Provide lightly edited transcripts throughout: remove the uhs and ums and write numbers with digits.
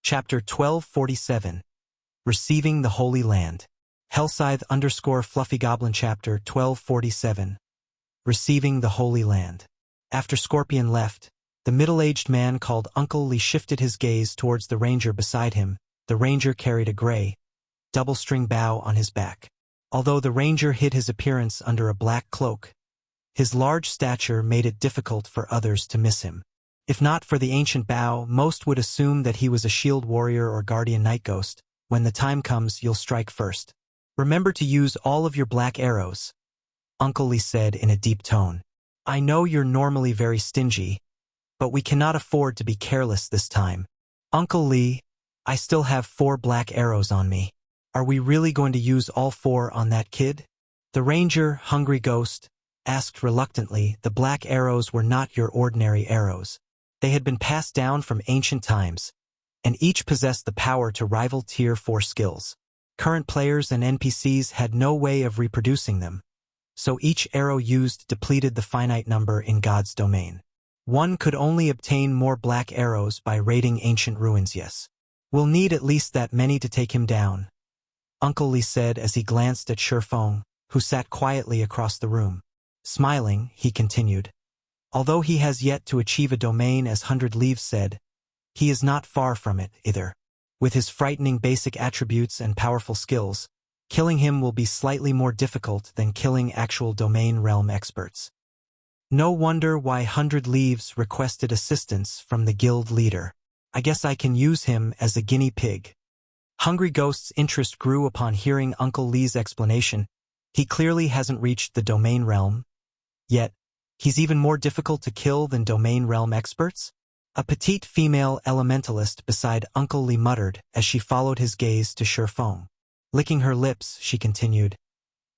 Chapter 1247. Receiving the Holy Land. Hellscythe_Fluffy Goblin Chapter 1247. Receiving the Holy Land. After Scorpion left, the middle-aged man called Uncle Lee shifted his gaze towards the ranger beside him. The ranger carried a gray, double-string bow on his back. Although the ranger hid his appearance under a black cloak, his large stature made it difficult for others to miss him. If not for the ancient bow, most would assume that he was a shield warrior or guardian night ghost. When the time comes, you'll strike first. Remember to use all of your black arrows, Uncle Lee said in a deep tone. I know you're normally very stingy, but we cannot afford to be careless this time. Uncle Lee, I still have 4 black arrows on me. Are we really going to use all 4 on that kid? The ranger, Hungry Ghost, asked reluctantly. The black arrows were not your ordinary arrows. They had been passed down from ancient times, and each possessed the power to rival Tier 4 skills. Current players and NPCs had no way of reproducing them, so each arrow used depleted the finite number in God's domain. One could only obtain more black arrows by raiding ancient ruins. Yes. We'll need at least that many to take him down, Uncle Lee said as he glanced at Shifeng, who sat quietly across the room. Smiling, he continued. Although he has yet to achieve a domain as 100 Leaves said, he is not far from it either. With his frightening basic attributes and powerful skills, killing him will be slightly more difficult than killing actual domain realm experts. No wonder why 100 Leaves requested assistance from the guild leader. I guess I can use him as a guinea pig. Hungry Ghost's interest grew upon hearing Uncle Lee's explanation. He clearly hasn't reached the domain realm yet. He's even more difficult to kill than domain realm experts? A petite female elementalist beside Uncle Lee muttered as she followed his gaze to Shifeng. Licking her lips, she continued.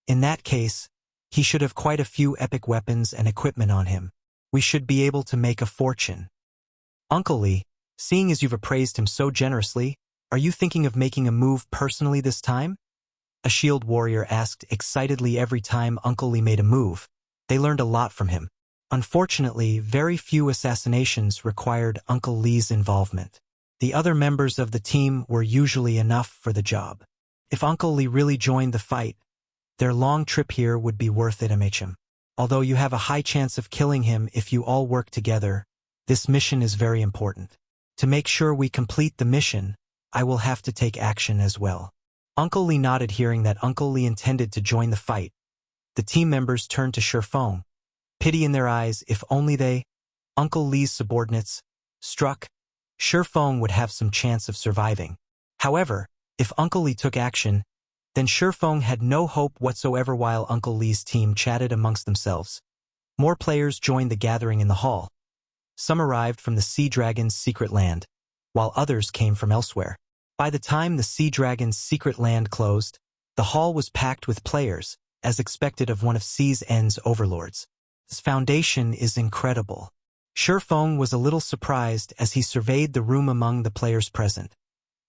In that case, he should have quite a few epic weapons and equipment on him. We should be able to make a fortune. Uncle Lee, seeing as you've appraised him so generously, are you thinking of making a move personally this time? A shield warrior asked excitedly. Every time Uncle Lee made a move, they learned a lot from him. Unfortunately, very few assassinations required Uncle Lee's involvement. The other members of the team were usually enough for the job. If Uncle Lee really joined the fight, their long trip here would be worth it. Although you have a high chance of killing him if you all work together, this mission is very important. To make sure we complete the mission, I will have to take action as well. Uncle Lee nodded, hearing that Uncle Lee intended to join the fight. The team members turned to Shifeng, pity in their eyes. If only they, Uncle Lee's subordinates, struck, Shifeng would have some chance of surviving. However, if Uncle Lee took action, then Shifeng had no hope whatsoever. While Uncle Lee's team chatted amongst themselves, more players joined the gathering in the hall. Some arrived from the Sea Dragon's secret land, while others came from elsewhere. By the time the Sea Dragon's secret land closed, the hall was packed with players, as expected of one of Sea's End's overlords. This foundation is incredible. Shifeng was a little surprised as he surveyed the room among the players present.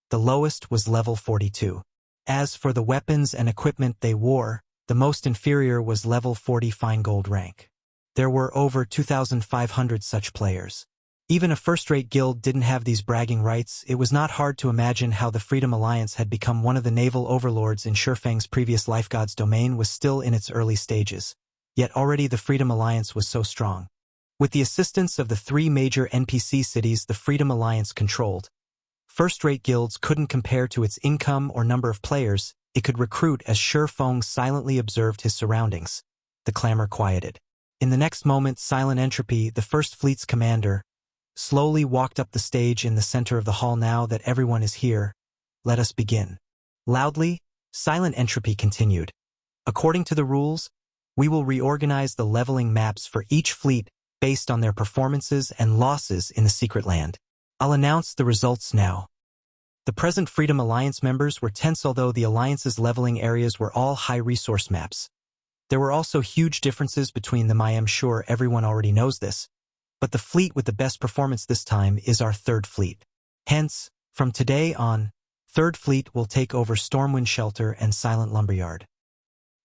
The lowest was level 42. As for the weapons and equipment they wore, the most inferior was level 40 fine gold rank. There were over 2,500 such players. Even a first-rate guild didn't have these bragging rights. It was not hard to imagine how the Freedom Alliance had become one of the naval overlords in Shifeng's previous life. God's domain was still in its early stages, yet already the Freedom Alliance was so strong. With the assistance of the 3 major NPC cities the Freedom Alliance controlled, first-rate guilds couldn't compare to its income or number of players it could recruit. As Shifeng silently observed his surroundings, the clamor quieted. In the next moment, Silent Entropy, the First Fleet's commander, slowly walked up the stage in the center of the hall. Now that everyone is here, let us begin. Loudly, Silent Entropy continued. According to the rules, we will reorganize the leveling maps for each fleet based on their performances and losses in the secret land. I'll announce the results now. The present Freedom Alliance members were tense. Although the Alliance's leveling areas were all high-resource maps, there were also huge differences between them. I am sure everyone already knows this, but the fleet with the best performance this time is our 3rd Fleet. Hence, from today on, 3rd Fleet will take over Stormwind Shelter and Silent Lumberyard.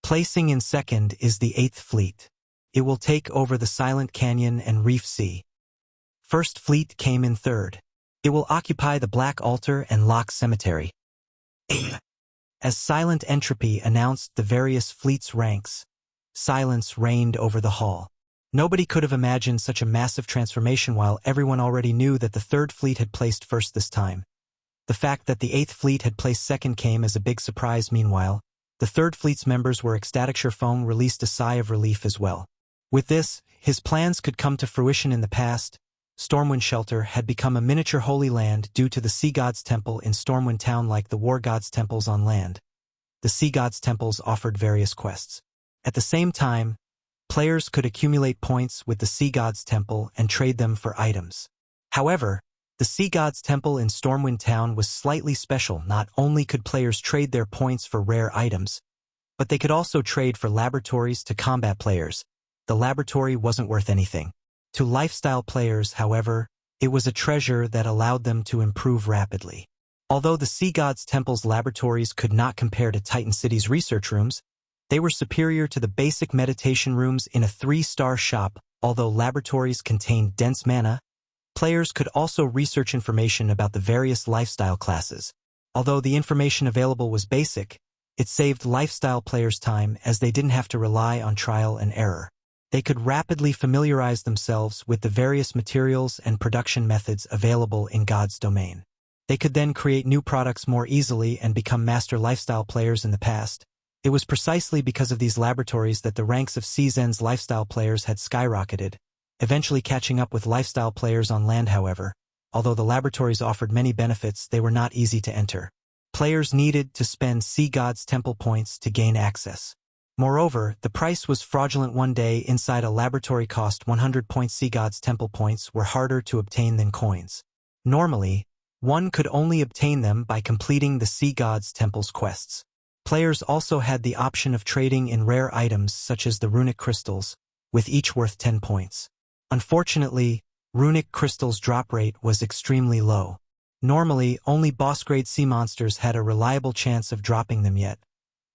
Placing in 2nd is the 8th Fleet. It will take over the Silent Canyon and Reef Sea. 1st Fleet came in 3rd. It will occupy the Black Altar and Lock Cemetery. As Silent Entropy announced the various fleets' ranks, silence reigned over the hall. Nobody could have imagined such a massive transformation while everyone already knew that the Third Fleet had placed first this time. The fact that the Eighth Fleet had placed second came as a big surprise. Meanwhile, the Third Fleet's members were ecstatic. Sherfong released a sigh of relief as well. With this, his plans could come to fruition. In the past, Stormwind Shelter had become a miniature holy land due to the Sea God's Temple in Stormwind Town. Like the War God's temples on land, the Sea God's temples offered various quests. At the same time, players could accumulate points with the Sea God's Temple and trade them for items. However, the Sea God's Temple in Stormwind Town was slightly special. Not only could players trade their points for rare items, but they could also trade for laboratories to combat players. The laboratory wasn't worth anything. To lifestyle players, however, it was a treasure that allowed them to improve rapidly. Although the Sea God's Temple's laboratories could not compare to Titan City's research rooms, they were superior to the basic meditation rooms in a 3-star shop. Although laboratories contained dense mana, players could also research information about the various lifestyle classes. Although the information available was basic, it saved lifestyle players time as they didn't have to rely on trial and error. They could rapidly familiarize themselves with the various materials and production methods available in God's domain. They could then create new products more easily and become master lifestyle players. In the past, it was precisely because of these laboratories that the ranks of CZN's lifestyle players had skyrocketed, eventually catching up with lifestyle players on land. However, although the laboratories offered many benefits, they were not easy to enter. Players needed to spend Sea God's Temple points to gain access. Moreover, the price was fraudulent. One day inside a laboratory cost 100 points. Sea God's Temple points were harder to obtain than coins. Normally, one could only obtain them by completing the Sea God's Temple's quests. Players also had the option of trading in rare items such as the runic crystals, with each worth 10 points. Unfortunately, runic crystals' drop rate was extremely low. Normally, only boss-grade sea monsters had a reliable chance of dropping them yet.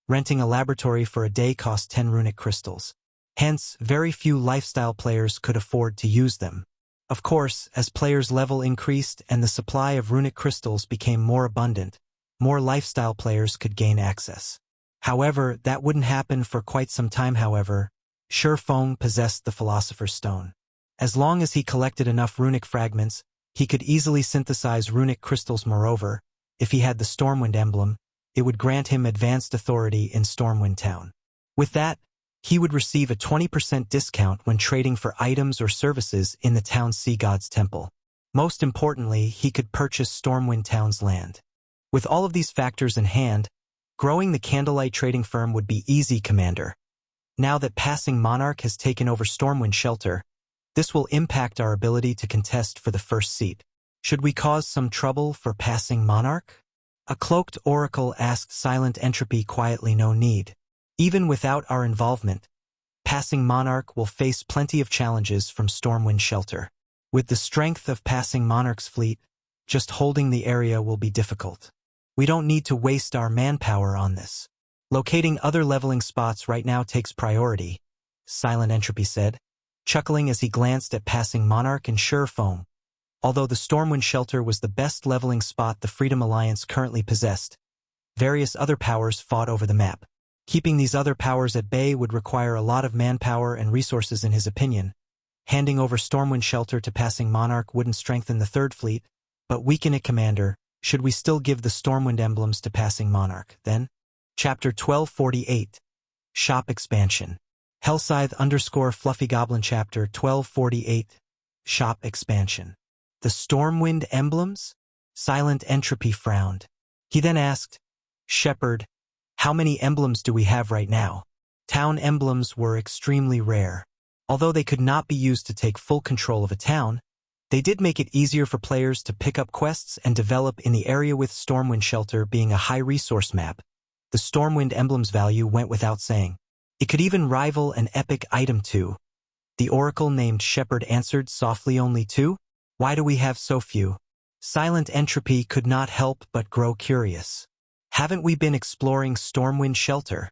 Renting a laboratory for a day cost 10 runic crystals. Hence, very few lifestyle players could afford to use them. Of course, as players' level increased and the supply of runic crystals became more abundant, more lifestyle players could gain access. However, that wouldn't happen for quite some time. However, Sherfong possessed the Philosopher's Stone. As long as he collected enough runic fragments, he could easily synthesize runic crystals. Moreover, if he had the Stormwind emblem, it would grant him advanced authority in Stormwind Town. With that, he would receive a 20% discount when trading for items or services in the town's Sea God's Temple. Most importantly, he could purchase Stormwind Town's land. With all of these factors in hand, growing the Candlelight trading firm would be easy. Commander, now that Passing Monarch has taken over Stormwind Shelter, this will impact our ability to contest for the first seat. Should we cause some trouble for Passing Monarch? A cloaked oracle asked Silent Entropy quietly. No need. Even without our involvement, Passing Monarch will face plenty of challenges from Stormwind Shelter. With the strength of Passing Monarch's fleet, just holding the area will be difficult. We don't need to waste our manpower on this. Locating other leveling spots right now takes priority, Silent Entropy said, chuckling as he glanced at Passing Monarch and Sherfong. Although the Stormwind Shelter was the best leveling spot the Freedom Alliance currently possessed, various other powers fought over the map. Keeping these other powers at bay would require a lot of manpower and resources. In his opinion, handing over Stormwind Shelter to Passing Monarch wouldn't strengthen the Third Fleet, but weaken it. Commander, should we still give the Stormwind emblems to Passing Monarch, then? Chapter 1248. Shop Expansion. Hellscythe_Fluffy Goblin Chapter 1248. Shop Expansion. The Stormwind emblems? Silent Entropy frowned. He then asked, Shepard, how many emblems do we have right now? Town emblems were extremely rare. Although they could not be used to take full control of a town, they did make it easier for players to pick up quests and develop in the area. With Stormwind Shelter being a high-resource map, the Stormwind emblem's value went without saying. It could even rival an epic item too. The oracle named Shepard answered softly. Only 2? Why do we have so few? Silent Entropy could not help but grow curious. Haven't we been exploring Stormwind Shelter?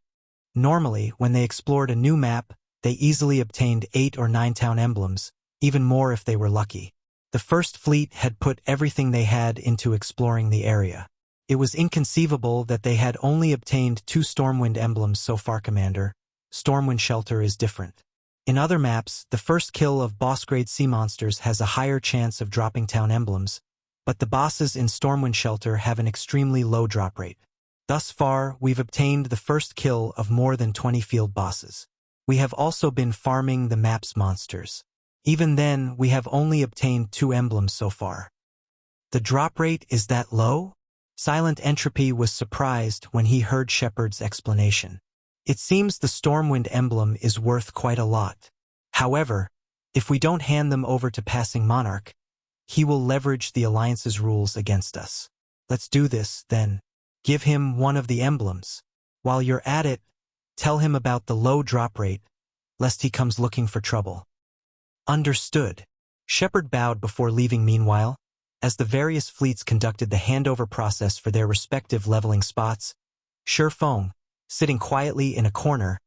Normally, when they explored a new map, they easily obtained 8 or 9 town emblems, even more if they were lucky. The First Fleet had put everything they had into exploring the area. It was inconceivable that they had only obtained 2 Stormwind emblems so far, Commander. Stormwind Shelter is different. In other maps, the first kill of boss-grade sea monsters has a higher chance of dropping town emblems, but the bosses in Stormwind Shelter have an extremely low drop rate. Thus far, we've obtained the first kill of more than 20 field bosses. We have also been farming the map's monsters. Even then, we have only obtained 2 emblems so far. The drop rate is that low? Silent Entropy was surprised when he heard Shepard's explanation. It seems the Stormwind emblem is worth quite a lot. However, if we don't hand them over to Passing Monarch, he will leverage the Alliance's rules against us. Let's do this, then. Give him one of the emblems. While you're at it, tell him about the low drop rate, lest he comes looking for trouble. Understood. Shepard bowed before leaving. Meanwhile, as the various fleets conducted the handover process for their respective leveling spots, Shurfong, sitting quietly in a corner,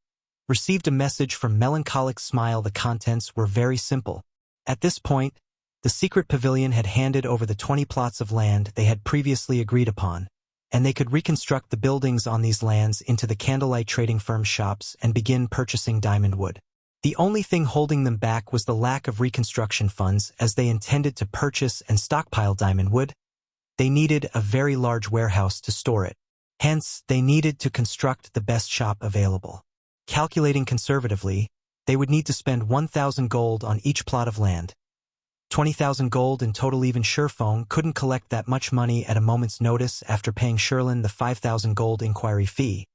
received a message from Melancholic Smile. The contents were very simple. At this point, the secret pavilion had handed over the 20 plots of land they had previously agreed upon, and they could reconstruct the buildings on these lands into the Candlelight Trading Firm's shops and begin purchasing diamond wood. The only thing holding them back was the lack of reconstruction funds, as they intended to purchase and stockpile diamond wood. They needed a very large warehouse to store it. Hence, they needed to construct the best shop available. Calculating conservatively, they would need to spend 1,000 gold on each plot of land. 20,000 gold in total. Even Shurfong couldn't collect that much money at a moment's notice after paying Sherlin the 5,000 gold inquiry fee.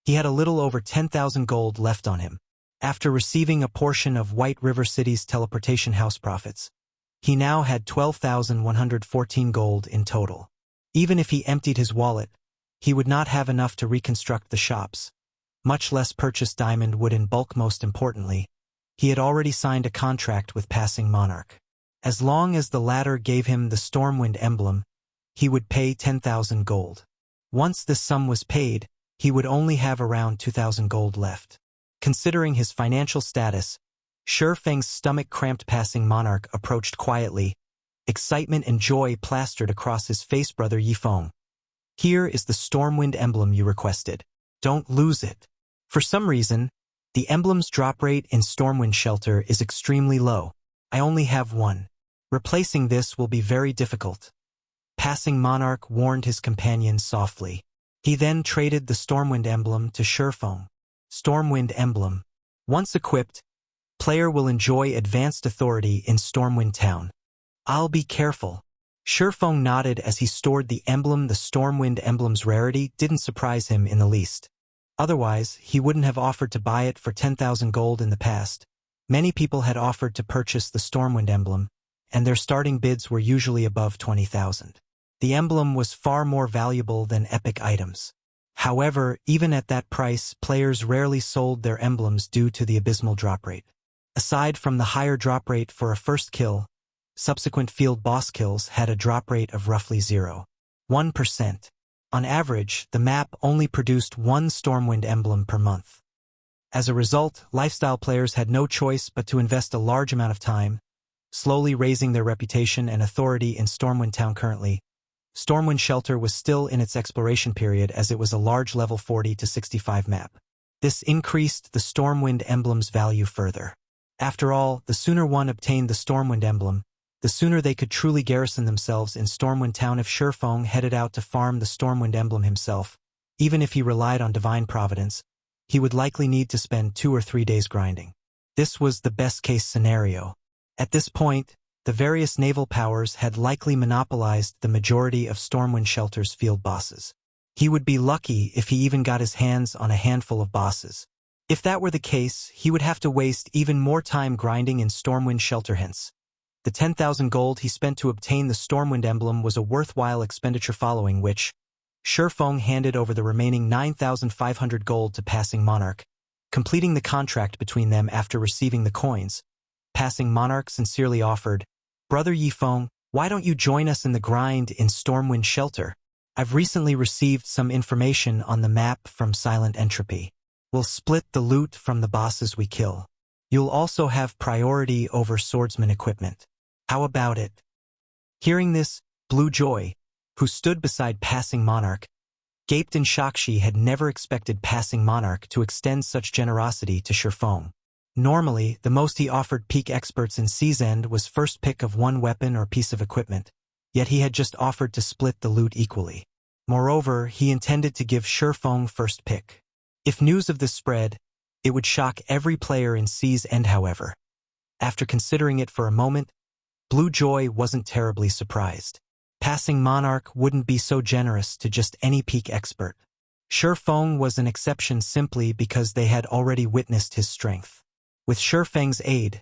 He had a little over 10,000 gold left on him. After receiving a portion of White River City's teleportation house profits, he now had 12,114 gold in total. Even if he emptied his wallet, he would not have enough to reconstruct the shops, much less purchase diamond wood in bulk. Most importantly, he had already signed a contract with Passing Monarch. As long as the latter gave him the Stormwind emblem, he would pay 10,000 gold. Once this sum was paid, he would only have around 2,000 gold left. Considering his financial status, Shurfeng's stomach cramped. Passing Monarch approached quietly. Excitement and joy plastered across his face. Brother Yifeng, here is the Stormwind emblem you requested. Don't lose it. For some reason, the emblem's drop rate in Stormwind Shelter is extremely low. I only have one. Replacing this will be very difficult. Passing Monarch warned his companion softly. He then traded the Stormwind emblem to Shurfong. Stormwind emblem. Once equipped, player will enjoy advanced authority in Stormwind Town. I'll be careful. Shurfong nodded as he stored the emblem. The Stormwind emblem's rarity didn't surprise him in the least. Otherwise, he wouldn't have offered to buy it for 10,000 gold in the past. Many people had offered to purchase the Stormwind emblem, and their starting bids were usually above 20,000. The emblem was far more valuable than epic items. However, even at that price, players rarely sold their emblems due to the abysmal drop rate. Aside from the higher drop rate for a first kill, subsequent field boss kills had a drop rate of roughly 0.1%. On average, the map only produced 1 Stormwind emblem per month. As a result, lifestyle players had no choice but to invest a large amount of time, slowly raising their reputation and authority in Stormwind Town. Currently, Stormwind Shelter was still in its exploration period, as it was a large level 40 to 65 map. This increased the Stormwind emblem's value further. After all, the sooner one obtained the Stormwind emblem, the sooner they could truly garrison themselves in Stormwind Town. If Shurfong headed out to farm the Stormwind emblem himself, even if he relied on divine providence, he would likely need to spend 2 or 3 days grinding. This was the best-case scenario. At this point, the various naval powers had likely monopolized the majority of Stormwind Shelter's field bosses. He would be lucky if he even got his hands on a handful of bosses. If that were the case, he would have to waste even more time grinding in Stormwind Shelter. Hence, the 10,000 gold he spent to obtain the Stormwind emblem was a worthwhile expenditure, following which, Shurfong handed over the remaining 9,500 gold to Passing Monarch, completing the contract between them. After receiving the coins, Passing Monarch sincerely offered, "Brother Yifeng, why don't you join us in the grind in Stormwind Shelter? I've recently received some information on the map from Silent Entropy. We'll split the loot from the bosses we kill. You'll also have priority over swordsman equipment. How about it?" Hearing this, Blue Joy, who stood beside Passing Monarch, gaped in shock. She had never expected Passing Monarch to extend such generosity to Shifeng. Normally, the most he offered peak experts in Sea's End was first pick of one weapon or piece of equipment, yet he had just offered to split the loot equally. Moreover, he intended to give Shifeng first pick. If news of this spread, it would shock every player in Sea's End. However, after considering it for a moment, Blue Joy wasn't terribly surprised. Passing Monarch wouldn't be so generous to just any peak expert. Shifeng was an exception simply because they had already witnessed his strength. With Shifeng's aid,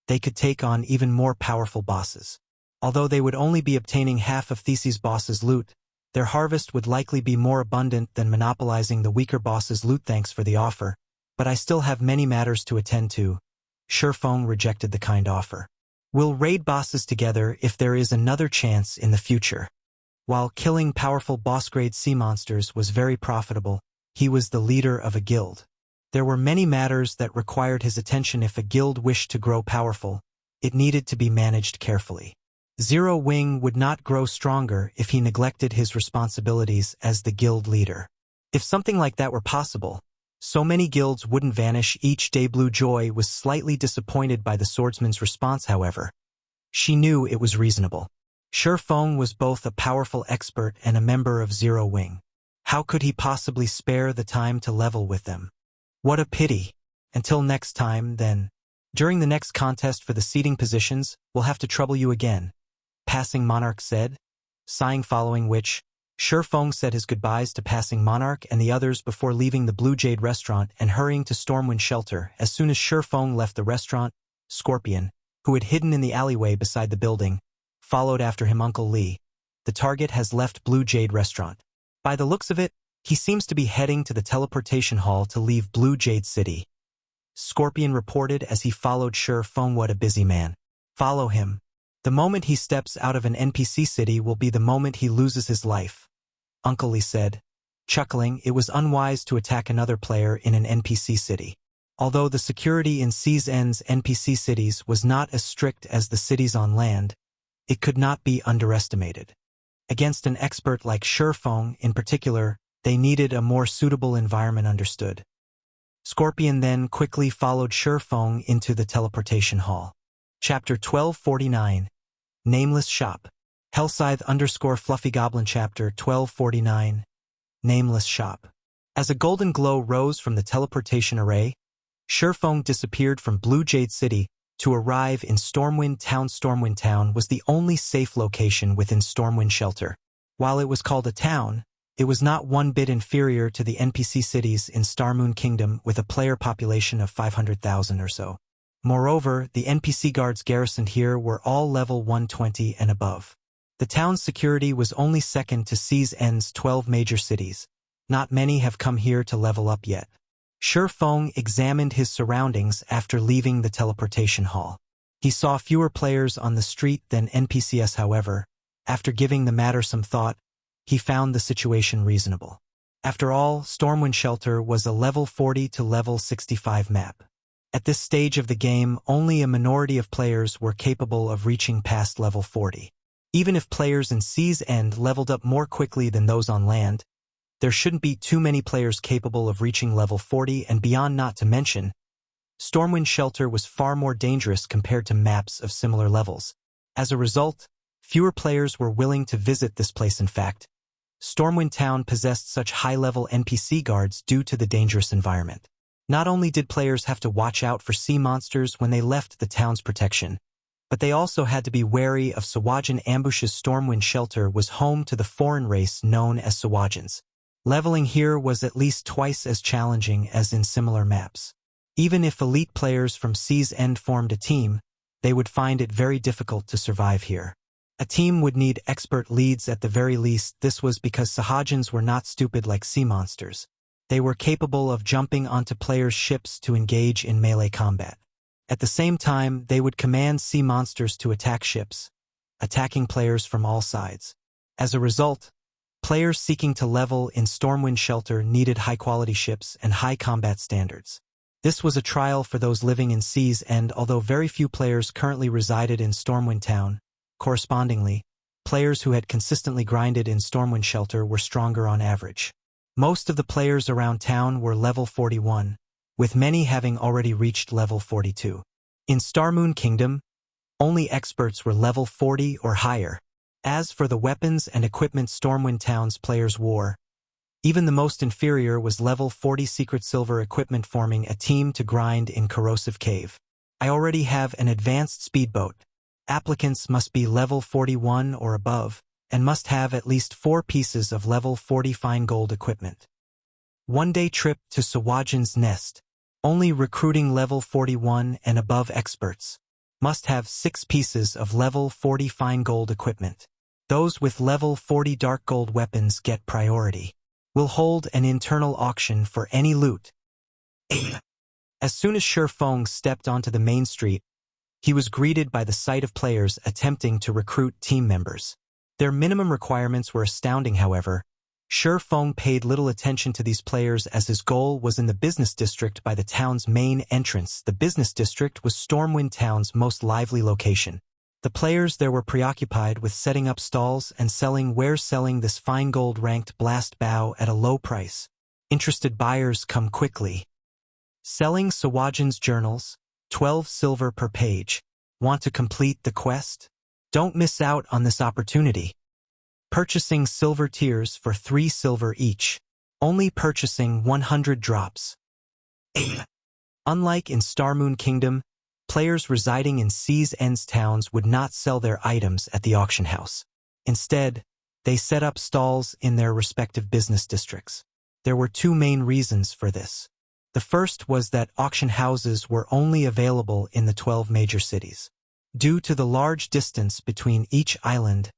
they could take on even more powerful bosses. Although they would only be obtaining half of Theseus' boss's loot, their harvest would likely be more abundant than monopolizing the weaker boss's loot. Thanks for the offer, but I still have many matters to attend to. Shifeng rejected the kind offer. We'll raid bosses together if there is another chance in the future. While killing powerful boss-grade sea monsters was very profitable, he was the leader of a guild. There were many matters that required his attention. If a guild wished to grow powerful, it needed to be managed carefully. Zero Wing would not grow stronger if he neglected his responsibilities as the guild leader. If something like that were possible, so many guilds wouldn't vanish each day. Blue Joy was slightly disappointed by the swordsman's response. However, she knew it was reasonable. Shifeng was both a powerful expert and a member of Zero Wing. How could he possibly spare the time to level with them? What a pity. Until next time, then. During the next contest for the seating positions, we'll have to trouble you again, Passing Monarch said, sighing, following which, Shifeng said his goodbyes to Passing Monarch and the others before leaving the Blue Jade restaurant and hurrying to Stormwind Shelter. As soon as Shifeng left the restaurant, Scorpion, who had hidden in the alleyway beside the building, followed after him. Uncle Lee, the target has left Blue Jade restaurant. By the looks of it, he seems to be heading to the teleportation hall to leave Blue Jade City, Scorpion reported as he followed Shifeng. What a busy man. Follow him. The moment he steps out of an NPC city will be the moment he loses his life, Uncle Lee said, chuckling. It was unwise to attack another player in an NPC city. Although the security in Sea's End's NPC cities was not as strict as the cities on land, it could not be underestimated. Against an expert like Shifeng in particular, they needed a more suitable environment. Understood. Scorpion then quickly followed Shifeng into the teleportation hall. Chapter 1249. Nameless Shop. Hellscythe_Fluffy Goblin. Chapter 1249. Nameless Shop. As a golden glow rose from the teleportation array, Shifeng disappeared from Blue Jade City to arrive in Stormwind Town. Stormwind Town was the only safe location within Stormwind Shelter. While it was called a town, it was not one bit inferior to the NPC cities in Starmoon Kingdom with a player population of 500,000 or so. Moreover, the NPC guards garrisoned here were all level 120 and above. The town's security was only second to Sea's End's 12 major cities. Not many have come here to level up yet. Shifeng examined his surroundings after leaving the teleportation hall. He saw fewer players on the street than NPCs. However, after giving the matter some thought, he found the situation reasonable. After all, Stormwind Shelter was a level 40 to level 65 map. At this stage of the game, only a minority of players were capable of reaching past level 40. Even if players in Sea's End leveled up more quickly than those on land, there shouldn't be too many players capable of reaching level 40 and beyond. Not to mention, Stormwind Shelter was far more dangerous compared to maps of similar levels. As a result, fewer players were willing to visit this place. In fact, Stormwind Town possessed such high-level NPC guards due to the dangerous environment. Not only did players have to watch out for sea monsters when they left the town's protection, but they also had to be wary of Sahuagin ambushes. Stormwind Shelter was home to the foreign race known as Sahuagins. Leveling here was at least twice as challenging as in similar maps. Even if elite players from Sea's End formed a team, they would find it very difficult to survive here. A team would need expert leads at the very least. This was because Sahuagins were not stupid like sea monsters. They were capable of jumping onto players' ships to engage in melee combat. At the same time, they would command sea monsters to attack ships, attacking players from all sides. As a result, players seeking to level in Stormwind Shelter needed high-quality ships and high combat standards. This was a trial for those living in Sea's End. Although very few players currently resided in Stormwind Town, correspondingly, players who had consistently grinded in Stormwind Shelter were stronger on average. Most of the players around town were level 41, with many having already reached level 42. In Starmoon Kingdom, only experts were level 40 or higher. As for the weapons and equipment Stormwind Town's players wore, even the most inferior was level 40 Secret Silver equipment, forming a team to grind in Corrosive Cave. I already have an advanced speedboat. Applicants must be level 41 or above, and must have at least 4 pieces of level 40 fine gold equipment. One-day trip to Sawajin's Nest. Only recruiting level 41 and above experts. Must have 6 pieces of level 40 fine gold equipment. Those with level 40 dark gold weapons get priority. Will hold an internal auction for any loot. As soon as Shifeng stepped onto the main street, he was greeted by the sight of players attempting to recruit team members. Their minimum requirements were astounding, however. Shifeng paid little attention to these players as his goal was in the business district by the town's main entrance. The business district was Stormwind Town's most lively location. The players there were preoccupied with setting up stalls and selling this fine gold ranked blast bow at a low price. Interested buyers come quickly. Selling Sawajin's journals, 12 silver per page. Want to complete the quest? Don't miss out on this opportunity. Purchasing silver tiers for 3 silver each. Only purchasing 100 drops. Unlike in Starmoon Kingdom, players residing in Sea's End's towns would not sell their items at the auction house. Instead, they set up stalls in their respective business districts. There were 2 main reasons for this. The first was that auction houses were only available in the 12 major cities. Due to the large distance between each island,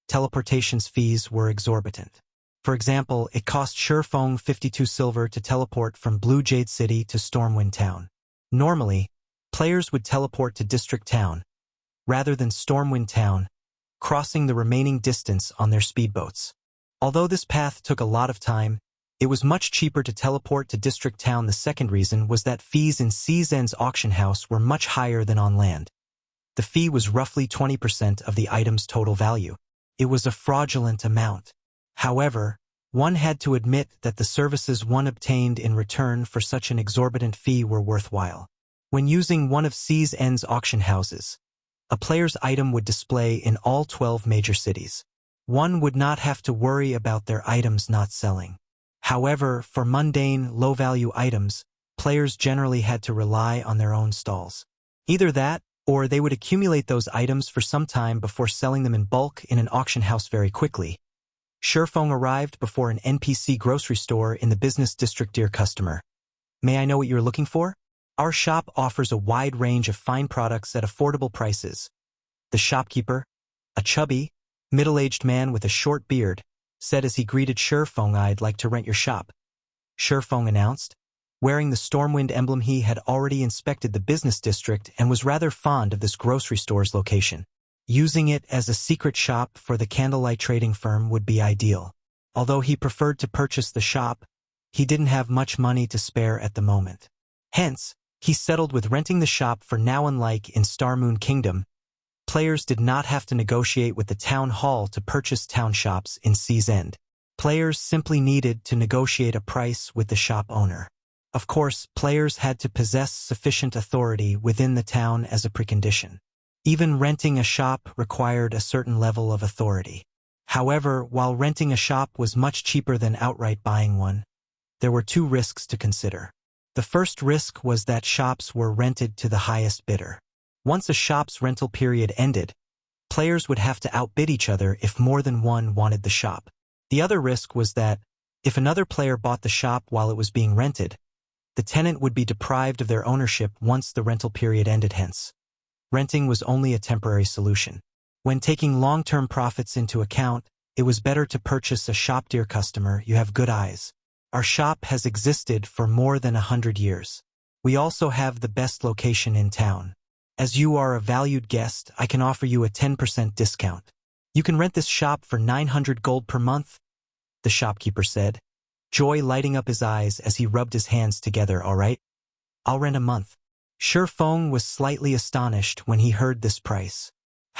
teleportation's fees were exorbitant. For example, it cost Shifeng 52 silver to teleport from Blue Jade City to Stormwind Town. Normally, players would teleport to District Town, rather than Stormwind Town, crossing the remaining distance on their speedboats. Although this path took a lot of time, it was much cheaper to teleport to District Town. The second reason was that fees in Sea's End's auction house were much higher than on land. The fee was roughly 20% of the item's total value. It was a fraudulent amount. However, one had to admit that the services one obtained in return for such an exorbitant fee were worthwhile. When using one of Sea's End's auction houses, a player's item would display in all 12 major cities. One would not have to worry about their items not selling. However, for mundane, low-value items, players generally had to rely on their own stalls. Either that, or they would accumulate those items for some time before selling them in bulk in an auction house very quickly. Shifeng arrived before an NPC grocery store in the business district. Dear customer, may I know what you're looking for? Our shop offers a wide range of fine products at affordable prices. The shopkeeper, a chubby, middle-aged man with a short beard, said as he greeted Shifeng. I'd like to rent your shop, Shifeng announced. Wearing the Stormwind emblem, he had already inspected the business district and was rather fond of this grocery store's location. Using it as a secret shop for the candlelight trading firm would be ideal. Although he preferred to purchase the shop, he didn't have much money to spare at the moment. Hence, he settled with renting the shop for now. Unlike in Starmoon Kingdom, players did not have to negotiate with the town hall to purchase town shops in Sea's End. Players simply needed to negotiate a price with the shop owner. Of course, players had to possess sufficient authority within the town as a precondition. Even renting a shop required a certain level of authority. However, while renting a shop was much cheaper than outright buying one, there were 2 risks to consider. The first risk was that shops were rented to the highest bidder. Once a shop's rental period ended, players would have to outbid each other if more than one wanted the shop. The other risk was that, if another player bought the shop while it was being rented, the tenant would be deprived of their ownership once the rental period ended. Hence, renting was only a temporary solution. When taking long-term profits into account, it was better to purchase a shop. Dear customer, you have good eyes. Our shop has existed for more than 100 years. We also have the best location in town. As you are a valued guest, I can offer you a 10% discount. You can rent this shop for 900 gold per month, the shopkeeper said, joy lighting up his eyes as he rubbed his hands together. All right, I'll rent a month. Shifeng was slightly astonished when he heard this price.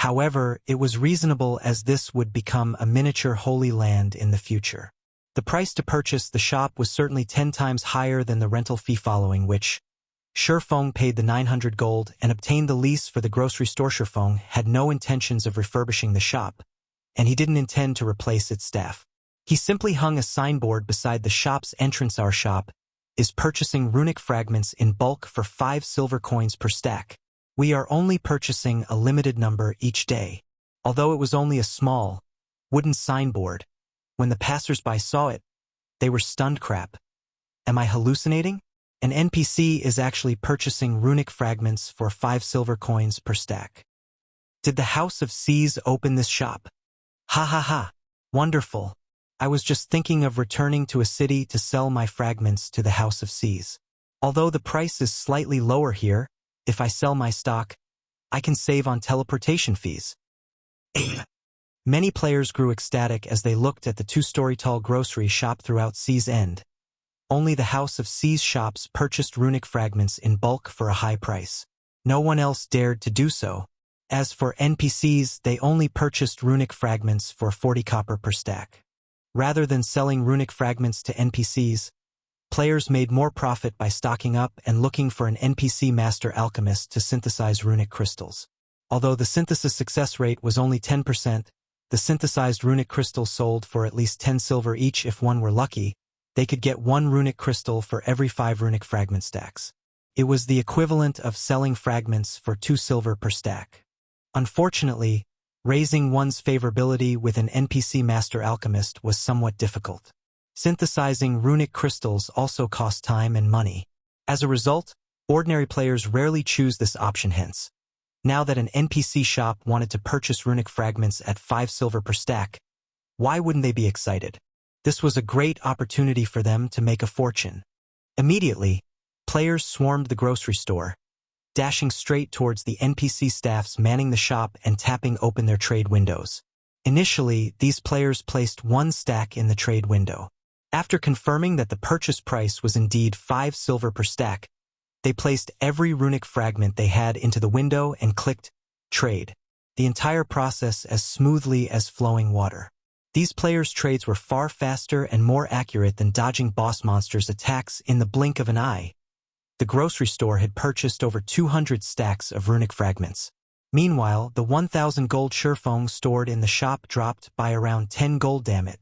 However, it was reasonable as this would become a miniature Holy Land in the future. The price to purchase the shop was certainly 10 times higher than the rental fee following which, Shifeng paid the 900 gold and obtained the lease for the grocery store. Shifeng had no intentions of refurbishing the shop, and he didn't intend to replace its staff. He simply hung a signboard beside the shop's entrance. Our shop is purchasing runic fragments in bulk for 5 silver coins per stack. We are only purchasing a limited number each day. Although it was only a small, wooden signboard, when the passers-by saw it, they were stunned. Crap. Am I hallucinating? An NPC is actually purchasing runic fragments for 5 silver coins per stack. Did the House of Seas open this shop? Ha ha ha. Wonderful. I was just thinking of returning to a city to sell my fragments to the House of Seas. Although the price is slightly lower here, if I sell my stock, I can save on teleportation fees. Many players grew ecstatic as they looked at the 2-story tall grocery shop throughout Sea's End. Only the House of Seas shops purchased runic fragments in bulk for a high price. No one else dared to do so. As for NPCs, they only purchased runic fragments for 40 copper per stack. Rather than selling runic fragments to NPCs, players made more profit by stocking up and looking for an NPC master alchemist to synthesize runic crystals. Although the synthesis success rate was only 10%, the synthesized runic crystals sold for at least 10 silver each. If one were lucky, they could get 1 runic crystal for every 5 runic fragment stacks. It was the equivalent of selling fragments for 2 silver per stack. Unfortunately, raising one's favorability with an NPC master alchemist was somewhat difficult. Synthesizing runic crystals also cost time and money. As a result, ordinary players rarely choose this option. Hence, now that an NPC shop wanted to purchase runic fragments at 5 silver per stack, why wouldn't they be excited? This was a great opportunity for them to make a fortune. Immediately, players swarmed the grocery store, dashing straight towards the NPC staffs manning the shop and tapping open their trade windows. Initially, these players placed 1 stack in the trade window. After confirming that the purchase price was indeed 5 silver per stack, they placed every runic fragment they had into the window and clicked trade. The entire process as smoothly as flowing water. These players' trades were far faster and more accurate than dodging boss monsters' attacks in the blink of an eye. The grocery store had purchased over 200 stacks of runic fragments. Meanwhile, the 1,000 gold Shifeng stored in the shop dropped by around 10 gold. Damn it.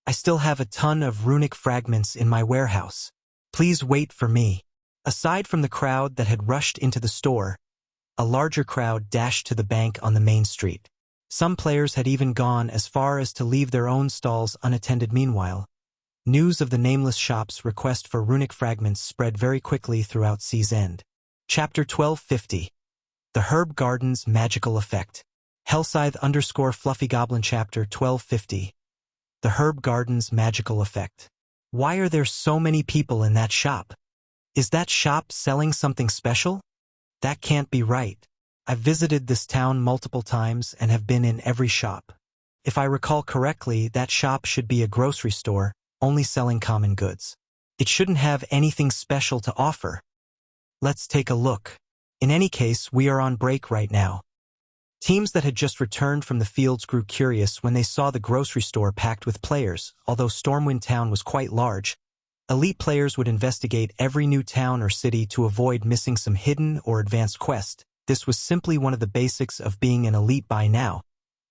I still have a ton of runic fragments in my warehouse. Please wait for me. Aside from the crowd that had rushed into the store, a larger crowd dashed to the bank on the main street. Some players had even gone as far as to leave their own stalls unattended. Meanwhile, news of the Nameless shop's request for runic fragments spread very quickly throughout Sea's End. Chapter 1250. The Herb Garden's Magical Effect. Hellscythe_Fluffy Goblin Chapter 1250. The Herb Garden's Magical Effect. Why are there so many people in that shop? Is that shop selling something special? That can't be right. I've visited this town multiple times and have been in every shop. If I recall correctly, that shop should be a grocery store, only selling common goods. It shouldn't have anything special to offer. Let's take a look. In any case, we are on break right now. Teams that had just returned from the fields grew curious when they saw the grocery store packed with players. Although Stormwind Town was quite large, elite players would investigate every new town or city to avoid missing some hidden or advanced quest. This was simply one of the basics of being an elite by now.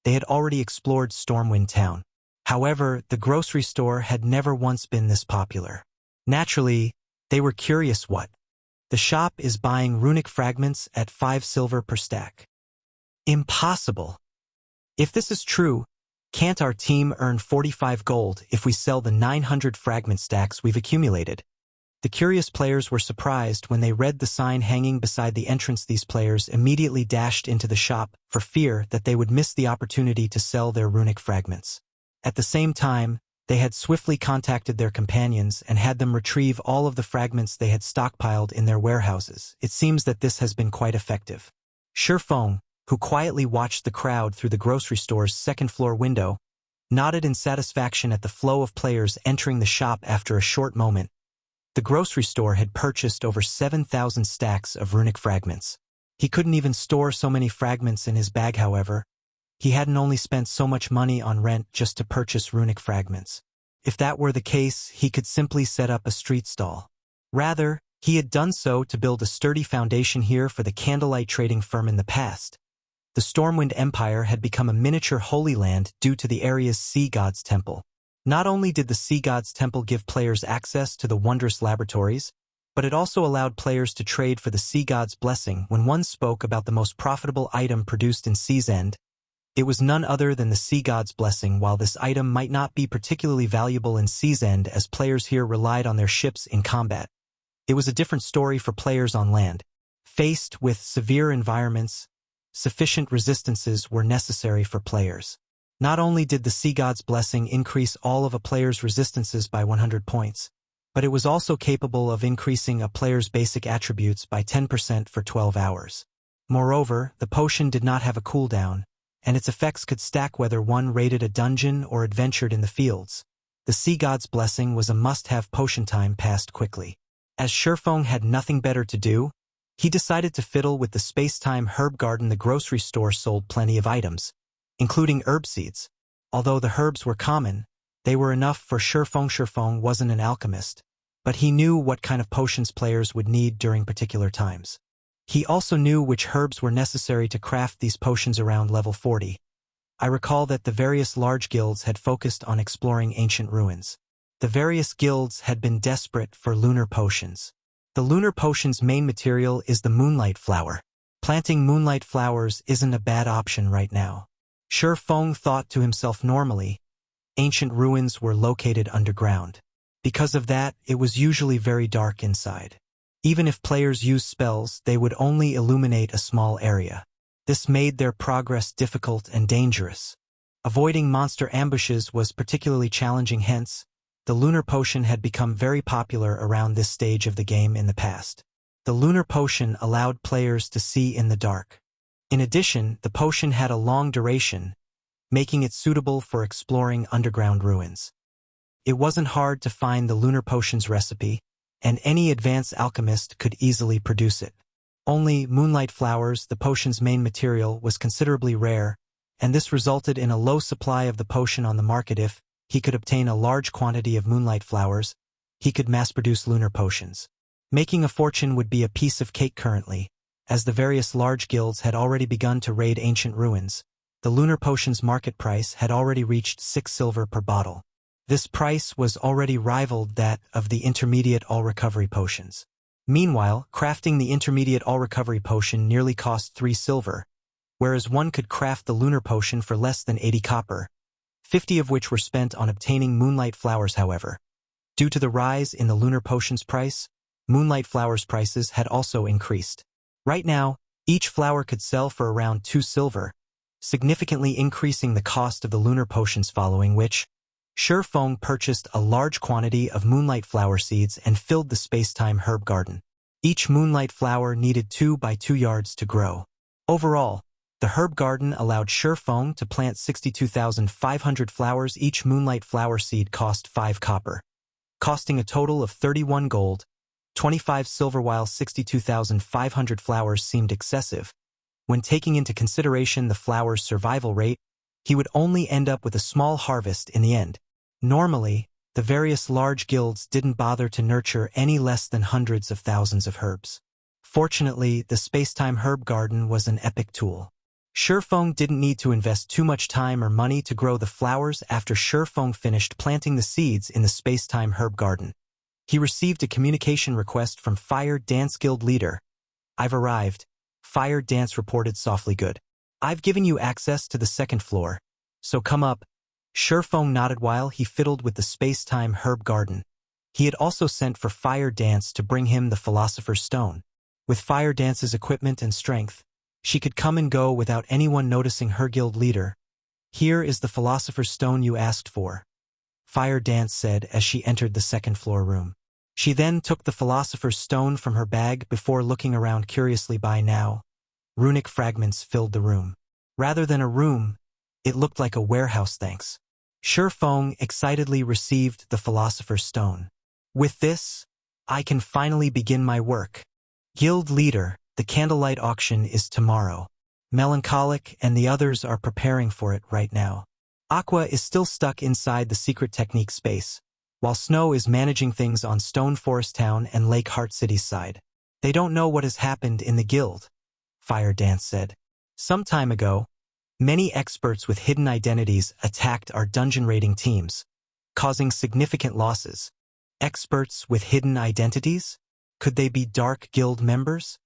They had already explored Stormwind Town. However, the grocery store had never once been this popular. Naturally, they were curious what. The shop is buying runic fragments at 5 silver per stack. Impossible. If this is true, can't our team earn 45 gold if we sell the 900 fragment stacks we've accumulated? The curious players were surprised when they read the sign hanging beside the entrance. These players immediately dashed into the shop for fear that they would miss the opportunity to sell their runic fragments. At the same time, they had swiftly contacted their companions and had them retrieve all of the fragments they had stockpiled in their warehouses. It seems that this has been quite effective. Shifeng, who quietly watched the crowd through the grocery store's second-floor window, nodded in satisfaction at the flow of players entering the shop. After a short moment, the grocery store had purchased over 7,000 stacks of runic fragments. He couldn't even store so many fragments in his bag. However, He hadn't only spent so much money on rent just to purchase runic fragments. If that were the case, he could simply set up a street stall. Rather, he had done so to build a sturdy foundation here for the candlelight trading firm in the past. The Stormwind Empire had become a miniature holy land due to the area's sea god's temple. Not only did the sea god's temple give players access to the wondrous laboratories, but it also allowed players to trade for the sea god's blessing. When one spoke about the most profitable item produced in Sea's End, it was none other than the sea god's blessing. While this item might not be particularly valuable in Sea's End as players here relied on their ships in combat, it was a different story for players on land. Faced with severe environments, sufficient resistances were necessary for players. Not only did the sea god's blessing increase all of a player's resistances by 100 points, but it was also capable of increasing a player's basic attributes by 10% for 12 hours. Moreover, the potion did not have a cooldown, and its effects could stack whether one raided a dungeon or adventured in the fields. The sea god's blessing was a must-have. Potion time passed quickly. As Shurfong had nothing better to do, he decided to fiddle with the space-time herb garden. The grocery store sold plenty of items, including herb seeds. Although the herbs were common, they were enough for Shurfong. Shurfong wasn't an alchemist, but he knew what kind of potions players would need during particular times. He also knew which herbs were necessary to craft these potions around level 40. I recall that the various large guilds had focused on exploring ancient ruins. The various guilds had been desperate for lunar potions. The lunar potion's main material is the moonlight flower. Planting moonlight flowers isn't a bad option right now. Shurfong thought to himself. Normally, ancient ruins were located underground. Because of that, it was usually very dark inside. Even if players used spells, they would only illuminate a small area. This made their progress difficult and dangerous. Avoiding monster ambushes was particularly challenging. Hence, the lunar potion had become very popular around this stage of the game in the past. The lunar potion allowed players to see in the dark. In addition, the potion had a long duration, making it suitable for exploring underground ruins. It wasn't hard to find the lunar potion's recipe, and any advanced alchemist could easily produce it. Only moonlight flowers, the potion's main material, was considerably rare, and this resulted in a low supply of the potion on the market. If he could obtain a large quantity of moonlight flowers, he could mass-produce lunar potions. Making a fortune would be a piece of cake. Currently, as the various large guilds had already begun to raid ancient ruins, the lunar potion's market price had already reached 6 silver per bottle. This price was already rivaled that of the intermediate all-recovery potions. Meanwhile, crafting the intermediate all-recovery potion nearly cost 3 silver, whereas one could craft the lunar potion for less than 80 copper, 50 of which were spent on obtaining moonlight flowers. However, due to the rise in the lunar potion's price, moonlight flowers' prices had also increased. Right now, each flower could sell for around 2 silver, significantly increasing the cost of the lunar potions, following which, Shurfong purchased a large quantity of moonlight flower seeds and filled the space-time herb garden. Each moonlight flower needed 2 by 2 yards to grow. Overall, the herb garden allowed Shurfong to plant 62,500 flowers. Each moonlight flower seed cost 5 copper, costing a total of 31 gold, 25 silver. While 62,500 flowers seemed excessive, when taking into consideration the flower's survival rate, he would only end up with a small harvest in the end. Normally, the various large guilds didn't bother to nurture any less than hundreds of thousands of herbs. Fortunately, the space-time herb garden was an epic tool. Shurfong didn't need to invest too much time or money to grow the flowers. After Shurfong finished planting the seeds in the space-time herb garden, he received a communication request from Fire Dance Guild leader. "I've arrived," Fire Dance reported softly. "Good. I've given you access to the 2nd floor, so come up." Shurfong nodded while he fiddled with the space-time herb garden. He had also sent for Fire Dance to bring him the Philosopher's Stone. With Fire Dance's equipment and strength, she could come and go without anyone noticing her guild leader. "Here is the Philosopher's Stone you asked for," Fire Dance said as she entered the 2nd floor room. She then took the Philosopher's Stone from her bag before looking around curiously. By now, runic fragments filled the room. Rather than a room, it looked like a warehouse. Thanks. Shurfong excitedly received the Philosopher's Stone. "With this, I can finally begin my work." "Guild leader, the candlelight auction is tomorrow. Melancholic and the others are preparing for it right now. Aqua is still stuck inside the secret technique space, while Snow is managing things on Stone Forest Town and Lake Heart City's side. They don't know what has happened in the guild, Fire Dance said. Some time ago, many experts with hidden identities attacked our dungeon raiding teams, causing significant losses. Experts with hidden identities? Could they be Dark Guild members?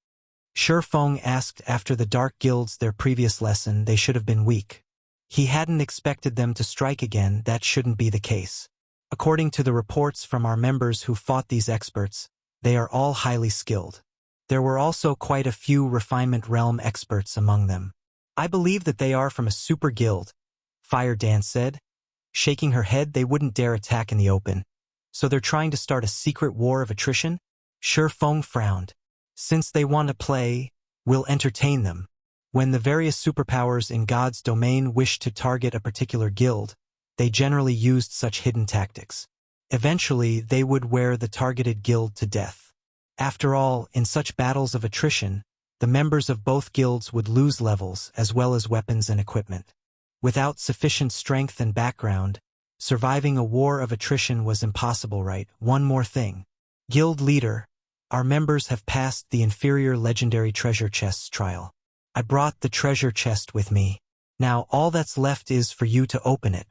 Shifeng asked. After the Dark Guilds their previous lesson, they should have been weak. He hadn't expected them to strike again. That shouldn't be the case. According to the reports from our members who fought these experts, they are all highly skilled. There were also quite a few Refinement Realm experts among them. I believe that they are from a super guild, Fire Dance said. Shaking her head, they wouldn't dare attack in the open. So they're trying to start a secret war of attrition? Shifeng frowned. Since they want to play, we'll entertain them. When the various superpowers in God's domain wish to target a particular guild, they generally used such hidden tactics. Eventually, they would wear the targeted guild to death. After all, in such battles of attrition, the members of both guilds would lose levels as well as weapons and equipment. Without sufficient strength and background, surviving a war of attrition was impossible. Right? One more thing. Guild leader, our members have passed the inferior legendary treasure chests trial. I brought the treasure chest with me. Now all that's left is for you to open it.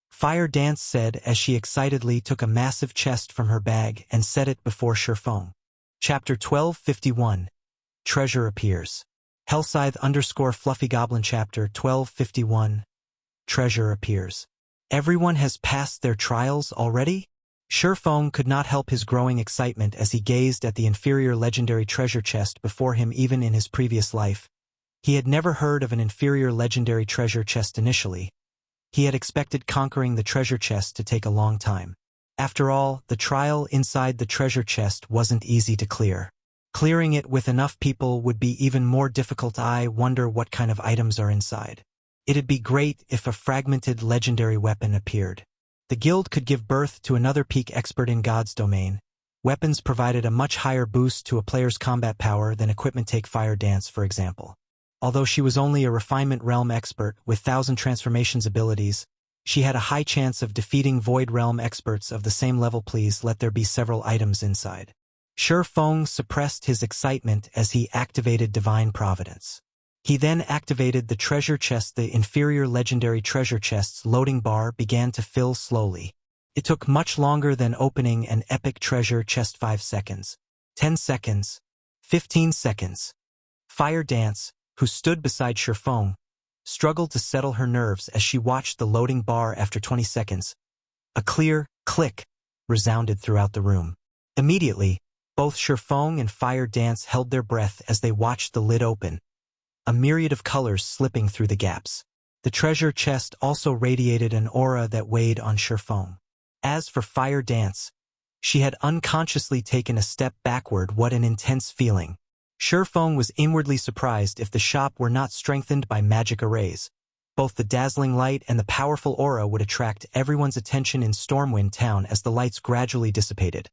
Fire Dance said as she excitedly took a massive chest from her bag and set it before Shifeng. Chapter 1251. Treasure appears. Hellscythe _ Fluffy Goblin Chapter 1251. Treasure appears. Everyone has passed their trials already? Shifeng could not help his growing excitement as he gazed at the inferior legendary treasure chest before him. Even in his previous life, he had never heard of an inferior legendary treasure chest initially. He had expected conquering the treasure chest to take a long time. After all, the trial inside the treasure chest wasn't easy to clear. Clearing it with enough people would be even more difficult. I wonder what kind of items are inside. It'd be great if a fragmented legendary weapon appeared. The guild could give birth to another peak expert in God's domain. Weapons provided a much higher boost to a player's combat power than equipment. Take Fire Dance, for example. Although she was only a Refinement Realm expert with 1,000 transformations abilities, she had a high chance of defeating Void Realm experts of the same level. Please let there be several items inside. Shifeng suppressed his excitement as he activated Divine Providence. He then activated the treasure chest. The inferior legendary treasure chest's loading bar began to fill slowly. It took much longer than opening an epic treasure chest. 5 seconds. 10 seconds. 15 seconds. Fire Dance, who stood beside Shifeng, struggled to settle her nerves as she watched the loading bar. After 20 seconds, a clear click resounded throughout the room. Immediately, both Shifeng and Fire Dance held their breath as they watched the lid open, a myriad of colors slipping through the gaps. The treasure chest also radiated an aura that weighed on Shifeng. As for Fire Dance, she had unconsciously taken a step backward. What an intense feeling. Shifeng was inwardly surprised if the shop were not strengthened by magic arrays. Both the dazzling light and the powerful aura would attract everyone's attention in Stormwind Town as the lights gradually dissipated.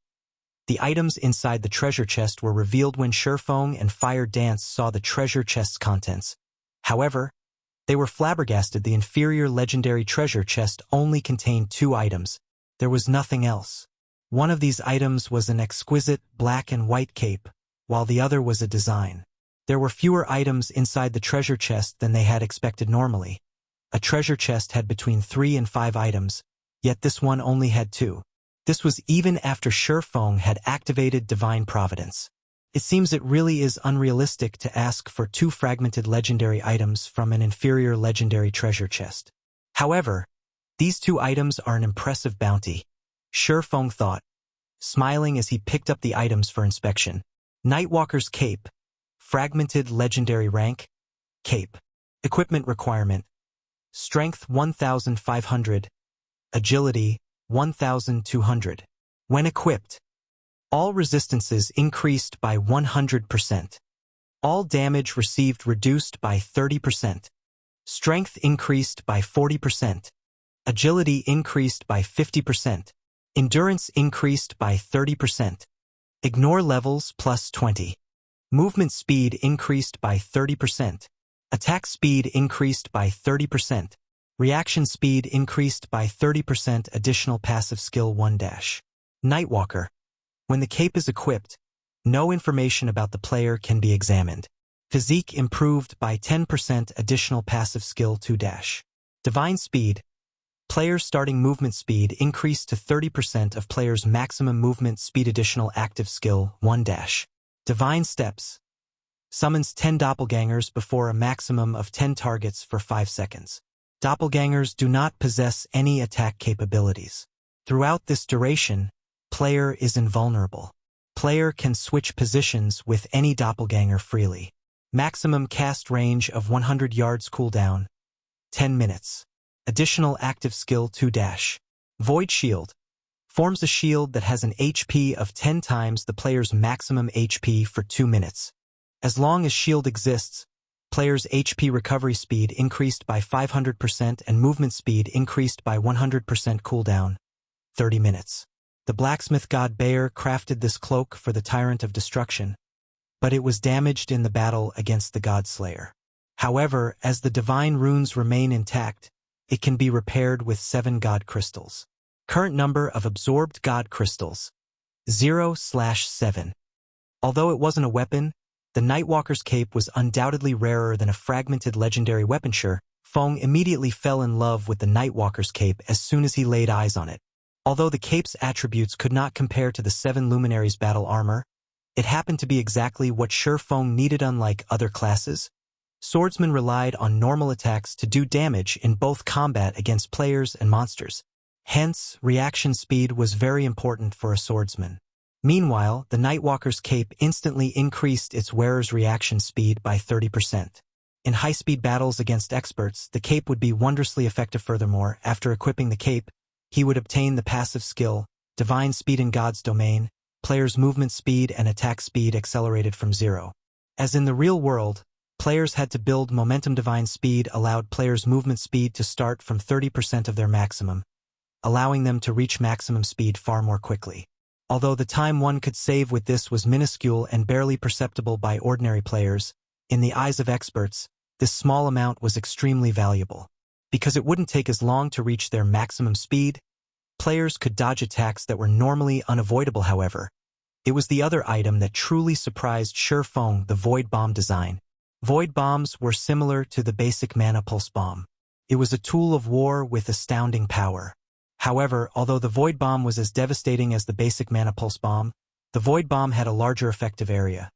The items inside the treasure chest were revealed when Shifeng and Fire Dance saw the treasure chest's contents. However, they were flabbergasted. The inferior legendary treasure chest only contained 2 items. There was nothing else. One of these items was an exquisite black and white cape, while the other was a design. There were fewer items inside the treasure chest than they had expected. Normally, a treasure chest had between 3 and 5 items, yet this one only had 2. This was even after Shifeng had activated Divine Providence. It seems it really is unrealistic to ask for 2 fragmented legendary items from an inferior legendary treasure chest. However, these 2 items are an impressive bounty, Shifeng thought, smiling as he picked up the items for inspection. Nightwalker's Cape. Fragmented legendary rank. Cape. Equipment requirement. Strength 1,500. Agility 1,200. When equipped, all resistances increased by 100%. All damage received reduced by 30%. Strength increased by 40%. Agility increased by 50%. Endurance increased by 30%. Ignore levels plus 20. Movement speed increased by 30%. Attack speed increased by 30%. Reaction speed increased by 30%. Additional passive skill 1 dash. Nightwalker. When the cape is equipped, no information about the player can be examined. Physique improved by 10%. Additional passive skill 2 dash. Divine speed. Player's starting movement speed increased to 30% of player's maximum movement speed. Additional active skill 1 dash. Divine steps. Summons 10 doppelgangers before a maximum of 10 targets for 5 seconds. Doppelgangers do not possess any attack capabilities. Throughout this duration, player is invulnerable. Player can switch positions with any doppelganger freely. Maximum cast range of 100 yards. Cooldown 10 minutes. Additional active skill 2 dash. Void shield. Forms a shield that has an HP of 10 times the player's maximum HP for 2 minutes. As long as shield exists, player's HP recovery speed increased by 500% and movement speed increased by 100%. Cooldown 30 minutes. The blacksmith god Bayer crafted this cloak for the Tyrant of Destruction, but it was damaged in the battle against the God Slayer. However, as the divine runes remain intact, it can be repaired with 7 god crystals. Current number of absorbed god crystals 0/7. Although it wasn't a weapon, the Nightwalker's cape was undoubtedly rarer than a fragmented legendary weapon. Shi Feng immediately fell in love with the Nightwalker's cape as soon as he laid eyes on it. Although the cape's attributes could not compare to the 7 luminaries' battle armor, it happened to be exactly what Shi Feng needed. Unlike other classes, swordsmen relied on normal attacks to do damage in both combat against players and monsters. Hence, reaction speed was very important for a swordsman. Meanwhile, the Nightwalker's cape instantly increased its wearer's reaction speed by 30%. In high-speed battles against experts, the cape would be wondrously effective. Furthermore, after equipping the cape, he would obtain the passive skill, Divine Speed in God's Domain. Players' movement speed and attack speed accelerated from 0. As in the real world, players had to build momentum. Divine Speed allowed players' movement speed to start from 30% of their maximum, allowing them to reach maximum speed far more quickly. Although the time one could save with this was minuscule and barely perceptible by ordinary players, in the eyes of experts, this small amount was extremely valuable. Because it wouldn't take as long to reach their maximum speed, players could dodge attacks that were normally unavoidable. However, it was the other item that truly surprised Shi Feng: the Void Bomb design. Void bombs were similar to the basic mana pulse bomb. It was a tool of war with astounding power. However, although the Void Bomb was as devastating as the basic Mana Pulse Bomb, the Void Bomb had a larger effective area.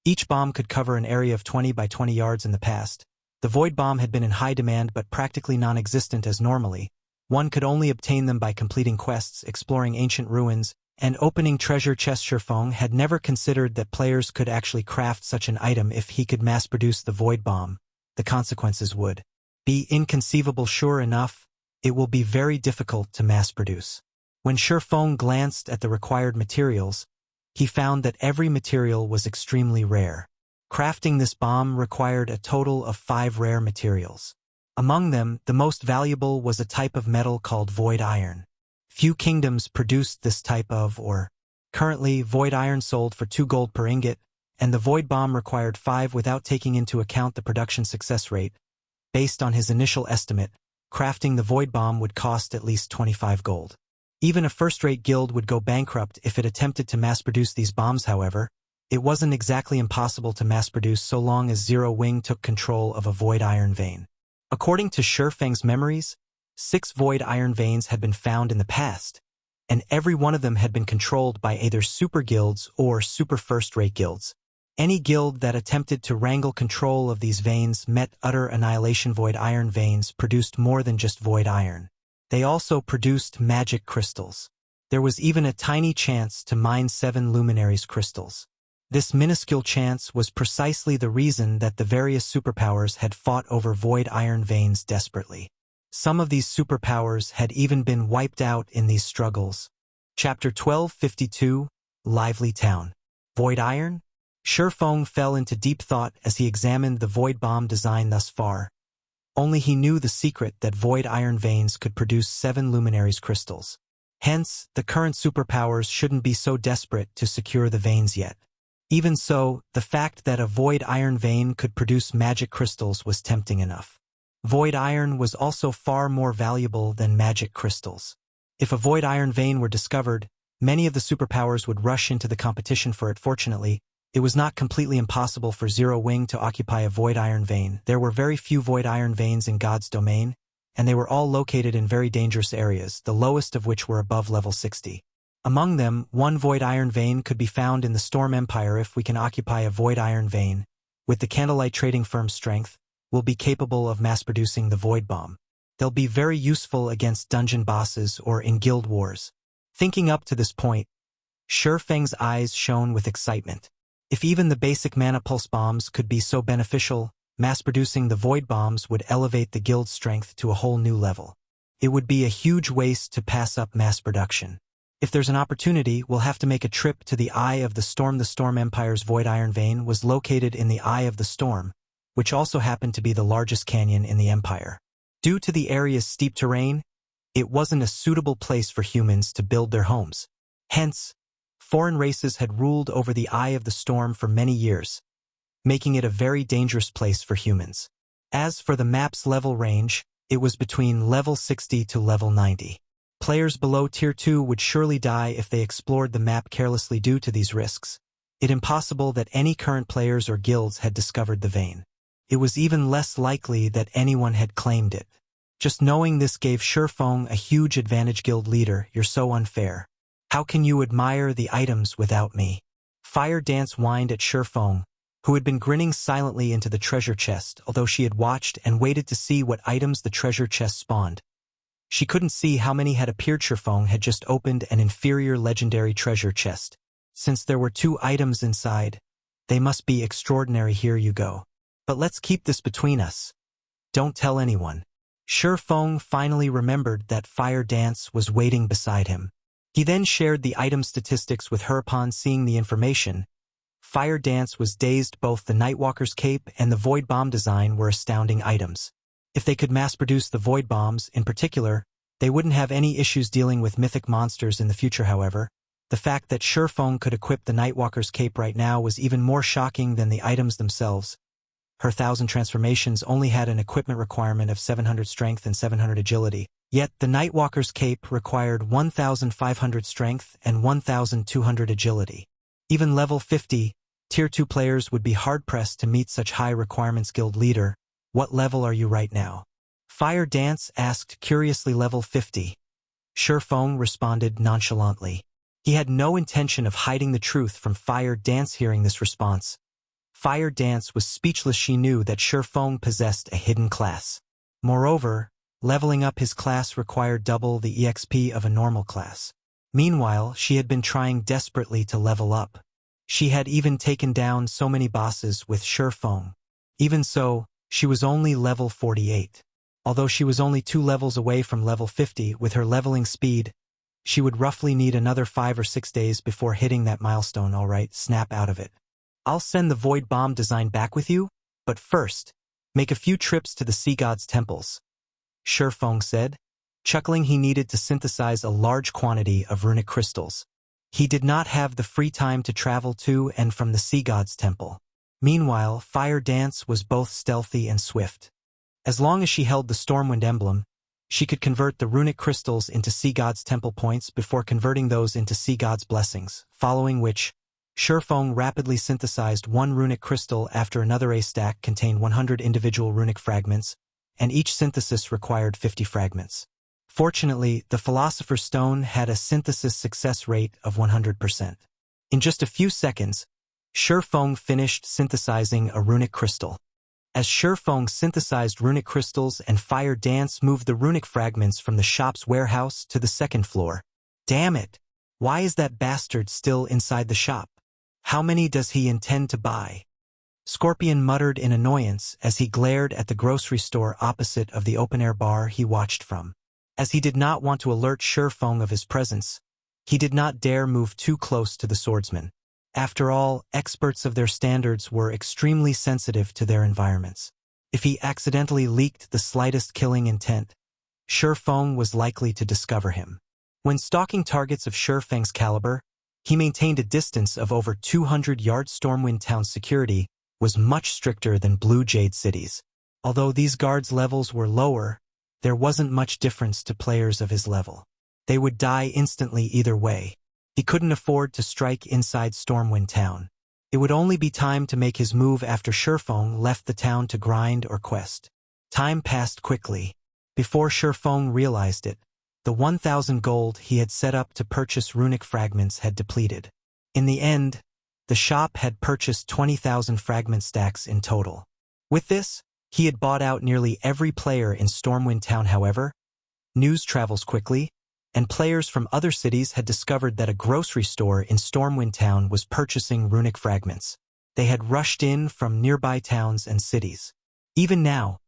Each bomb could cover an area of 20 by 20 yards. In the past, the Void Bomb had been in high demand but practically non-existent, as normally one could only obtain them by completing quests, exploring ancient ruins, and opening treasure chests. Shi Feng had never considered that players could actually craft such an item. If he could mass-produce the Void Bomb, the consequences would be inconceivable. Sure enough, it will be very difficult to mass-produce. When Shi Feng glanced at the required materials, he found that every material was extremely rare. Crafting this bomb required a total of 5 rare materials. Among them, the most valuable was a type of metal called Void Iron. Few kingdoms produced this type of ore. Currently, Void Iron sold for 2 gold per ingot, and the Void Bomb required 5 without taking into account the production success rate. Based on his initial estimate, crafting the Void Bomb would cost at least 25 gold. Even a first-rate guild would go bankrupt if it attempted to mass-produce these bombs. However, it wasn't exactly impossible to mass-produce so long as Zero Wing took control of a Void Iron vein. According to Shi Feng's memories, 6 Void Iron veins had been found in the past, and every one of them had been controlled by either super guilds or super first-rate guilds. Any guild that attempted to wrangle control of these veins met utter annihilation. Void Iron veins produced more than just Void Iron. They also produced magic crystals. There was even a tiny chance to mine 7 luminaries crystals. This minuscule chance was precisely the reason that the various superpowers had fought over Void Iron veins desperately. Some of these superpowers had even been wiped out in these struggles. Chapter 1252, Lively Town. Void Iron? Shi Feng fell into deep thought as he examined the Void Bomb design thus far. Only he knew the secret that Void Iron veins could produce 7 luminaries crystals. Hence, the current superpowers shouldn't be so desperate to secure the veins yet. Even so, the fact that a void iron vein could produce magic crystals was tempting enough. Void iron was also far more valuable than magic crystals. If a void iron vein were discovered, many of the superpowers would rush into the competition for it. Fortunately, it was not completely impossible for Zero Wing to occupy a void iron vein. There were very few void iron veins in God's domain, and they were all located in very dangerous areas, the lowest of which were above level 60. Among them, one void iron vein could be found in the Storm Empire. If we can occupy a void iron vein, with the Candlelight Trading Firm's strength, we'll be capable of mass-producing the Void Bomb. They'll be very useful against dungeon bosses or in guild wars. Thinking up to this point, Shifeng's eyes shone with excitement. If even the basic mana pulse bombs could be so beneficial, mass-producing the Void Bombs would elevate the guild's strength to a whole new level. It would be a huge waste to pass up mass production. If there's an opportunity, we'll have to make a trip to the Eye of the Storm. The Storm Empire's Void Iron Vein was located in the Eye of the Storm, which also happened to be the largest canyon in the Empire. Due to the area's steep terrain, it wasn't a suitable place for humans to build their homes. Hence, foreign races had ruled over the Eye of the Storm for many years, making it a very dangerous place for humans. As for the map's level range, it was between level 60 to level 90. Players below Tier 2 would surely die if they explored the map carelessly. Due to these risks, it's impossible that any current players or guilds had discovered the vein. It was even less likely that anyone had claimed it. Just knowing this gave Shifeng a huge advantage. Guild leader, you're so unfair. How can you admire the items without me? Fire Dance whined at Shifeng, who had been grinning silently into the treasure chest. Although she had watched and waited to see what items the treasure chest spawned, she couldn't see how many had appeared. Shifeng had just opened an inferior legendary treasure chest. Since there were 2 items inside, they must be extraordinary. Here you go. But let's keep this between us. Don't tell anyone. Shifeng finally remembered that Fire Dance was waiting beside him. He then shared the item statistics with her. Upon seeing the information, Fire Dance was dazed. Both the Nightwalker's cape and the Void Bomb design were astounding items. If they could mass-produce the Void Bombs, in particular, they wouldn't have any issues dealing with mythic monsters in the future. However, the fact that Shifeng could equip the Nightwalker's cape right now was even more shocking than the items themselves. Her 1,000 transformations only had an equipment requirement of 700 strength and 700 agility, yet the Nightwalker's cape required 1,500 strength and 1,200 agility. Even level 50, Tier 2 players would be hard-pressed to meet such high requirements. Guild leader, what level are you right now? Fire Dance asked curiously. Level 50. Shifeng responded nonchalantly. He had no intention of hiding the truth from Fire Dance. Hearing this response, Fire Dance was speechless. She knew that Shifeng possessed a hidden class. Moreover, leveling up his class required double the EXP of a normal class. Meanwhile, she had been trying desperately to level up. She had even taken down so many bosses with Shifeng. Even so, she was only level 48. Although she was only 2 levels away from level 50, with her leveling speed, she would roughly need another 5 or 6 days before hitting that milestone. Alright, snap out of it. I'll send the Void Bomb design back with you, but first, make a few trips to the Sea God's temples, Shifeng said. Chuckling, he needed to synthesize a large quantity of runic crystals. He did not have the free time to travel to and from the Sea God's temple. Meanwhile, Fire Dance was both stealthy and swift. As long as she held the Stormwind emblem, she could convert the runic crystals into Sea God's temple points before converting those into Sea God's blessings, following which, Shifeng rapidly synthesized 1 runic crystal after another. A stack contained 100 individual runic fragments, and each synthesis required 50 fragments. Fortunately, the Philosopher's Stone had a synthesis success rate of 100%. In just a few seconds, Shifeng finished synthesizing a runic crystal. As Shifeng synthesized runic crystals and Fire Dance moved the runic fragments from the shop's warehouse to the 2nd floor. Damn it! Why is that bastard still inside the shop? How many does he intend to buy? Scorpion muttered in annoyance as he glared at the grocery store opposite of the open-air bar he watched from. As he did not want to alert Shifeng of his presence, he did not dare move too close to the swordsman. After all, experts of their standards were extremely sensitive to their environments. If he accidentally leaked the slightest killing intent, Shifeng was likely to discover him. When stalking targets of Shifeng's caliber, He maintained a distance of over 200 yards. Stormwind Town's security was much stricter than Blue Jade City's. Although these guards' levels were lower, there wasn't much difference to players of his level. They would die instantly either way. He couldn't afford to strike inside Stormwind Town. It would only be time to make his move after Shifeng left the town to grind or quest. Time passed quickly. Before Shifeng realized it, the 1,000 gold he had set up to purchase runic fragments had depleted. In the end, the shop had purchased 20,000 fragment stacks in total. With this, he had bought out nearly every player in Stormwind Town. However, news travels quickly, and players from other cities had discovered that a grocery store in Stormwind Town was purchasing runic fragments. They had rushed in from nearby towns and cities. Even now,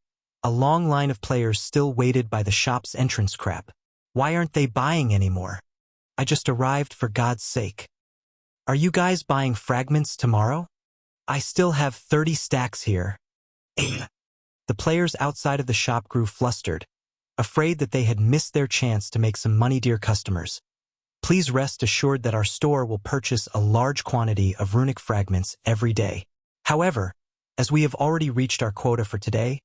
a long line of players still waited by the shop's entrance. Crap. Why aren't they buying anymore? I just arrived, for God's sake. Are you guys buying fragments tomorrow? I still have 30 stacks here. The players outside of the shop grew flustered, afraid that they had missed their chance to make some money. Dear customers, please rest assured that our store will purchase a large quantity of runic fragments every day. However, as we have already reached our quota for today,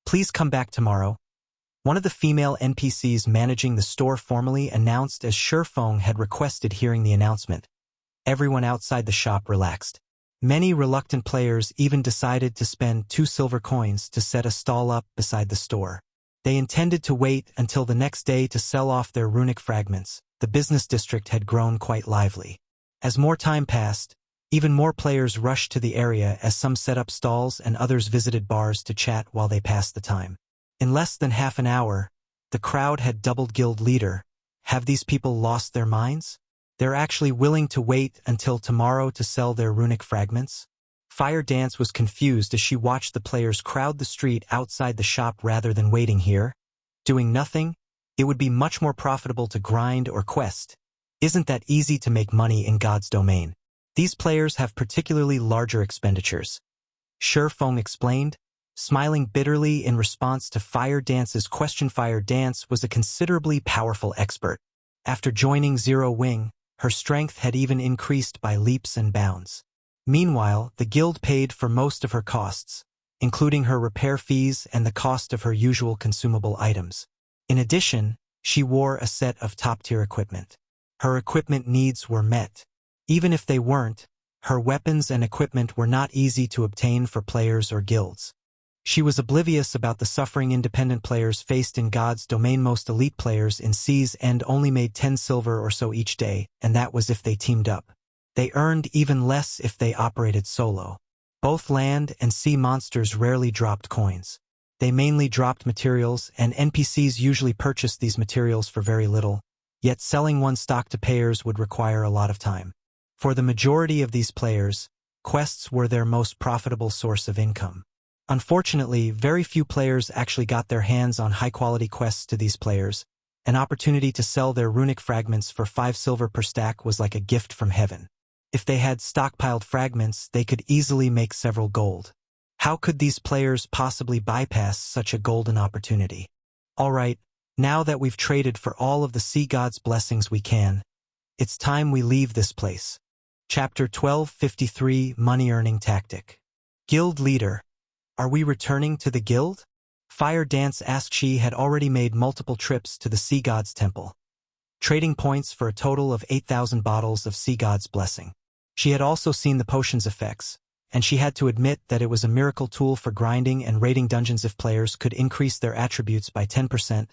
please come back tomorrow. One of the female NPCs managing the store formally announced as Shifeng had requested. Hearing the announcement, everyone outside the shop relaxed. Many reluctant players even decided to spend 2 silver coins to set a stall up beside the store. They intended to wait until the next day to sell off their runic fragments. The business district had grown quite lively. As more time passed, even more players rushed to the area as some set up stalls and others visited bars to chat while they passed the time. In less than half an hour, the crowd had doubled. Guild leader, have these people lost their minds? They're actually willing to wait until tomorrow to sell their runic fragments? Fire Dance was confused as she watched the players crowd the street outside the shop. Rather than waiting here, doing nothing, it would be much more profitable to grind or quest. Isn't that easy to make money in God's domain? These players have particularly larger expenditures. Shifeng explained, smiling bitterly in response to Fire Dance's question. Fire Dance was a considerably powerful expert. After joining Zero Wing, her strength had even increased by leaps and bounds. Meanwhile, the guild paid for most of her costs, including her repair fees and the cost of her usual consumable items. In addition, she wore a set of top-tier equipment. Her equipment needs were met. Even if they weren't, her weapons and equipment were not easy to obtain for players or guilds. She was oblivious about the suffering independent players faced in God's domain. Most elite players in Sea's End only made 10 silver or so each day, and that was if they teamed up. They earned even less if they operated solo. Both land and sea monsters rarely dropped coins. They mainly dropped materials, and NPCs usually purchased these materials for very little, yet selling one stock to payers would require a lot of time. For the majority of these players, quests were their most profitable source of income. Unfortunately, very few players actually got their hands on high-quality quests. To these players, an opportunity to sell their runic fragments for 5 silver per stack was like a gift from heaven. If they had stockpiled fragments, they could easily make several gold. How could these players possibly bypass such a golden opportunity? Alright, now that we've traded for all of the sea god's blessings we can, it's time we leave this place. Chapter 1253, Money-Earning Tactic. Guild Leader, are we returning to the guild? Fire Dance asked. She had already made multiple trips to the Sea God's temple, trading points for a total of 8,000 bottles of Sea God's blessing. She had also seen the potion's effects, and she had to admit that it was a miracle tool for grinding and raiding dungeons. If players could increase their attributes by 10%,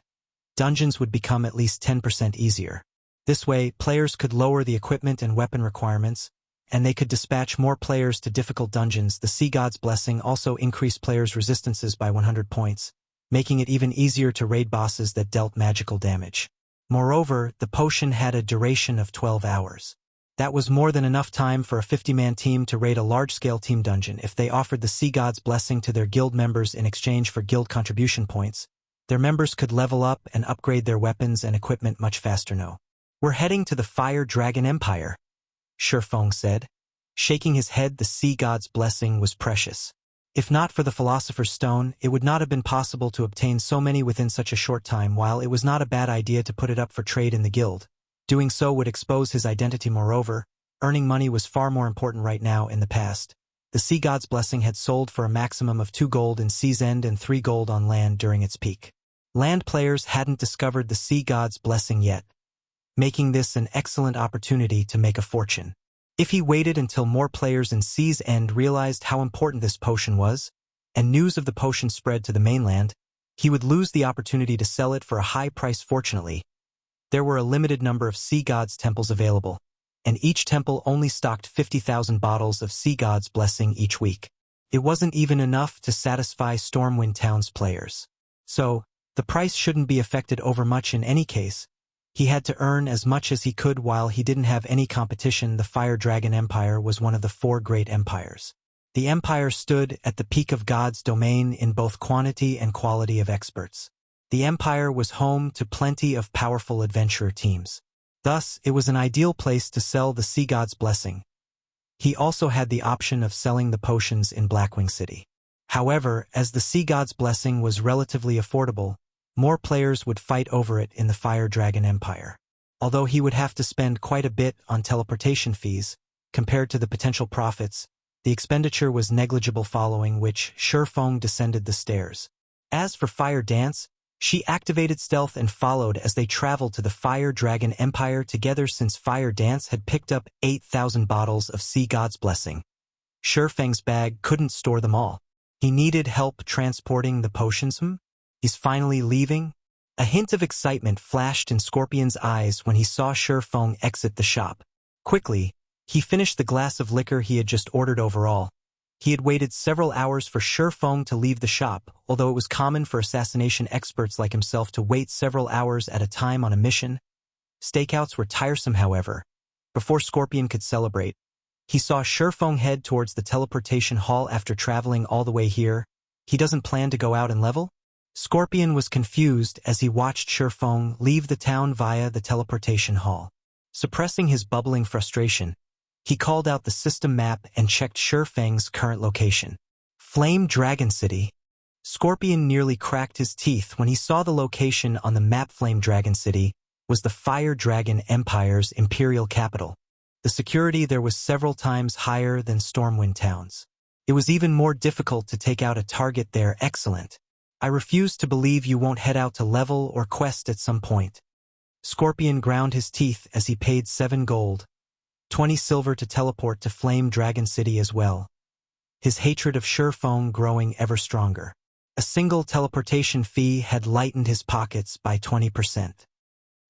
dungeons would become at least 10% easier. This way, players could lower the equipment and weapon requirements, and they could dispatch more players to difficult dungeons. The Sea God's blessing also increased players' resistances by 100 points, making it even easier to raid bosses that dealt magical damage. Moreover, the potion had a duration of 12 hours. That was more than enough time for a 50-man team to raid a large-scale team dungeon. If they offered the Sea God's blessing to their guild members in exchange for guild contribution points, their members could level up and upgrade their weapons and equipment much faster. No. We're heading to the Fire Dragon Empire, Shifeng said. Shaking his head, the Sea God's blessing was precious. If not for the Philosopher's Stone, it would not have been possible to obtain so many within such a short time. While it was not a bad idea to put it up for trade in the guild, doing so would expose his identity. Moreover, Earning money was far more important right now in the past. The Sea God's Blessing had sold for a maximum of 2 gold in Sea's End and 3 gold on land during its peak. Land players hadn't discovered the Sea God's Blessing yet, making this an excellent opportunity to make a fortune. If he waited until more players in Sea's End realized how important this potion was, and news of the potion spread to the mainland, he would lose the opportunity to sell it for a high price. Fortunately, there were a limited number of Sea God's temples available, and each temple only stocked 50,000 bottles of Sea God's Blessing each week. It wasn't even enough to satisfy Stormwind Town's players. So, the price shouldn't be affected over much in any case. He had to earn as much as he could while he didn't have any competition. The Fire Dragon Empire was one of the 4 great empires. The empire stood at the peak of God's domain in both quantity and quality of experts. The empire was home to plenty of powerful adventurer teams. Thus, it was an ideal place to sell the Sea God's Blessing. He also had the option of selling the potions in Blackwing City. However, as the Sea God's Blessing was relatively affordable, more players would fight over it in the Fire Dragon Empire. Although he would have to spend quite a bit on teleportation fees, compared to the potential profits, the expenditure was negligible. Following which, Shurfeng descended the stairs. As for Fire Dance, she activated stealth and followed as they traveled to the Fire Dragon Empire together. Since Fire Dance had picked up 8,000 bottles of Sea God's Blessing, Shurfeng's bag couldn't store them all. He needed help transporting the potions. He's finally leaving? A hint of excitement flashed in Scorpion's eyes when he saw Shurfeng exit the shop. Quickly, he finished the glass of liquor he had just ordered. Overall, he had waited several hours for Shurfeng to leave the shop, although it was common for assassination experts like himself to wait several hours at a time on a mission. Stakeouts were tiresome. However, before Scorpion could celebrate, he saw Shurfeng head towards the teleportation hall. After traveling all the way here, he doesn't plan to go out and level? Scorpion was confused as he watched Shurfeng leave the town via the teleportation hall. Suppressing his bubbling frustration, he called out the system map and checked Shurfeng's current location. Flame Dragon City. Scorpion nearly cracked his teeth when he saw the location on the map. Flame Dragon City was the Fire Dragon Empire's imperial capital. The security there was several times higher than Stormwind Town's. It was even more difficult to take out a target there. Excellent. I refuse to believe you won't head out to level or quest at some point. Scorpion ground his teeth as he paid 7 gold, 20 silver to teleport to Flame Dragon City as well, his hatred of Shurfeng growing ever stronger. A single teleportation fee had lightened his pockets by 20%.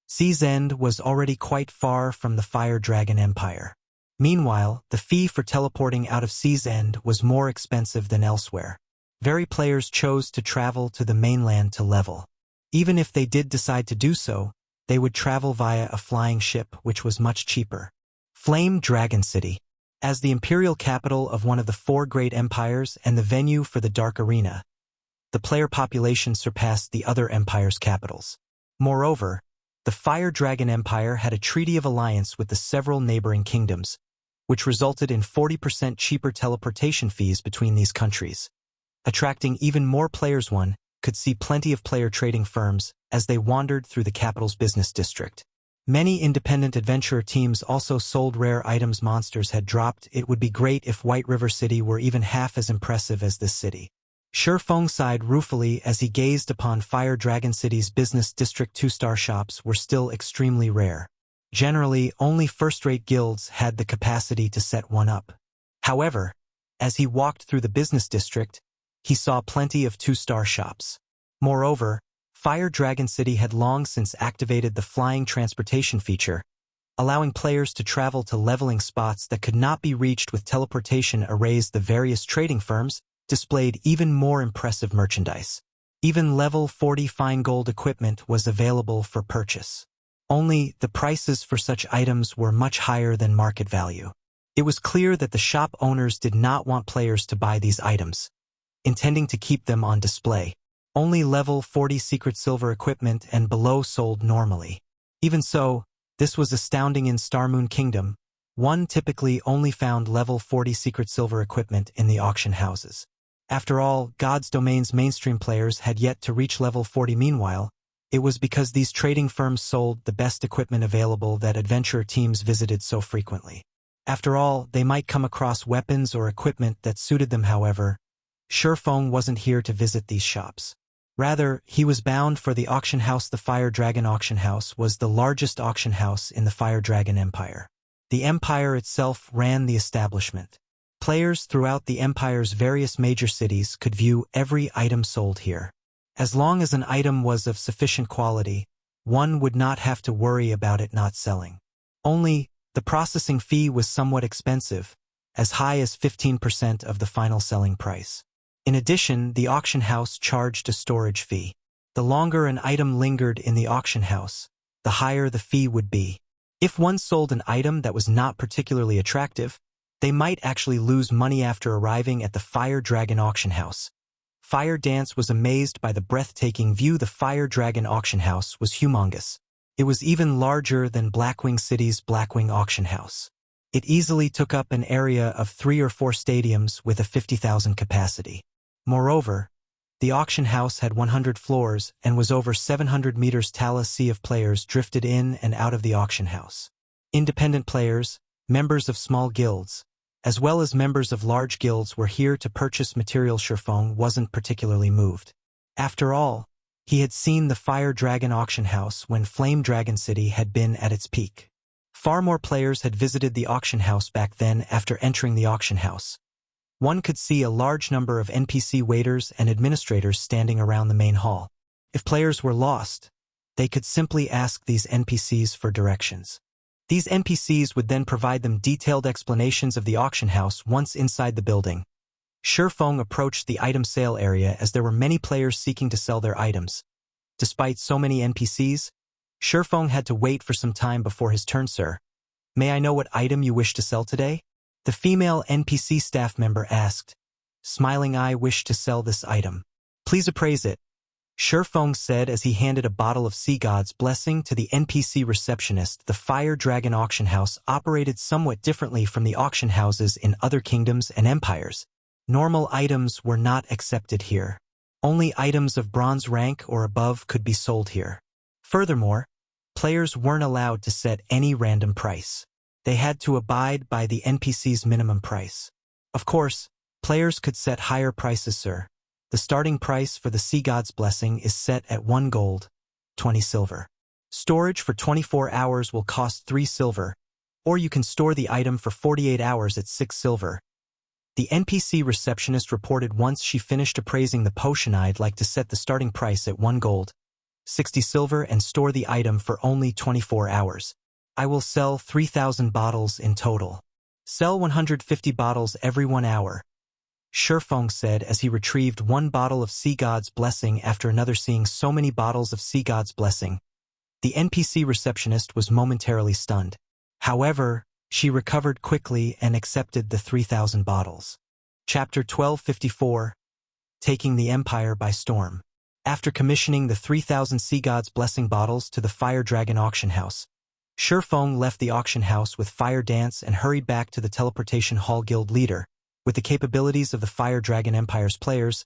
Sea's End was already quite far from the Fire Dragon Empire. Meanwhile, the fee for teleporting out of Sea's End was more expensive than elsewhere. Very players chose to travel to the mainland to level. Even if they did decide to do so, they would travel via a flying ship, which was much cheaper. Flame Dragon City. As the imperial capital of one of the 4 great empires and the venue for the Dark Arena, the player population surpassed the other empires' capitals. Moreover, the Fire Dragon Empire had a treaty of alliance with the several neighboring kingdoms, which resulted in 40% cheaper teleportation fees between these countries. Attracting even more players, one could see plenty of player trading firms as they wandered through the capital's business district. Many independent adventurer teams also sold rare items monsters had dropped. It would be great if White River City were even half as impressive as this city. Shurfeng sighed ruefully as he gazed upon Fire Dragon City's business district. 2-star shops were still extremely rare. Generally, only first-rate guilds had the capacity to set one up. However, as he walked through the business district, he saw plenty of 2-star shops. Moreover, Fire Dragon City had long since activated the flying transportation feature, allowing players to travel to leveling spots that could not be reached with teleportation arrays. The various trading firms displayed even more impressive merchandise. Even level 40 fine gold equipment was available for purchase. Only, the prices for such items were much higher than market value. It was clear that the shop owners did not want players to buy these items, intending to keep them on display. Only level 40 secret silver equipment and below sold normally. Even so, this was astounding. In Starmoon Kingdom, one typically only found level 40 secret silver equipment in the auction houses. After all, God's Domain's mainstream players had yet to reach level 40. Meanwhile, it was because these trading firms sold the best equipment available that adventurer teams visited so frequently. After all, they might come across weapons or equipment that suited them. However, Shifeng wasn't here to visit these shops. Rather, he was bound for the auction house. The Fire Dragon Auction House was the largest auction house in the Fire Dragon Empire. The empire itself ran the establishment. Players throughout the empire's various major cities could view every item sold here. As long as an item was of sufficient quality, one would not have to worry about it not selling. Only, the processing fee was somewhat expensive, as high as 15% of the final selling price. In addition, the auction house charged a storage fee. The longer an item lingered in the auction house, the higher the fee would be. If one sold an item that was not particularly attractive, they might actually lose money after arriving at the Fire Dragon Auction House. Fire Dance was amazed by the breathtaking view. The Fire Dragon Auction House was humongous. It was even larger than Blackwing City's Blackwing Auction House. It easily took up an area of 3 or 4 stadiums with a 50,000 capacity. Moreover, the auction house had 100 floors and was over 700 meters tall. A sea of players drifted in and out of the auction house. Independent players, members of small guilds, as well as members of large guilds were here to purchase material. Shifeng wasn't particularly moved. After all, he had seen the Fire Dragon Auction House when Flame Dragon City had been at its peak. Far more players had visited the auction house back then. After entering the auction house, one could see a large number of NPC waiters and administrators standing around the main hall. If players were lost, they could simply ask these NPCs for directions. These NPCs would then provide them detailed explanations of the auction house. Once inside the building, Shifeng approached the item sale area as there were many players seeking to sell their items. Despite so many NPCs, Shifeng had to wait for some time before his turn. Sir, may I know what item you wish to sell today? The female NPC staff member asked, smiling. I wish to sell this item. Please appraise it, Shifeng said as he handed a bottle of Sea God's Blessing to the NPC receptionist. The Fire Dragon Auction House operated somewhat differently from the auction houses in other kingdoms and empires. Normal items were not accepted here. Only items of bronze rank or above could be sold here. Furthermore, players weren't allowed to set any random price. They had to abide by the NPC's minimum price. Of course, players could set higher prices. Sir, the starting price for the Sea God's Blessing is set at 1 gold, 20 silver. Storage for 24 hours will cost 3 silver, or you can store the item for 48 hours at 6 silver. The NPC receptionist reported once she finished appraising the potion. I'd like to set the starting price at 1 gold, 60 silver and store the item for only 24 hours. I will sell 3,000 bottles in total. Sell 150 bottles every 1 hour, Shifeng said as he retrieved 1 bottle of Sea God's Blessing after another. Seeing so many bottles of Sea God's Blessing, the NPC receptionist was momentarily stunned. However, she recovered quickly and accepted the 3,000 bottles. Chapter 1254, Taking the Empire by Storm. After commissioning the 3,000 Sea God's Blessing bottles to the Fire Dragon Auction House, Shifeng left the auction house with Fire Dance and hurried back to the Teleportation Hall. Guild leader, with the capabilities of the Fire Dragon Empire's players,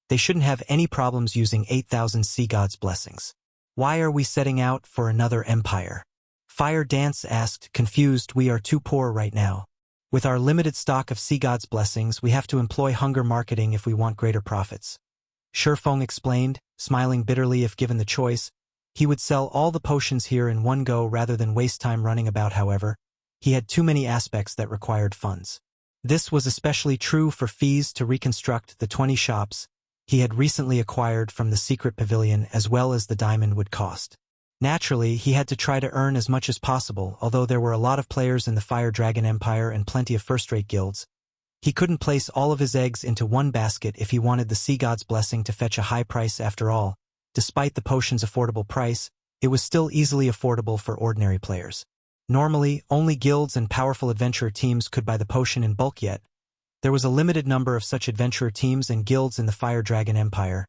they shouldn't have any problems using 8,000 Sea God's Blessings. Why are we setting out for another empire? Fire Dance asked, confused. We are too poor right now. With our limited stock of Sea God's Blessings, we have to employ hunger marketing if we want greater profits. Shifeng explained, smiling bitterly. If given the choice, he would sell all the potions here in one go rather than waste time running about. However, he had too many aspects that required funds. This was especially true for fees to reconstruct the 20 shops he had recently acquired from the secret pavilion, as well as the diamond would cost. Naturally, he had to try to earn as much as possible. Although there were a lot of players in the Fire Dragon Empire and plenty of first-rate guilds, he couldn't place all of his eggs into one basket if he wanted the Sea God's Blessing to fetch a high price. After all, despite the potion's affordable price, it was still easily affordable for ordinary players. Normally, only guilds and powerful adventurer teams could buy the potion in bulk, yet there was a limited number of such adventurer teams and guilds in the Fire Dragon Empire,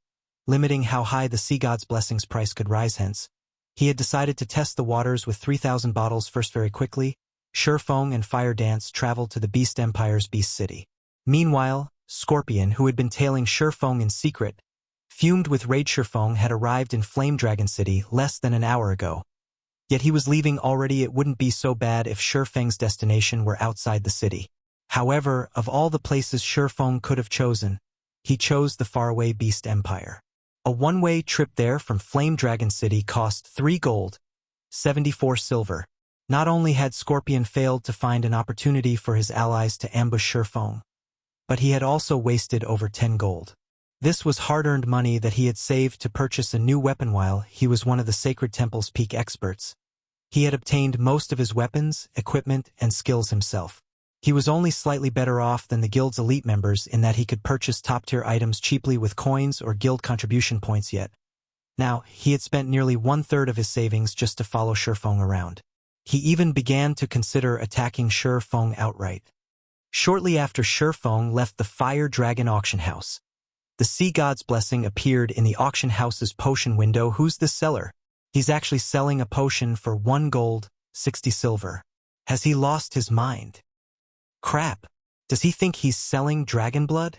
limiting how high the Sea God's Blessing's price could rise. Hence, he had decided to test the waters with 3,000 bottles first. Very quickly, Shifeng and Fire Dance traveled to the Beast Empire's Beast City. Meanwhile, Scorpion, who had been tailing Shifeng in secret, fumed with rage. Shifeng had arrived in Flame Dragon City less than an hour ago. Yet he was leaving already. It wouldn't be so bad if Shifeng's destination were outside the city. However, of all the places Shifeng could have chosen, he chose the faraway Beast Empire. A one-way trip there from Flame Dragon City cost 3 gold, 74 silver. Not only had Scorpion failed to find an opportunity for his allies to ambush Shifeng, but he had also wasted over 10 gold. This was hard-earned money that he had saved to purchase a new weapon while he was one of the Sacred Temple's peak experts. He had obtained most of his weapons, equipment, and skills himself. He was only slightly better off than the guild's elite members in that he could purchase top-tier items cheaply with coins or guild contribution points yet. Now, he had spent nearly 1/3 of his savings just to follow Shifeng around. He even began to consider attacking Shifeng outright. Shortly after Shifeng left the Fire Dragon auction house, the Sea God's Blessing appeared in the auction house's potion window. Who's the seller? He's actually selling a potion for 1 gold, 60 silver. Has he lost his mind? Crap. Does he think he's selling dragon blood?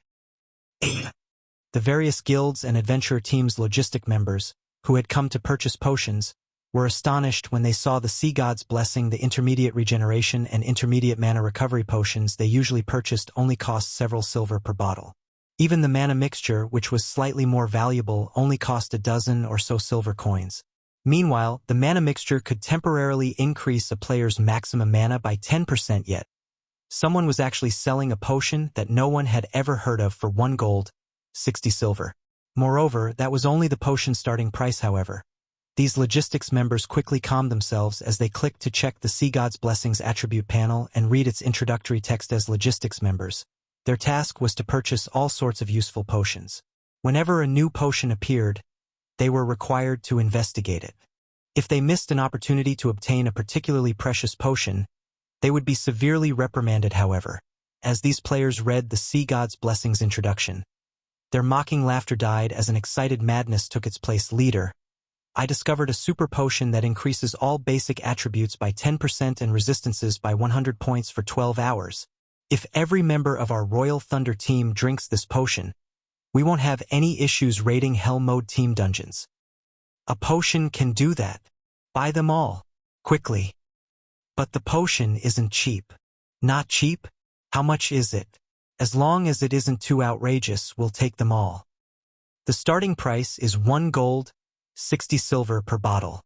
The various guilds and adventurer teams' logistic members, who had come to purchase potions, were astonished when they saw the Sea God's Blessing. The intermediate regeneration and intermediate mana recovery potions they usually purchased only cost several silver per bottle. Even the mana mixture, which was slightly more valuable, only cost a dozen or so silver coins. Meanwhile, the mana mixture could temporarily increase a player's maximum mana by 10% yet. Someone was actually selling a potion that no one had ever heard of for 1 gold, 60 silver. Moreover, that was only the potion starting price. However, these logistics members quickly calmed themselves as they clicked to check the Sea God's Blessing's attribute panel and read its introductory text. As logistics members, their task was to purchase all sorts of useful potions. Whenever a new potion appeared, they were required to investigate it. If they missed an opportunity to obtain a particularly precious potion, they would be severely reprimanded. However, as these players read the Sea God's Blessing's introduction, their mocking laughter died as an excited madness took its place. Leader, I discovered a super potion that increases all basic attributes by 10% and resistances by 100 points for 12 hours. If every member of our Royal Thunder team drinks this potion, we won't have any issues raiding Hell Mode team dungeons. A potion can do that. Buy them all. Quickly. But the potion isn't cheap. Not cheap? How much is it? As long as it isn't too outrageous, we'll take them all. The starting price is 1 gold, 60 silver per bottle.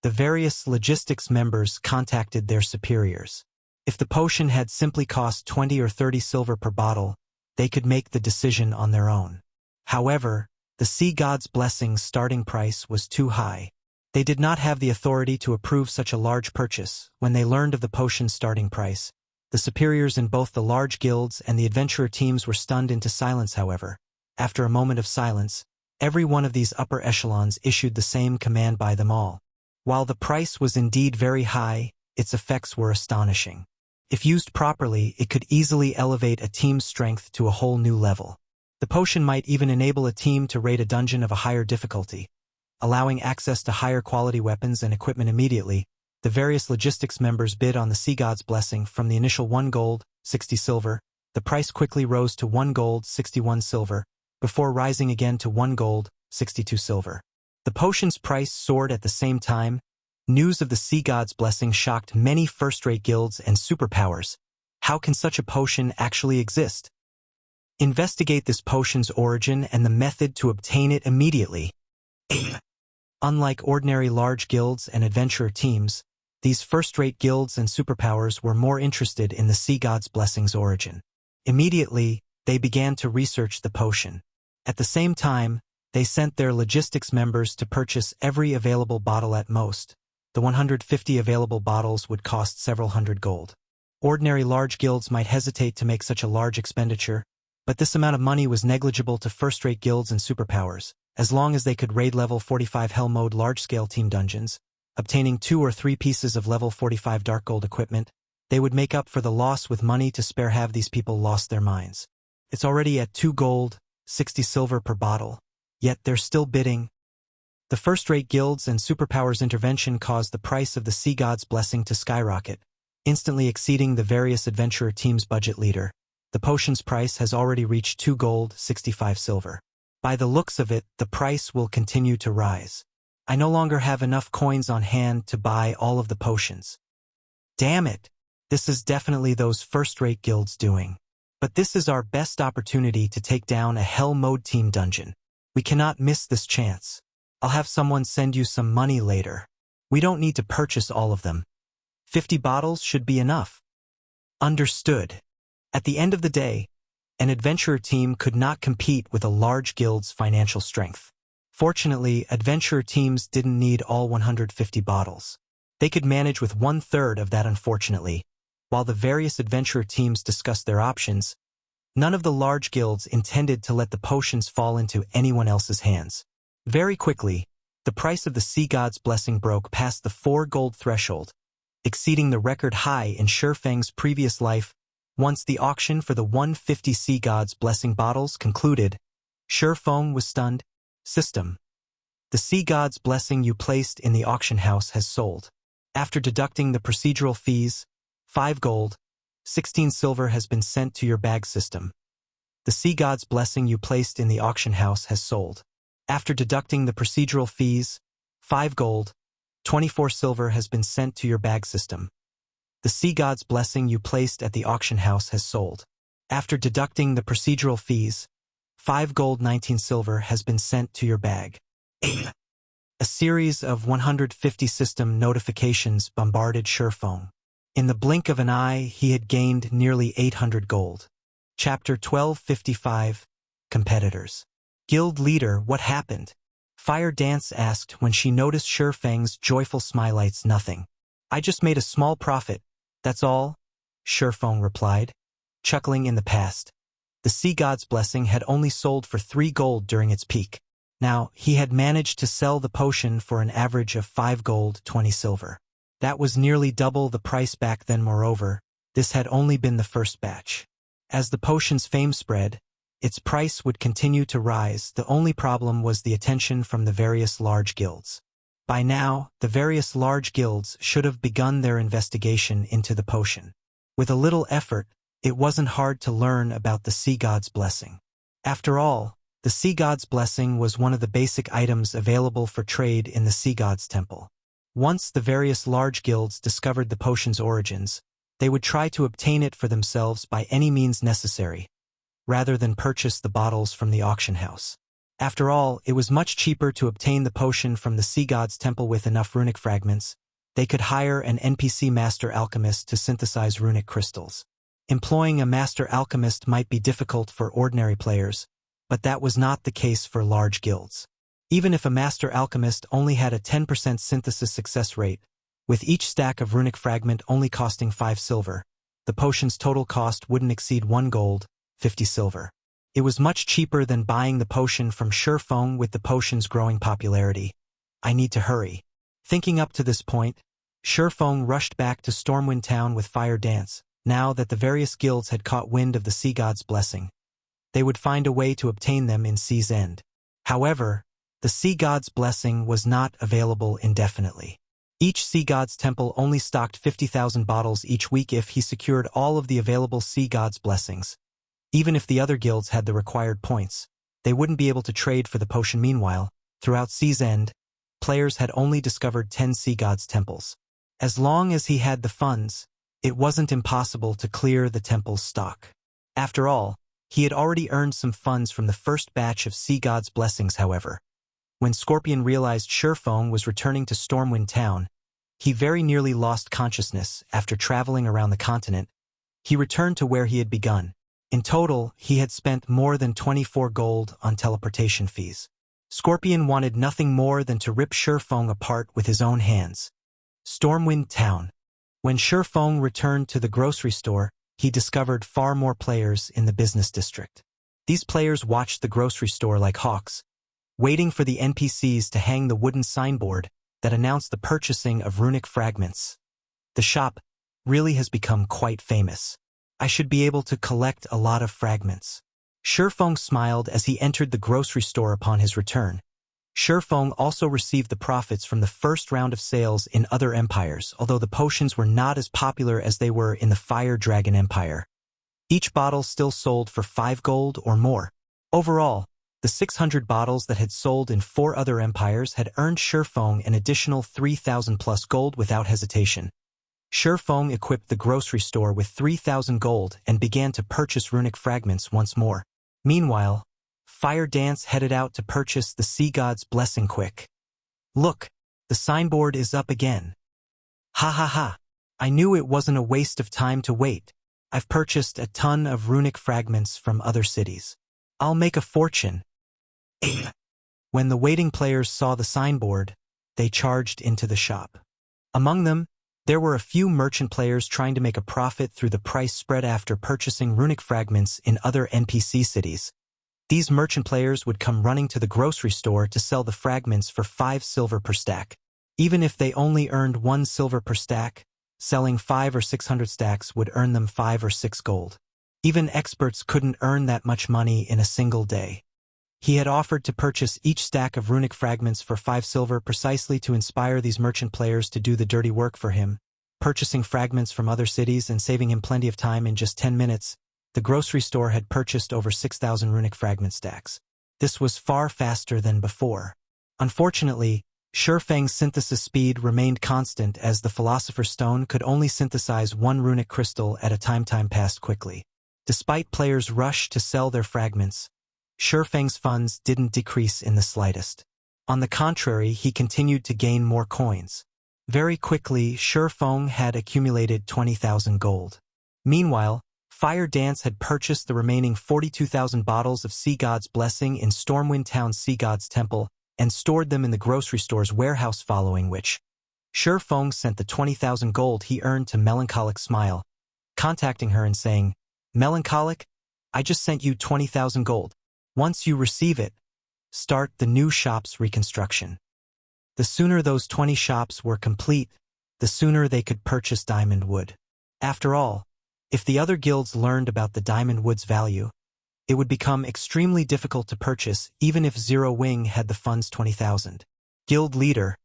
The various logistics members contacted their superiors. If the potion had simply cost 20 or 30 silver per bottle, they could make the decision on their own. However, the Sea God's Blessing's starting price was too high. They did not have the authority to approve such a large purchase. When they learned of the potion's starting price, the superiors in both the large guilds and the adventurer teams were stunned into silence. However, after a moment of silence, every one of these upper echelons issued the same command: buy them all. While the price was indeed very high, its effects were astonishing. If used properly, it could easily elevate a team's strength to a whole new level. The potion might even enable a team to raid a dungeon of a higher difficulty, allowing access to higher quality weapons and equipment immediately. The various logistics members bid on the Sea God's Blessing. From the initial 1 gold, 60 silver, the price quickly rose to 1 gold, 61 silver, before rising again to 1 gold, 62 silver. The potion's price soared at the same time. News of the Sea God's Blessing shocked many first-rate guilds and superpowers. How can such a potion actually exist? Investigate this potion's origin and the method to obtain it immediately. Unlike ordinary large guilds and adventurer teams, these first-rate guilds and superpowers were more interested in the Sea God's Blessing's origin. Immediately, they began to research the potion. At the same time, they sent their logistics members to purchase every available bottle. At most, the 150 available bottles would cost several hundred gold. Ordinary large guilds might hesitate to make such a large expenditure, but this amount of money was negligible to first-rate guilds and superpowers. As long as they could raid level 45 Hell Mode large-scale team dungeons, obtaining 2 or 3 pieces of level 45 Dark Gold equipment, they would make up for the loss with money to spare. Have these people lost their minds? It's already at 2 gold, 60 silver per bottle, yet they're still bidding. The first-rate guilds and superpowers' intervention caused the price of the Sea God's Blessing to skyrocket, instantly exceeding the various adventurer teams' budget. Leader, the potion's price has already reached 2 gold, 65 silver. By the looks of it, the price will continue to rise. I no longer have enough coins on hand to buy all of the potions. Damn it! This is definitely those first-rate guilds doing. But this is our best opportunity to take down a Hell Mode team dungeon. We cannot miss this chance. I'll have someone send you some money later. We don't need to purchase all of them. 50 bottles should be enough. Understood. At the end of the day, an adventurer team could not compete with a large guild's financial strength. Fortunately, adventurer teams didn't need all 150 bottles. They could manage with 1/3 of that. Unfortunately, while the various adventurer teams discussed their options, none of the large guilds intended to let the potions fall into anyone else's hands. Very quickly, the price of the Sea God's Blessing broke past the 4 gold threshold, exceeding the record high in Shifeng's previous life. Once the auction for the 150 Sea God's Blessing bottles concluded, Shifeng was stunned. System. The Sea God's Blessing you placed in the auction house has sold. After deducting the procedural fees, 5 gold, 16 silver has been sent to your bag. System. The Sea God's Blessing you placed in the auction house has sold. After deducting the procedural fees, 5 gold, 24 silver has been sent to your bag. System. The Sea God's Blessing you placed at the auction house has sold. After deducting the procedural fees, 5 gold 19 silver has been sent to your bag. A series of 150 system notifications bombarded Shifeng. In the blink of an eye, he had gained nearly 800 gold. Chapter 1255, Competitors. Guild Leader, what happened? Fire Dance asked when she noticed Shifeng's joyful smilites. Nothing. I just made a small profit, that's all, Shifeng replied, chuckling. In the past, the Sea God's Blessing had only sold for 3 gold during its peak. Now, he had managed to sell the potion for an average of 5 gold 20 silver. That was nearly double the price back then. Moreover, this had only been the first batch. As the potion's fame spread, its price would continue to rise. The only problem was the attention from the various large guilds. By now, the various large guilds should have begun their investigation into the potion. With a little effort, it wasn't hard to learn about the Sea God's Blessing. After all, the Sea God's Blessing was one of the basic items available for trade in the Sea God's Temple. Once the various large guilds discovered the potion's origins, they would try to obtain it for themselves by any means necessary, rather than purchase the bottles from the auction house. After all, it was much cheaper to obtain the potion from the Sea God's Temple with enough runic fragments. They could hire an NPC master alchemist to synthesize runic crystals. Employing a master alchemist might be difficult for ordinary players, but that was not the case for large guilds. Even if a master alchemist only had a 10% synthesis success rate, with each stack of runic fragment only costing 5 silver, the potion's total cost wouldn't exceed 1 gold, 50 silver. It was much cheaper than buying the potion from Shifeng. With the potion's growing popularity, I need to hurry. Thinking up to this point, Shifeng rushed back to Stormwind Town with Fire Dance. Now that the various guilds had caught wind of the Sea God's Blessing, they would find a way to obtain them in Sea's End. However, the Sea God's Blessing was not available indefinitely. Each Sea God's Temple only stocked 50,000 bottles each week. If he secured all of the available Sea God's Blessings, even if the other guilds had the required points, they wouldn't be able to trade for the potion. Meanwhile, throughout Sea's End, players had only discovered 10 Sea God's Temples. As long as he had the funds, it wasn't impossible to clear the temple's stock. After all, he had already earned some funds from the first batch of Sea God's Blessings. However, when Scorpion realized Shifeng was returning to Stormwind Town, he very nearly lost consciousness. After traveling around the continent, he returned to where he had begun. In total, he had spent more than 24 gold on teleportation fees. Scorpion wanted nothing more than to rip Shifeng apart with his own hands. Stormwind Town. When Shifeng returned to the grocery store, he discovered far more players in the business district. These players watched the grocery store like hawks, waiting for the NPCs to hang the wooden signboard that announced the purchasing of runic fragments. The shop really has become quite famous. I should be able to collect a lot of fragments. Shifeng smiled as he entered the grocery store upon his return. Shifeng also received the profits from the first round of sales in other empires, although the potions were not as popular as they were in the Fire Dragon Empire. Each bottle still sold for 5 gold or more. Overall, The 600 bottles that had sold in 4 other empires had earned Shifeng an additional 3,000 plus gold without hesitation. Shifeng equipped the grocery store with 3,000 gold and began to purchase runic fragments once more. Meanwhile, Fire Dance headed out to purchase the Sea God's blessing quick. Look, the signboard is up again. Ha ha ha. I knew it wasn't a waste of time to wait. I've purchased a ton of runic fragments from other cities. I'll make a fortune. When the waiting players saw the signboard, they charged into the shop. Among them, there were a few merchant players trying to make a profit through the price spread after purchasing runic fragments in other NPC cities. These merchant players would come running to the grocery store to sell the fragments for 5 silver per stack. Even if they only earned 1 silver per stack, selling 5 or 600 stacks would earn them 5 or 6 gold. Even experts couldn't earn that much money in a single day. He had offered to purchase each stack of runic fragments for 5 silver precisely to inspire these merchant players to do the dirty work for him, purchasing fragments from other cities and saving him plenty of time in just 10 minutes. The grocery store had purchased over 6,000 runic fragment stacks. This was far faster than before. Unfortunately, Shifeng's synthesis speed remained constant as the Philosopher's Stone could only synthesize 1 runic crystal at a time. Time passed quickly. Despite players' rush to sell their fragments, Shifeng's funds didn't decrease in the slightest. On the contrary, he continued to gain more coins. Very quickly, Shifeng had accumulated 20,000 gold. Meanwhile, Fire Dance had purchased the remaining 42,000 bottles of Sea God's Blessing in Stormwind Town's Sea God's Temple and stored them in the grocery store's warehouse, following which Shifeng sent the 20,000 gold he earned to Melancholic Smile, contacting her and saying, "Melancholic, I just sent you 20,000 gold. Once you receive it, start the new shop's reconstruction." The sooner those 20 shops were complete, the sooner they could purchase diamond wood. After all, if the other guilds learned about the diamond wood's value, it would become extremely difficult to purchase even if Zero Wing had the funds 20,000. Guild leader,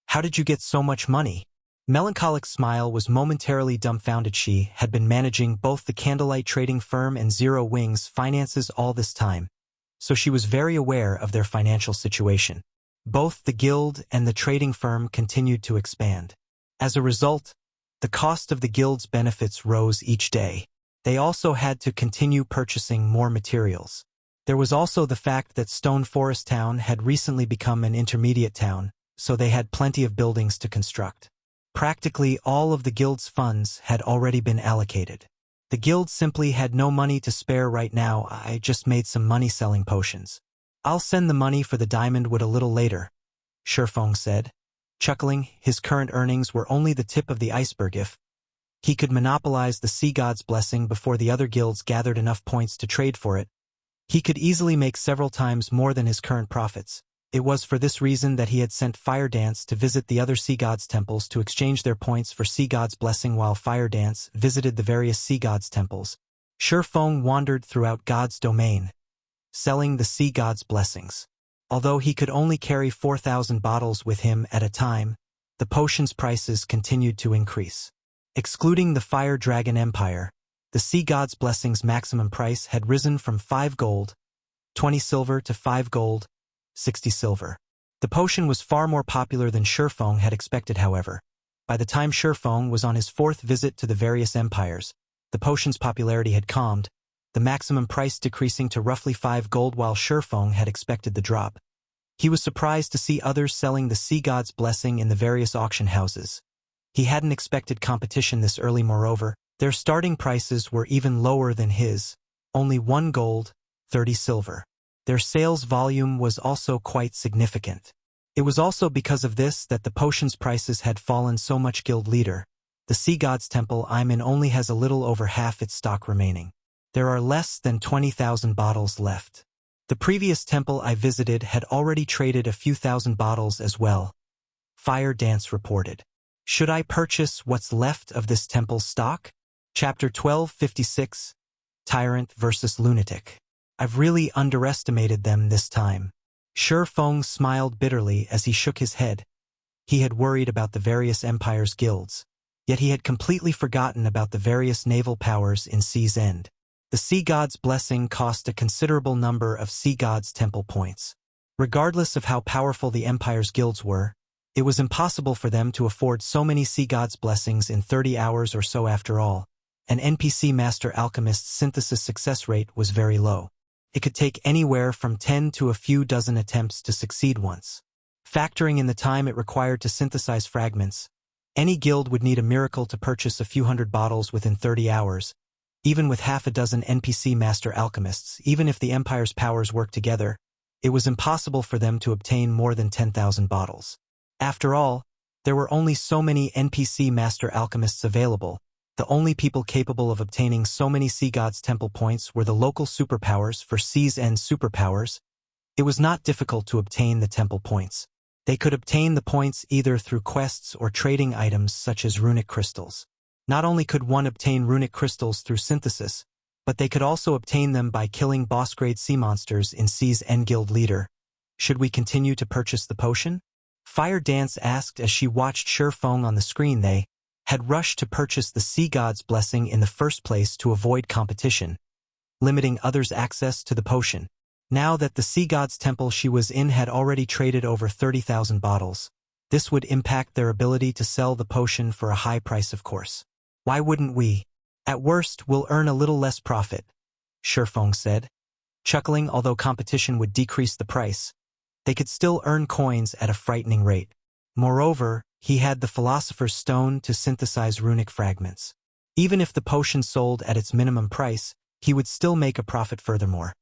how did you get so much money? Melancholic Smile was momentarily dumbfounded. She had been managing both the Candlelight trading firm and Zero Wing's finances all this time, so she was very aware of their financial situation. Both the guild and the trading firm continued to expand. As a result, the cost of the guild's benefits rose each day. They also had to continue purchasing more materials. There was also the fact that Stone Forest Town had recently become an intermediate town, so they had plenty of buildings to construct. Practically all of the guild's funds had already been allocated. The guild simply had no money to spare right now. I just made some money selling potions. I'll send the money for the diamond wood a little later, Shifeng said. Chuckling, his current earnings were only the tip of the iceberg. If he could monopolize the Sea God's Blessing before the other guilds gathered enough points to trade for it, he could easily make several times more than his current profits. It was for this reason that he had sent Fire Dance to visit the other Sea Gods' temples to exchange their points for Sea God's Blessing. While Fire Dance visited the various Sea Gods' temples, Shifeng wandered throughout God's domain, selling the Sea God's blessings. Although he could only carry 4,000 bottles with him at a time, the potions' prices continued to increase. Excluding the Fire Dragon Empire, the Sea God's Blessing's maximum price had risen from 5 gold, 20 silver to 5 gold, 60 silver. The potion was far more popular than Shifeng had expected. However, by the time Shifeng was on his 4th visit to the various empires, the potion's popularity had calmed, the maximum price decreasing to roughly 5 gold while Shifeng had expected the drop. He was surprised to see others selling the Sea God's Blessing in the various auction houses. He hadn't expected competition this early. Moreover, their starting prices were even lower than his, only 1 gold, 30 silver. Their sales volume was also quite significant. It was also because of this that the potions' prices had fallen so much. Guild leader, the Sea God's Temple I'm in only has a little over half its stock remaining. There are less than 20,000 bottles left. The previous temple I visited had already traded a few thousand bottles as well, Fire Dance reported. Should I purchase what's left of this temple's stock? Chapter 1256, Tyrant vs. Lunatic. I've really underestimated them this time. Shifeng smiled bitterly as he shook his head. He had worried about the various empires' guilds, yet he had completely forgotten about the various naval powers in Sea's End. The Sea God's blessing cost a considerable number of Sea God's temple points. Regardless of how powerful the Empire's guilds were, it was impossible for them to afford so many Sea God's blessings in 30 hours or so. After all, an NPC Master Alchemist's synthesis success rate was very low. It could take anywhere from 10 to a few dozen attempts to succeed once. Factoring in the time it required to synthesize fragments, any guild would need a miracle to purchase a few hundred bottles within 30 hours. Even with half a dozen NPC Master Alchemists, even if the Empire's powers worked together, it was impossible for them to obtain more than 10,000 bottles. After all, there were only so many NPC Master Alchemists available. The only people capable of obtaining so many Sea God's temple points were the local superpowers for Sea's End superpowers. It was not difficult to obtain the temple points. They could obtain the points either through quests or trading items such as runic crystals. Not only could one obtain runic crystals through synthesis, but they could also obtain them by killing boss-grade sea monsters in Sea's End Guild Leader. Should we continue to purchase the potion? Fire Dance asked as she watched Shifeng on the screen. They had rushed to purchase the Sea God's blessing in the first place to avoid competition, limiting others' access to the potion. Now that the Sea God's temple she was in had already traded over 30,000 bottles, this would impact their ability to sell the potion for a high price, of course. Why wouldn't we? At worst, we'll earn a little less profit, Shifeng said, chuckling. Although competition would decrease the price, they could still earn coins at a frightening rate. Moreover, he had the Philosopher's Stone to synthesize runic fragments. Even if the potion sold at its minimum price, he would still make a profit. Furthermore,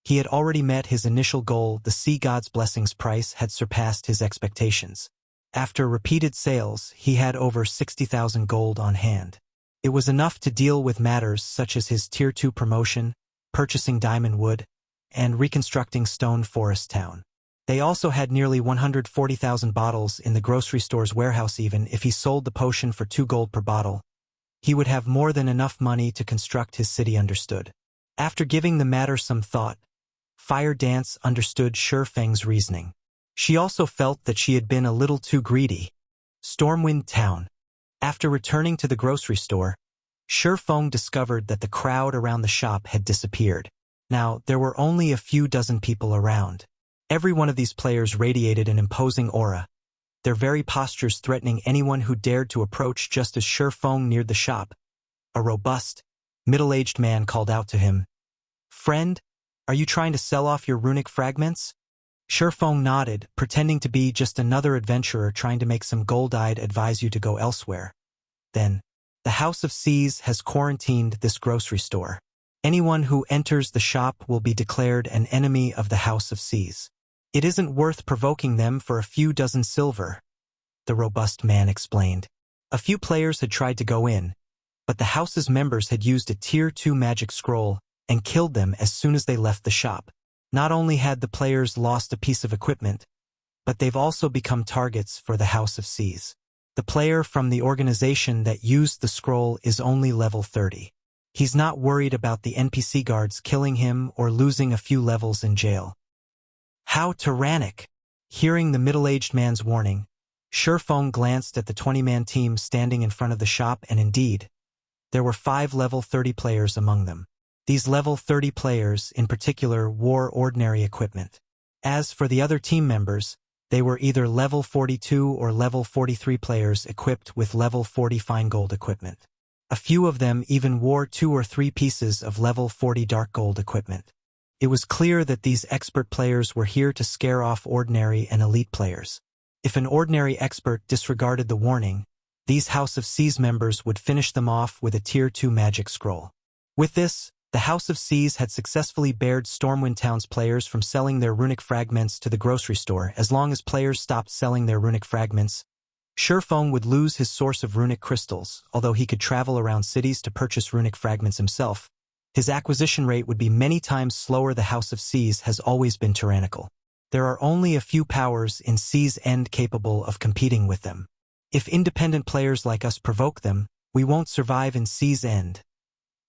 he had already met his initial goal. The Sea God's blessing's price had surpassed his expectations. After repeated sales, he had over 60,000 gold on hand. It was enough to deal with matters such as his Tier 2 promotion, purchasing diamond wood, and reconstructing Stone Forest Town. They also had nearly 140,000 bottles in the grocery store's warehouse. Even if he sold the potion for 2 gold per bottle, he would have more than enough money to construct his city. Understood. After giving the matter some thought, Fire Dance understood Shifeng's reasoning. She also felt that she had been a little too greedy. Stormwind Town. After returning to the grocery store, Shifeng discovered that the crowd around the shop had disappeared. Now, there were only a few dozen people around. Every one of these players radiated an imposing aura, their very postures threatening anyone who dared to approach. Just as Shifeng neared the shop, a robust, middle-aged man called out to him, "Friend, are you trying to sell off your runic fragments?" Shifeng nodded, pretending to be just another adventurer trying to make some gold. "I'd advise you to go elsewhere." Then, "The House of Seas has quarantined this grocery store. Anyone who enters the shop will be declared an enemy of the House of Seas. It isn't worth provoking them for a few dozen silver," the robust man explained. A few players had tried to go in, but the house's members had used a Tier 2 magic scroll and killed them as soon as they left the shop. Not only had the players lost a piece of equipment, but they've also become targets for the House of Seas. The player from the organization that used the scroll is only level 30. He's not worried about the NPC guards killing him or losing a few levels in jail. How tyrannic! Hearing the middle-aged man's warning, Shifeng glanced at the 20-man team standing in front of the shop, and indeed, there were 5 level 30 players among them. These level 30 players, in particular, wore ordinary equipment. As for the other team members, they were either level 42 or level 43 players equipped with level 40 fine gold equipment. A few of them even wore 2 or 3 pieces of level 40 dark gold equipment. It was clear that these expert players were here to scare off ordinary and elite players. If an ordinary expert disregarded the warning, these House of Seas members would finish them off with a Tier 2 magic scroll. With this, the House of Seas had successfully barred Stormwind Town's players from selling their runic fragments to the grocery store. As long as players stopped selling their runic fragments, Shifeng would lose his source of runic crystals. Although he could travel around cities to purchase runic fragments himself, his acquisition rate would be many times slower. The House of Seas has always been tyrannical. There are only a few powers in Sea's End capable of competing with them. If independent players like us provoke them, we won't survive in Sea's End,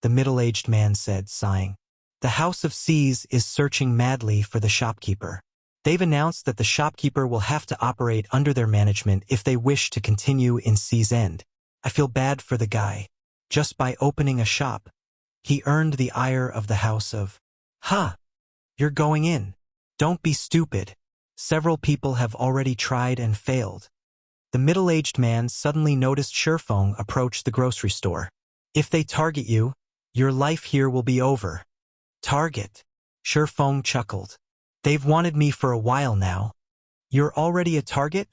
the middle-aged man said, sighing. The House of Seas is searching madly for the shopkeeper. They've announced that the shopkeeper will have to operate under their management if they wish to continue in Sea's End. I feel bad for the guy. Just by opening a shop, He earned the ire of the House of, "Ha! You're going in. Don't be stupid. Several people have already tried and failed." The middle-aged man suddenly noticed Shifeng approach the grocery store. "If they target you, your life here will be over." "Target?" Shifeng chuckled. "They've wanted me for a while now." "You're already a target?"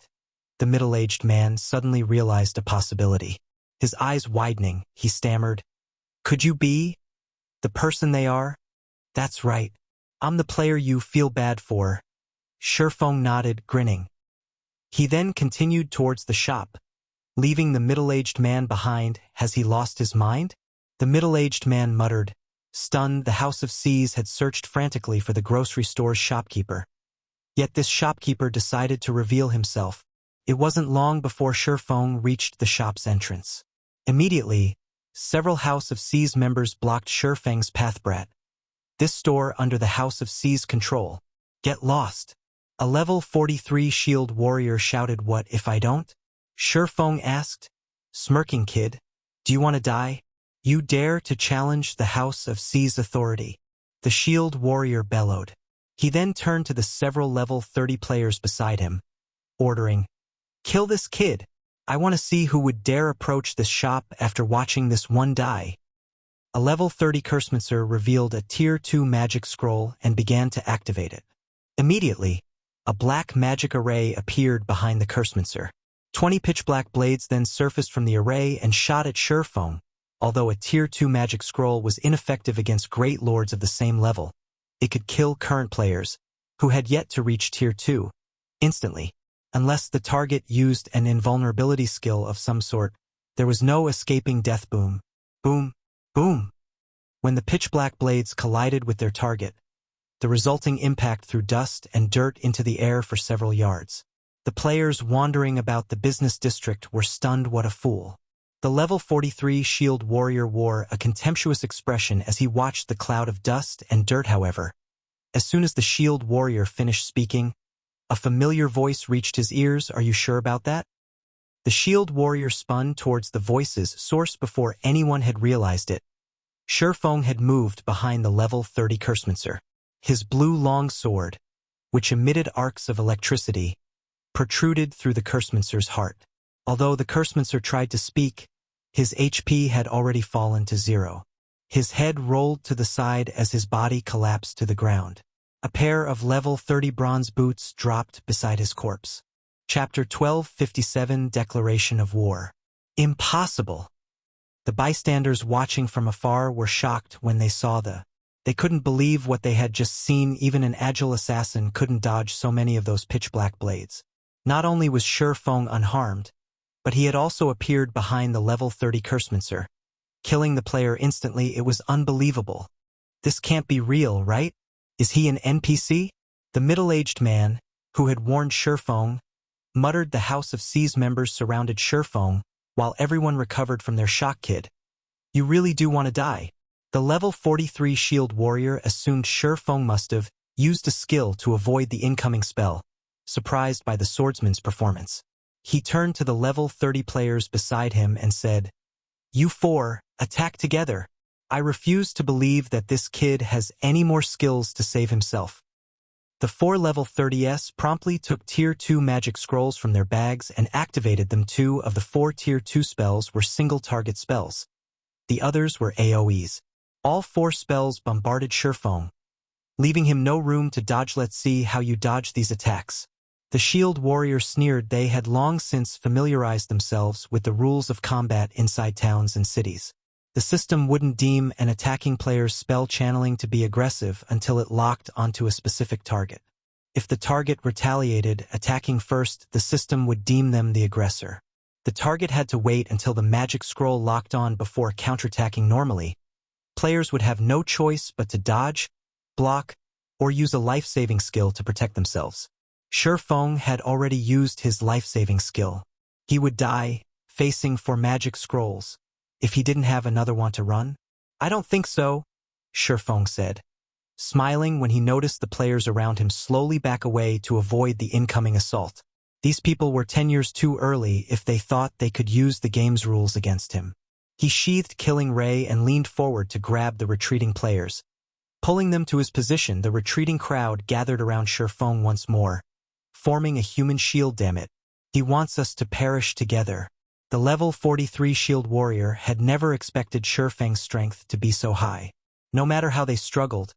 The middle-aged man suddenly realized a possibility. His eyes widening, he stammered, "Could you be the person they are?" "That's right. I'm the player you feel bad for." Shifeng nodded, grinning. He then continued towards the shop, leaving the middle-aged man behind. Has he lost his mind? The middle-aged man muttered. Stunned, the House of C's had searched frantically for the grocery store's shopkeeper. Yet this shopkeeper decided to reveal himself. It wasn't long before Shifeng reached the shop's entrance. Immediately, several House of C's members blocked Shifeng's path. "Brat, this store under the House of C's control. Get lost." A level 43 shield warrior shouted. "What if I don't?" Shifeng asked, smirking. "Kid, do you want to die? You dare to challenge the House of C's authority?" The shield warrior bellowed. He then turned to the several level 30 players beside him, ordering, "Kill this kid. I want to see who would dare approach this shop after watching this one die." A level 30 Cursemaster revealed a Tier 2 magic scroll and began to activate it. Immediately, a black magic array appeared behind the Cursemaster. 20 pitch-black blades then surfaced from the array and shot at Shifeng. Although a Tier 2 magic scroll was ineffective against great lords of the same level, it could kill current players, who had yet to reach Tier 2, instantly. Unless the target used an invulnerability skill of some sort, there was no escaping death. Boom, boom, boom. When the pitch-black blades collided with their target, the resulting impact threw dust and dirt into the air for several yards. The players wandering about the business district were stunned. What a fool. The level 43 shield warrior wore a contemptuous expression as he watched the cloud of dust and dirt. However, as soon as the shield warrior finished speaking, a familiar voice reached his ears. "Are you sure about that?" The shield warrior spun towards the voice's source before anyone had realized it. Shifeng had moved behind the level 30 Cursemaster. His blue long sword, which emitted arcs of electricity, protruded through the Cursemaster's heart. Although the Cursemaster tried to speak, his HP had already fallen to 0. His head rolled to the side as his body collapsed to the ground. A pair of level 30 bronze boots dropped beside his corpse. Chapter 1257, Declaration of War. Impossible! The bystanders watching from afar were shocked when they saw They couldn't believe what they had just seen. Even an agile assassin couldn't dodge so many of those pitch-black blades. Not only was Shifeng unharmed, but he had also appeared behind the level 30 Cursemaster, killing the player instantly. It was unbelievable. This can't be real, right? Is he an NPC? The middle-aged man, who had warned Shifeng, muttered. The House of C's members surrounded Shifeng, while everyone recovered from their shock. "Kid, you really do want to die?" The level 43 shield warrior assumed Shifeng must have used a skill to avoid the incoming spell, surprised by the swordsman's performance. He turned to the level 30 players beside him and said, "You four, attack together. I refuse to believe that this kid has any more skills to save himself." The 4 level 30s promptly took Tier 2 magic scrolls from their bags and activated them. 2 of the 4 Tier 2 spells were single-target spells. The others were AoEs. All 4 spells bombarded Shifeng, leaving him no room to dodge. "Let's see how you dodge these attacks." The shield warrior sneered. They had long since familiarized themselves with the rules of combat inside towns and cities. The system wouldn't deem an attacking player's spell channeling to be aggressive until it locked onto a specific target. If the target retaliated, attacking first, the system would deem them the aggressor. The target had to wait until the magic scroll locked on before counterattacking. Normally, players would have no choice but to dodge, block, or use a life-saving skill to protect themselves. Shifeng had already used his life-saving skill. He would die, facing 4 magic scrolls, if he didn't have another one to run. "I don't think so," Shifeng said, smiling when he noticed the players around him slowly back away to avoid the incoming assault. These people were 10 years too early if they thought they could use the game's rules against him. He sheathed Killing Ray and leaned forward to grab the retreating players. Pulling them to his position, the retreating crowd gathered around Shifeng once more, forming a human shield. Damn it. He wants us to perish together. The level 43 shield warrior had never expected Shifeng's strength to be so high. No matter how they struggled,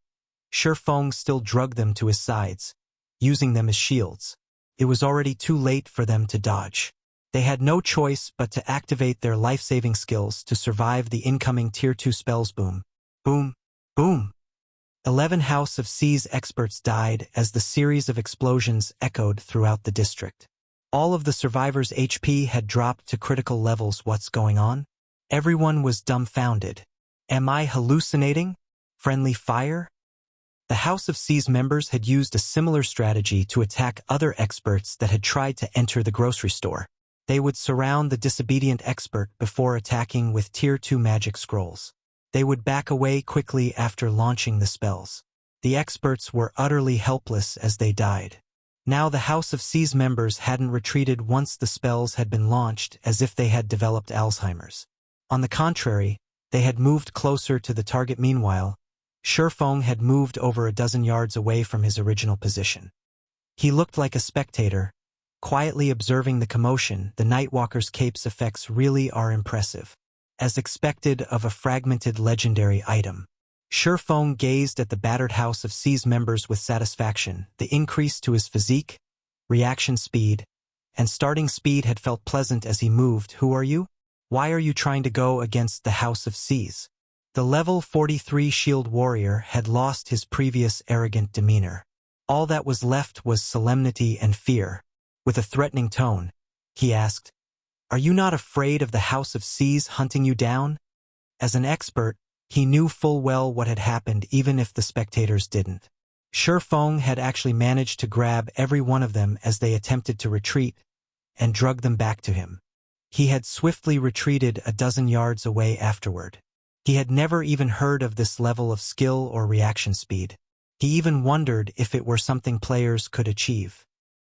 Shifeng still drugged them to his sides, using them as shields. It was already too late for them to dodge. They had no choice but to activate their life-saving skills to survive the incoming Tier 2 spells. Boom. Boom. Boom. 11 House of C's experts died as the series of explosions echoed throughout the district. All of the survivors' HP had dropped to critical levels. What's going on? Everyone was dumbfounded. Am I hallucinating? Friendly fire? The House of C's members had used a similar strategy to attack other experts that had tried to enter the grocery store. They would surround the disobedient expert before attacking with Tier 2 magic scrolls. They would back away quickly after launching the spells. The experts were utterly helpless as they died. Now the House of C's members hadn't retreated once the spells had been launched, as if they had developed Alzheimer's. On the contrary, they had moved closer to the target. Meanwhile, Shifeng had moved over a dozen yards away from his original position. He looked like a spectator, quietly observing the commotion. The Nightwalker's cape's effects really are impressive. As expected of a fragmented legendary item, Shifeng gazed at the battered House of C's members with satisfaction. The increase to his physique, reaction speed, and starting speed had felt pleasant as he moved. Who are you? Why are you trying to go against the House of C's? The level 43 shield warrior had lost his previous arrogant demeanor. All that was left was solemnity and fear. With a threatening tone, he asked, "Are you not afraid of the House of C's hunting you down?" As an expert, he knew full well what had happened, even if the spectators didn't. Shifeng had actually managed to grab every one of them as they attempted to retreat and drug them back to him. He had swiftly retreated a dozen yards away afterward. He had never even heard of this level of skill or reaction speed. He even wondered if it were something players could achieve.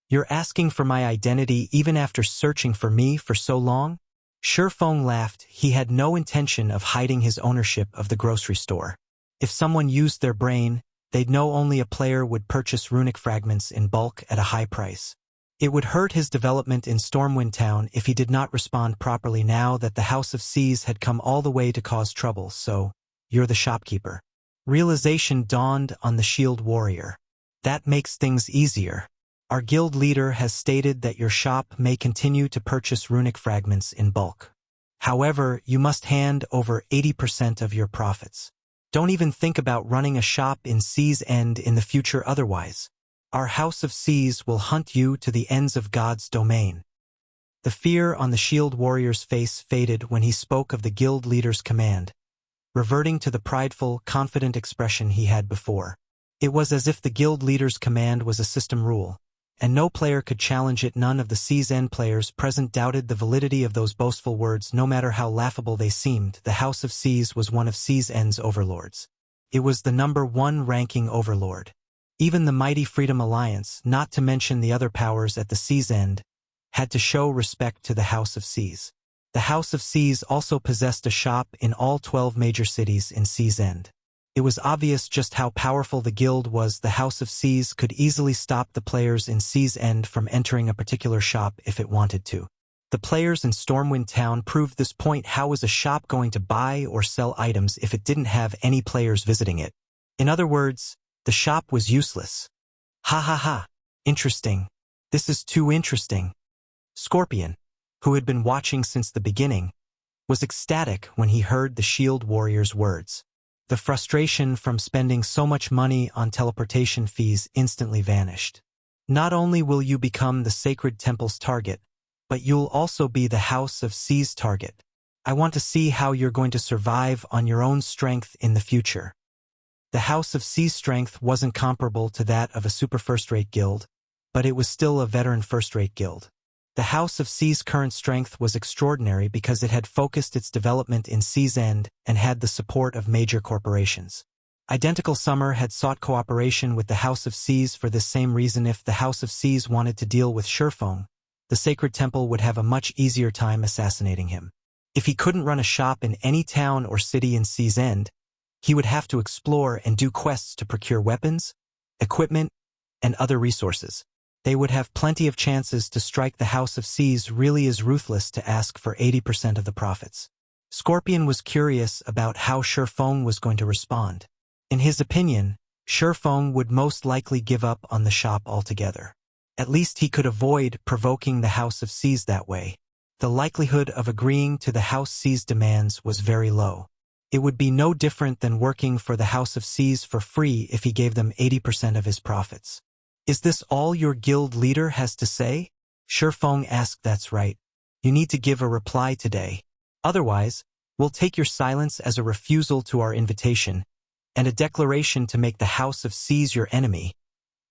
"You're asking for my identity even after searching for me for so long?" Shifeng laughed. He had no intention of hiding his ownership of the grocery store. If someone used their brain, they'd know only a player would purchase runic fragments in bulk at a high price. It would hurt his development in Stormwind Town if he did not respond properly now that the House of C's had come all the way to cause trouble. "So, you're the shopkeeper." Realization dawned on the shield warrior. "That makes things easier. Our guild leader has stated that your shop may continue to purchase runic fragments in bulk. However, you must hand over 80% of your profits. Don't even think about running a shop in C's End in the future otherwise. Our House of C's will hunt you to the ends of God's domain." The fear on the shield warrior's face faded when he spoke of the guild leader's command, reverting to the prideful, confident expression he had before. It was as if the guild leader's command was a system rule, and no player could challenge it. None of the C's End players present doubted the validity of those boastful words, no matter how laughable they seemed. The House of C's was one of C's End's overlords. It was the #1 ranking overlord. Even the mighty Freedom Alliance, not to mention the other powers at the C's End, had to show respect to the House of C's. The House of C's also possessed a shop in all 12 major cities in C's End. It was obvious just how powerful the guild was. The House of C's could easily stop the players in C's End from entering a particular shop if it wanted to. The players in Stormwind Town proved this point. How was a shop going to buy or sell items if it didn't have any players visiting it? In other words, the shop was useless. Ha ha ha. Interesting. This is too interesting. Scorpion, who had been watching since the beginning, was ecstatic when he heard the shield warrior's words. The frustration from spending so much money on teleportation fees instantly vanished. "Not only will you become the Sacred Temple's target, but you'll also be the House of C's target. I want to see how you're going to survive on your own strength in the future." The House of C's strength wasn't comparable to that of a super first-rate guild, but it was still a veteran first-rate guild. The House of C's current strength was extraordinary because it had focused its development in C's End and had the support of major corporations. Identical Summer had sought cooperation with the House of C's for this same reason. If the House of C's wanted to deal with Shifeng, the Sacred Temple would have a much easier time assassinating him. If he couldn't run a shop in any town or city in Sea's End, he would have to explore and do quests to procure weapons, equipment, and other resources. They would have plenty of chances to strike. The House of Seas really is ruthless to ask for 80% of the profits. Scorpion was curious about how Shifeng was going to respond. In his opinion, Shifeng would most likely give up on the shop altogether. At least he could avoid provoking the House of Seas that way. The likelihood of agreeing to the House Seas demands was very low. It would be no different than working for the House of Seas for free if he gave them 80% of his profits. Is this all your guild leader has to say? Shifeng asked. That's right. You need to give a reply today. Otherwise, we'll take your silence as a refusal to our invitation, and a declaration to make the House of Seas your enemy.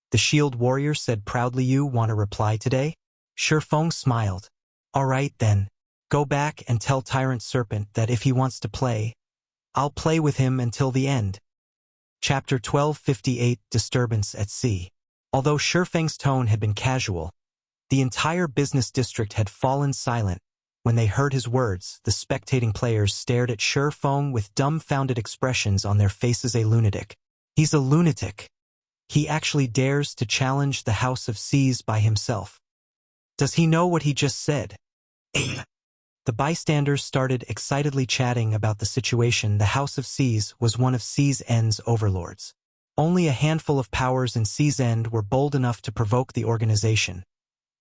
The shield warrior said proudly. You want a reply today? Shifeng smiled. All right then. Go back and tell Tyrant Serpent that if he wants to play, I'll play with him until the end. Chapter 1258 Disturbance at Sea. Although Shifeng's tone had been casual, the entire business district had fallen silent. When they heard his words, the spectating players stared at Shifeng with dumbfounded expressions on their faces. A lunatic. He's a lunatic. He actually dares to challenge the House of Seas by himself. Does he know what he just said? The bystanders started excitedly chatting about the situation. The House of Seas was one of Sea's End's overlords. Only a handful of powers in Sea's End were bold enough to provoke the organization.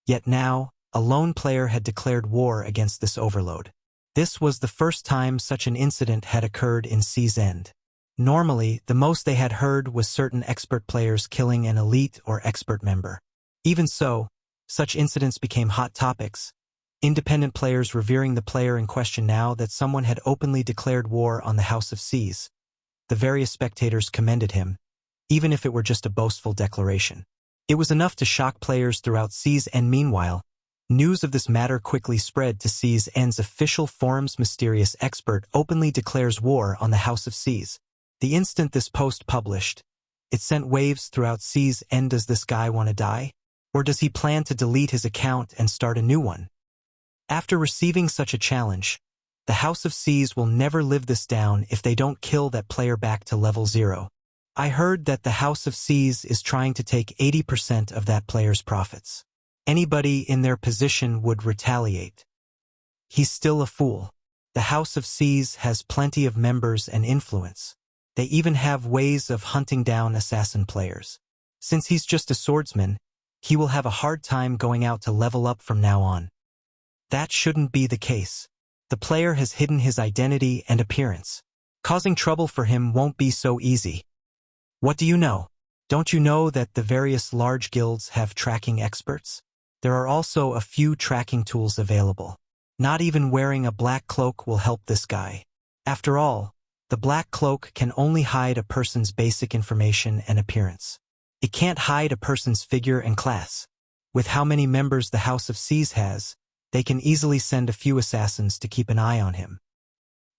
Yet now, a lone player had declared war against this overload. This was the first time such an incident had occurred in Sea's End. Normally, the most they had heard was certain expert players killing an elite or expert member. Even so, such incidents became hot topics. Independent players revering the player in question. Now that someone had openly declared war on the House of Seas, the various spectators commended him, even if it were just a boastful declaration. It was enough to shock players throughout Sea's End. Meanwhile, news of this matter quickly spread to Sea's End's official forums. Mysterious expert openly declares war on the House of Seas. The instant this post published, it sent waves throughout Sea's End. Does this guy want to die? Or does he plan to delete his account and start a new one? After receiving such a challenge, the House of Seas will never live this down if they don't kill that player back to level 0. I heard that the House of Seas is trying to take 80% of that player's profits. Anybody in their position would retaliate. He's still a fool. The House of Seas has plenty of members and influence. They even have ways of hunting down assassin players. Since he's just a swordsman, he will have a hard time going out to level up from now on. That shouldn't be the case. The player has hidden his identity and appearance. Causing trouble for him won't be so easy. What do you know? Don't you know that the various large guilds have tracking experts? There are also a few tracking tools available. Not even wearing a black cloak will help this guy. After all, the black cloak can only hide a person's basic information and appearance. It can't hide a person's figure and class. With how many members the House of Seas has, they can easily send a few assassins to keep an eye on him.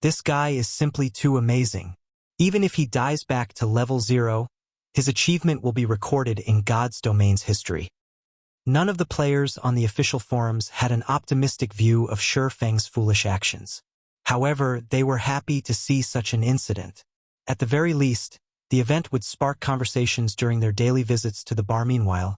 This guy is simply too amazing. Even if he dies back to level 0, his achievement will be recorded in God's domain's history. None of the players on the official forums had an optimistic view of Shifeng's foolish actions. However, they were happy to see such an incident. At the very least, the event would spark conversations during their daily visits to the bar. Meanwhile,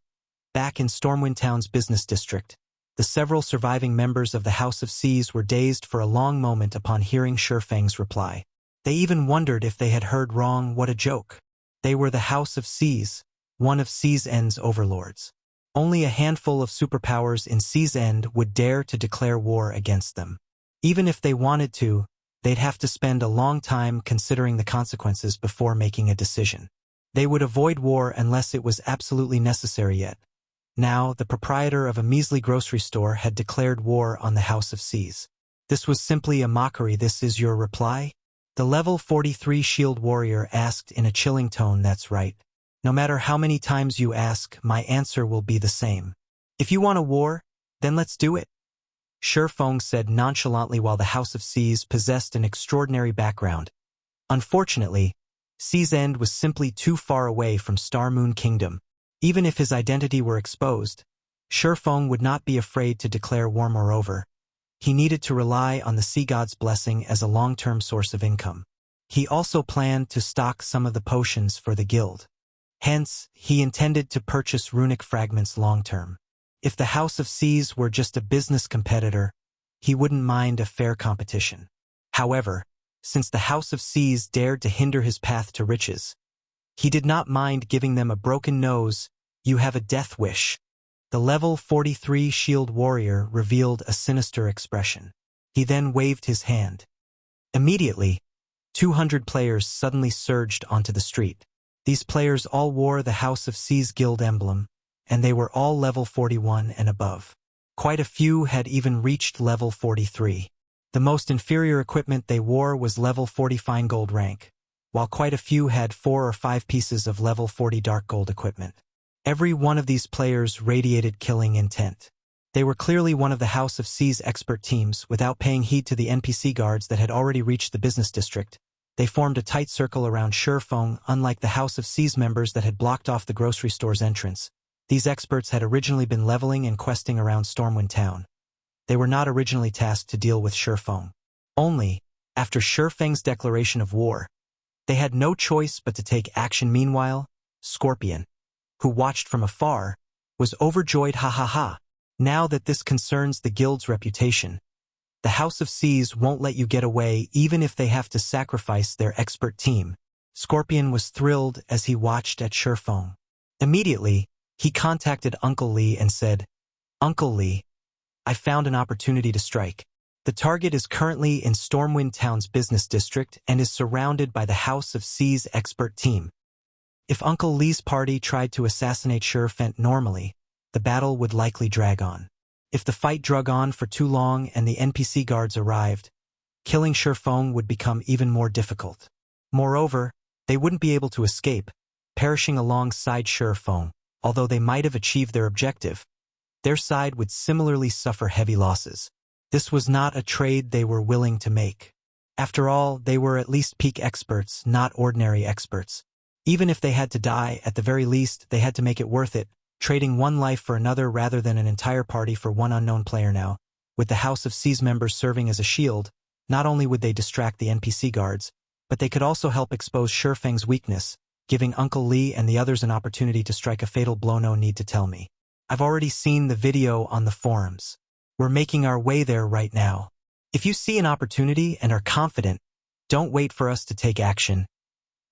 back in Stormwind Town's business district, the several surviving members of the House of Seas were dazed for a long moment upon hearing Shifeng's reply. They even wondered if they had heard wrong. What a joke. They were the House of Seas, one of Sea's End's overlords. Only a handful of superpowers in Sea's End would dare to declare war against them. Even if they wanted to, they'd have to spend a long time considering the consequences before making a decision. They would avoid war unless it was absolutely necessary. Yet now, the proprietor of a measly grocery store had declared war on the House of Seas. This was simply a mockery. This is your reply? The level 43 shield warrior asked in a chilling tone. That's right. No matter how many times you ask, my answer will be the same. If you want a war, then let's do it. Shifeng said nonchalantly. While the House of Seas possessed an extraordinary background, unfortunately, Sea's End was simply too far away from Star Moon Kingdom. Even if his identity were exposed, Shifeng would not be afraid to declare war. Moreover, He needed to rely on the sea god's blessing as a long-term source of income. He also planned to stock some of the potions for the guild. Hence, he intended to purchase runic fragments long-term. If the House of Seas were just a business competitor, he wouldn't mind a fair competition. However, since the House of Seas dared to hinder his path to riches, he did not mind giving them a broken nose. You have a death wish. The level 43 shield warrior revealed a sinister expression. He then waved his hand. Immediately, 200 players suddenly surged onto the street. These players all wore the House of Seas guild emblem, and they were all level 41 and above. Quite a few had even reached level 43. The most inferior equipment they wore was level 40 fine gold rank, while quite a few had 4 or 5 pieces of level 40 dark gold equipment. Every one of these players radiated killing intent. They were clearly one of the House of Seas expert teams. Without paying heed to the NPC guards that had already reached the business district, they formed a tight circle around Shurfeng. Unlike the House of Seas members that had blocked off the grocery store's entrance, these experts had originally been leveling and questing around Stormwind Town. They were not originally tasked to deal with Shurfeng. Only, after Shurfeng's declaration of war, they had no choice but to take action. Meanwhile, Scorpion, who watched from afar, was overjoyed. Ha ha ha. Now that this concerns the guild's reputation, the House of Seas won't let you get away even if they have to sacrifice their expert team. Scorpion was thrilled as he watched at Shurfeng. Immediately, he contacted Uncle Lee and said, "Uncle Lee, I found an opportunity to strike. The target is currently in Stormwind Town's business district and is surrounded by the House of Seas expert team. If Uncle Lee's party tried to assassinate Shurfeng normally, the battle would likely drag on. If the fight drug on for too long and the NPC guards arrived, killing Shurfeng would become even more difficult. Moreover, they wouldn't be able to escape, perishing alongside Shurfeng. Although they might have achieved their objective, their side would similarly suffer heavy losses. This was not a trade they were willing to make. After all, they were at least peak experts, not ordinary experts. Even if they had to die, at the very least, they had to make it worth it, trading one life for another rather than an entire party for one unknown player. Now, with the House of Seas members serving as a shield, not only would they distract the NPC guards, but they could also help expose Shurfeng's weakness, giving Uncle Lee and the others an opportunity to strike a fatal blow. No need to tell me. I've already seen the video on the forums. We're making our way there right now. If you see an opportunity and are confident, don't wait for us to take action."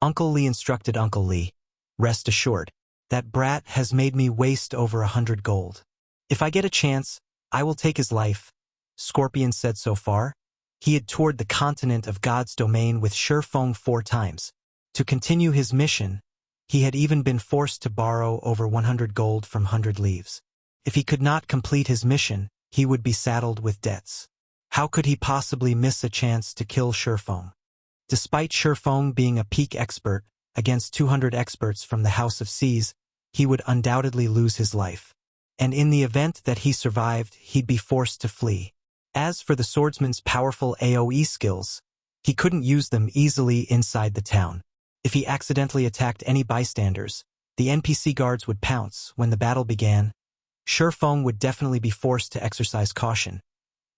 Uncle Lee instructed. Uncle Lee, rest assured, that brat has made me waste over 100 gold. If I get a chance, I will take his life, Scorpion said. So far, he had toured the continent of God's domain with Shurfeng 4 times. To continue his mission, he had even been forced to borrow over 100 gold from 100 Leaves. If he could not complete his mission, he would be saddled with debts. How could he possibly miss a chance to kill Shurfeng? Despite Shurfeng being a peak expert, against 200 experts from the House of Seas, he would undoubtedly lose his life. And in the event that he survived, he'd be forced to flee. As for the swordsman's powerful AoE skills, he couldn't use them easily inside the town. If he accidentally attacked any bystanders, the NPC guards would pounce. When the battle began, Shurfeng would definitely be forced to exercise caution,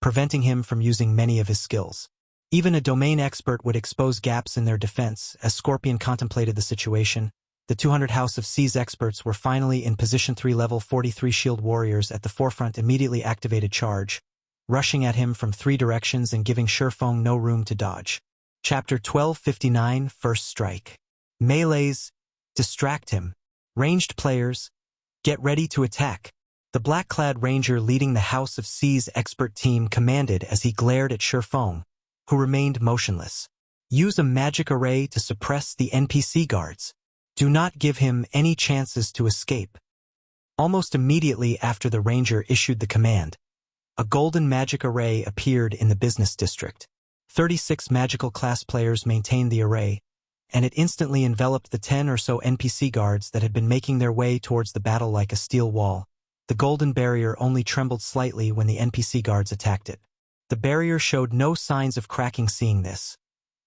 preventing him from using many of his skills. Even a domain expert would expose gaps in their defense. As Scorpion contemplated the situation, the 200 House of Seas experts were finally in position. 3 level 43 shield warriors at the forefront immediately activated charge, rushing at him from 3 directions and giving Shurfeng no room to dodge. Chapter 1259, First Strike. Melees, distract him. Ranged players, get ready to attack. The black-clad ranger leading the House of Seas expert team commanded as he glared at Shurfeng, who remained motionless. Use a magic array to suppress the NPC guards. Do not give him any chances to escape. Almost immediately after the ranger issued the command, a golden magic array appeared in the business district. 36 magical class players maintained the array, and it instantly enveloped the 10 or so NPC guards that had been making their way towards the battle like a steel wall. The golden barrier only trembled slightly when the NPC guards attacked it. The barrier showed no signs of cracking. Seeing this,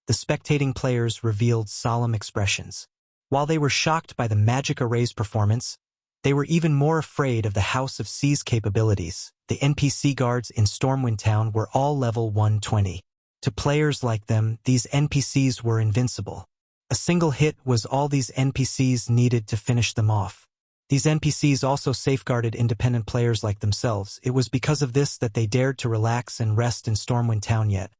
the spectating players revealed solemn expressions. While they were shocked by the magic array's performance, they were even more afraid of the House of Seas' capabilities. The NPC guards in Stormwind Town were all level 120. To players like them, these NPCs were invincible. A single hit was all these NPCs needed to finish them off. These NPCs also safeguarded independent players like themselves. It was because of this that they dared to relax and rest in Stormwind Town yet.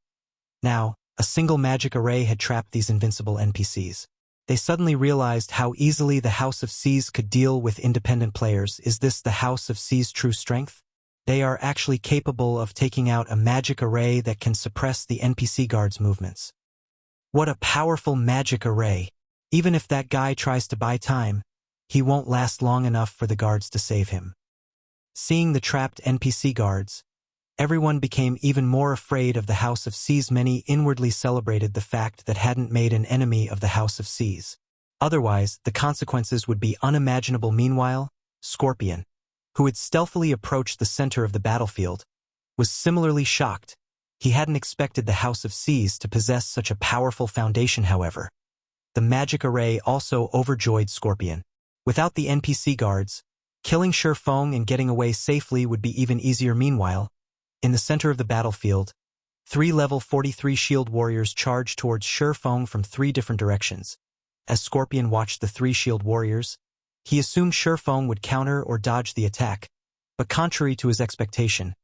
Now, a single magic array had trapped these invincible NPCs. They suddenly realized how easily the House of Seas could deal with independent players. Is this the House of Seas' true strength? They are actually capable of taking out a magic array that can suppress the NPC guards' movements. What a powerful magic array! Even if that guy tries to buy time, he won't last long enough for the guards to save him. Seeing the trapped NPC guards, everyone became even more afraid of the House of Seas. Many inwardly celebrated the fact that hadn't made an enemy of the House of Seas. Otherwise, the consequences would be unimaginable. Meanwhile, Scorpion, who had stealthily approached the center of the battlefield, was similarly shocked. He hadn't expected the House of Seas to possess such a powerful foundation. However, the magic array also overjoyed Scorpion. Without the NPC guards, killing Shifeng and getting away safely would be even easier. Meanwhile, in the center of the battlefield, 3 level 43 shield warriors charged towards Shifeng from 3 different directions. As Scorpion watched the 3 shield warriors, he assumed Shifeng would counter or dodge the attack, but contrary to his expectation,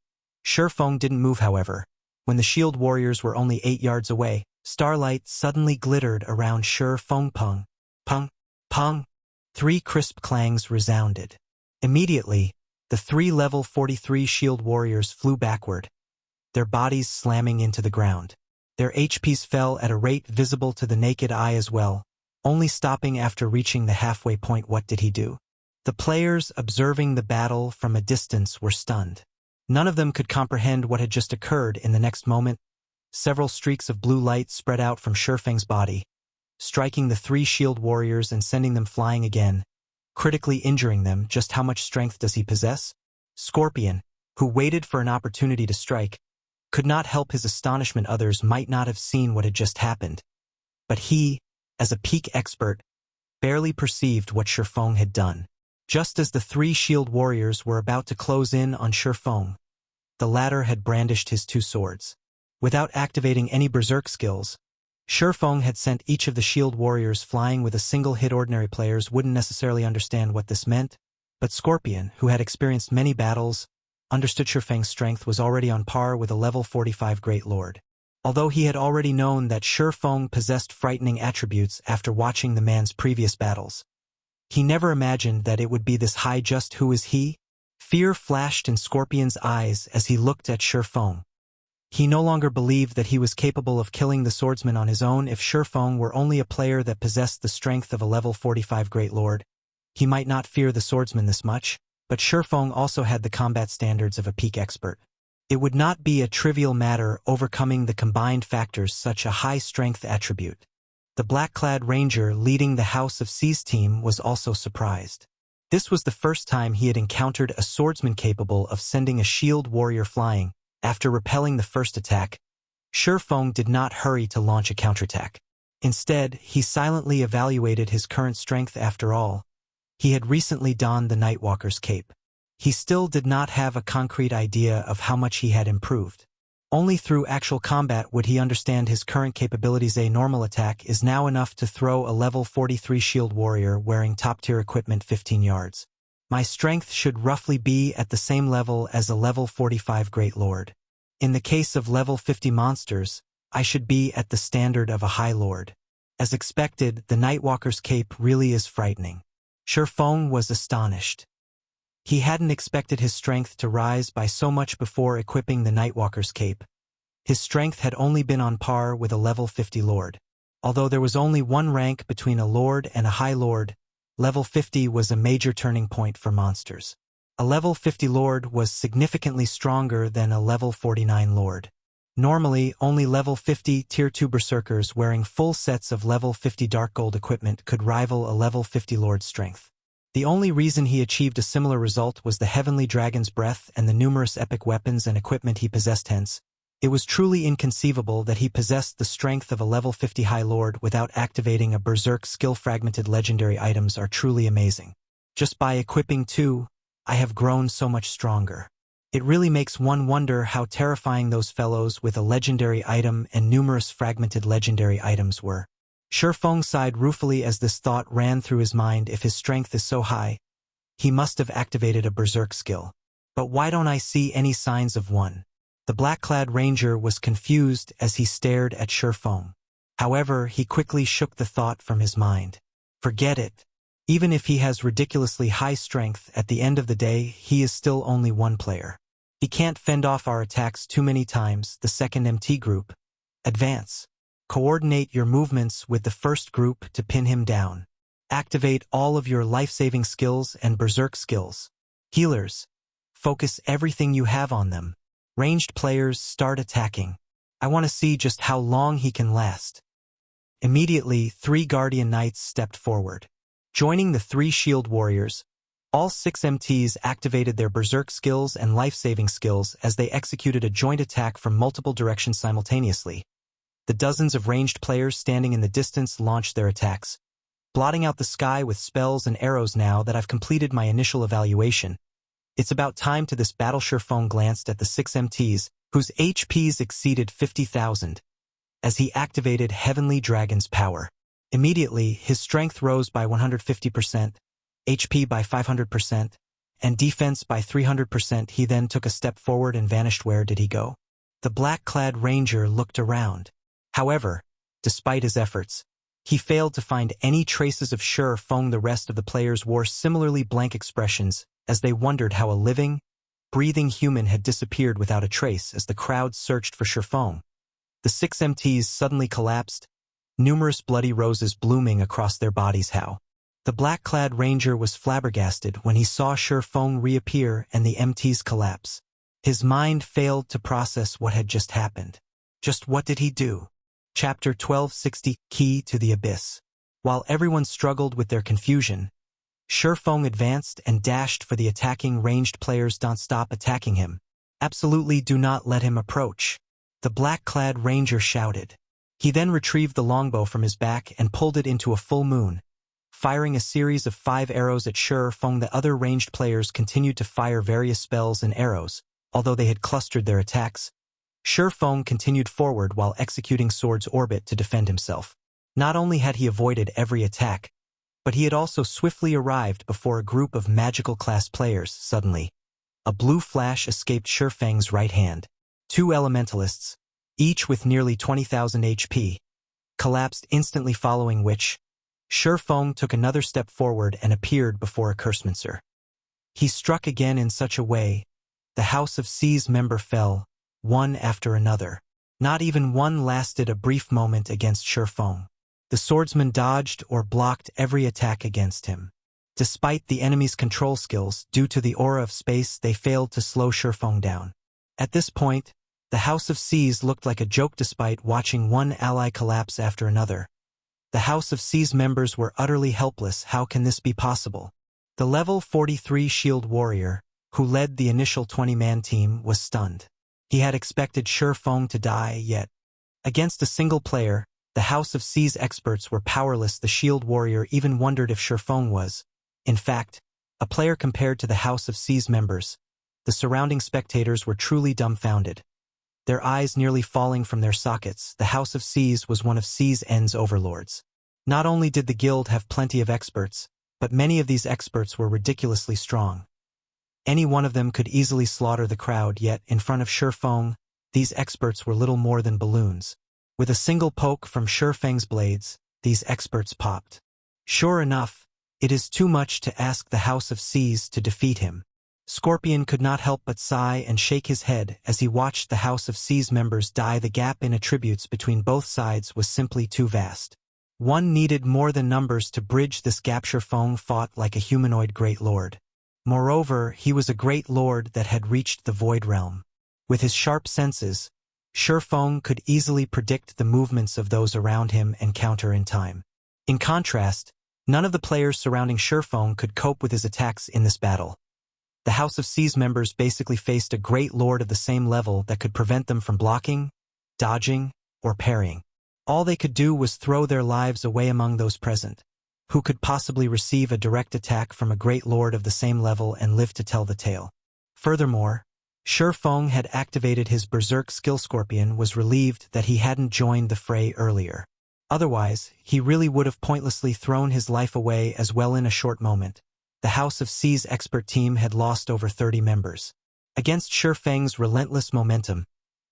Shifeng didn't move. However, when the shield warriors were only 8 yards away, starlight suddenly glittered around Shifeng. Pung, pung, pung. 3 crisp clangs resounded. Immediately, the 3 level 43 shield warriors flew backward, their bodies slamming into the ground. Their HPs fell at a rate visible to the naked eye as well, only stopping after reaching the halfway point. What did he do? The players observing the battle from a distance were stunned. None of them could comprehend what had just occurred. In the next moment, several streaks of blue light spread out from Shifeng's body, striking the 3 shield warriors and sending them flying again, critically injuring them. Just how much strength does he possess? Scorpion, who waited for an opportunity to strike, could not help his astonishment. Others might not have seen what had just happened, but he, as a peak expert, barely perceived what Shifeng had done. Just as the 3 shield warriors were about to close in on Shifeng, the latter had brandished his 2 swords. Without activating any berserk skills, Shifeng had sent each of the shield warriors flying with a single hit. Ordinary players wouldn't necessarily understand what this meant, but Scorpion, who had experienced many battles, understood Shifeng's strength was already on par with a level 45 Great Lord. Although he had already known that Shifeng possessed frightening attributes after watching the man's previous battles, he never imagined that it would be this high. Just who is he? Fear flashed in Scorpion's eyes as he looked at Shifeng. He no longer believed that he was capable of killing the swordsman on his own. If Shifeng were only a player that possessed the strength of a level 45 Great Lord, he might not fear the swordsman this much, but Shifeng also had the combat standards of a peak expert. It would not be a trivial matter overcoming the combined factors such a high strength attribute. The black-clad ranger leading the House of Seas team was also surprised. This was the first time he had encountered a swordsman capable of sending a shield warrior flying. After repelling the first attack, Shifeng did not hurry to launch a counterattack. Instead, he silently evaluated his current strength. After all, he had recently donned the Nightwalker's cape. He still did not have a concrete idea of how much he had improved. Only through actual combat would he understand his current capabilities. A normal attack is now enough to throw a level 43 shield warrior wearing top-tier equipment 15 yards. My strength should roughly be at the same level as a level 45 Great Lord. In the case of level 50 monsters, I should be at the standard of a High Lord. As expected, the Nightwalker's cape really is frightening. Shifeng was astonished. He hadn't expected his strength to rise by so much before equipping the Nightwalker's cape. His strength had only been on par with a level 50 Lord. Although there was only one rank between a Lord and a High Lord, level 50 was a major turning point for monsters. A level 50 Lord was significantly stronger than a level 49 Lord. Normally, only level 50 Tier 2 Berserkers wearing full sets of level 50 Dark Gold equipment could rival a level 50 Lord's strength. The only reason he achieved a similar result was the Heavenly Dragon's Breath and the numerous epic weapons and equipment he possessed. Hence, it was truly inconceivable that he possessed the strength of a level 50 High Lord without activating a Berserk skill. Fragmented legendary items are truly amazing. Just by equipping 2, I have grown so much stronger. It really makes one wonder how terrifying those fellows with a legendary item and numerous fragmented legendary items were. Shifeng sighed ruefully as this thought ran through his mind. If his strength is so high, he must have activated a berserk skill. But why don't I see any signs of one? The black-clad ranger was confused as he stared at Shifeng. However, he quickly shook the thought from his mind. Forget it. Even if he has ridiculously high strength, at the end of the day, he is still only one player. He can't fend off our attacks too many times. The second MT group. Advance. Coordinate your movements with the first group to pin him down. Activate all of your life-saving skills and berserk skills. Healers. Focus everything you have on them. Ranged players, start attacking. I want to see just how long he can last. Immediately, 3 Guardian Knights stepped forward. Joining the 3 Shield Warriors, all 6 MTs activated their berserk skills and life-saving skills as they executed a joint attack from multiple directions simultaneously. The dozens of ranged players standing in the distance launched their attacks, blotting out the sky with spells and arrows. Now that I've completed my initial evaluation, it's about time to this battle. Shifeng glanced at the 6 MTs, whose HPs exceeded 50,000, as he activated Heavenly Dragon's power. Immediately, his strength rose by 150%, HP by 500%, and defense by 300%. He then took a step forward and vanished. Where did he go? The black-clad ranger looked around. However, despite his efforts, he failed to find any traces of Shifeng. The rest of the players wore similarly blank expressions as they wondered how a living, breathing human had disappeared without a trace. As the crowd searched for Shifeng, the 6 MTs suddenly collapsed, numerous bloody roses blooming across their bodies. How? The black-clad ranger was flabbergasted when he saw Shifeng reappear and the MTs collapse. His mind failed to process what had just happened. Just what did he do? Chapter 1260, Key to the Abyss. While everyone struggled with their confusion, Shifeng advanced and dashed for the attacking ranged players. Don't stop attacking him. Absolutely do not let him approach, the black-clad ranger shouted. He then retrieved the longbow from his back and pulled it into a full moon, firing a series of 5 arrows at Shifeng. The other ranged players continued to fire various spells and arrows. Although they had clustered their attacks, Shifeng continued forward while executing Sword's Orbit to defend himself. Not only had he avoided every attack, but he had also swiftly arrived before a group of magical class players. Suddenly, a blue flash escaped Shifeng's right hand. 2 elementalists, each with nearly 20,000 HP, collapsed instantly, following which, Shifeng took another step forward and appeared before a Cursemancer. He struck again in such a way, the House of C's member fell, one after another. Not even one lasted a brief moment against Shifeng. The swordsman dodged or blocked every attack against him. Despite the enemy's control skills, due to the aura of space, they failed to slow Shifeng down. At this point, the House of C's looked like a joke. Despite watching one ally collapse after another, the House of C's members were utterly helpless. How can this be possible? The level 43 Shield Warrior, who led the initial 20-man team, was stunned. He had expected Shifeng to die, yet, against a single player, the House of C's experts were powerless. The Shield Warrior even wondered if Shifeng was, in fact, a player compared to the House of C's members. The surrounding spectators were truly dumbfounded, their eyes nearly falling from their sockets. The House of C's was one of C's overlords. Not only did the guild have plenty of experts, but many of these experts were ridiculously strong. Any one of them could easily slaughter the crowd, yet, in front of Shifeng, these experts were little more than balloons. With a single poke from Shifeng's blades, these experts popped. Sure enough, it is too much to ask the House of C's to defeat him. Scorpion could not help but sigh and shake his head as he watched the House of C's members die. The gap in attributes between both sides was simply too vast. One needed more than numbers to bridge this gap. Shifeng fought like a humanoid great lord. Moreover, he was a great lord that had reached the Void Realm. With his sharp senses, Shifeng could easily predict the movements of those around him and counter in time. In contrast, none of the players surrounding Shifeng could cope with his attacks in this battle. The House of C's members basically faced a great lord of the same level that could prevent them from blocking, dodging, or parrying. All they could do was throw their lives away. Among those present, who could possibly receive a direct attack from a great lord of the same level and live to tell the tale? Furthermore, Shi Feng had activated his Berserk skill. Scorpion was relieved that he hadn't joined the fray earlier. Otherwise, he really would have pointlessly thrown his life away as well. In a short moment, the House of C's expert team had lost over 30 members. Against Shi Feng's relentless momentum,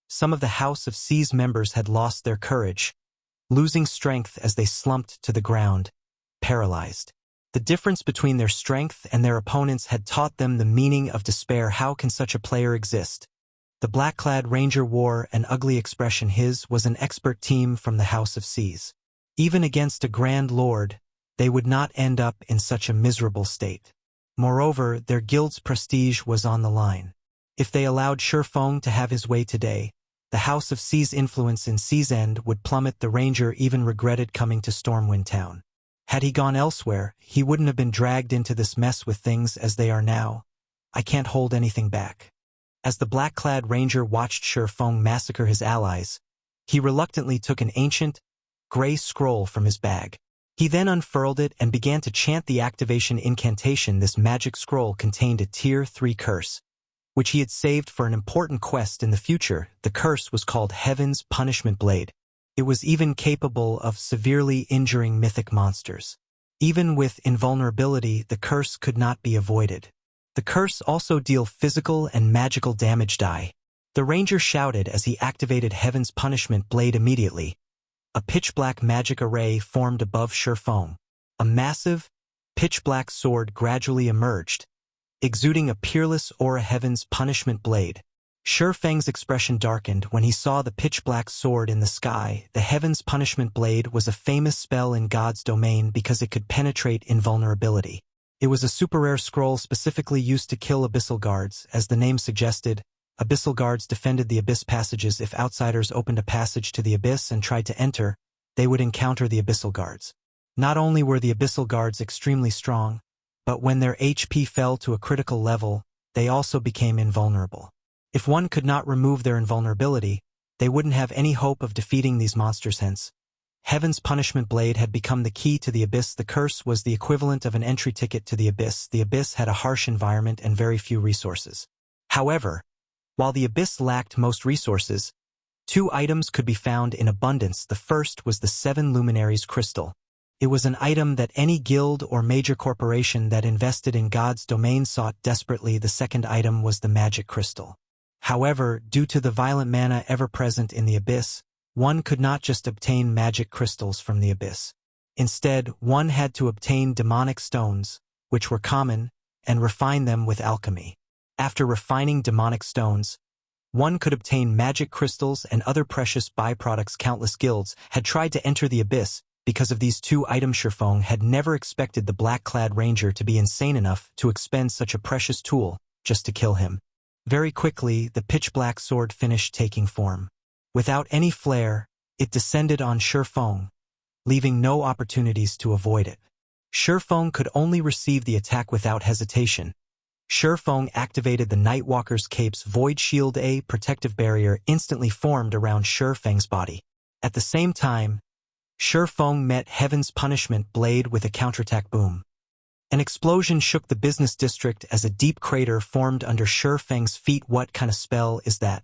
some of the House of C's members had lost their courage, losing strength as they slumped to the ground, paralyzed. The difference between their strength and their opponents had taught them the meaning of despair. How can such a player exist? The black-clad ranger wore an ugly expression. His was an expert team from the House of C's. Even against a Grand Lord, they would not end up in such a miserable state. Moreover, their guild's prestige was on the line. If they allowed Shi Feng to have his way today, the House of C's influence in C's End would plummet. The ranger even regretted coming to Stormwind Town. Had he gone elsewhere, he wouldn't have been dragged into this mess with things as they are now. I can't hold anything back. As the black-clad ranger watched Shi Feng massacre his allies, he reluctantly took an ancient, gray scroll from his bag. He then unfurled it and began to chant the activation incantation. This magic scroll contained a Tier 3 curse, which he had saved for an important quest in the future. The curse was called Heaven's Punishment Blade. It was even capable of severely injuring mythic monsters. Even with invulnerability, the curse could not be avoided. The curse also dealt physical and magical damage. The ranger shouted as he activated Heaven's Punishment Blade. Immediately, a pitch-black magic array formed above Shi Feng. A massive, pitch-black sword gradually emerged, exuding a peerless aura. Heaven's Punishment Blade. Shi Feng's expression darkened when he saw the pitch-black sword in the sky. The Heaven's Punishment Blade was a famous spell in God's domain because it could penetrate invulnerability. It was a super-rare scroll specifically used to kill Abyssal Guards. As the name suggested, Abyssal Guards defended the Abyss passages. If outsiders opened a passage to the Abyss and tried to enter, they would encounter the Abyssal Guards. Not only were the Abyssal Guards extremely strong, but when their HP fell to a critical level, they also became invulnerable. If one could not remove their invulnerability, they wouldn't have any hope of defeating these monsters. Hence, Heaven's Punishment Blade had become the key to the Abyss. The curse was the equivalent of an entry ticket to the Abyss. The Abyss had a harsh environment and very few resources. However, while the Abyss lacked most resources, 2 items could be found in abundance. The first was the 7 Luminaries Crystal. It was an item that any guild or major corporation that invested in God's domain sought desperately. The second item was the Magic Crystal. However, due to the violent mana ever present in the Abyss, one could not just obtain magic crystals from the Abyss. Instead, one had to obtain demonic stones, which were common, and refine them with alchemy. After refining demonic stones, one could obtain magic crystals and other precious byproducts. Countless guilds had tried to enter the Abyss because of these 2 items. Shi Feng had never expected the black-clad ranger to be insane enough to expend such a precious tool just to kill him. Very quickly, the pitch-black sword finished taking form. Without any flare, it descended on Shi Feng, leaving no opportunities to avoid it. Shi Feng could only receive the attack without hesitation. Shi Feng activated the Nightwalker's Cape's Void Shield. A protective barrier instantly formed around Shi Feng's body. At the same time, Shi Feng met Heaven's Punishment Blade with a counterattack. Boom. An explosion shook the business district as a deep crater formed under Shi Feng's feet. What kind of spell is that?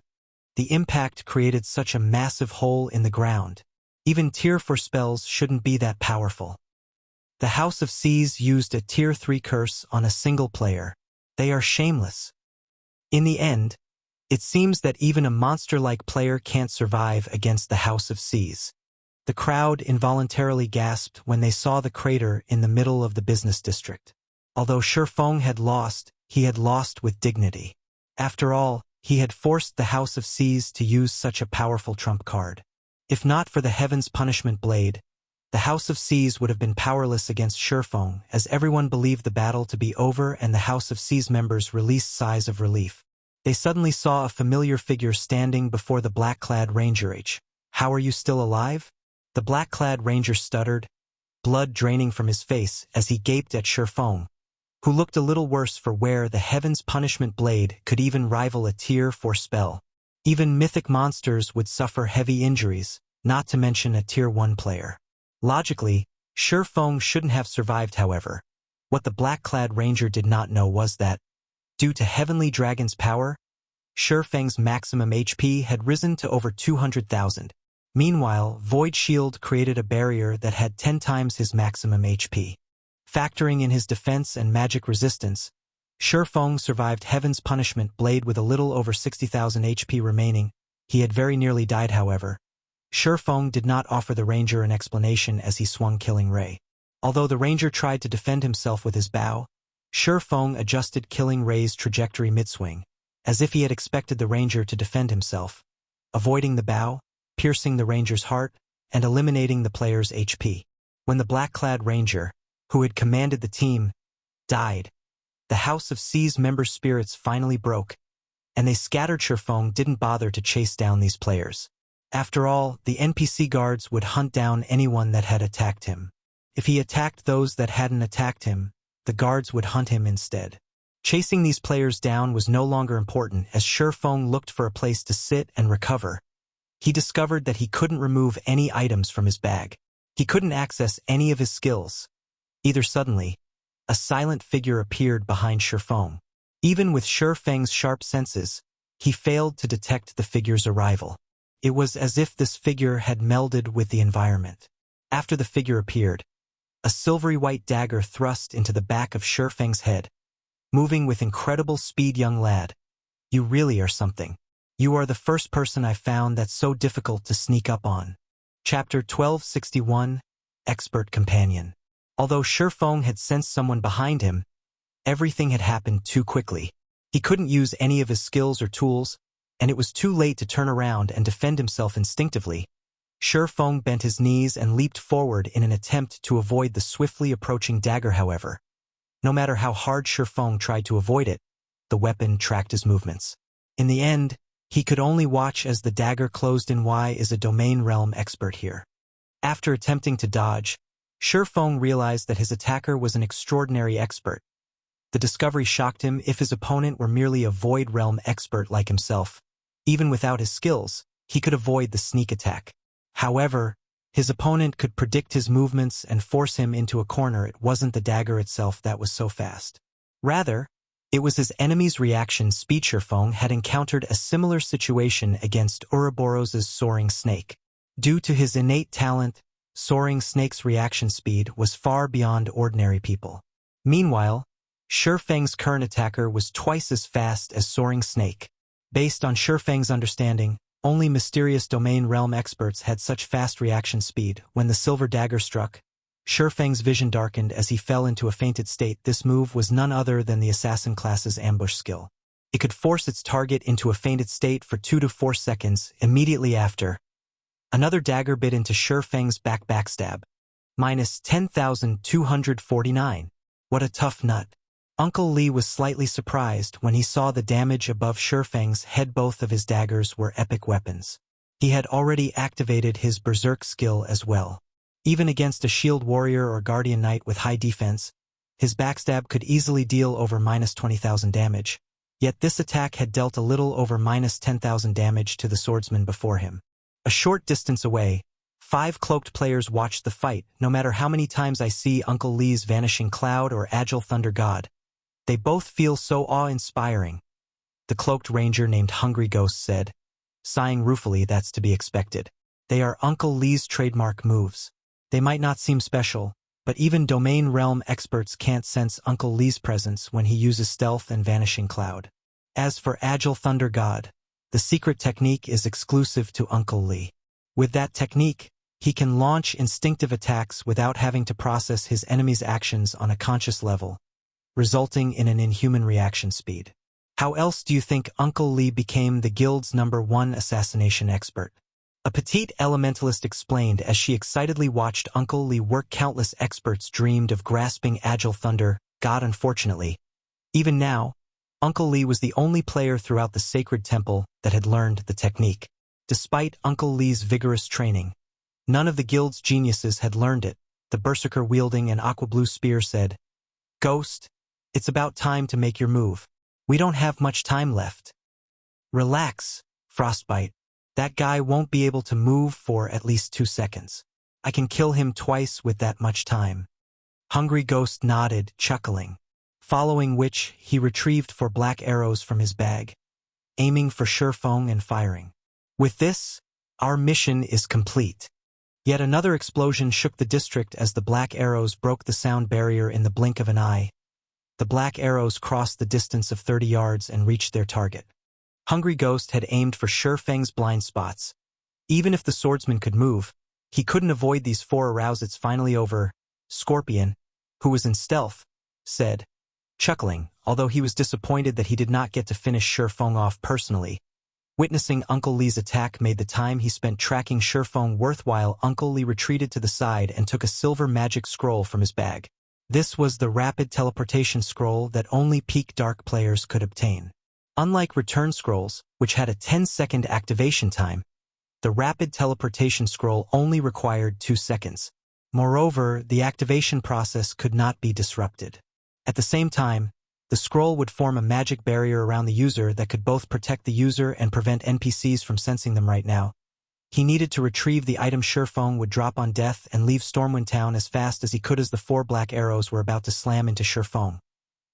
The impact created such a massive hole in the ground. Even Tier 4 spells shouldn't be that powerful. The House of C's used a Tier 3 curse on a single player. They are shameless. In the end, it seems that even a monster-like player can't survive against the House of C's. The crowd involuntarily gasped when they saw the crater in the middle of the business district. Although Shi Feng had lost, he had lost with dignity. After all, he had forced the House of C's to use such a powerful trump card. If not for the Heaven's Punishment Blade, the House of C's would have been powerless against Shi Feng, as everyone believed the battle to be over and the House of C's members released sighs of relief. They suddenly saw a familiar figure standing before the black-clad ranger. How are you still alive? The black-clad ranger stuttered, blood draining from his face as he gaped at Shi Feng, who looked a little worse for wear. The Heaven's Punishment Blade could even rival a Tier 4 spell. Even mythic monsters would suffer heavy injuries, not to mention a Tier 1 player. Logically, Shi Feng shouldn't have survived. However, what the black-clad ranger did not know was that, due to Heavenly Dragon's power, Feng's maximum HP had risen to over 200,000. Meanwhile, Void Shield created a barrier that had 10 times his maximum HP. Factoring in his defense and magic resistance, Feng survived Heaven's Punishment Blade with a little over 60,000 HP remaining. He had very nearly died, however. Feng did not offer the ranger an explanation as he swung Killing Ray. Although the ranger tried to defend himself with his bow, Feng adjusted Killing Ray's trajectory mid-swing, as if he had expected the ranger to defend himself, avoiding the bow, piercing the ranger's heart, and eliminating the player's HP. When the black-clad ranger, who had commanded the team, died, the House of C's member spirits finally broke, and they scattered. Feng didn't bother to chase down these players. After all, the NPC guards would hunt down anyone that had attacked him. If he attacked those that hadn't attacked him, the guards would hunt him instead. Chasing these players down was no longer important as Feng looked for a place to sit and recover. He discovered that he couldn't remove any items from his bag. He couldn't access any of his skills. Either suddenly, a silent figure appeared behind Feng. Even with Feng's sharp senses, he failed to detect the figure's arrival. It was as if this figure had melded with the environment. After the figure appeared, a silvery white dagger thrust into the back of Feng's head. Moving with incredible speed, young lad. You really are something. You are the first person I found that's so difficult to sneak up on. Chapter 1261, Expert Companion. Although Feng had sensed someone behind him, everything had happened too quickly. He couldn't use any of his skills or tools, and it was too late to turn around and defend himself instinctively. Feng bent his knees and leaped forward in an attempt to avoid the swiftly approaching dagger. However, no matter how hard Feng tried to avoid it, the weapon tracked his movements. In the end, he could only watch as the dagger closed in. Y is a domain realm expert here. After attempting to dodge, Feng realized that his attacker was an extraordinary expert. The discovery shocked him. If his opponent were merely a void realm expert like himself, even without his skills, he could avoid the sneak attack. However, his opponent could predict his movements and force him into a corner. It wasn't the dagger itself that was so fast. Rather, it was his enemy's reaction speed. Feng had encountered a similar situation against Ouroboros' Soaring Snake. Due to his innate talent, Soaring Snake's reaction speed was far beyond ordinary people. Meanwhile, Feng's current attacker was twice as fast as Soaring Snake. Based on Feng's understanding, only mysterious domain realm experts had such fast reaction speed. When the silver dagger struck, Feng's vision darkened as he fell into a fainted state. This move was none other than the assassin class's ambush skill. It could force its target into a fainted state for 2 to 4 seconds. Immediately after, another dagger bit into Feng's backstab. Minus 10,249. What a tough nut. Uncle Lee was slightly surprised when he saw the damage above Feng's head. Both of his daggers were epic weapons. He had already activated his Berserk skill as well. Even against a shield warrior or guardian knight with high defense, his backstab could easily deal over minus 20,000 damage. Yet this attack had dealt a little over minus 10,000 damage to the swordsman before him. A short distance away, 5 cloaked players watched the fight. No matter how many times I see Uncle Lee's Vanishing Cloud or Agile Thunder God, they both feel so awe-inspiring. The cloaked ranger named Hungry Ghost said, sighing ruefully. That's to be expected. They are Uncle Lee's trademark moves. They might not seem special, but even domain realm experts can't sense Uncle Lee's presence when he uses Stealth and Vanishing Cloud. As for Agile Thunder God, the secret technique is exclusive to Uncle Lee. With that technique, he can launch instinctive attacks without having to process his enemy's actions on a conscious level, resulting in an inhuman reaction speed. How else do you think Uncle Lee became the guild's #1 assassination expert? A petite elementalist explained as she excitedly watched Uncle Lee work. Countless experts dreamed of grasping Agile Thunder God. Unfortunately, even now, Uncle Lee was the only player throughout the sacred temple that had learned the technique. Despite Uncle Lee's vigorous training, none of the guild's geniuses had learned it. The berserker wielding an aqua blue spear said, "Ghost, it's about time to make your move. We don't have much time left." "Relax, Frostbite. That guy won't be able to move for at least 2 seconds. I can kill him twice with that much time." Hungry Ghost nodded, chuckling, following which he retrieved 4 black arrows from his bag. aiming for Shifeng and firing. With this, our mission is complete. Yet another explosion shook the district as the black arrows broke the sound barrier in the blink of an eye. The black arrows crossed the distance of 30 yards and reached their target. Hungry Ghost had aimed for Shifeng's blind spots. Even if the swordsman could move, he couldn't avoid these four aroused. It's finally over, Scorpion, who was in stealth, said, chuckling, although he was disappointed that he did not get to finish Shifeng off personally. Witnessing Uncle Lee's attack made the time he spent tracking Shifeng worthwhile. Uncle Lee retreated to the side and took a silver magic scroll from his bag. This was the rapid teleportation scroll that only peak dark players could obtain. Unlike return scrolls, which had a 10-second activation time, the rapid teleportation scroll only required 2 seconds. Moreover, the activation process could not be disrupted. At the same time, the scroll would form a magic barrier around the user that could both protect the user and prevent NPCs from sensing them right now. He needed to retrieve the item Shifeng would drop on death and leave Stormwind Town as fast as he could as the 4 black arrows were about to slam into Shifeng.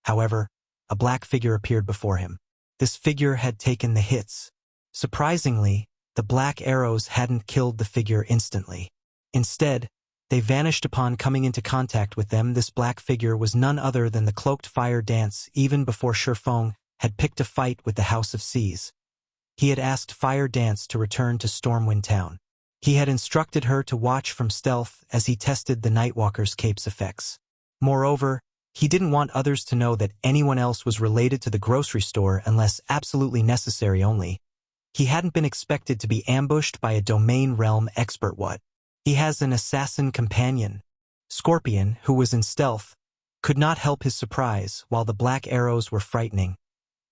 However, a black figure appeared before him. This figure had taken the hits. Surprisingly, the black arrows hadn't killed the figure instantly. Instead, they vanished upon coming into contact with them. This black figure was none other than the cloaked Fire Dance even before Shifeng had picked a fight with the House of Seas. He had asked Fire Dance to return to Stormwind Town. He had instructed her to watch from stealth as he tested the Nightwalker's cape's effects. Moreover, he didn't want others to know that anyone else was related to the grocery store unless absolutely necessary only. He hadn't been expected to be ambushed by a domain realm expert. What? He has an assassin companion. Scorpion, who was in stealth, could not help his surprise while the black arrows were frightening.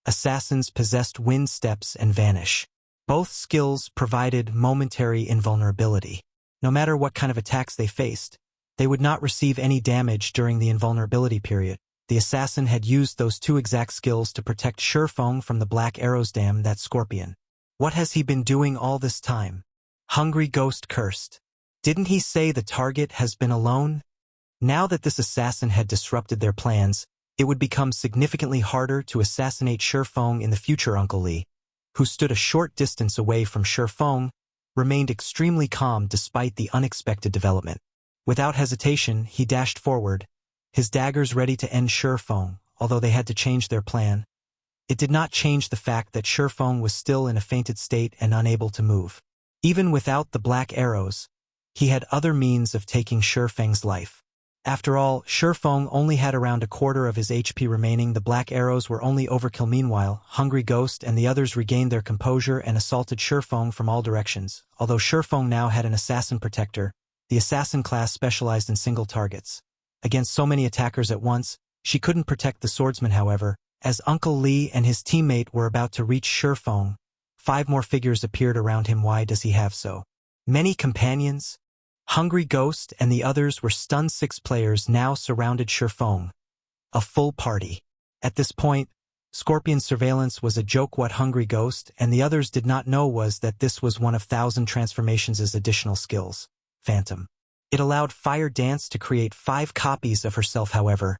Assassins possessed wind steps and vanish. Both skills provided momentary invulnerability. No matter what kind of attacks they faced, they would not receive any damage during the invulnerability period. The assassin had used those 2 exact skills to protect Shifeng from the black arrows. Damn that Scorpion. What has he been doing all this time? Hungry Ghost cursed. Didn't he say the target has been alone? Now that this assassin had disrupted their plans, it would become significantly harder to assassinate Shifeng in the future. Uncle Lee, who stood a short distance away from Shifeng, remained extremely calm despite the unexpected development. Without hesitation, he dashed forward, his daggers ready to end Shifeng. Although they had to change their plan, it did not change the fact that Shifeng was still in a fainted state and unable to move. Even without the black arrows, he had other means of taking Shifeng's life. After all, Shifeng only had around a quarter of his HP remaining. The black arrows were only overkill. Meanwhile, Hungry Ghost and the others regained their composure and assaulted Shifeng from all directions. Although Shifeng now had an assassin protector, the assassin class specialized in single targets. Against so many attackers at once, she couldn't protect the swordsman. However, as Uncle Lee and his teammate were about to reach Shifeng, 5 more figures appeared around him. Why does he have so many companions? Hungry Ghost and the others were stunned. 6 players now surrounded Shifeng. A full party. At this point, Scorpion's surveillance was a joke. What Hungry Ghost and the others did not know was that this was one of 1,000 Transformations' additional skills, Phantom. It allowed Fire Dance to create 5 copies of herself. However,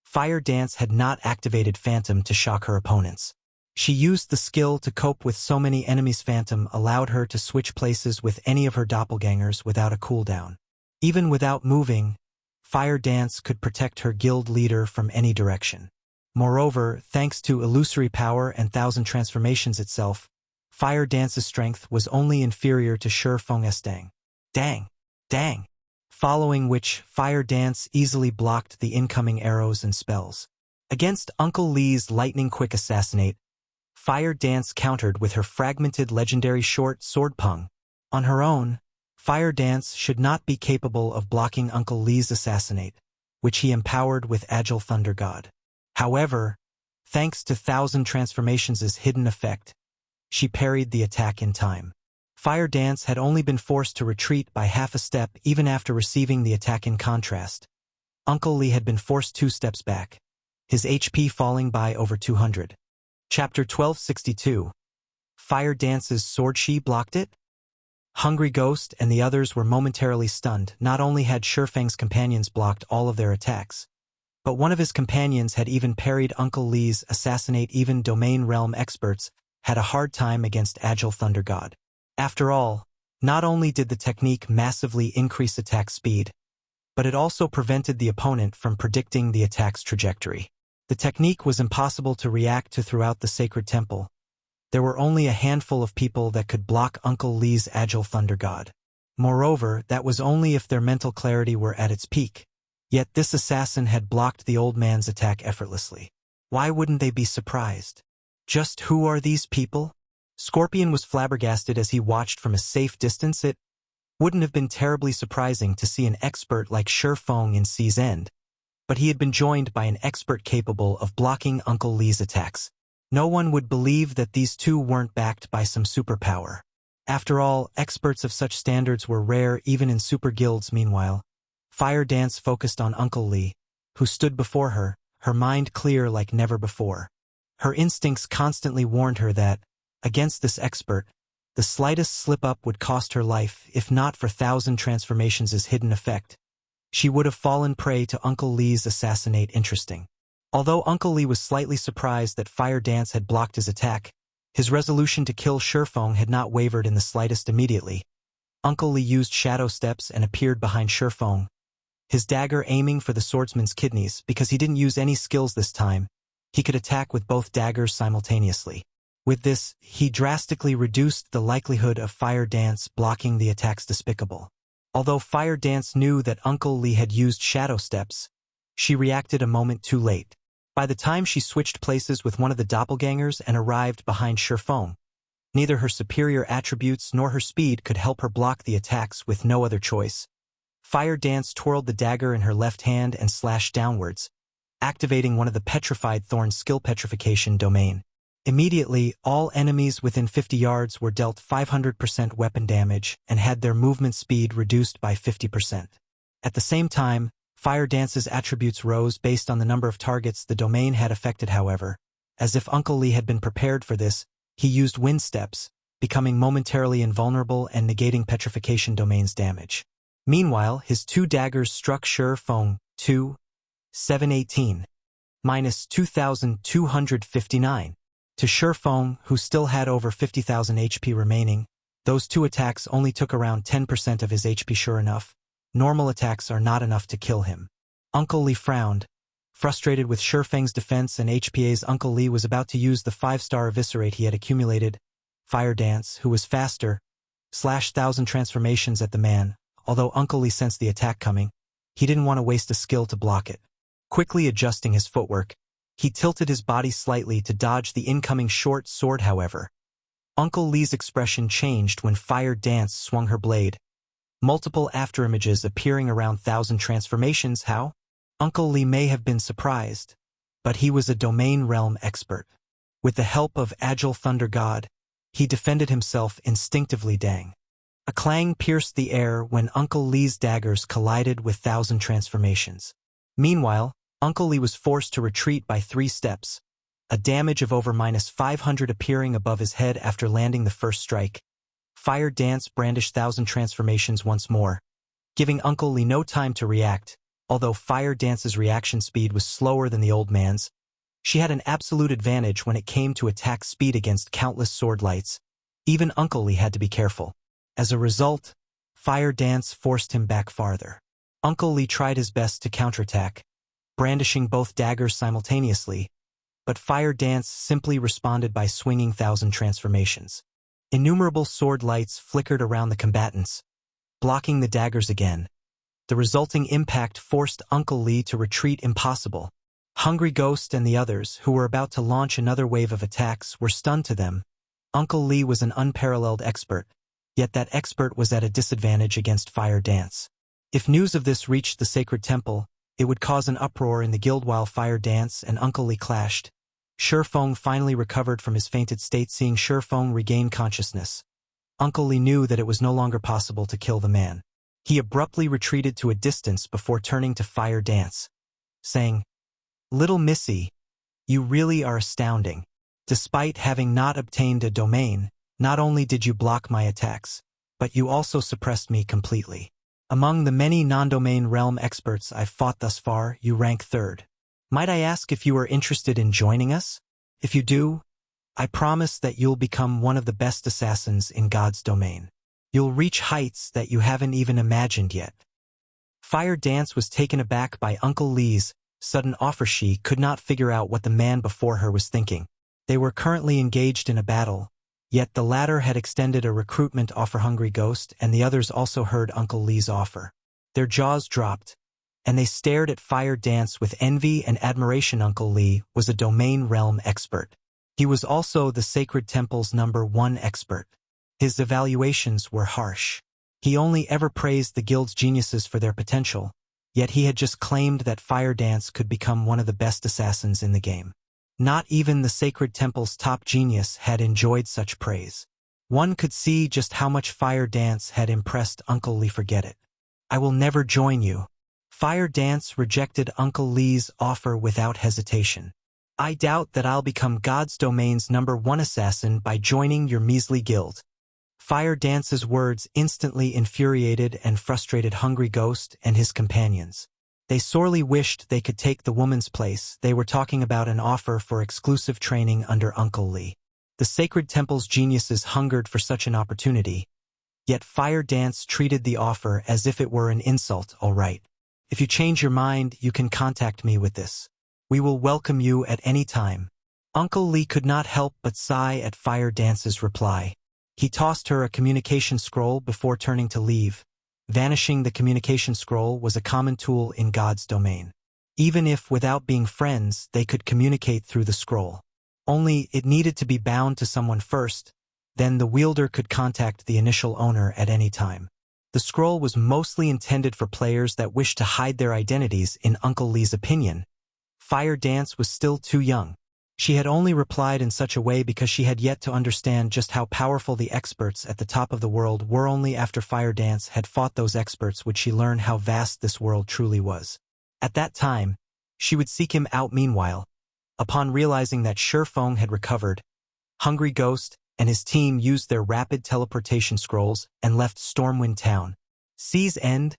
Fire Dance had not activated Phantom to shock her opponents. She used the skill to cope with so many enemies. Phantom allowed her to switch places with any of her doppelgangers without a cooldown. Even without moving, Fire Dance could protect her guild leader from any direction. Moreover, thanks to illusory power and 1,000 transformations itself, Fire Dance's strength was only inferior to Shifeng's. Dang. Following which, Fire Dance easily blocked the incoming arrows and spells. Against Uncle Lee's lightning-quick assassinate, Fire Dance countered with her fragmented legendary short sword Pung. On her own, Fire Dance should not be capable of blocking Uncle Lee's assassinate, which he empowered with Agile Thunder God. However, thanks to 1,000 Transformations' hidden effect, she parried the attack in time. Fire Dance had only been forced to retreat by half a step even after receiving the attack. In contrast, Uncle Lee had been forced 2 steps back, his HP falling by over 200. Chapter 1262. Fire Dance's sword. She blocked it? Hungry Ghost and the others were momentarily stunned. Not only had Shifeng's companions blocked all of their attacks, but one of his companions had even parried Uncle Lee's assassinate. Even domain realm experts had a hard time against Agile Thunder God. After all, not only did the technique massively increase attack speed, but it also prevented the opponent from predicting the attack's trajectory. The technique was impossible to react to throughout the sacred temple. There were only a handful of people that could block Uncle Lee's Agile Thunder God. Moreover, that was only if their mental clarity were at its peak. Yet this assassin had blocked the old man's attack effortlessly. Why wouldn't they be surprised? Just who are these people? Scorpion was flabbergasted as he watched from a safe distance. It wouldn't have been terribly surprising to see an expert like Shi Feng in Sea's End, but he had been joined by an expert capable of blocking Uncle Lee's attacks. No one would believe that these two weren't backed by some superpower. After all, experts of such standards were rare even in super guilds. Meanwhile, Fire Dance focused on Uncle Lee, who stood before her, her mind clear like never before. Her instincts constantly warned her that, against this expert, the slightest slip-up would cost her life. If not for 1,000 transformations' hidden effect, she would have fallen prey to Uncle Lee's assassinate. Interesting. Although Uncle Lee was slightly surprised that Fire Dance had blocked his attack, his resolution to kill Shi Feng had not wavered in the slightest. Immediately, Uncle Lee used shadow steps and appeared behind Shi Feng, his dagger aiming for the swordsman's kidneys. Because he didn't use any skills this time, he could attack with both daggers simultaneously. With this, he drastically reduced the likelihood of Fire Dance blocking the attack's despicable. Although Fire Dance knew that Uncle Lee had used shadow steps, she reacted a moment too late. By the time she switched places with one of the doppelgangers and arrived behind Shi Feng, neither her superior attributes nor her speed could help her block the attacks. With no other choice, Fire Dance twirled the dagger in her left hand and slashed downwards, activating one of the Petrified Thorns skill Petrification Domain. Immediately, all enemies within 50 yards were dealt 500% weapon damage and had their movement speed reduced by 50%. At the same time, Fire Dance's attributes rose based on the number of targets the domain had affected. However, as if Uncle Lee had been prepared for this, he used wind steps, becoming momentarily invulnerable and negating Petrification Domain's damage. Meanwhile, his two daggers struck Shi Feng, 718, minus 2,259. To Shi Feng, who still had over 50,000 HP remaining, those two attacks only took around 10% of his HP. Sure enough, normal attacks are not enough to kill him. Uncle Lee frowned. Frustrated with Shi Feng's defense and HPA's, Uncle Lee was about to use the 5-star eviscerate he had accumulated. Fire Dance, who was faster, slashed 1,000 transformations at the man. Although Uncle Lee sensed the attack coming, he didn't want to waste a skill to block it. Quickly adjusting his footwork, he tilted his body slightly to dodge the incoming short sword. However, Uncle Lee's expression changed when Fire Dance swung her blade, multiple afterimages appearing around 1,000 transformations. How? Uncle Lee may have been surprised, but he was a domain realm expert. With the help of Agile Thunder God, he defended himself instinctively. Dang. A clang pierced the air when Uncle Lee's daggers collided with 1,000 transformations. Meanwhile, Uncle Lee was forced to retreat by 3 steps, a damage of over -500 appearing above his head after landing the first strike. Fire Dance brandished 1,000 transformations once more, giving Uncle Lee no time to react. Although Fire Dance's reaction speed was slower than the old man's, she had an absolute advantage when it came to attack speed against countless sword lights. Even Uncle Lee had to be careful. As a result, Fire Dance forced him back farther. Uncle Lee tried his best to counterattack, brandishing both daggers simultaneously, but Fire Dance simply responded by swinging 1,000 transformations. Innumerable sword lights flickered around the combatants, blocking the daggers again. The resulting impact forced Uncle Lee to retreat. Impossible. Hungry Ghost and the others, who were about to launch another wave of attacks, were stunned to them. Uncle Lee was an unparalleled expert, yet that expert was at a disadvantage against Fire Dance. If news of this reached the Sacred Temple, it would cause an uproar in the guild. While Fire Dance and Uncle Lee clashed, Shi Feng finally recovered from his fainted state. Seeing Shi Feng regain consciousness, Uncle Lee knew that it was no longer possible to kill the man. He abruptly retreated to a distance before turning to Fire Dance, saying, "Little Missy, you really are astounding. Despite having not obtained a domain, not only did you block my attacks, but you also suppressed me completely. Among the many non-domain realm experts I've fought thus far, you rank 3rd. Might I ask if you are interested in joining us? If you do, I promise that you'll become one of the best assassins in God's domain. You'll reach heights that you haven't even imagined yet. Fire Dance was taken aback by Uncle Lee's sudden offer. She could not figure out what the man before her was thinking. They were currently engaged in a battle, yet the latter had extended a recruitment offer. Hungry Ghost and the others also heard Uncle Lee's offer. Their jaws dropped, and they stared at Fire Dance with envy and admiration. Uncle Lee was a domain realm expert. He was also the Sacred Temple's #1 expert. His evaluations were harsh. He only ever praised the guild's geniuses for their potential, yet he had just claimed that Fire Dance could become one of the best assassins in the game. Not even the Sacred Temple's top genius had enjoyed such praise. One could see just how much Fire Dance had impressed Uncle Lee. Forget it. I will never join you. Fire Dance rejected Uncle Lee's offer without hesitation. I doubt that I'll become God's domain's #1 assassin by joining your measly guild. Fire Dance's words instantly infuriated and frustrated Hungry Ghost and his companions. They sorely wished they could take the woman's place. They were talking about an offer for exclusive training under Uncle Lee. The Sacred Temple's geniuses hungered for such an opportunity, yet Fire Dance treated the offer as if it were an insult. All right. If you change your mind, you can contact me with this. We will welcome you at any time. Uncle Lee could not help but sigh at Fire Dance's reply. He tossed her a communication scroll before turning to leave. Vanishing the communication scroll was a common tool in God's domain. Even if without being friends, they could communicate through the scroll. Only it needed to be bound to someone first, then the wielder could contact the initial owner at any time. The scroll was mostly intended for players that wished to hide their identities. In Uncle Lee's opinion, Fire Dance was still too young. She had only replied in such a way because she had yet to understand just how powerful the experts at the top of the world were. Only after Fire Dance had fought those experts would she learn how vast this world truly was. At that time, she would seek him out. Meanwhile, upon realizing that Shurfeng had recovered, Hungry Ghost and his team used their rapid teleportation scrolls and left Stormwind Town. Sea's End,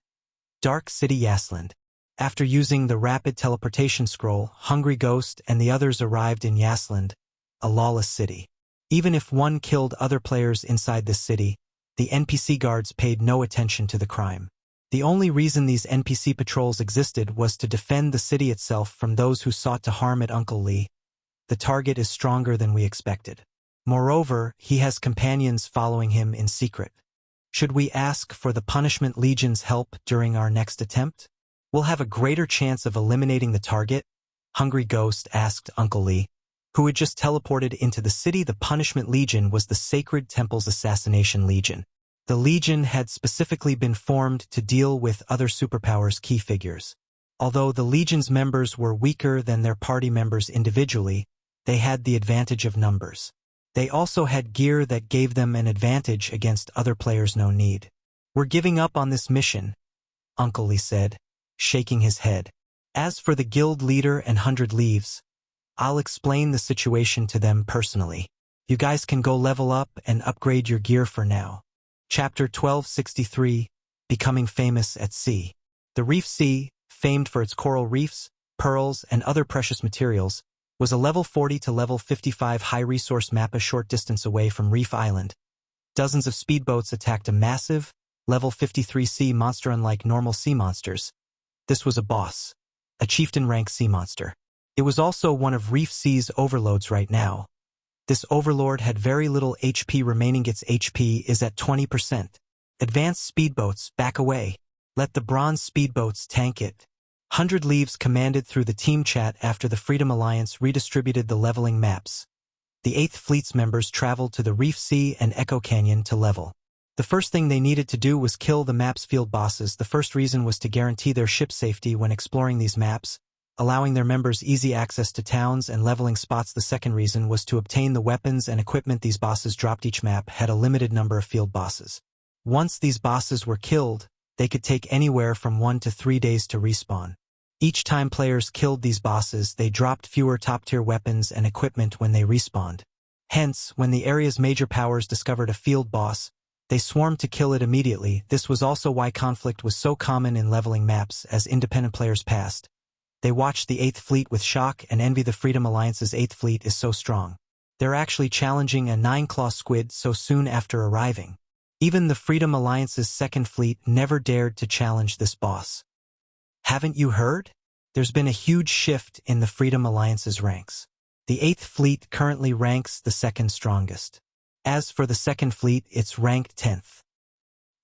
Dark City Yasland. After using the rapid teleportation scroll, Hungry Ghost and the others arrived in Yasland, a lawless city. Even if one killed other players inside this city, the NPC guards paid no attention to the crime. The only reason these NPC patrols existed was to defend the city itself from those who sought to harm it. Uncle Lee, the target is stronger than we expected. Moreover, he has companions following him in secret. Should we ask for the Punishment Legion's help during our next attempt? We'll have a greater chance of eliminating the target, Hungry Ghost asked Uncle Lee, who had just teleported into the city. The Punishment Legion was the Sacred Temple's Assassination Legion. The Legion had specifically been formed to deal with other superpowers' key figures. Although the Legion's members were weaker than their party members individually, they had the advantage of numbers. They also had gear that gave them an advantage against other players. No need. We're giving up on this mission, Uncle Lee said, shaking his head. As for the guild leader and 100 Leaves, I'll explain the situation to them personally. You guys can go level up and upgrade your gear for now. Chapter 1263, Becoming Famous at Sea. The Reef Sea, famed for its coral reefs, pearls, and other precious materials, was a level 40 to level 55 high-resource map a short distance away from Reef Island. Dozens of speedboats attacked a massive, level 53 sea monster. Unlike normal sea monsters, this was a boss, a chieftain-rank sea monster. It was also one of Reef Sea's overlords right now. This overlord had very little HP remaining. Its HP is at 20%. Advanced speedboats, back away. Let the bronze speedboats tank it. 100 Leaves commanded through the team chat after the Freedom Alliance redistributed the leveling maps. The 8th Fleet's members traveled to the Reef Sea and Echo Canyon to level. The first thing they needed to do was kill the map's field bosses. The first reason was to guarantee their ship safety when exploring these maps, allowing their members easy access to towns and leveling spots. The second reason was to obtain the weapons and equipment these bosses dropped. Each map had a limited number of field bosses. Once these bosses were killed, they could take anywhere from 1 to 3 days to respawn. Each time players killed these bosses, they dropped fewer top-tier weapons and equipment when they respawned. Hence, when the area's major powers discovered a field boss, they swarmed to kill it immediately. This was also why conflict was so common in leveling maps. As independent players passed, they watched the 8th Fleet with shock and envy. The Freedom Alliance's 8th Fleet is so strong. They're actually challenging a 9-claw squid so soon after arriving. Even the Freedom Alliance's second fleet never dared to challenge this boss. Haven't you heard? There's been a huge shift in the Freedom Alliance's ranks. The 8th Fleet currently ranks the second strongest. As for the second fleet, it's ranked 10th.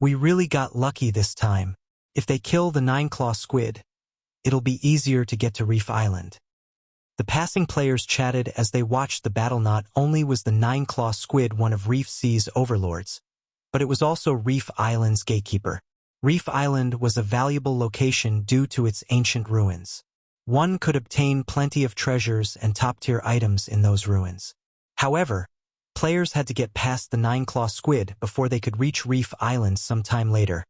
We really got lucky this time. If they kill the 9-claw squid, it'll be easier to get to Reef Island. The passing players chatted as they watched the battle. Not only was the 9-claw squid one of Reef Sea's overlords, but it was also Reef Island's gatekeeper. Reef Island was a valuable location due to its ancient ruins. One could obtain plenty of treasures and top-tier items in those ruins. However, players had to get past the 9-claw squid before they could reach Reef Island sometime later.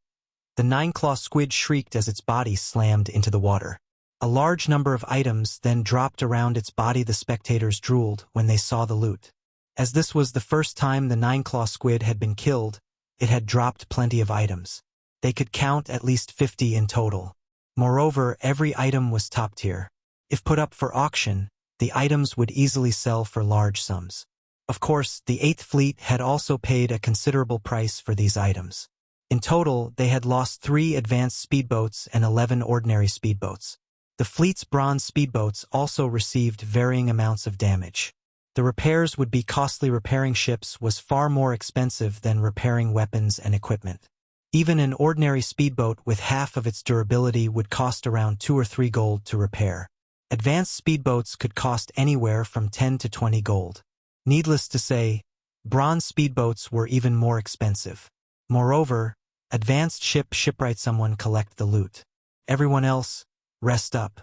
The 9-claw squid shrieked as its body slammed into the water. A large number of items then dropped around its body. The spectators drooled when they saw the loot. As this was the first time the 9-claw squid had been killed, it had dropped plenty of items. They could count at least 50 in total. Moreover, every item was top tier. If put up for auction, the items would easily sell for large sums. Of course, the 8th Fleet had also paid a considerable price for these items. In total, they had lost 3 advanced speedboats and 11 ordinary speedboats. The fleet's bronze speedboats also received varying amounts of damage. The repairs would be costly. Repairing ships was far more expensive than repairing weapons and equipment. Even an ordinary speedboat with half of its durability would cost around 2 or 3 gold to repair. Advanced speedboats could cost anywhere from 10 to 20 gold. Needless to say, bronze speedboats were even more expensive. Moreover, advanced shipwright someone collect the loot. Everyone else, rest up.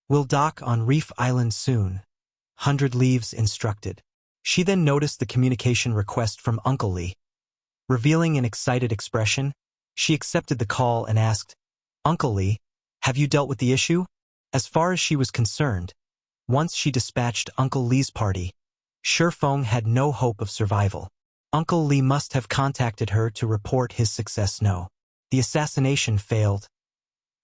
We'll dock on Reef Island soon. 100 Leaves instructed. She then noticed the communication request from Uncle Lee. Revealing an excited expression, she accepted the call and asked, "Uncle Lee, have you dealt with the issue?" As far as she was concerned, once she dispatched Uncle Lee's party, Shifeng had no hope of survival. Uncle Lee must have contacted her to report his success. No. The assassination failed.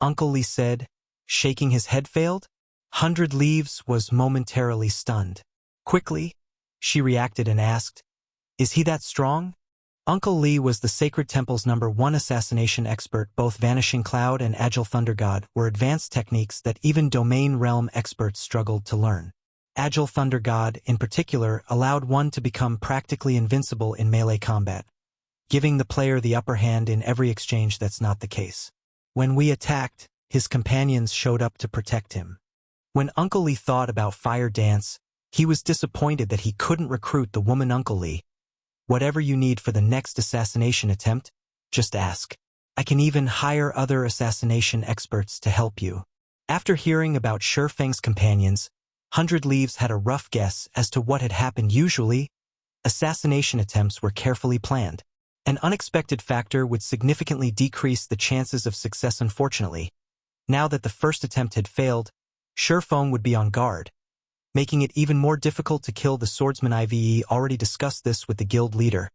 Uncle Lee said, shaking his head. Failed? 100 Leaves was momentarily stunned. Quickly, she reacted and asked, "Is he that strong?" Uncle Lee was the Sacred Temple's #1 assassination expert. Both Vanishing Cloud and Agile Thunder God were advanced techniques that even Domain Realm experts struggled to learn. Agile Thunder God, in particular, allowed one to become practically invincible in melee combat, giving the player the upper hand in every exchange. That's not the case. When we attacked, his companions showed up to protect him. When Uncle Lee thought about Fire Dance, he was disappointed that he couldn't recruit the woman. Uncle Lee, whatever you need for the next assassination attempt, just ask. I can even hire other assassination experts to help you. After hearing about Shifeng's companions, 100 Leaves had a rough guess as to what had happened. Usually, assassination attempts were carefully planned. An unexpected factor would significantly decrease the chances of success. Unfortunately, now that the first attempt had failed, Shifeng would be on guard, making it even more difficult to kill the swordsman. I've already discussed this with the guild leader,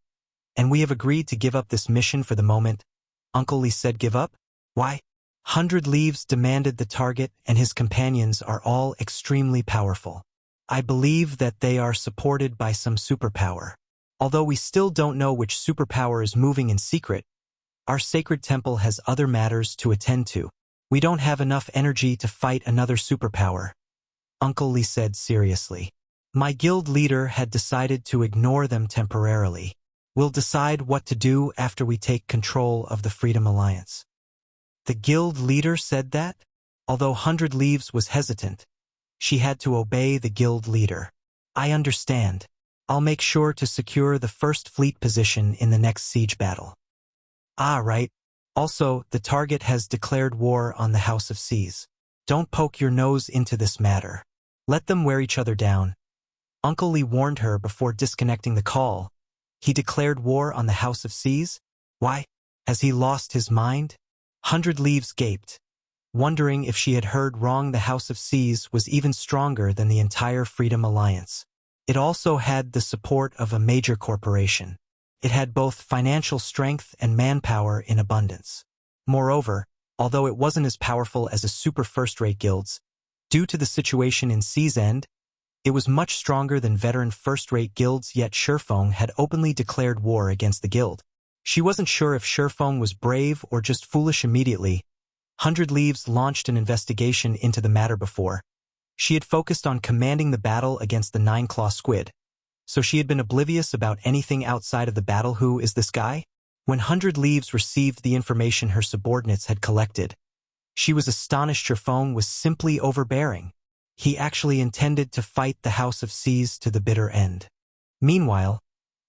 and we have agreed to give up this mission for the moment. Uncle Lee said, "Give up? Why?" 100 Leaves demanded. The target and his companions are all extremely powerful. I believe that they are supported by some superpower. Although we still don't know which superpower is moving in secret, our Sacred Temple has other matters to attend to. We don't have enough energy to fight another superpower, Uncle Lee said seriously. My guild leader had decided to ignore them temporarily. We'll decide what to do after we take control of the Freedom Alliance. The guild leader said that? Although 100 Leaves was hesitant, she had to obey the guild leader. I understand. I'll make sure to secure the first fleet position in the next siege battle. Ah, right. Also, the target has declared war on the House of Seas. Don't poke your nose into this matter. Let them wear each other down. Uncle Lee warned her before disconnecting the call. He declared war on the House of Seas? Why? Has he lost his mind? 100 Leaves gaped, wondering if she had heard wrong. The House of Seas was even stronger than the entire Freedom Alliance. It also had the support of a major corporation. It had both financial strength and manpower in abundance. Moreover, although it wasn't as powerful as a super first-rate guilds, due to the situation in Sea's End, It was much stronger than veteran first-rate guilds, yet Shifeng had openly declared war against the guild. She wasn't sure if Shifeng was brave or just foolish. Immediately, 100 Leaves launched an investigation into the matter. Before, she had focused on commanding the battle against the Nine-Claw Squid, so she had been oblivious about anything outside of the battle. Who is this guy? When 100 Leaves received the information her subordinates had collected, she was astonished. Shifeng was simply overbearing. He actually intended to fight the House of Seas to the bitter end. Meanwhile,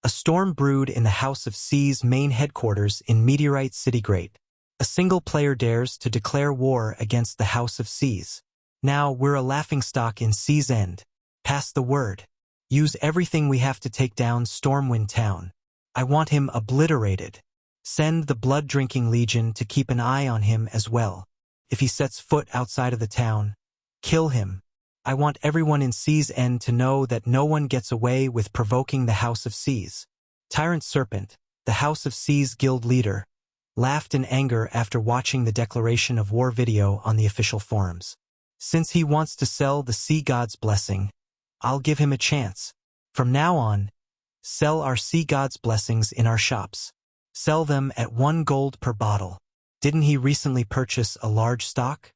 a storm brewed in the House of Seas main headquarters in Meteorite City. Great. A single player dares to declare war against the House of Seas. Now we're a laughingstock in Seas End. Pass the word. Use everything we have to take down Stormwind Town. I want him obliterated. Send the Blood-Drinking Legion to keep an eye on him as well. If he sets foot outside of the town, kill him. I want everyone in Seas End to know that no one gets away with provoking the House of Seas. Tyrant Serpent, the House of Seas guild leader, laughed in anger after watching the declaration of war video on the official forums. Since he wants to sell the Sea God's blessing, I'll give him a chance. From now on, sell our Sea God's blessings in our shops. Sell them at 1 gold per bottle. Didn't he recently purchase a large stock?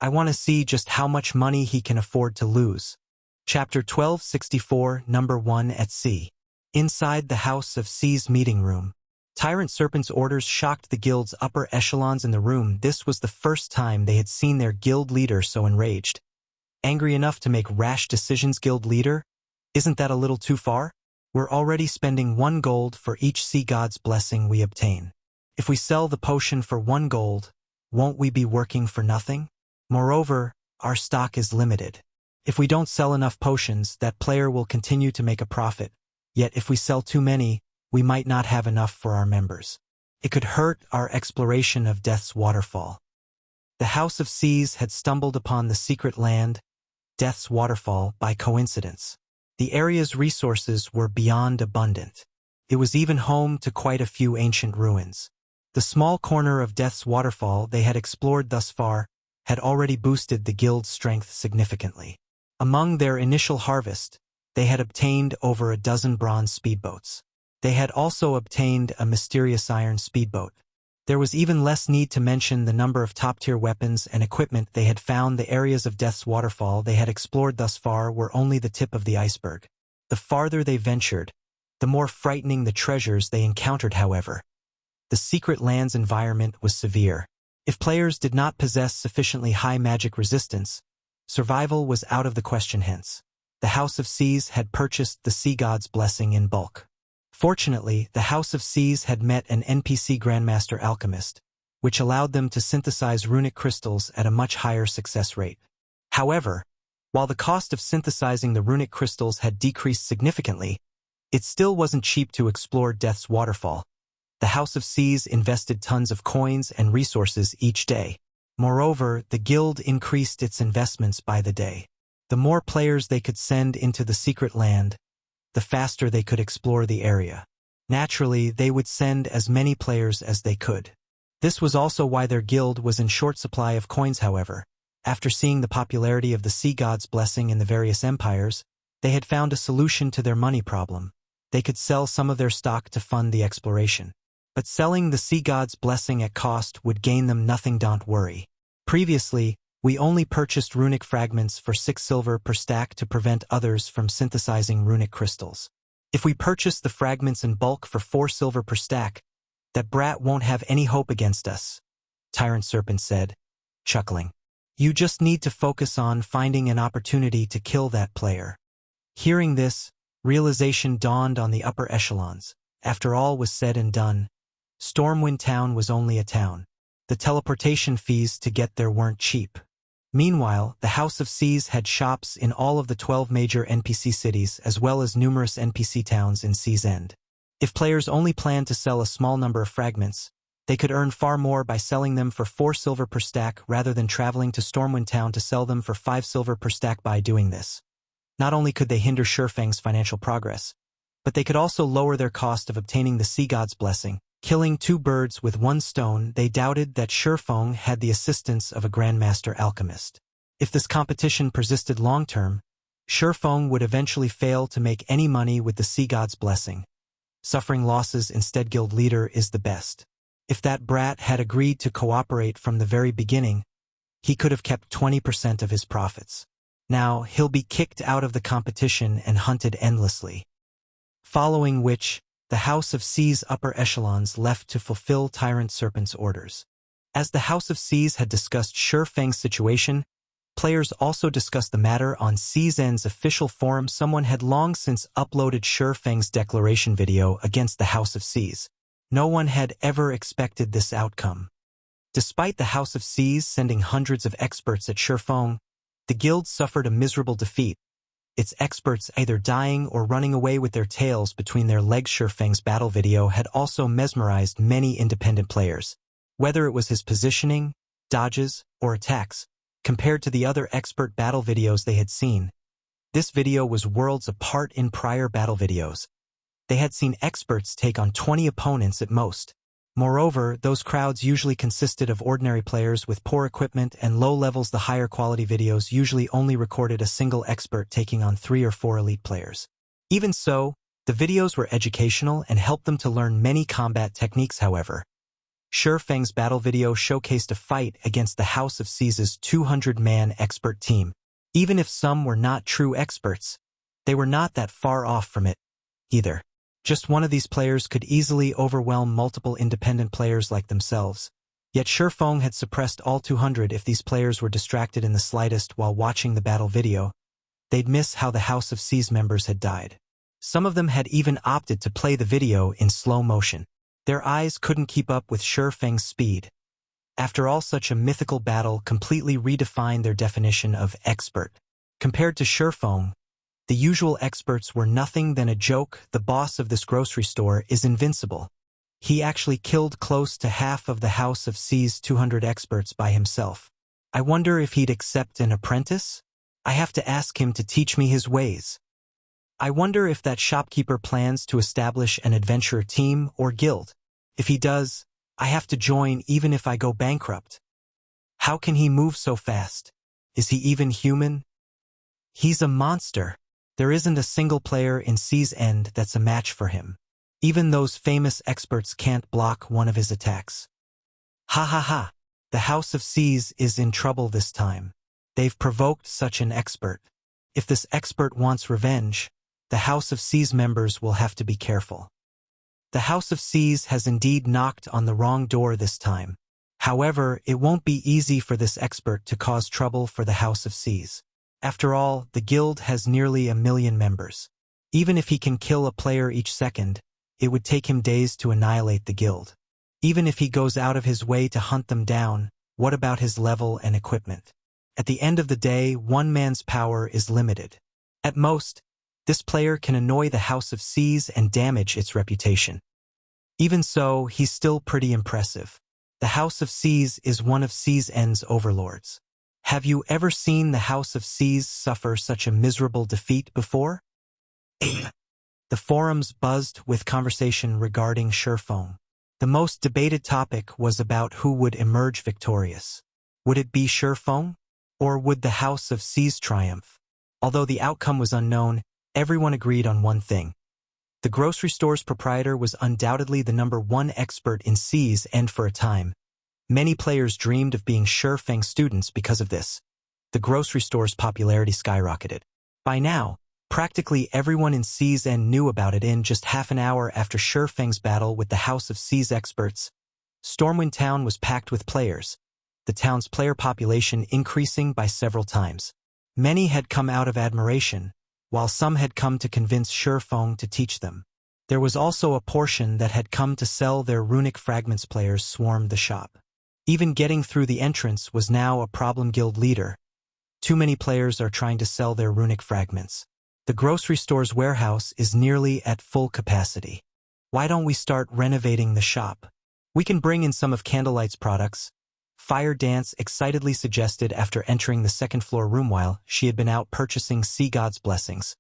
I want to see just how much money he can afford to lose. Chapter 1264, Number 1 at Sea. Inside the House of Seas meeting room, Tyrant Serpent's orders shocked the guild's upper echelons in the room. This was the first time they had seen their guild leader so enraged. Angry enough to make rash decisions. Guild leader? Isn't that a little too far? We're already spending 1 gold for each Sea God's blessing we obtain. If we sell the potion for 1 gold, won't we be working for nothing? Moreover, our stock is limited. If we don't sell enough potions, that player will continue to make a profit. Yet if we sell too many, we might not have enough for our members. It could hurt our exploration of Death's Waterfall. The House of Seas had stumbled upon the secret land, Death's Waterfall, by coincidence. The area's resources were beyond abundant. It was even home to quite a few ancient ruins. The small corner of Death's Waterfall they had explored thus far had already boosted the guild's strength significantly. Among their initial harvest, they had obtained over a dozen bronze speedboats. They had also obtained a mysterious iron speedboat. There was even less need to mention the number of top-tier weapons and equipment they had found. The areas of Death's Waterfall they had explored thus far were only the tip of the iceberg. The farther they ventured, the more frightening the treasures they encountered. However, the secret land's environment was severe. If players did not possess sufficiently high magic resistance, survival was out of the question. Hence, the House of Seas had purchased the Sea God's blessing in bulk. Fortunately, the House of Seas had met an NPC Grandmaster Alchemist, which allowed them to synthesize runic crystals at a much higher success rate. However, while the cost of synthesizing the runic crystals had decreased significantly, it still wasn't cheap to explore Death's Waterfall. The House of Seas invested tons of coins and resources each day. Moreover, the guild increased its investments by the day. The more players they could send into the secret land, the faster they could explore the area. Naturally, they would send as many players as they could. This was also why their guild was in short supply of coins. However, after seeing the popularity of the Sea God's blessing in the various empires, they had found a solution to their money problem. They could sell some of their stock to fund the exploration. But selling the Sea God's blessing at cost would gain them nothing. Don't worry. Previously, we only purchased runic fragments for 6 silver per stack to prevent others from synthesizing runic crystals. If we purchase the fragments in bulk for 4 silver per stack, that brat won't have any hope against us, Tyrant Serpent said, chuckling. You just need to focus on finding an opportunity to kill that player. Hearing this, realization dawned on the upper echelons. After all was said and done, Stormwind Town was only a town. The teleportation fees to get there weren't cheap. Meanwhile, the House of Seas had shops in all of the 12 major NPC cities as well as numerous NPC towns in Seas End. If players only planned to sell a small number of fragments, they could earn far more by selling them for 4 silver per stack rather than traveling to Stormwind Town to sell them for 5 silver per stack. By doing this, not only could they hinder Shifeng's financial progress, but they could also lower their cost of obtaining the Sea God's blessing. Killing 2 birds with 1 stone, they doubted that Shifeng had the assistance of a Grandmaster Alchemist. If this competition persisted long-term, Shifeng would eventually fail to make any money with the sea god's blessing. Suffering losses instead. Guild leader is the best. If that brat had agreed to cooperate from the very beginning, he could have kept 20% of his profits. Now he'll be kicked out of the competition and hunted endlessly. Following which, the House of C's upper echelons left to fulfill Tyrant Serpent's orders. As the House of C's had discussed Shifeng's situation, players also discussed the matter on CZN's official forum. Someone had long since uploaded Shifeng's declaration video against the House of C's. No one had ever expected this outcome. Despite the House of C's sending hundreds of experts at Shifeng, the guild suffered a miserable defeat, its experts either dying or running away with their tails between their legs. Shifeng's battle video had also mesmerized many independent players. Whether it was his positioning, dodges, or attacks, compared to the other expert battle videos they had seen, this video was worlds apart. In prior battle videos, they had seen experts take on 20 opponents at most. Moreover, those crowds usually consisted of ordinary players with poor equipment and low levels. The higher quality videos usually only recorded a single expert taking on 3 or 4 elite players. Even so, the videos were educational and helped them to learn many combat techniques. However, Shifeng's battle video showcased a fight against the House of C's 200-man expert team. Even if some were not true experts, they were not that far off from it either. Just one of these players could easily overwhelm multiple independent players like themselves. Yet Shifeng had suppressed all 200. If these players were distracted in the slightest while watching the battle video, they'd miss how the House of C's members had died. Some of them had even opted to play the video in slow motion. Their eyes couldn't keep up with Shifeng's speed. After all, such a mythical battle completely redefined their definition of expert. Compared to Shifeng, the usual experts were nothing than a joke. The boss of this grocery store is invincible. He actually killed close to half of the House of C's 200 experts by himself. I wonder if he'd accept an apprentice? I have to ask him to teach me his ways. I wonder if that shopkeeper plans to establish an adventurer team or guild. If he does, I have to join even if I go bankrupt. How can he move so fast? Is he even human? He's a monster. There isn't a single player in C's end that's a match for him. Even those famous experts can't block one of his attacks. Ha ha ha. The House of C's is in trouble this time. They've provoked such an expert. If this expert wants revenge, the House of C's members will have to be careful. The House of C's has indeed knocked on the wrong door this time. However, it won't be easy for this expert to cause trouble for the House of C's. After all, the guild has nearly 1 million members. Even if he can kill a player each second, it would take him days to annihilate the guild. Even if he goes out of his way to hunt them down, what about his level and equipment? At the end of the day, one man's power is limited. At most, this player can annoy the House of C's and damage its reputation. Even so, he's still pretty impressive. The House of C's is one of CZN's overlords. Have you ever seen the House of C's suffer such a miserable defeat before? The forums buzzed with conversation regarding Shifeng. The most debated topic was about who would emerge victorious. Would it be Shifeng? Or would the House of C's triumph? Although the outcome was unknown, everyone agreed on one thing. The grocery store's proprietor was undoubtedly the #1 expert in C's, and for a time, many players dreamed of being Shifeng students because of this. The grocery store's popularity skyrocketed. By now, practically everyone in CZN knew about it. In just half an hour after Shifeng's battle with the House of C's experts, Stormwind Town was packed with players, the town's player population increasing by several times. Many had come out of admiration, while some had come to convince Shifeng to teach them. There was also a portion that had come to sell their runic fragments. Players swarmed the shop. Even getting through the entrance was now a problem. Guild leader. Too many players are trying to sell their runic fragments. The grocery store's warehouse is nearly at full capacity. Why don't we start renovating the shop? We can bring in some of Candlelight's products. Fire Dance excitedly suggested after entering the second-floor room while she had been out purchasing Sea God's blessings.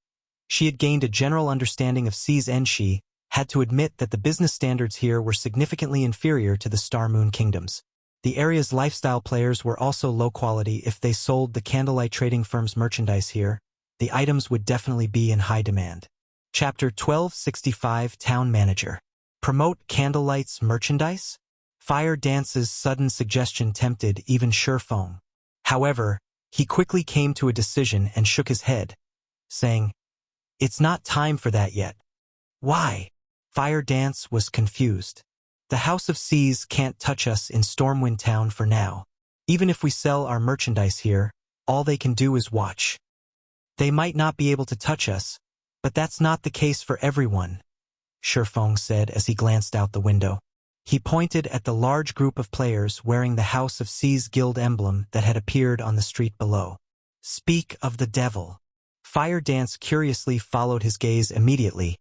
She had gained a general understanding of C's, and she had to admit that the business standards here were significantly inferior to the Star Moon Kingdoms. The area's lifestyle players were also low quality. If they sold the Candlelight trading firm's merchandise here, the items would definitely be in high demand. Chapter 1265 Town Manager. Promote Candlelight's merchandise? Fire Dance's sudden suggestion tempted even Shifeng. However, he quickly came to a decision and shook his head, saying, "It's not time for that yet." "Why?" Fire Dance was confused. "The House of Seas can't touch us in Stormwind Town for now. Even if we sell our merchandise here, all they can do is watch. They might not be able to touch us, but that's not the case for everyone," Shifeng said as he glanced out the window. He pointed at the large group of players wearing the House of Seas Guild emblem that had appeared on the street below. "Speak of the devil." Fire Dance curiously followed his gaze immediately.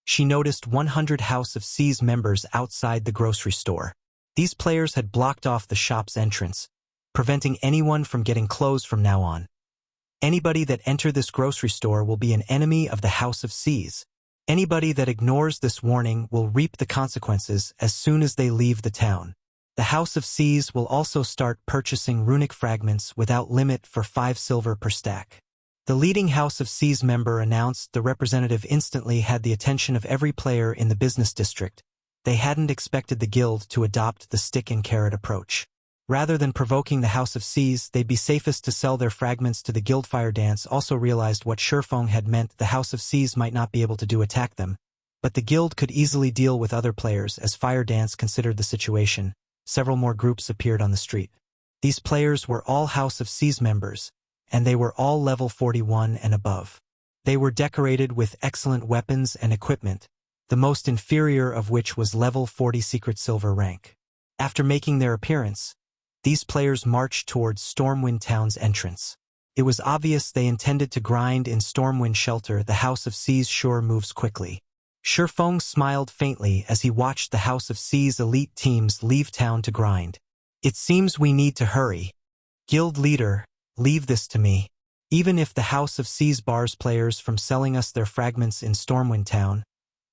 She noticed 100 House of Seas members outside the grocery store. These players had blocked off the shop's entrance, preventing anyone from getting clothes from now on. Anybody that enters this grocery store will be an enemy of the House of Seas. Anybody that ignores this warning will reap the consequences as soon as they leave the town. The House of Seas will also start purchasing runic fragments without limit for 5 silver per stack. The leading House of Seas member announced. The representative instantly had the attention of every player in the business district. They hadn't expected the guild to adopt the stick and carrot approach. Rather than provoking the House of Seas, they'd be safest to sell their fragments to the guild. Fire Dance also realized what Shifeng had meant. The House of Seas might not be able to attack them, but the guild could easily deal with other players. As Fire Dance considered the situation, several more groups appeared on the street. These players were all House of Seas members, and they were all level 41 and above. They were decorated with excellent weapons and equipment, the most inferior of which was level 40 secret silver rank. After making their appearance, these players marched towards Stormwind Town's entrance. It was obvious they intended to grind in Stormwind Shelter. The House of Seas sure moves quickly. Shifeng smiled faintly as he watched the House of Seas elite teams leave town to grind. "It seems we need to hurry. Guild leader, leave this to me. Even if the House of Seas bars players from selling us their fragments in Stormwind Town,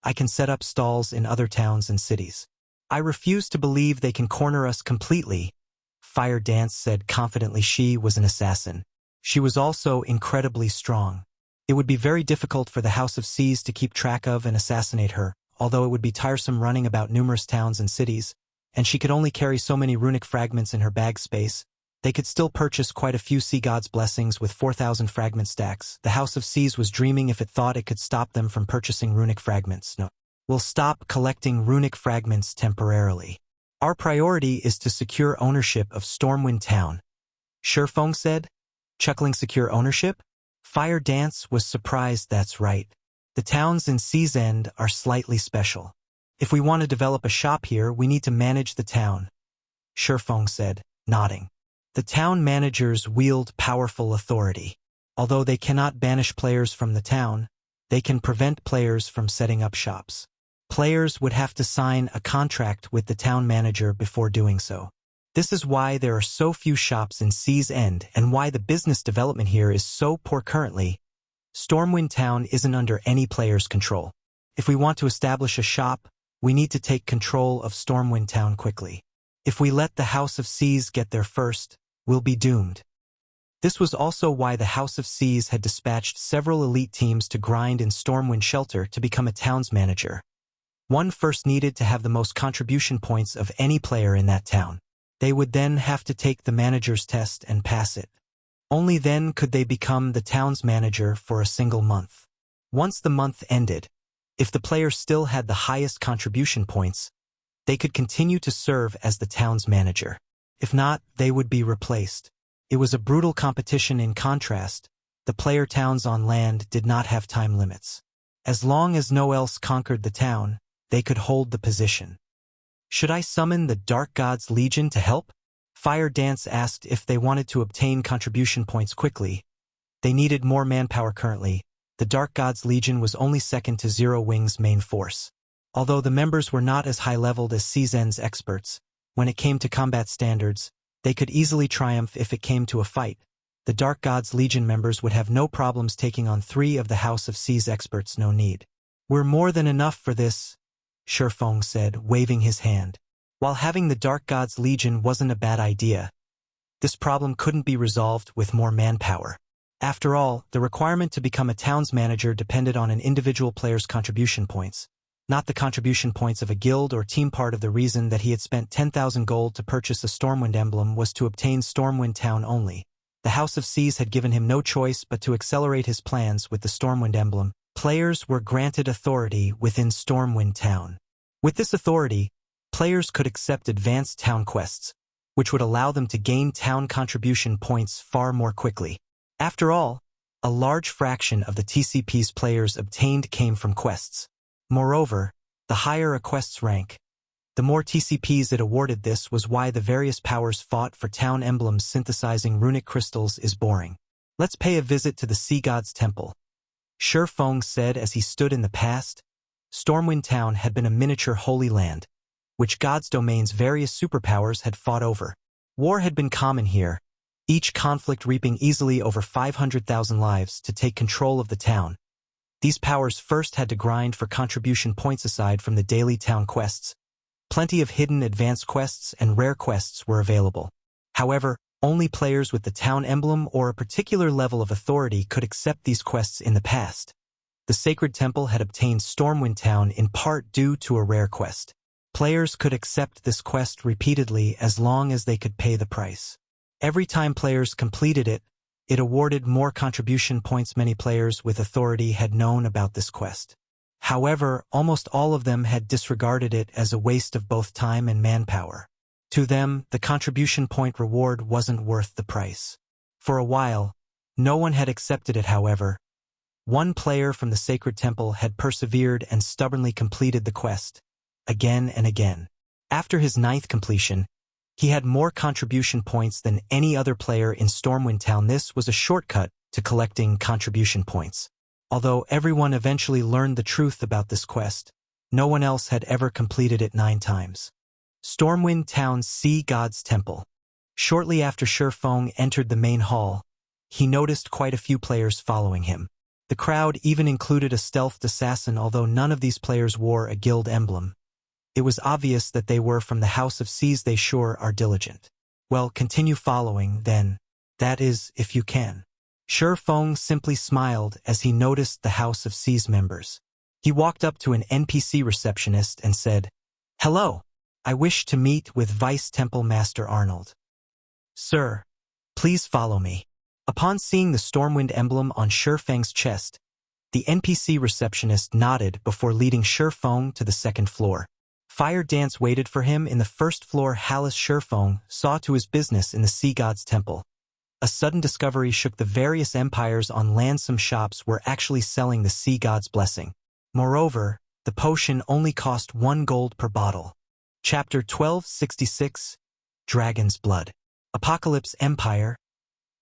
I can set up stalls in other towns and cities. I refuse to believe they can corner us completely," Fire Dance said confidently. She was an assassin. She was also incredibly strong. It would be very difficult for the House of Seas to keep track of and assassinate her, although it would be tiresome running about numerous towns and cities, and she could only carry so many runic fragments in her bag space. They could still purchase quite a few Sea God's blessings with 4,000 fragment stacks. The House of Seas was dreaming if it thought it could stop them from purchasing runic fragments. "No. We'll stop collecting runic fragments temporarily. Our priority is to secure ownership of Stormwind Town," Shifeng said, chuckling. "Secure ownership?" Fire Dance was surprised. "That's right. The towns in Sea's End are slightly special. If we want to develop a shop here, we need to manage the town," Shifeng said, nodding. "The town managers wield powerful authority. Although they cannot banish players from the town, they can prevent players from setting up shops. Players would have to sign a contract with the town manager before doing so. This is why there are so few shops in Sea's End and why the business development here is so poor currently. Stormwind Town isn't under any player's control. If we want to establish a shop, we need to take control of Stormwind Town quickly. If we let the House of Seas get there first, we'll be doomed." This was also why the House of Seas had dispatched several elite teams to grind in Stormwind Shelter to become a town's manager. One first needed to have the most contribution points of any player in that town. They would then have to take the manager's test and pass it. Only then could they become the town's manager for a single month. Once the month ended, if the player still had the highest contribution points, they could continue to serve as the town's manager. If not, they would be replaced. It was a brutal competition. In contrast, the player towns on land did not have time limits. As long as no one else conquered the town, they could hold the position. "Should I summon the Dark God's Legion to help?" Fire Dance asked. If they wanted to obtain contribution points quickly, they needed more manpower. Currently, the Dark God's Legion was only second to Zero Wing's main force. Although the members were not as high-leveled as Sea's End's experts, when it came to combat standards, they could easily triumph if it came to a fight. The Dark God's Legion members would have no problems taking on 3 of the House of Seas experts. "No need. We're more than enough for this," Shifeng said, waving his hand. While having the Dark God's Legion wasn't a bad idea, this problem couldn't be resolved with more manpower. After all, the requirement to become a town's manager depended on an individual player's contribution points, not the contribution points of a guild or team. Part of the reason that he had spent 10,000 gold to purchase a Stormwind emblem was to obtain Stormwind Town only. The House of Seas had given him no choice but to accelerate his plans with the Stormwind emblem. Players were granted authority within Stormwind Town. With this authority, players could accept advanced town quests, which would allow them to gain town contribution points far more quickly. After all, a large fraction of the TCP's players obtained came from quests. Moreover, the higher a quest's rank, the more TCPs it awarded. This was why the various powers fought for town emblems. Synthesizing runic crystals is boring. Let's pay a visit to the Sea God's Temple. Shi Feng said as he stood. In the past, Stormwind Town had been a miniature holy land, which God's domain's various superpowers had fought over. War had been common here, each conflict reaping easily over 500,000 lives to take control of the town. These powers first had to grind for contribution points. Aside from the daily town quests, plenty of hidden advanced quests and rare quests were available. However, only players with the town emblem or a particular level of authority could accept these quests. In the past, the Sacred Temple had obtained Stormwind Town in part due to a rare quest. Players could accept this quest repeatedly as long as they could pay the price. Every time players completed it, it awarded more contribution points. Many players with authority had known about this quest. However, almost all of them had disregarded it as a waste of both time and manpower. To them, the contribution point reward wasn't worth the price. For a while, no one had accepted it. However, one player from the Sacred Temple had persevered and stubbornly completed the quest, again and again. After his 9th completion, he had more contribution points than any other player in Stormwind Town. This was a shortcut to collecting contribution points. Although everyone eventually learned the truth about this quest, no one else had ever completed it 9 times. Stormwind Town's Sea God's Temple. Shortly after Shi Feng entered the main hall, he noticed quite a few players following him. The crowd even included a stealthed assassin. Although none of these players wore a guild emblem, it was obvious that they were from the House of Seas. They sure are diligent. Well, continue following, then. That is, if you can. Shi Feng simply smiled as he noticed the House of Seas members. He walked up to an NPC receptionist and said, "Hello, I wish to meet with Vice Temple Master Arnold." "Sir, please follow me." Upon seeing the Stormwind emblem on Shi Feng's chest, the NPC receptionist nodded before leading Shi Feng to the 2nd floor. Fire Dance waited for him in the 1st floor. Halas. Shi Feng saw to his business in the Sea God's Temple. A sudden discovery shook the various empires on land. Some shops were actually selling the Sea God's Blessing. Moreover, the potion only cost 1 gold per bottle. Chapter 1266, Dragon's Blood. Apocalypse Empire,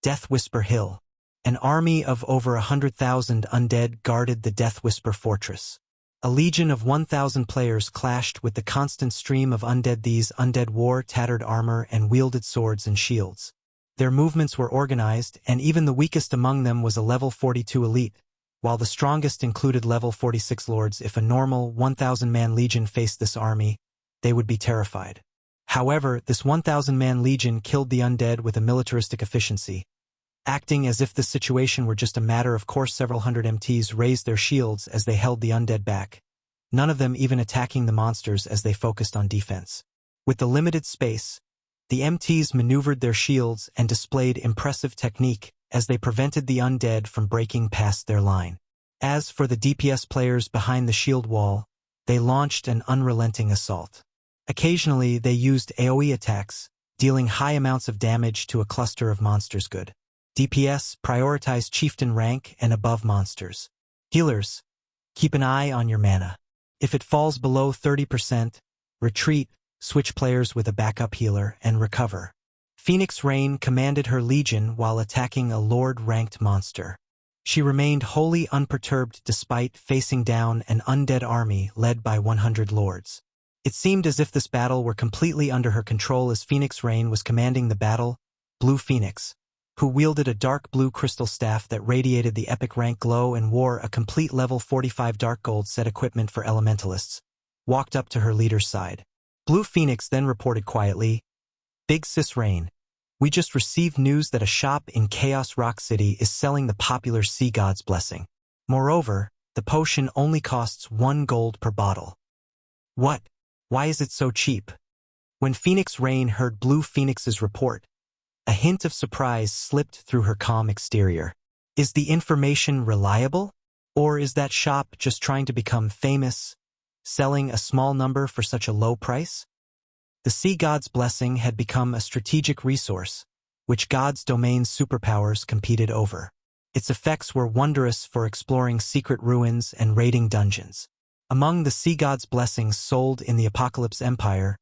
Death Whisper Hill. An army of over 100,000 undead guarded the Death Whisper Fortress. A legion of 1,000 players clashed with the constant stream of undead. These undead wore tattered armor and wielded swords and shields. Their movements were organized, and even the weakest among them was a level 42 elite, while the strongest included level 46 lords. If a normal 1,000-man legion faced this army, they would be terrified. However, this 1,000-man legion killed the undead with a militaristic efficiency. Acting as if the situation were just a matter of course, several hundred MTs raised their shields as they held the undead back, none of them even attacking the monsters as they focused on defense. With the limited space, the MTs maneuvered their shields and displayed impressive technique as they prevented the undead from breaking past their line. As for the DPS players behind the shield wall, they launched an unrelenting assault. Occasionally, they used AoE attacks, dealing high amounts of damage to a cluster of monsters. Good DPS prioritized chieftain rank and above monsters. Healers, keep an eye on your mana. If it falls below 30%, retreat, switch players with a backup healer, and recover. Phoenix Rain commanded her legion while attacking a Lord-ranked monster. She remained wholly unperturbed despite facing down an undead army led by 100 lords. It seemed as if this battle were completely under her control. As Phoenix Rain was commanding the battle, Blue Phoenix, who wielded a dark blue crystal staff that radiated the epic rank glow and wore a complete level 45 dark gold set equipment for elementalists, walked up to her leader's side. Blue Phoenix then reported quietly, "Big Sis Rain, We just received news that a shop in Chaos Rock City is selling the popular Sea God's Blessing. Moreover, the potion only costs 1 gold per bottle. What? Why is it so cheap? When Phoenix Rain heard Blue Phoenix's report, a hint of surprise slipped through her calm exterior. Is the information reliable? Or is that shop just trying to become famous, selling a small number for such a low price? The Sea God's Blessing had become a strategic resource, which God's domain's superpowers competed over. Its effects were wondrous for exploring secret ruins and raiding dungeons. Among the Sea God's Blessings sold in the Apocalypse Empire,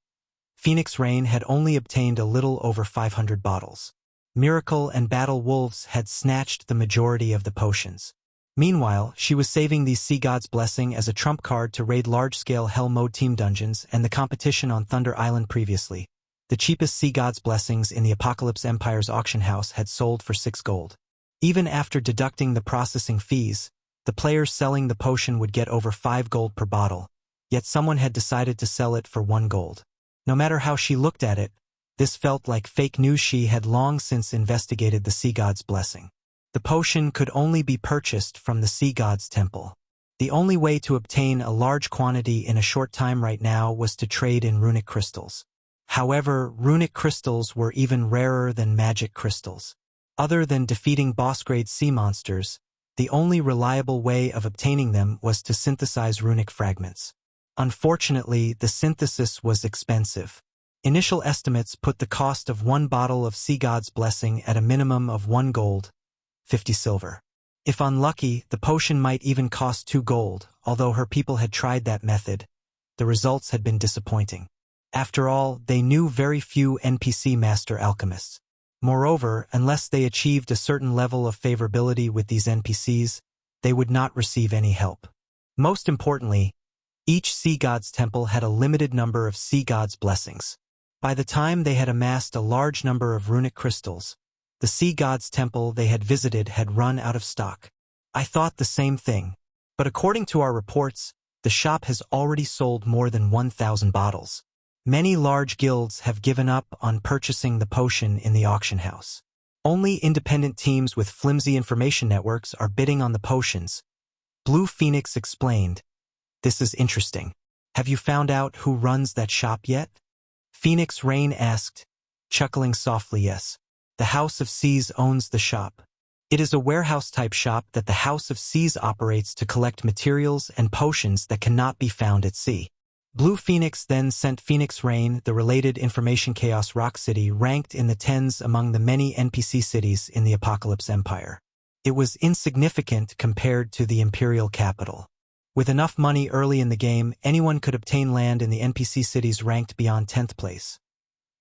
Phoenix Rain had only obtained a little over 500 bottles. Miracle and Battle Wolves had snatched the majority of the potions. Meanwhile, she was saving the Sea God's Blessing as a trump card to raid large-scale Hell Mode team dungeons and the competition on Thunder Island previously. The cheapest Sea God's Blessings in the Apocalypse Empire's auction house had sold for 6 gold. Even after deducting the processing fees, the players selling the potion would get over 5 gold per bottle, yet someone had decided to sell it for 1 gold. No matter how she looked at it, this felt like fake news. She had long since investigated the Sea God's Blessing. The potion could only be purchased from the Sea God's Temple. The only way to obtain a large quantity in a short time right now was to trade in runic crystals. However, runic crystals were even rarer than magic crystals. Other than defeating boss-grade sea monsters, the only reliable way of obtaining them was to synthesize runic fragments. Unfortunately, the synthesis was expensive. Initial estimates put the cost of 1 bottle of Sea God's Blessing at a minimum of 1 gold, 50 silver. If unlucky, the potion might even cost 2 gold, although her people had tried that method. The results had been disappointing. After all, they knew very few NPC master alchemists. Moreover, unless they achieved a certain level of favorability with these NPCs, they would not receive any help. Most importantly, each Sea God's Temple had a limited number of Sea God's Blessings. By the time they had amassed a large number of runic crystals, the Sea God's Temple they had visited had run out of stock. I thought the same thing, but according to our reports, the shop has already sold more than 1,000 bottles. Many large guilds have given up on purchasing the potion in the auction house. Only independent teams with flimsy information networks are bidding on the potions. Blue Phoenix explained, "This is interesting. Have you found out who runs that shop yet?" Phoenix Rain asked, chuckling softly. "Yes. The House of Seas owns the shop. It is a warehouse-type shop that the House of Seas operates to collect materials and potions that cannot be found at sea." Blue Phoenix then sent Phoenix Rain the related information. Chaos Rock City ranked in the tens among the many NPC cities in the Apocalypse Empire. It was insignificant compared to the Imperial capital. With enough money early in the game, anyone could obtain land in the NPC cities ranked beyond 10th place.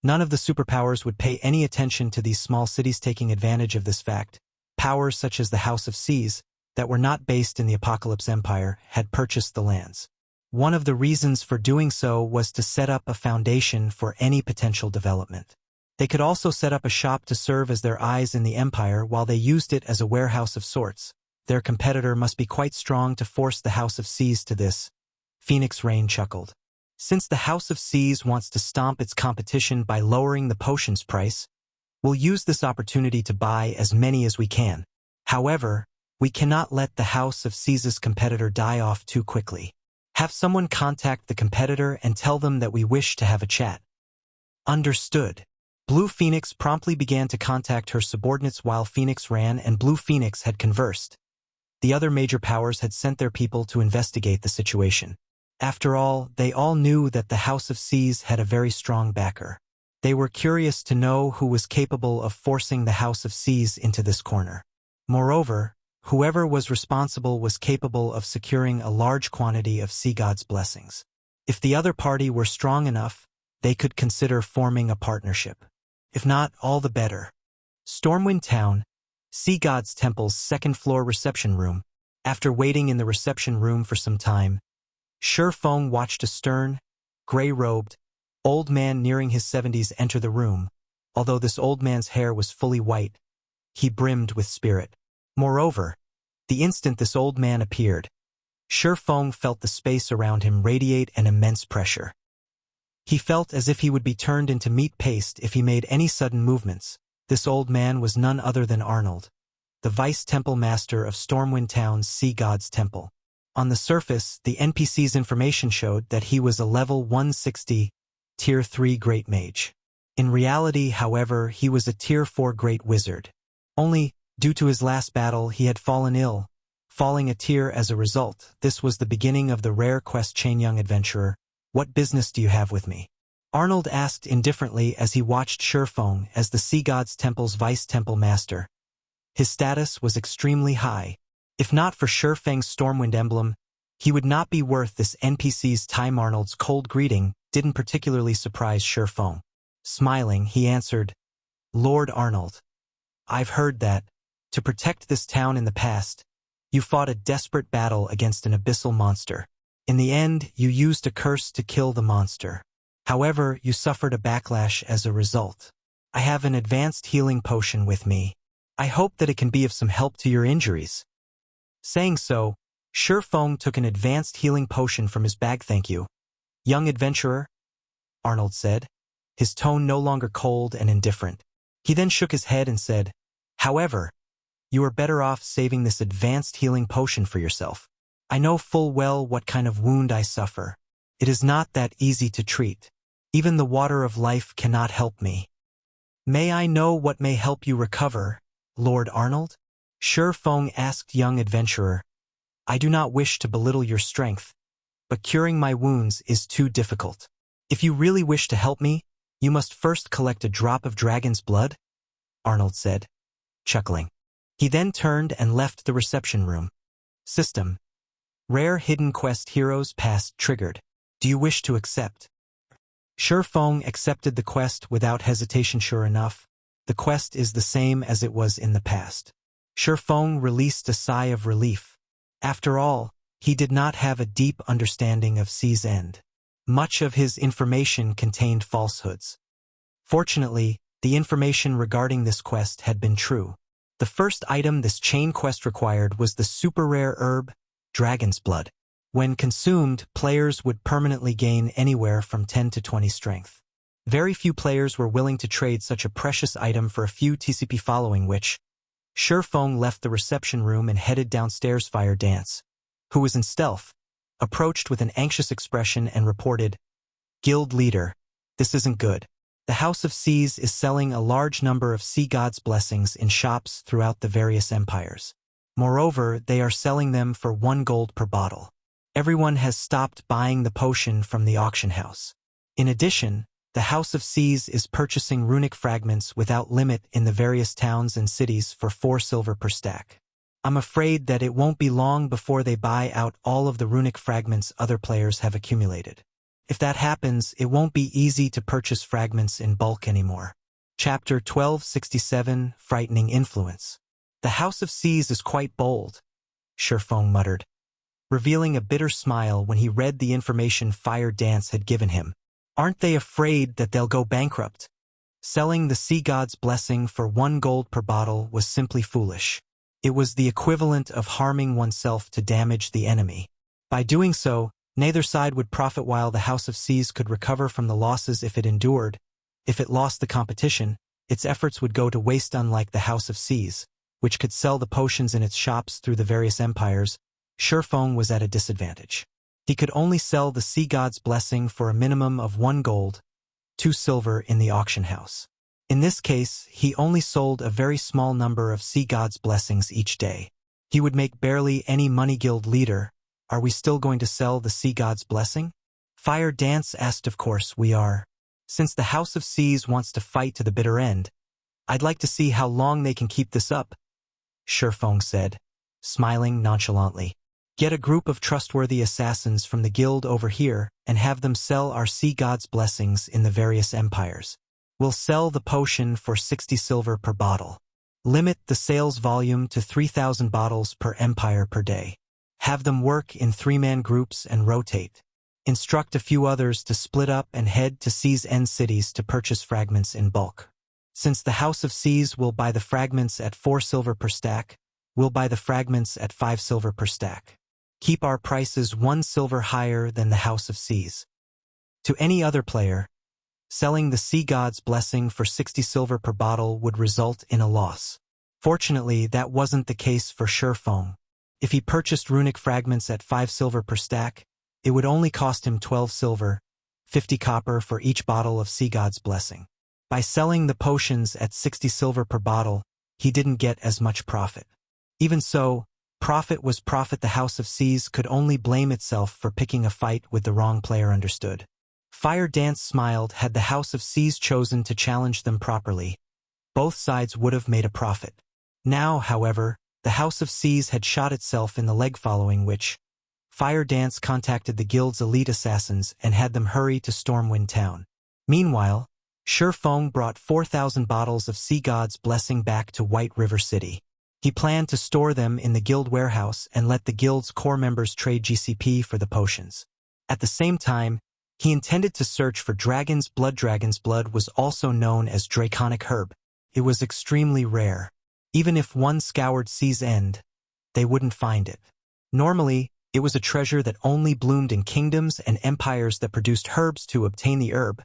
None of the superpowers would pay any attention to these small cities. Taking advantage of this fact, powers such as the House of Seas, that were not based in the Apocalypse Empire, had purchased the lands. One of the reasons for doing so was to set up a foundation for any potential development. They could also set up a shop to serve as their eyes in the Empire while they used it as a warehouse of sorts. Their competitor must be quite strong to force the House of Seas to this. Phoenix Rain chuckled. Since the House of Seas wants to stomp its competition by lowering the potion's price, we'll use this opportunity to buy as many as we can. However, we cannot let the House of Seas' competitor die off too quickly. Have someone contact the competitor and tell them that we wish to have a chat. Understood. Blue Phoenix promptly began to contact her subordinates while Phoenix Rain and Blue Phoenix had conversed. The other major powers had sent their people to investigate the situation. After all, they all knew that the House of Seas had a very strong backer. They were curious to know who was capable of forcing the House of Seas into this corner. Moreover, whoever was responsible was capable of securing a large quantity of Sea God's Blessings. If the other party were strong enough, they could consider forming a partnership. If not, all the better. Stormwind Town, Sea God's Temple's second-floor reception room. After waiting in the reception room for some time, Shurfeng watched a stern, gray-robed, old man nearing his 70s enter the room. Although this old man's hair was fully white, he brimmed with spirit. Moreover, the instant this old man appeared, Shurfeng felt the space around him radiate an immense pressure. He felt as if he would be turned into meat paste if he made any sudden movements. This old man was none other than Arnold, the Vice-Temple Master of Stormwind Town's Sea God's Temple. On the surface, the NPC's information showed that he was a level 160, Tier 3 Great Mage. In reality, however, he was a Tier 4 Great Wizard. Only, due to his last battle, he had fallen ill, falling a tier as a result. This was the beginning of the rare quest chain. Young adventurer, what business do you have with me? Arnold asked indifferently as he watched Shurfeng as the Sea God's Temple's Vice-Temple Master. His status was extremely high. If not for Shurfeng's Stormwind emblem, he would not be worth this NPC's time. Arnold's cold greeting didn't particularly surprise Shurfeng. Smiling, he answered, Lord Arnold, I've heard that, to protect this town in the past, you fought a desperate battle against an abyssal monster. In the end, you used a curse to kill the monster. However, you suffered a backlash as a result. I have an advanced healing potion with me. I hope that it can be of some help to your injuries. Saying so, Shurfeng took an advanced healing potion from his bag. Thank you, young adventurer, Arnold said, his tone no longer cold and indifferent. He then shook his head and said, however, you are better off saving this advanced healing potion for yourself. I know full well what kind of wound I suffer. It is not that easy to treat. Even the water of life cannot help me. May I know what may help you recover, Lord Arnold? Shurfeng asked. Young adventurer, I do not wish to belittle your strength, but curing my wounds is too difficult. If you really wish to help me, you must first collect a drop of dragon's blood, Arnold said, chuckling. He then turned and left the reception room. System. Rare hidden quest heroes past triggered. Do you wish to accept? Shurfeng accepted the quest without hesitation. Sure enough, the quest is the same as it was in the past. Shurfeng released a sigh of relief. After all, he did not have a deep understanding of Sea's End. Much of his information contained falsehoods. Fortunately, the information regarding this quest had been true. The first item this chain quest required was the super rare herb, Dragon's Blood. When consumed, players would permanently gain anywhere from 10 to 20 strength. Very few players were willing to trade such a precious item for a few TCP, following which, Shurfeng left the reception room and headed downstairs. Fire Dance, who was in stealth, approached with an anxious expression and reported, Guild leader, this isn't good. The House of Seas is selling a large number of Sea God's blessings in shops throughout the various empires. Moreover, they are selling them for 1 gold per bottle. Everyone has stopped buying the potion from the auction house. In addition, the House of Seas is purchasing runic fragments without limit in the various towns and cities for 4 silver per stack. I'm afraid that it won't be long before they buy out all of the runic fragments other players have accumulated. If that happens, it won't be easy to purchase fragments in bulk anymore. Chapter 1267, Frightening Influence. The House of Seas is quite bold, Shurfeng muttered, revealing a bitter smile when he read the information Fire Dance had given him. Aren't they afraid that they'll go bankrupt? Selling the Sea God's blessing for 1 gold per bottle was simply foolish. It was the equivalent of harming oneself to damage the enemy. By doing so, neither side would profit while the House of Seas could recover from the losses if it endured. If it lost the competition, its efforts would go to waste. Unlike the House of Seas, which could sell the potions in its shops through the various empires, Shurfeng was at a disadvantage. He could only sell the Sea God's blessing for a minimum of 1 gold, 2 silver in the auction house. In this case, he only sold a very small number of Sea God's blessings each day. He would make barely any money. Guild leader, are we still going to sell the Sea God's blessing? Fire Dance asked. Of course we are. Since the House of Seas wants to fight to the bitter end, I'd like to see how long they can keep this up, Shurfeng said, smiling nonchalantly. Get a group of trustworthy assassins from the guild over here and have them sell our Sea God's blessings in the various empires. We'll sell the potion for 60 silver per bottle. Limit the sales volume to 3,000 bottles per empire per day. Have them work in 3-man groups and rotate. Instruct a few others to split up and head to Sea's End cities to purchase fragments in bulk. Since the House of Seas will buy the fragments at 4 silver per stack, we'll buy the fragments at 5 silver per stack. Keep our prices 1 silver higher than the House of Seas. To any other player, Selling the sea god's blessing for 60 silver per bottle would result in a loss. Fortunately, that wasn't the case for Shifeng. If he purchased runic fragments at 5 silver per stack, it would only cost him 12 silver, 50 copper for each bottle of sea god's blessing. By selling the potions at 60 silver per bottle, he didn't get as much profit. Even so, profit was profit. The House of Seas could only blame itself for picking a fight with the wrong player. Understood. Fire Dance smiled. Had the House of Seas chosen to challenge them properly, both sides would have made a profit. Now, however, the House of Seas had shot itself in the leg, following which, Fire Dance contacted the guild's elite assassins and had them hurry to Stormwind Town. Meanwhile, Shifeng brought 4,000 bottles of Sea God's Blessing back to White River City. He planned to store them in the guild warehouse and let the guild's core members trade GCP for the potions. At the same time, he intended to search for Dragon's Blood. Dragon's Blood was also known as Draconic Herb. It was extremely rare. Even if one scoured Sea's End, they wouldn't find it. Normally, it was a treasure that only bloomed in kingdoms and empires that produced herbs. To obtain the herb,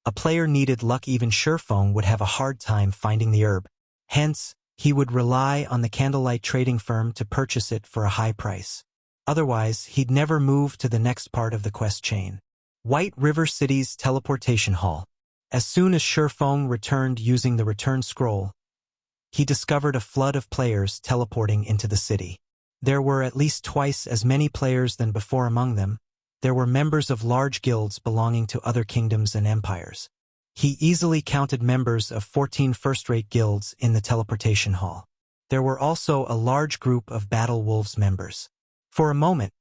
a player needed luck. Even Shifeng would have a hard time finding the herb. Hence, he would rely on the Candlelight trading firm to purchase it for a high price. Otherwise, he'd never move to the next part of the quest chain. White River City's teleportation hall. As soon as Shifeng returned using the return scroll, he discovered a flood of players teleporting into the city. There were at least twice as many players than before. Among them, there were members of large guilds belonging to other kingdoms and empires. He easily counted members of 14 first-rate guilds in the teleportation hall. There were also a large group of Battle Wolves members. For a moment,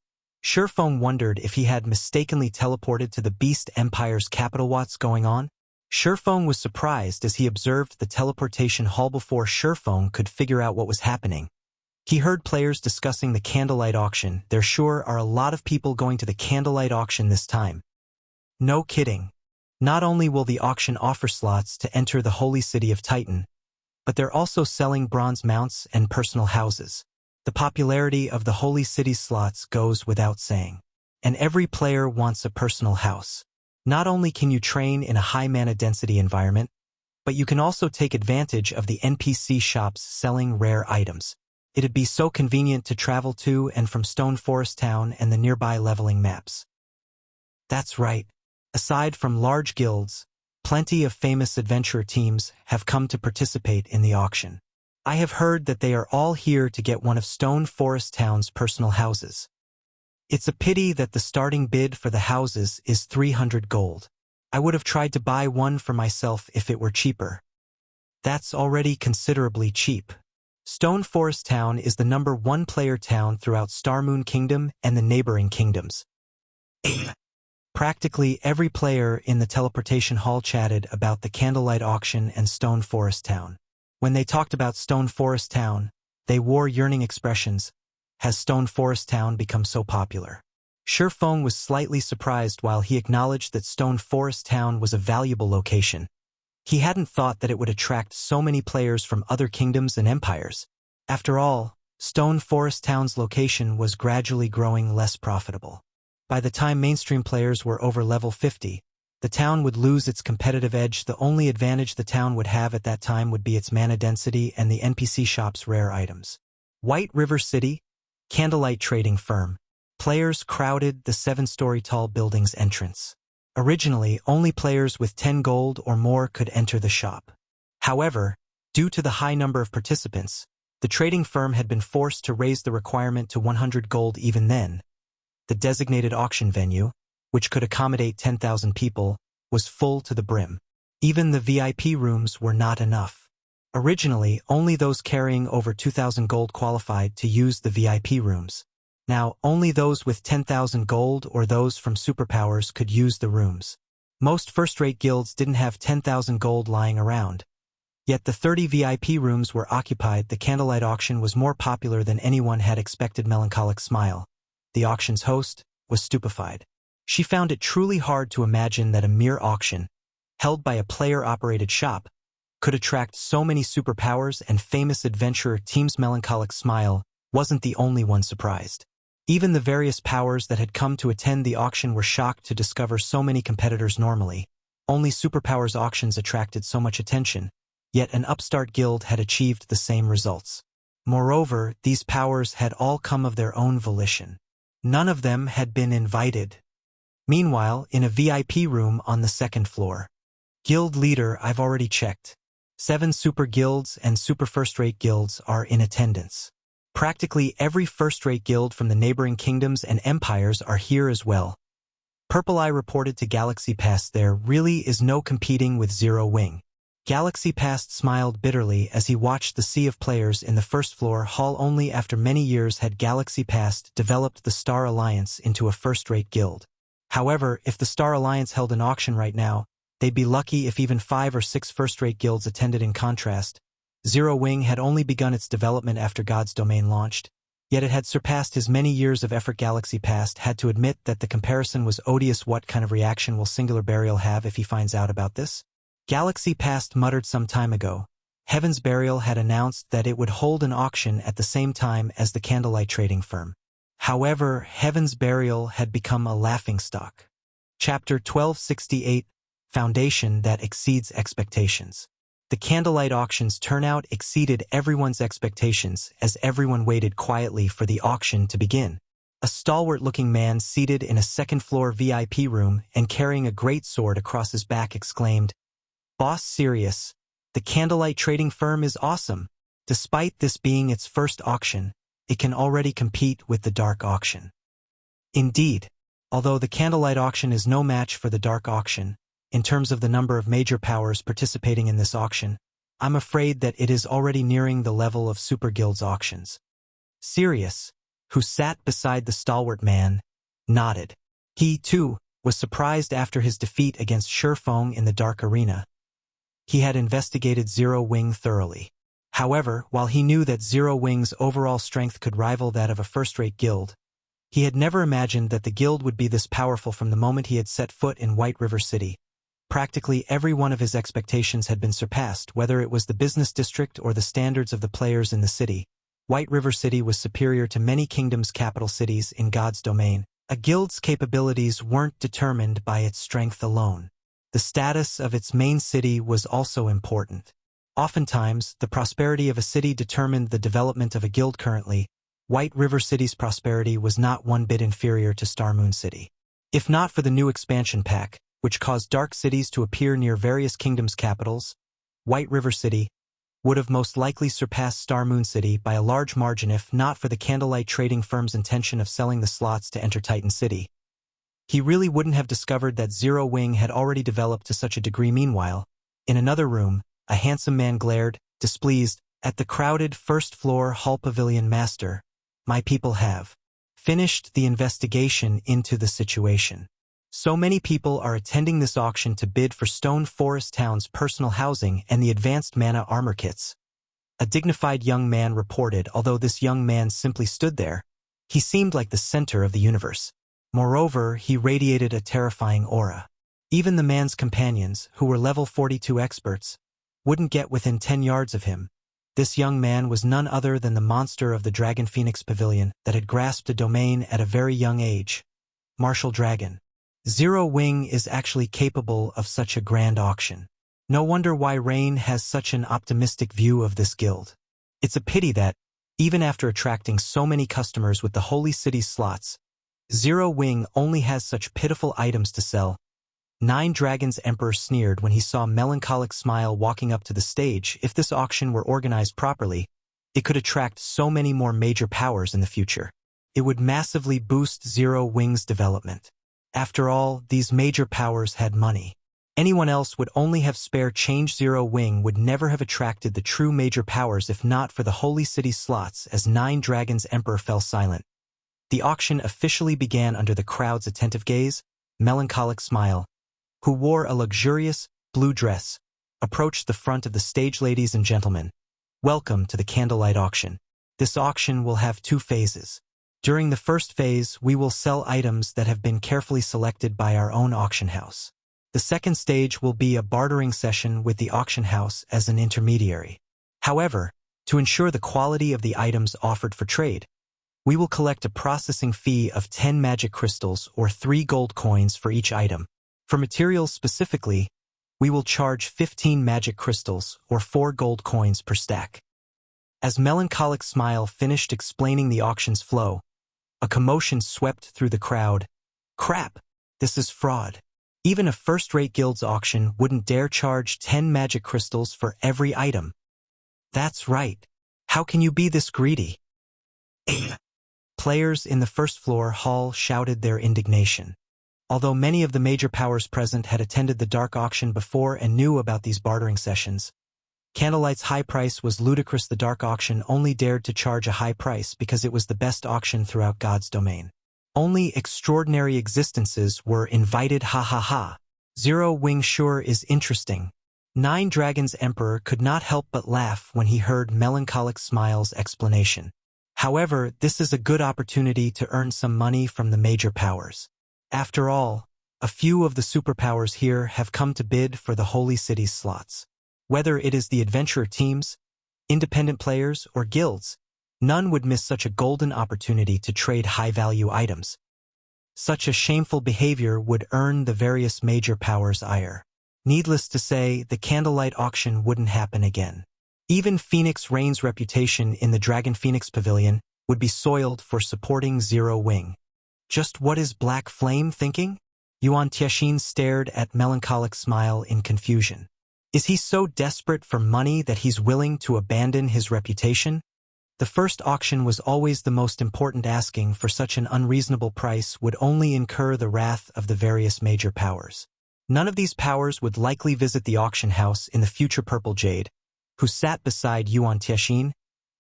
Shifeng wondered if he had mistakenly teleported to the Beast Empire's capital. What's going on? Shifeng was surprised as he observed the teleportation hall. Before Shifeng could figure out what was happening, he heard players discussing the Candlelight auction. There sure are a lot of people going to the Candlelight auction this time. No kidding. Not only will the auction offer slots to enter the Holy City of Titan, but they're also selling bronze mounts and personal houses. The popularity of the Holy City slots goes without saying. And every player wants a personal house. Not only can you train in a high mana density environment, but you can also take advantage of the NPC shops selling rare items. It'd be so convenient to travel to and from Stone Forest Town and the nearby leveling maps. That's right. Aside from large guilds, plenty of famous adventurer teams have come to participate in the auction. I have heard that they are all here to get one of Stone Forest Town's personal houses. It's a pity that the starting bid for the houses is 300 gold. I would have tried to buy one for myself if it were cheaper. That's already considerably cheap. Stone Forest Town is the #1 player town throughout Starmoon Kingdom and the neighboring kingdoms. Practically every player in the teleportation hall chatted about the Candlelight auction and Stone Forest Town. When they talked about Stone Forest Town, they wore yearning expressions. Has Stone Forest Town become so popular? Shifeng was slightly surprised while he acknowledged that Stone Forest Town was a valuable location. He hadn't thought that it would attract so many players from other kingdoms and empires. After all, Stone Forest Town's location was gradually growing less profitable. By the time mainstream players were over level 50, the town would lose its competitive edge. The only advantage the town would have at that time would be its mana density and the NPC shop's rare items. White River City, Candlelight trading firm. Players crowded the 7-story tall building's entrance. Originally, only players with 10 gold or more could enter the shop. However, due to the high number of participants, the trading firm had been forced to raise the requirement to 100 gold. Even then, the designated auction venue, which could accommodate 10,000 people, was full to the brim. Even the VIP rooms were not enough. Originally, only those carrying over 2,000 gold qualified to use the VIP rooms. Now, only those with 10,000 gold or those from superpowers could use the rooms. Most first-rate guilds didn't have 10,000 gold lying around. Yet the 30 VIP rooms were occupied. The Candlelight auction was more popular than anyone had expected. Melancholic smile. The auction's host was stupefied. She found it truly hard to imagine that a mere auction, held by a player-operated shop, could attract so many superpowers and famous adventurer teams. Melancholic smile wasn't the only one surprised. Even the various powers that had come to attend the auction were shocked to discover so many competitors. Normally, Only Superpowers auctions attracted so much attention, yet an upstart guild had achieved the same results. Moreover, these powers had all come of their own volition. None of them had been invited. Meanwhile, in a VIP room on the second floor. Guild leader, I've already checked. 7 super guilds and super first-rate guilds are in attendance. Practically every first-rate guild from the neighboring kingdoms and empires are here as well. Purple Eye reported to Galaxy Past there really is no competing with Zero Wing. Galaxy Past smiled bitterly as he watched the sea of players in the first floor hall. Only after many years had Galaxy Past developed the Star Alliance into a first-rate guild. However, if the Star Alliance held an auction right now, they'd be lucky if even 5 or 6 first-rate guilds attended. In contrast, Zero Wing had only begun its development after God's Domain launched, yet it had surpassed his many years of effort. Galaxy Past had to admit that the comparison was odious. What kind of reaction will Singular Burial have if he finds out about this? Galaxy Past muttered some time ago. Heaven's Burial had announced that it would hold an auction at the same time as the Candlelight trading firm. However, Heaven's Burial had become a laughingstock. Chapter 1268, Foundation that exceeds expectations. The Candlelight auction's turnout exceeded everyone's expectations as everyone waited quietly for the auction to begin. A stalwart-looking man seated in a second-floor VIP room and carrying a great sword across his back exclaimed, "Boss Sirius, the Candlelight trading firm is awesome. Despite this being its first auction, it can already compete with the Dark auction." Indeed, although the Candlelight auction is no match for the Dark auction, in terms of the number of major powers participating in this auction, I'm afraid that it is already nearing the level of Super Guild's auctions. Sirius, who sat beside the stalwart man, nodded. He, too, was surprised after his defeat against Shurfeng in the Dark Arena. He had investigated Zero Wing thoroughly. However, while he knew that Zero Wing's overall strength could rival that of a first-rate guild, he had never imagined that the guild would be this powerful. From the moment he had set foot in White River City, practically every one of his expectations had been surpassed, whether it was the business district or the standards of the players in the city. White River City was superior to many kingdoms' capital cities in God's domain. A guild's capabilities weren't determined by its strength alone. The status of its main city was also important. Oftentimes, the prosperity of a city determined the development of a guild. Currently, White River City's prosperity was not one bit inferior to Star Moon City. If not for the new expansion pack, which caused dark cities to appear near various kingdoms' capitals, White River City would have most likely surpassed Star Moon City by a large margin if not for the Candlelight trading firm's intention of selling the slots to enter Titan City. He really wouldn't have discovered that Zero Wing had already developed to such a degree. Meanwhile, in another room, a handsome man glared, displeased, at the crowded first-floor hall pavilion. "Master, my people have finished the investigation into the situation. So many people are attending this auction to bid for Stone Forest Town's personal housing and the advanced mana armor kits." A dignified young man reported. Although this young man simply stood there, he seemed like the center of the universe. Moreover, he radiated a terrifying aura. Even the man's companions, who were level 42 experts, wouldn't get within 10 yards of him. This young man was none other than the monster of the Dragon Phoenix Pavilion that had grasped a domain at a very young age. Martial Dragon. Zero Wing is actually capable of such a grand auction. No wonder why Rain has such an optimistic view of this guild. It's a pity that, even after attracting so many customers with the Holy City slots, Zero Wing only has such pitiful items to sell. Nine Dragons Emperor sneered when he saw Melancholic Smile walking up to the stage. If this auction were organized properly, it could attract so many more major powers in the future. It would massively boost Zero Wing's development. After all, these major powers had money. Anyone else would only have spare change. Zero Wing would never have attracted the true major powers if not for the Holy City slots. As Nine Dragons Emperor fell silent, the auction officially began under the crowd's attentive gaze. Melancholic Smile, who wore a luxurious blue dress, approached the front of the stage. "Ladies and gentlemen, welcome to the Candlelight auction. This auction will have 2 phases. During the first phase, we will sell items that have been carefully selected by our own auction house. The second stage will be a bartering session with the auction house as an intermediary. However, to ensure the quality of the items offered for trade, we will collect a processing fee of 10 magic crystals or 3 gold coins for each item. For materials specifically, we will charge 15 magic crystals or 4 gold coins per stack. As Melancholic Smile finished explaining the auction's flow, a commotion swept through the crowd. Crap! This is fraud. Even a first-rate guild's auction wouldn't dare charge 10 magic crystals for every item. That's right. How can you be this greedy? Players in the first floor hall shouted their indignation. Although many of the major powers present had attended the dark auction before and knew about these bartering sessions, Candlelight's high price was ludicrous. The dark auction only dared to charge a high price because it was the best auction throughout God's domain. Only extraordinary existences were invited. Ha ha ha. Zero Wing sure is interesting. Nine Dragons Emperor could not help but laugh when he heard Melancholic Smile's explanation. However, this is a good opportunity to earn some money from the major powers. After all, a few of the superpowers here have come to bid for the Holy City's slots. Whether it is the adventurer teams, independent players, or guilds, none would miss such a golden opportunity to trade high-value items. Such a shameful behavior would earn the various major powers' ire. Needless to say, the candlelight auction wouldn't happen again. Even Phoenix Rain's reputation in the Dragon Phoenix Pavilion would be soiled for supporting Zero Wing. Just what is Black Flame thinking? Yuan Tianxin stared at Melancholic Smile in confusion. Is he so desperate for money that he's willing to abandon his reputation? The first auction was always the most important. Asking for such an unreasonable price would only incur the wrath of the various major powers. None of these powers would likely visit the auction house in the future. Purple Jade, who sat beside Yuan Tianxin,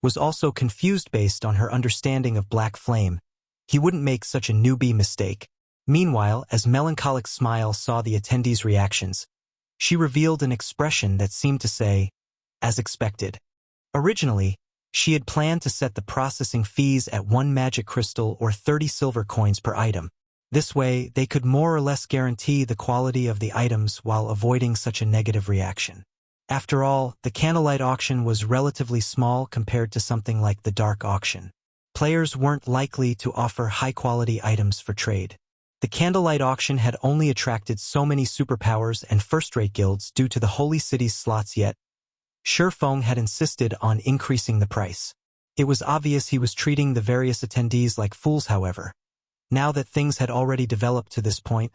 was also confused based on her understanding of Black Flame. He wouldn't make such a newbie mistake. Meanwhile, as Melancholic Smile saw the attendees' reactions, she revealed an expression that seemed to say, as expected. Originally, she had planned to set the processing fees at 1 magic crystal or 30 silver coins per item. This way, they could more or less guarantee the quality of the items while avoiding such a negative reaction. After all, the candlelight auction was relatively small compared to something like the dark auction. Players weren't likely to offer high-quality items for trade. The candlelight auction had only attracted so many superpowers and first-rate guilds due to the Holy City's slots, yet Shifeng had insisted on increasing the price. It was obvious he was treating the various attendees like fools. However, now that things had already developed to this point,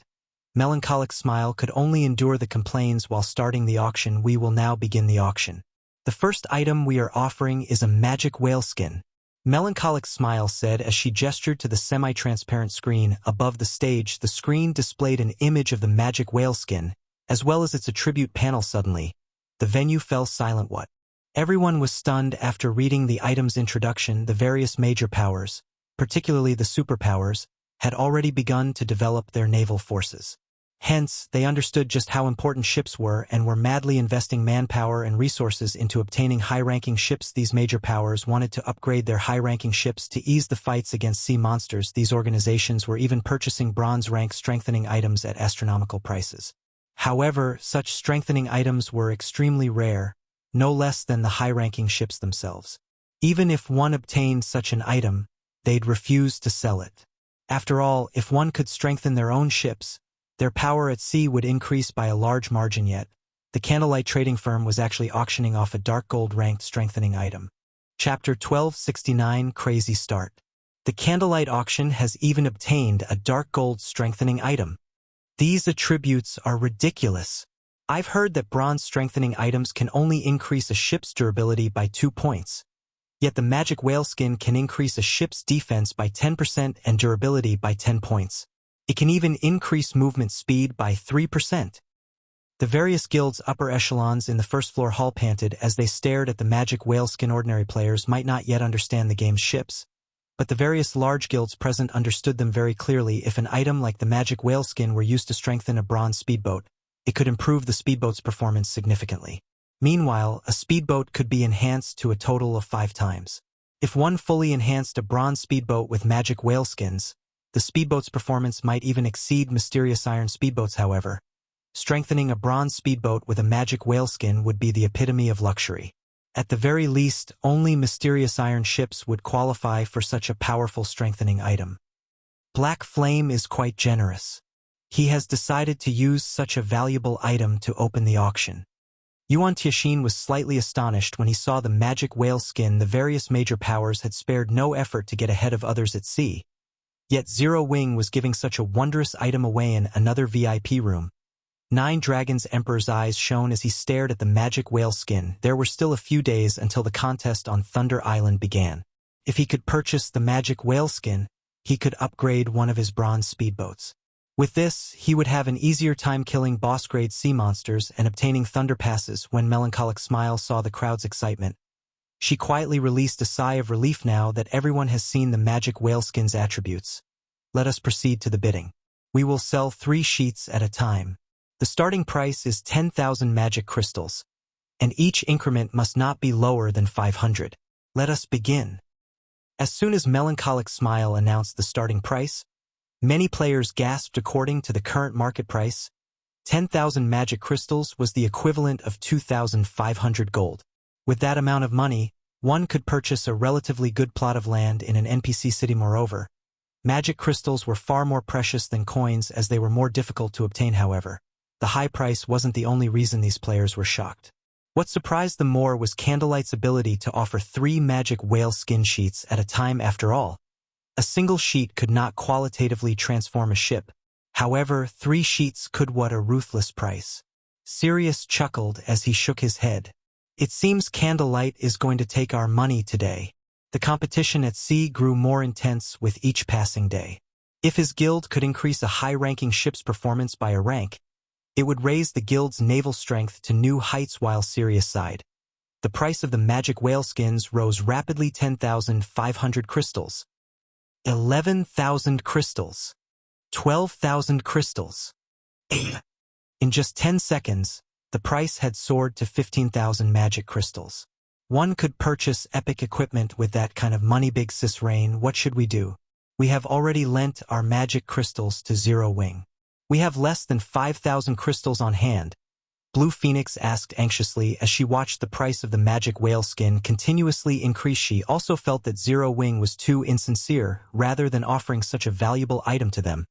Melancholic Smile could only endure the complaints while starting the auction. We will now begin the auction. The first item we are offering is a magic whale skin. Melancholic Smile said as she gestured to the semi-transparent screen above the stage. The screen displayed an image of the magic whale skin, as well as its attribute panel. Suddenly, the venue fell silent. What? Everyone was stunned after reading the item's introduction. The various major powers, particularly the superpowers, had already begun to develop their naval forces. Hence, they understood just how important ships were and were madly investing manpower and resources into obtaining high-ranking ships. These major powers wanted to upgrade their high-ranking ships to ease the fights against sea monsters. These organizations were even purchasing bronze-rank strengthening items at astronomical prices. However, such strengthening items were extremely rare, no less than the high-ranking ships themselves. Even if one obtained such an item, they'd refuse to sell it. After all, if one could strengthen their own ships, their power at sea would increase by a large margin. Yet, the Candlelight trading firm was actually auctioning off a dark gold-ranked strengthening item. Chapter 1269 Crazy Start. The Candlelight auction has even obtained a dark gold strengthening item. These attributes are ridiculous. I've heard that bronze strengthening items can only increase a ship's durability by 2 points. Yet the magic whale skin can increase a ship's defense by 10% and durability by 10 points. It can even increase movement speed by 3%. The various guilds' upper echelons in the first floor hall panted as they stared at the magic whale skin. Ordinary players might not yet understand the game's ships, but the various large guilds present understood them very clearly. If an item like the magic whale skin were used to strengthen a bronze speedboat, it could improve the speedboat's performance significantly. Meanwhile, a speedboat could be enhanced to a total of 5 times. If one fully enhanced a bronze speedboat with magic whale skins, the speedboat's performance might even exceed mysterious iron speedboats. However, strengthening a bronze speedboat with a magic whale skin would be the epitome of luxury. At the very least, only mysterious iron ships would qualify for such a powerful strengthening item. Black Flame is quite generous. He has decided to use such a valuable item to open the auction. Yuan Tianxin was slightly astonished when he saw the magic whale skin. The various major powers had spared no effort to get ahead of others at sea. Yet Zero Wing was giving such a wondrous item away in another VIP room. Nine Dragons Emperor's eyes shone as he stared at the magic whale skin. There were still a few days until the contest on Thunder Island began. If he could purchase the magic whale skin, he could upgrade one of his bronze speedboats. With this, he would have an easier time killing boss-grade sea monsters and obtaining thunder passes. When Melancholic Smile saw the crowd's excitement, she quietly released a sigh of relief now that everyone has seen the magic whaleskin's attributes. Let us proceed to the bidding. We will sell 3 sheets at a time. The starting price is 10,000 magic crystals, and each increment must not be lower than 500. Let us begin. As soon as Melancholic Smile announced the starting price, many players gasped. According to the current market price, 10,000 magic crystals was the equivalent of 2,500 gold. With that amount of money, one could purchase a relatively good plot of land in an NPC city. Moreover, magic crystals were far more precious than coins as they were more difficult to obtain. However, the high price wasn't the only reason these players were shocked. What surprised them more was Candlelight's ability to offer 3 magic whale skin sheets at a time. After all, a single sheet could not qualitatively transform a ship. However, 3 sheets could. What a ruthless price. Sirius chuckled as he shook his head. It seems Candlelight is going to take our money today. The competition at sea grew more intense with each passing day. If his guild could increase a high-ranking ship's performance by a rank, it would raise the guild's naval strength to new heights. While Sirius sighed, the price of the magic whaleskins rose rapidly. 10,500 crystals. 11,000 crystals. 12,000 crystals. In just 10 seconds, the price had soared to 15,000 magic crystals. One could purchase epic equipment with that kind of money. Big Sis Rain, what should we do? We have already lent our magic crystals to Zero Wing. We have less than 5,000 crystals on hand. Blue Phoenix asked anxiously as she watched the price of the magic whale skin continuously increase. She also felt that Zero Wing was too insincere. Rather than offering such a valuable item to them,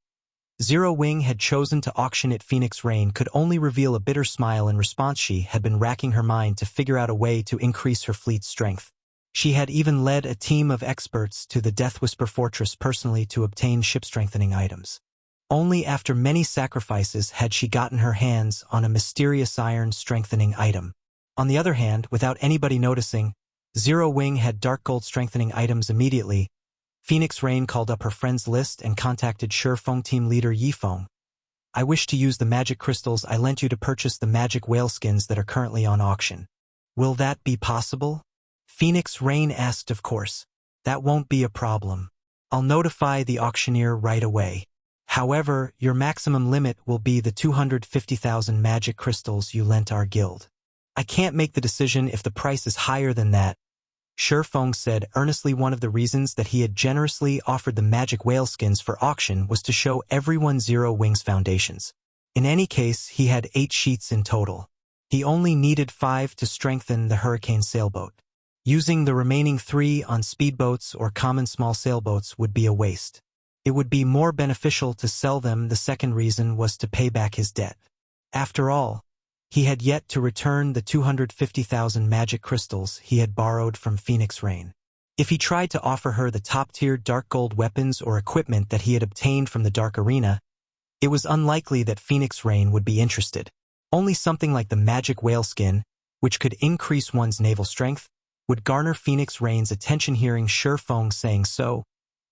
Zero Wing had chosen to auction it. Phoenix Rain could only reveal a bitter smile in response. She had been racking her mind to figure out a way to increase her fleet's strength. She had even led a team of experts to the Deathwhisper Fortress personally to obtain ship-strengthening items. Only after many sacrifices had she gotten her hands on a mysterious iron-strengthening item. On the other hand, without anybody noticing, Zero Wing had dark gold strengthening items immediately. Phoenix Rain called up her friends list and contacted Shifeng team leader Yifeng. I wish to use the magic crystals I lent you to purchase the magic whaleskins that are currently on auction. Will that be possible? Phoenix Rain asked. Of course. That won't be a problem. I'll notify the auctioneer right away. However, your maximum limit will be the 250,000 magic crystals you lent our guild. I can't make the decision if the price is higher than that, Shifeng said earnestly. One of the reasons that he had generously offered the magic whaleskins for auction was to show everyone Zero Wing's foundations. In any case, he had 8 sheets in total. He only needed 5 to strengthen the Hurricane sailboat. Using the remaining 3 on speedboats or common small sailboats would be a waste. It would be more beneficial to sell them. The second reason was to pay back his debt. After all, he had yet to return the 250,000 magic crystals he had borrowed from Phoenix Rain. If he tried to offer her the top-tier dark gold weapons or equipment that he had obtained from the Dark Arena, it was unlikely that Phoenix Rain would be interested. Only something like the magic whaleskin, which could increase one's naval strength, would garner Phoenix Rain's attention. Hearing Shifeng saying so,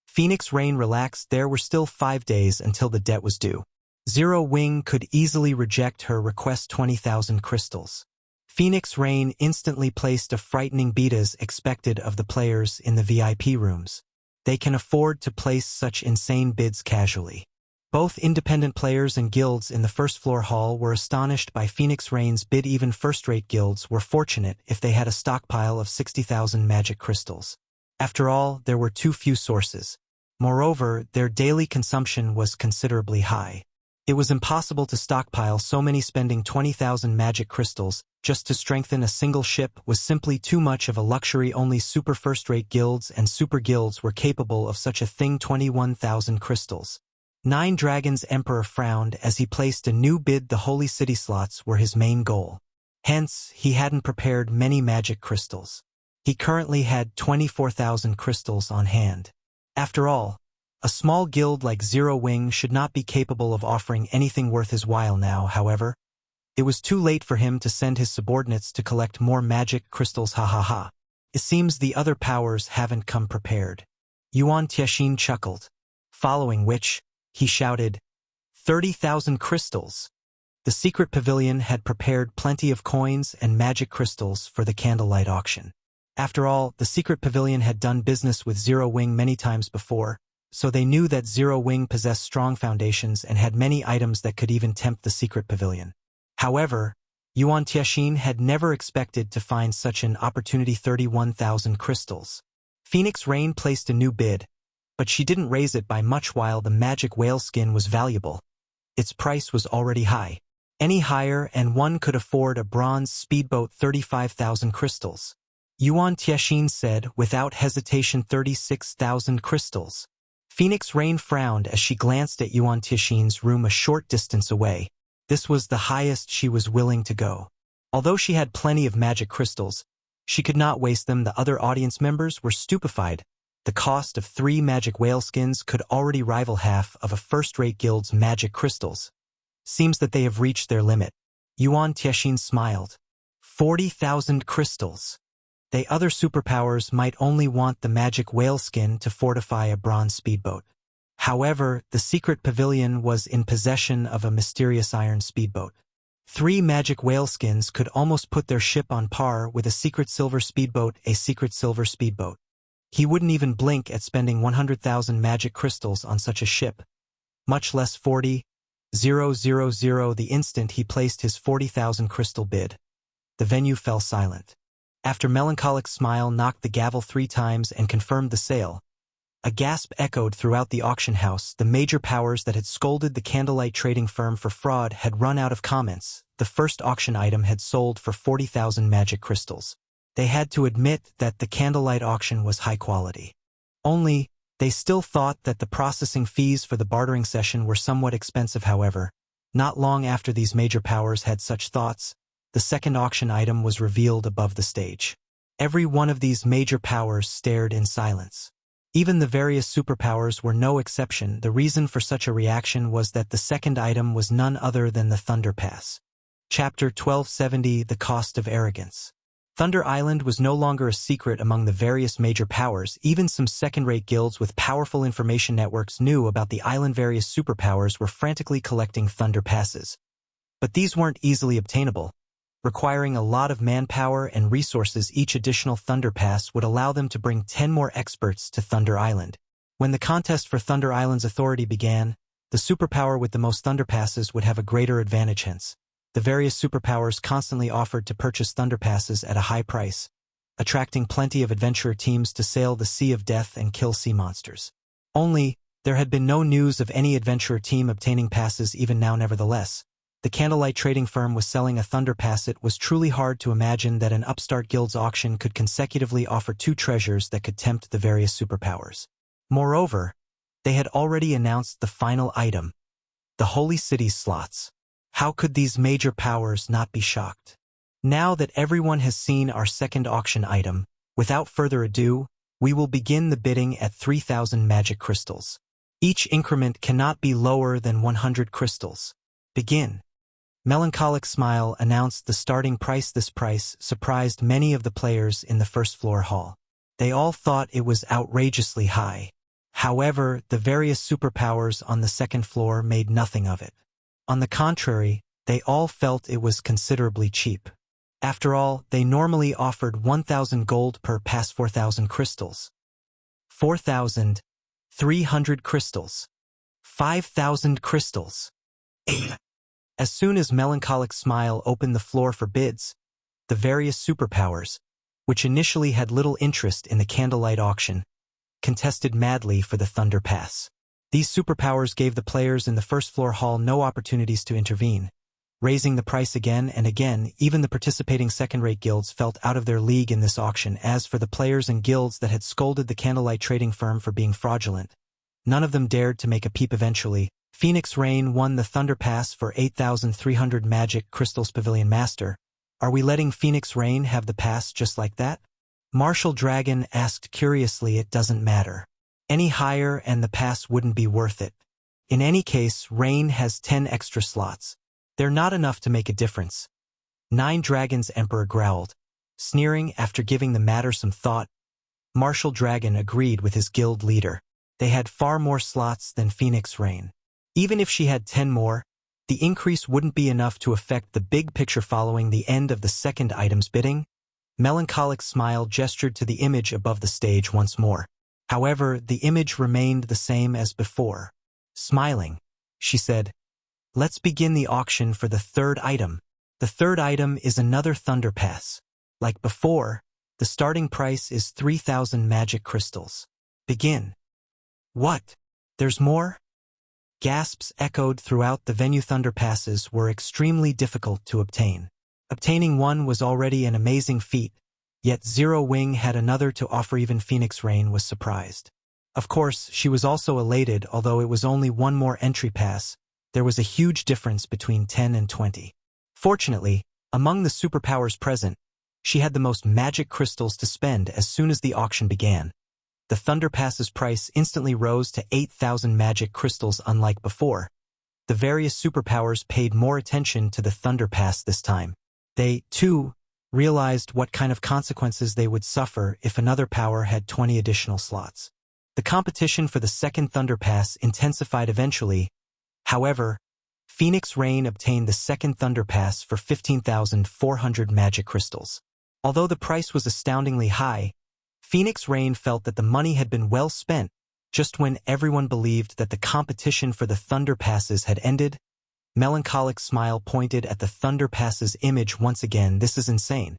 Phoenix Rain relaxed. There were still 5 days until the debt was due. Zero Wing could easily reject her request. 20,000 crystals. Phoenix Rain instantly placed a frightening bid as expected of the players in the VIP rooms. They can afford to place such insane bids casually. Both independent players and guilds in the first-floor hall were astonished by Phoenix Rain's bid. Even first-rate guilds were fortunate if they had a stockpile of 60,000 magic crystals. After all, there were too few sources. Moreover, their daily consumption was considerably high. It was impossible to stockpile so many. Spending 20,000 magic crystals just to strengthen a single ship was simply too much of a luxury. Only super first-rate guilds and super guilds were capable of such a thing. 21,000 crystals. Nine Dragons Emperor frowned as he placed a new bid. The Holy City slots were his main goal. Hence, he hadn't prepared many magic crystals. He currently had 24,000 crystals on hand. After all, a small guild like Zero Wing should not be capable of offering anything worth his while now. However, it was too late for him to send his subordinates to collect more magic crystals. Ha ha ha. It seems the other powers haven't come prepared. Yuan Tiexian chuckled, following which, he shouted, 30,000 crystals. The secret pavilion had prepared plenty of coins and magic crystals for the candlelight auction. After all, the secret pavilion had done business with Zero Wing many times before, so they knew that Zero Wing possessed strong foundations and had many items that could even tempt the secret pavilion. However, Yuan Tiexian had never expected to find such an opportunity. 31,000 crystals. Phoenix Rain placed a new bid, but she didn't raise it by much. While the magic whale skin was valuable, its price was already high. Any higher and one could afford a bronze speedboat. 35,000 crystals. Yuan Tiexian said without hesitation. 36,000 crystals. Phoenix Rain frowned as she glanced at Yuan Tiexian's room a short distance away. This was the highest she was willing to go. Although she had plenty of magic crystals, she could not waste them. The other audience members were stupefied. The cost of 3 magic whale skins could already rival half of a first-rate guild's magic crystals. Seems that they have reached their limit. Yuan Tiexian smiled. 40,000 crystals. The other superpowers might only want the magic whale skin to fortify a bronze speedboat. However, the secret pavilion was in possession of a mysterious iron speedboat. 3 magic whale skins could almost put their ship on par with a secret silver speedboat. A secret silver speedboat. He wouldn't even blink at spending 100,000 magic crystals on such a ship, much less 40,000. The instant he placed his 40,000 crystal bid, the venue fell silent. After Melancholic Smile knocked the gavel 3 times and confirmed the sale, a gasp echoed throughout the auction house. The major powers that had scolded the Candlelight trading firm for fraud had run out of comments. The first auction item had sold for 40,000 magic crystals. They had to admit that the Candlelight auction was high quality. Only, they still thought that the processing fees for the bartering session were somewhat expensive. However, not long after these major powers had such thoughts, the second auction item was revealed above the stage. Every one of these major powers stared in silence. Even the various superpowers were no exception. The reason for such a reaction was that the second item was none other than the Thunder Pass. Chapter 1270. The Cost of Arrogance. Thunder Island was no longer a secret among the various major powers. Even some second-rate guilds with powerful information networks knew about the island. Various superpowers were frantically collecting Thunder Passes. But these weren't easily obtainable, requiring a lot of manpower and resources. Each additional Thunder Pass would allow them to bring 10 more experts to Thunder Island. When the contest for Thunder Island's authority began, the superpower with the most Thunder Passes would have a greater advantage. Hence, the various superpowers constantly offered to purchase Thunder Passes at a high price, attracting plenty of adventurer teams to sail the Sea of Death and kill sea monsters. Only, there had been no news of any adventurer team obtaining passes even now. Nevertheless, the Candlelight trading firm was selling a Thunder Pass. It was truly hard to imagine that an upstart guild's auction could consecutively offer 2 treasures that could tempt the various superpowers. Moreover, they had already announced the final item, the Holy City's slots. How could these major powers not be shocked? Now that everyone has seen our second auction item, without further ado, we will begin the bidding at 3,000 magic crystals. Each increment cannot be lower than 100 crystals. Begin. Melancholic Smile announced the starting price. This price surprised many of the players in the first floor hall. They all thought it was outrageously high. However, the various superpowers on the second floor made nothing of it. On the contrary, they all felt it was considerably cheap. After all, they normally offered 1,000 gold per pass. 4,000 crystals. 4,300 crystals. 5,000 crystals. As soon as Melancholic Smile opened the floor for bids, the various superpowers, which initially had little interest in the Candlelight auction, contested madly for the Thunder Pass. These superpowers gave the players in the first floor hall no opportunities to intervene, raising the price again and again. Even the participating second-rate guilds felt out of their league in this auction. As for the players and guilds that had scolded the Candlelight trading firm for being fraudulent, None of them dared to make a peep eventually. Phoenix Rain won the Thunder Pass for 8,300 magic crystals. Pavilion Master, are we letting Phoenix Rain have the pass just like that? Martial Dragon asked curiously. It doesn't matter. Any higher and the pass wouldn't be worth it. In any case, Rain has 10 extra slots. They're not enough to make a difference. Nine Dragons Emperor growled, sneering. After giving the matter some thought, Martial Dragon agreed with his guild leader. They had far more slots than Phoenix Rain. Even if she had 10 more, the increase wouldn't be enough to affect the big picture. Following the end of the second item's bidding, Melancholic Smile gestured to the image above the stage once more. However, the image remained the same as before. Smiling, she said, "Let's begin the auction for the third item." The third item is another Thunder Pass. Like before, the starting price is 3,000 magic crystals. Begin. What? There's more? Gasps echoed throughout the venue. Thunder Passes were extremely difficult to obtain. Obtaining one was already an amazing feat, yet Zero Wing had another to offer. Even Phoenix Rain was surprised. Of course, she was also elated. Although it was only one more entry pass, there was a huge difference between 10 and 20. Fortunately, among the superpowers present, she had the most magic crystals to spend. As soon as the auction began, the Thunder Pass's price instantly rose to 8,000 magic crystals. Unlike before, the various superpowers paid more attention to the Thunder Pass this time. They, too, realized what kind of consequences they would suffer if another power had 20 additional slots. The competition for the second Thunder Pass intensified eventually. However, Phoenix Rain obtained the second Thunder Pass for 15,400 magic crystals. Although the price was astoundingly high, Phoenix Rain felt that the money had been well spent. Just when everyone believed that the competition for the Thunder Passes had ended, Melancholic Smile pointed at the Thunder Passes image once again. "This is insane.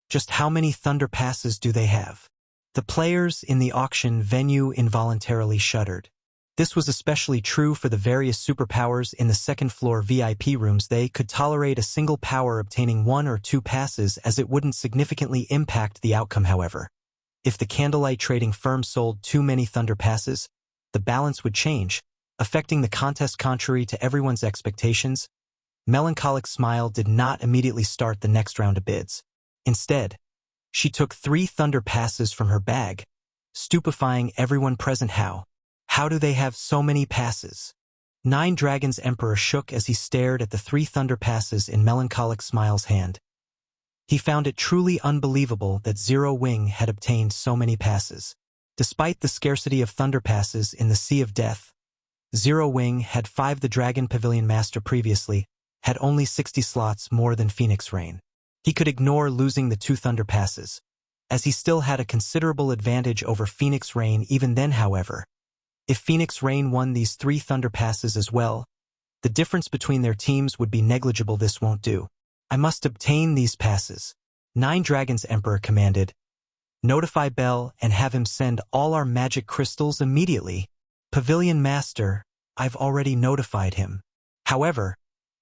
Just how many Thunder Passes do they have?" The players in the auction venue involuntarily shuddered. This was especially true for the various superpowers in the second-floor VIP rooms. They could tolerate a single power obtaining 1 or 2 passes, as it wouldn't significantly impact the outcome. However, if the Candlelight Trading Firm sold too many Thunder Passes, the balance would change, affecting the contest. Contrary to everyone's expectations, Melancholic Smile did not immediately start the next round of bids. Instead, she took 3 Thunder Passes from her bag, stupefying everyone present. How do they have so many passes? Nine Dragons Emperor shook as he stared at the 3 Thunder Passes in Melancholic Smile's hand. He found it truly unbelievable that Zero Wing had obtained so many passes. Despite the scarcity of Thunder Passes in the Sea of Death, Zero Wing had 5. The Dragon Pavilion Master previously had only 60 slots more than Phoenix Rain. He could ignore losing the 2 Thunder Passes, as he still had a considerable advantage over Phoenix Rain. Even then, however, if Phoenix Rain won these 3 Thunder Passes as well, the difference between their teams would be negligible. "This won't do. I must obtain these passes," Nine Dragons Emperor commanded. "Notify Bell and have him send all our magic crystals immediately." "Pavilion Master, I've already notified him. However,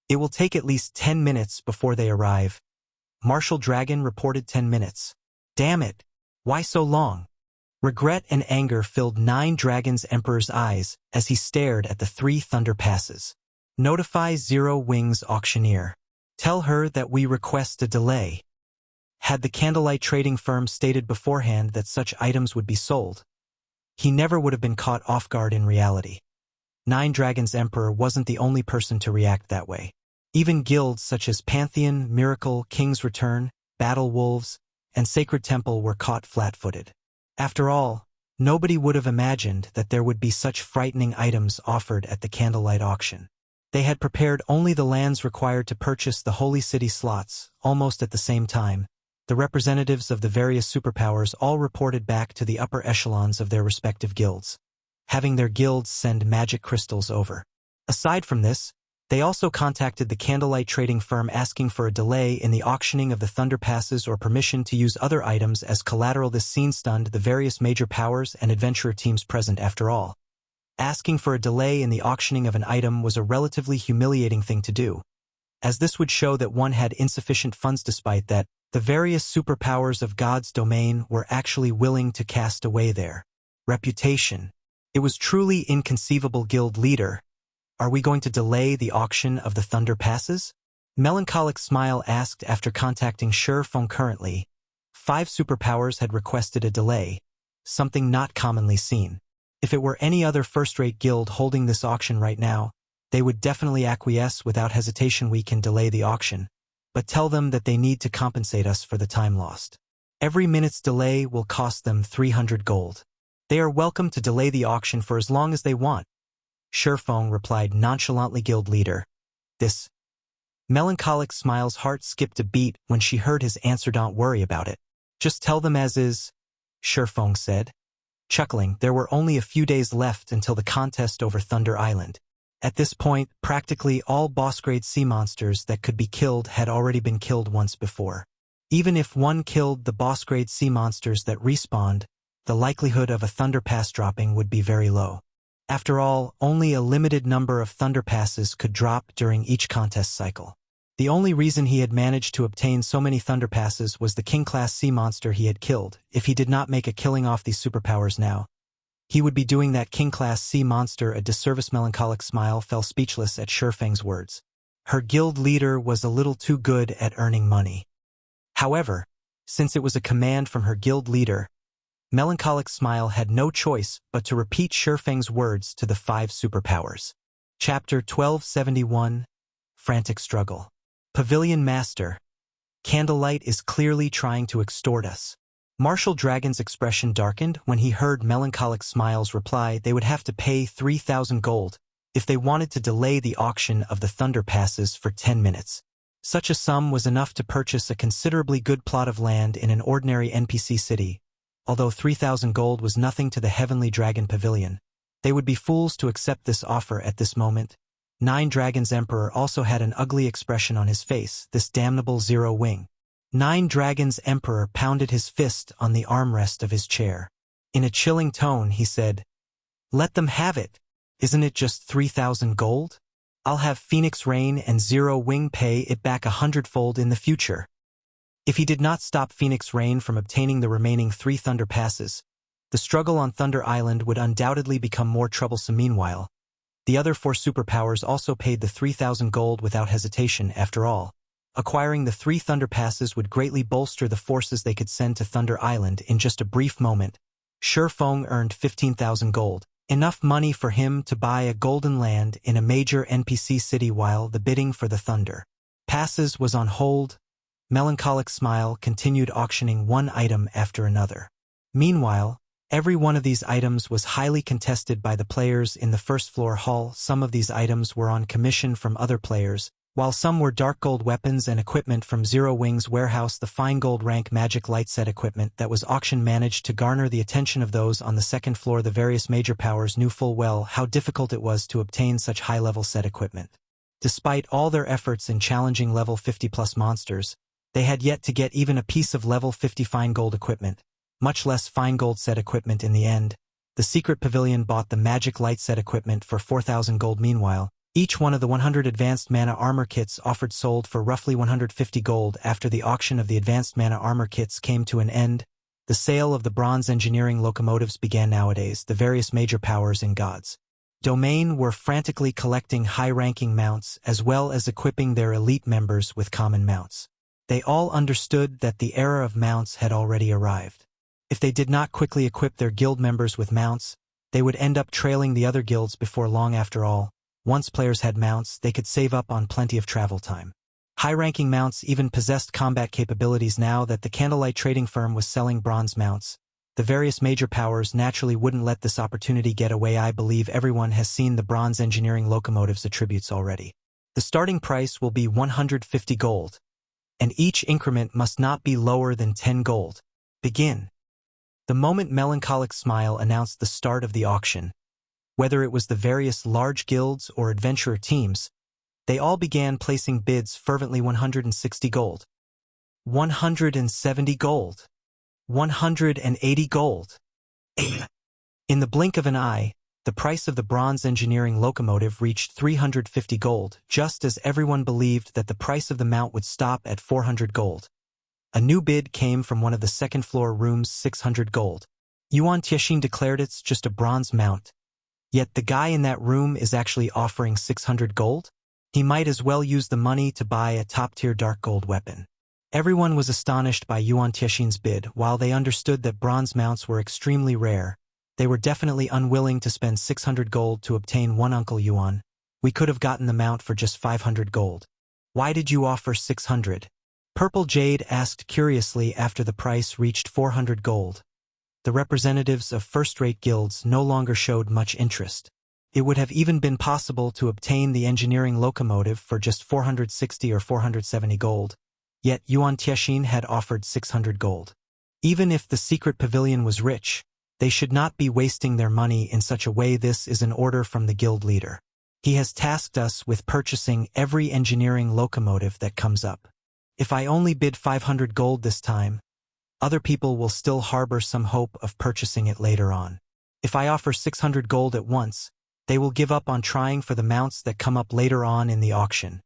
it will take at least 10 minutes before they arrive." Martial Dragon reported 10 minutes. "Damn it! Why so long?" Regret and anger filled Nine Dragons Emperor's eyes as he stared at the 3 Thunder Passes. "Notify Zero Wing's auctioneer. Tell her that we request a delay." Had the Candlelight Trading Firm stated beforehand that such items would be sold, he never would have been caught off guard. In reality, Nine Dragons Emperor wasn't the only person to react that way. Even guilds such as Pantheon, Miracle, King's Return, Battle Wolves, and Sacred Temple were caught flat-footed. After all, nobody would have imagined that there would be such frightening items offered at the Candlelight auction. They had prepared only the lands required to purchase the Holy City slots. Almost at the same time, the representatives of the various superpowers all reported back to the upper echelons of their respective guilds, having their guilds send magic crystals over. Aside from this, they also contacted the Candlelight Trading Firm asking for a delay in the auctioning of the Thunder Passes or permission to use other items as collateral. This scene stunned the various major powers and adventurer teams present. After all, asking for a delay in the auctioning of an item was a relatively humiliating thing to do, as this would show that one had insufficient funds. Despite that, the various superpowers of God's domain were actually willing to cast away their reputation It was truly inconceivable. Guild leader, are we going to delay the auction of the Thunder Passes? Melancholic Smile asked after contacting Shi Feng. Currently, 5 superpowers had requested a delay, something not commonly seen. If it were any other first-rate guild holding this auction right now, they would definitely acquiesce without hesitation. We can delay the auction, but tell them that they need to compensate us for the time lost. Every minute's delay will cost them 300 gold. They are welcome to delay the auction for as long as they want. Shi Feng replied nonchalantly. Guild leader, this. Melancholic Smile's heart skipped a beat when she heard his answer. Don't worry about it. Just tell them as is, Shi Feng said. Chuckling, there were only a few days left until the contest over Thunder Island. At this point, practically all boss-grade sea monsters that could be killed had already been killed once before. Even if one killed the boss-grade sea monsters that respawned, the likelihood of a Thunder Pass dropping would be very low. After all, only a limited number of Thunder Passes could drop during each contest cycle. The only reason he had managed to obtain so many Thunder Passes was the King-class sea monster he had killed. If he did not make a killing off these superpowers now, he would be doing that King-class sea monster a disservice. Melancholic Smile fell speechless at Shi Feng's words. Her guild leader was a little too good at earning money. However, since it was a command from her guild leader, Melancholic Smile had no choice but to repeat Shi Feng's words to the 5 superpowers. Chapter 1271, Frantic Struggle. Pavilion Master. Candlelight is clearly trying to extort us. Martial Dragon's expression darkened when he heard Melancholic Smile's reply. They would have to pay 3,000 gold if they wanted to delay the auction of the Thunder Passes for 10 minutes. Such a sum was enough to purchase a considerably good plot of land in an ordinary NPC city. Although 3,000 gold was nothing to the Heavenly Dragon Pavilion, they would be fools to accept this offer at this moment. Nine Dragons Emperor also had an ugly expression on his face. This damnable Zero Wing. Nine Dragons Emperor pounded his fist on the armrest of his chair. In a chilling tone, he said, "Let them have it. Isn't it just 3,000 gold? I'll have Phoenix Rain and Zero Wing pay it back 100-fold in the future." If he did not stop Phoenix Rain from obtaining the remaining 3 Thunder Passes, the struggle on Thunder Island would undoubtedly become more troublesome. Meanwhile, the other 4 superpowers also paid the 3,000 gold without hesitation. After all, acquiring the 3 Thunder Passes would greatly bolster the forces they could send to Thunder Island. In just a brief moment, Shi Feng earned 15,000 gold, enough money for him to buy a golden land in a major NPC city. While the bidding for the Thunder Passes was on hold, Melancholic Smile continued auctioning one item after another. Meanwhile, every one of these items was highly contested by the players in the first-floor hall. Some of these items were on commission from other players, while some were dark gold weapons and equipment from Zero Wing's warehouse. The fine gold rank magic light set equipment that was auctioned managed to garner the attention of those on the second floor. The various major powers knew full well how difficult it was to obtain such high-level set equipment. Despite all their efforts in challenging level 50+ monsters, they had yet to get even a piece of level 50 fine gold equipment, much less fine gold set equipment. In the end, the secret pavilion bought the magic light set equipment for 4,000 gold. Meanwhile, each one of the 100 advanced mana armor kits offered sold for roughly 150 gold. After the auction of the advanced mana armor kits came to an end, the sale of the bronze engineering locomotives began. Nowadays, the various major powers in God's domain were frantically collecting high-ranking mounts as well as equipping their elite members with common mounts. They all understood that the era of mounts had already arrived. If they did not quickly equip their guild members with mounts, they would end up trailing the other guilds before long. After all, once players had mounts, they could save up on plenty of travel time. High-ranking mounts even possessed combat capabilities. Now that the Candlelight trading firm was selling bronze mounts, the various major powers naturally wouldn't let this opportunity get away. I believe everyone has seen the bronze engineering locomotives attributes already. The starting price will be 150 gold, and each increment must not be lower than 10 gold. Begin. The moment Melancholic Smile announced the start of the auction, whether it was the various large guilds or adventurer teams, they all began placing bids fervently. 160 gold, 170 gold, 180 gold. In the blink of an eye, the price of the bronze engineering locomotive reached 350 gold, just as everyone believed that the price of the mount would stop at 400 gold. A new bid came from one of the second-floor rooms. 600 gold. Yuan Tiexin declared, "It's just a bronze mount. Yet the guy in that room is actually offering 600 gold? He might as well use the money to buy a top-tier dark gold weapon. Everyone was astonished by Yuan Tiexian's bid. While they understood that bronze mounts were extremely rare, they were definitely unwilling to spend 600 gold to obtain one Uncle Yuan. We could have gotten the mount for just 500 gold. Why did you offer 600? Purple Jade asked curiously after the price reached 400 gold. The representatives of first-rate guilds no longer showed much interest. It would have even been possible to obtain the engineering locomotive for just 460 or 470 gold, yet Yuan Tiexian had offered 600 gold. Even if the secret pavilion was rich, they should not be wasting their money in such a way. This is an order from the guild leader. He has tasked us with purchasing every engineering locomotive that comes up. If I only bid 500 gold this time, other people will still harbor some hope of purchasing it later on. If I offer 600 gold at once, they will give up on trying for the mounts that come up later on in the auction.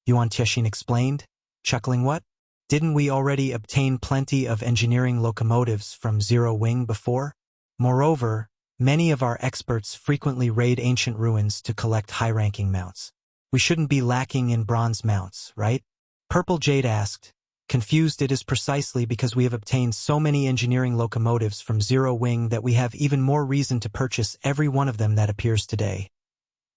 Yuan Tiexian explained, chuckling. What? Didn't we already obtain plenty of engineering locomotives from Zero Wing before? Moreover, many of our experts frequently raid ancient ruins to collect high-ranking mounts. We shouldn't be lacking in bronze mounts, right? Purple Jade asked, confused. It is precisely because we have obtained so many engineering locomotives from Zero Wing that we have even more reason to purchase every one of them that appears today.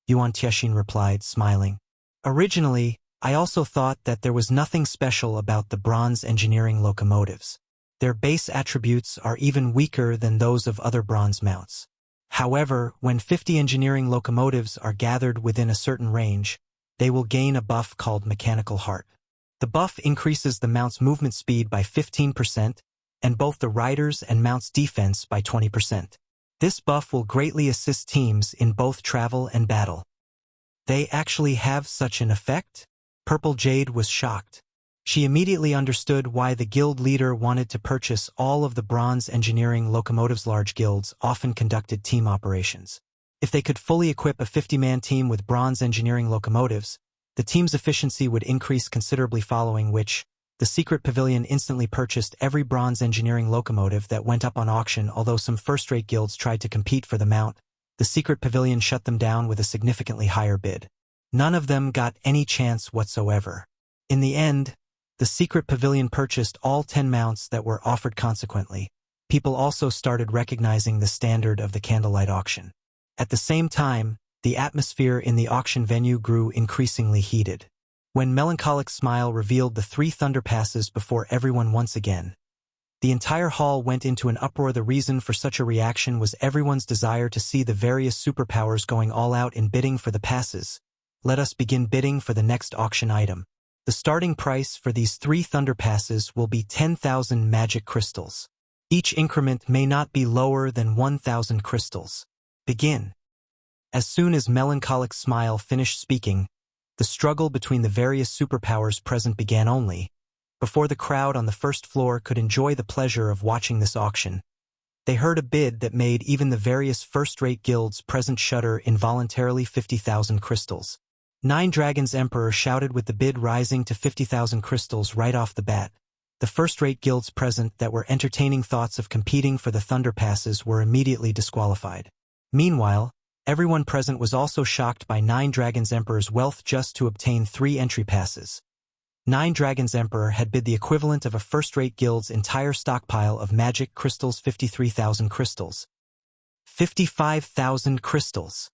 Yuan Tiexian replied, smiling. Originally, I also thought that there was nothing special about the bronze engineering locomotives. Their base attributes are even weaker than those of other bronze mounts. However, when 50 engineering locomotives are gathered within a certain range, they will gain a buff called Mechanical Heart. The buff increases the mount's movement speed by 15%, and both the rider's and mount's defense by 20%. This buff will greatly assist teams in both travel and battle. They actually have such an effect? Purple Jade was shocked. She immediately understood why the guild leader wanted to purchase all of the bronze engineering locomotives. Large guilds often conducted team operations. If they could fully equip a 50-man team with bronze engineering locomotives, the team's efficiency would increase considerably, following which, the secret pavilion instantly purchased every bronze engineering locomotive that went up on auction. Although some first-rate guilds tried to compete for the mount, the secret pavilion shut them down with a significantly higher bid. None of them got any chance whatsoever. In the end, the secret pavilion purchased all 10 mounts that were offered. Consequently, people also started recognizing the standard of the candlelight auction. At the same time, the atmosphere in the auction venue grew increasingly heated. When Melancholic Smile revealed the 3 Thunder Passes before everyone once again, the entire hall went into an uproar. The reason for such a reaction was everyone's desire to see the various superpowers going all out in bidding for the passes. Let us begin bidding for the next auction item. The starting price for these 3 Thunder Passes will be 10,000 magic crystals. Each increment may not be lower than 1,000 crystals. Begin. As soon as Melancholic Smile finished speaking, the struggle between the various superpowers present began. Only before the crowd on the first floor could enjoy the pleasure of watching this auction, they heard a bid that made even the various first-rate guilds present shudder involuntarily. 50,000 crystals. 9 Dragons Emperor shouted, with the bid rising to 50,000 crystals right off the bat. The first-rate guilds present that were entertaining thoughts of competing for the Thunder Passes were immediately disqualified. Meanwhile, everyone present was also shocked by 9 Dragons Emperor's wealth just to obtain 3 entry passes. 9 Dragons Emperor had bid the equivalent of a first-rate guild's entire stockpile of magic crystals. 53,000 crystals. 55,000 crystals.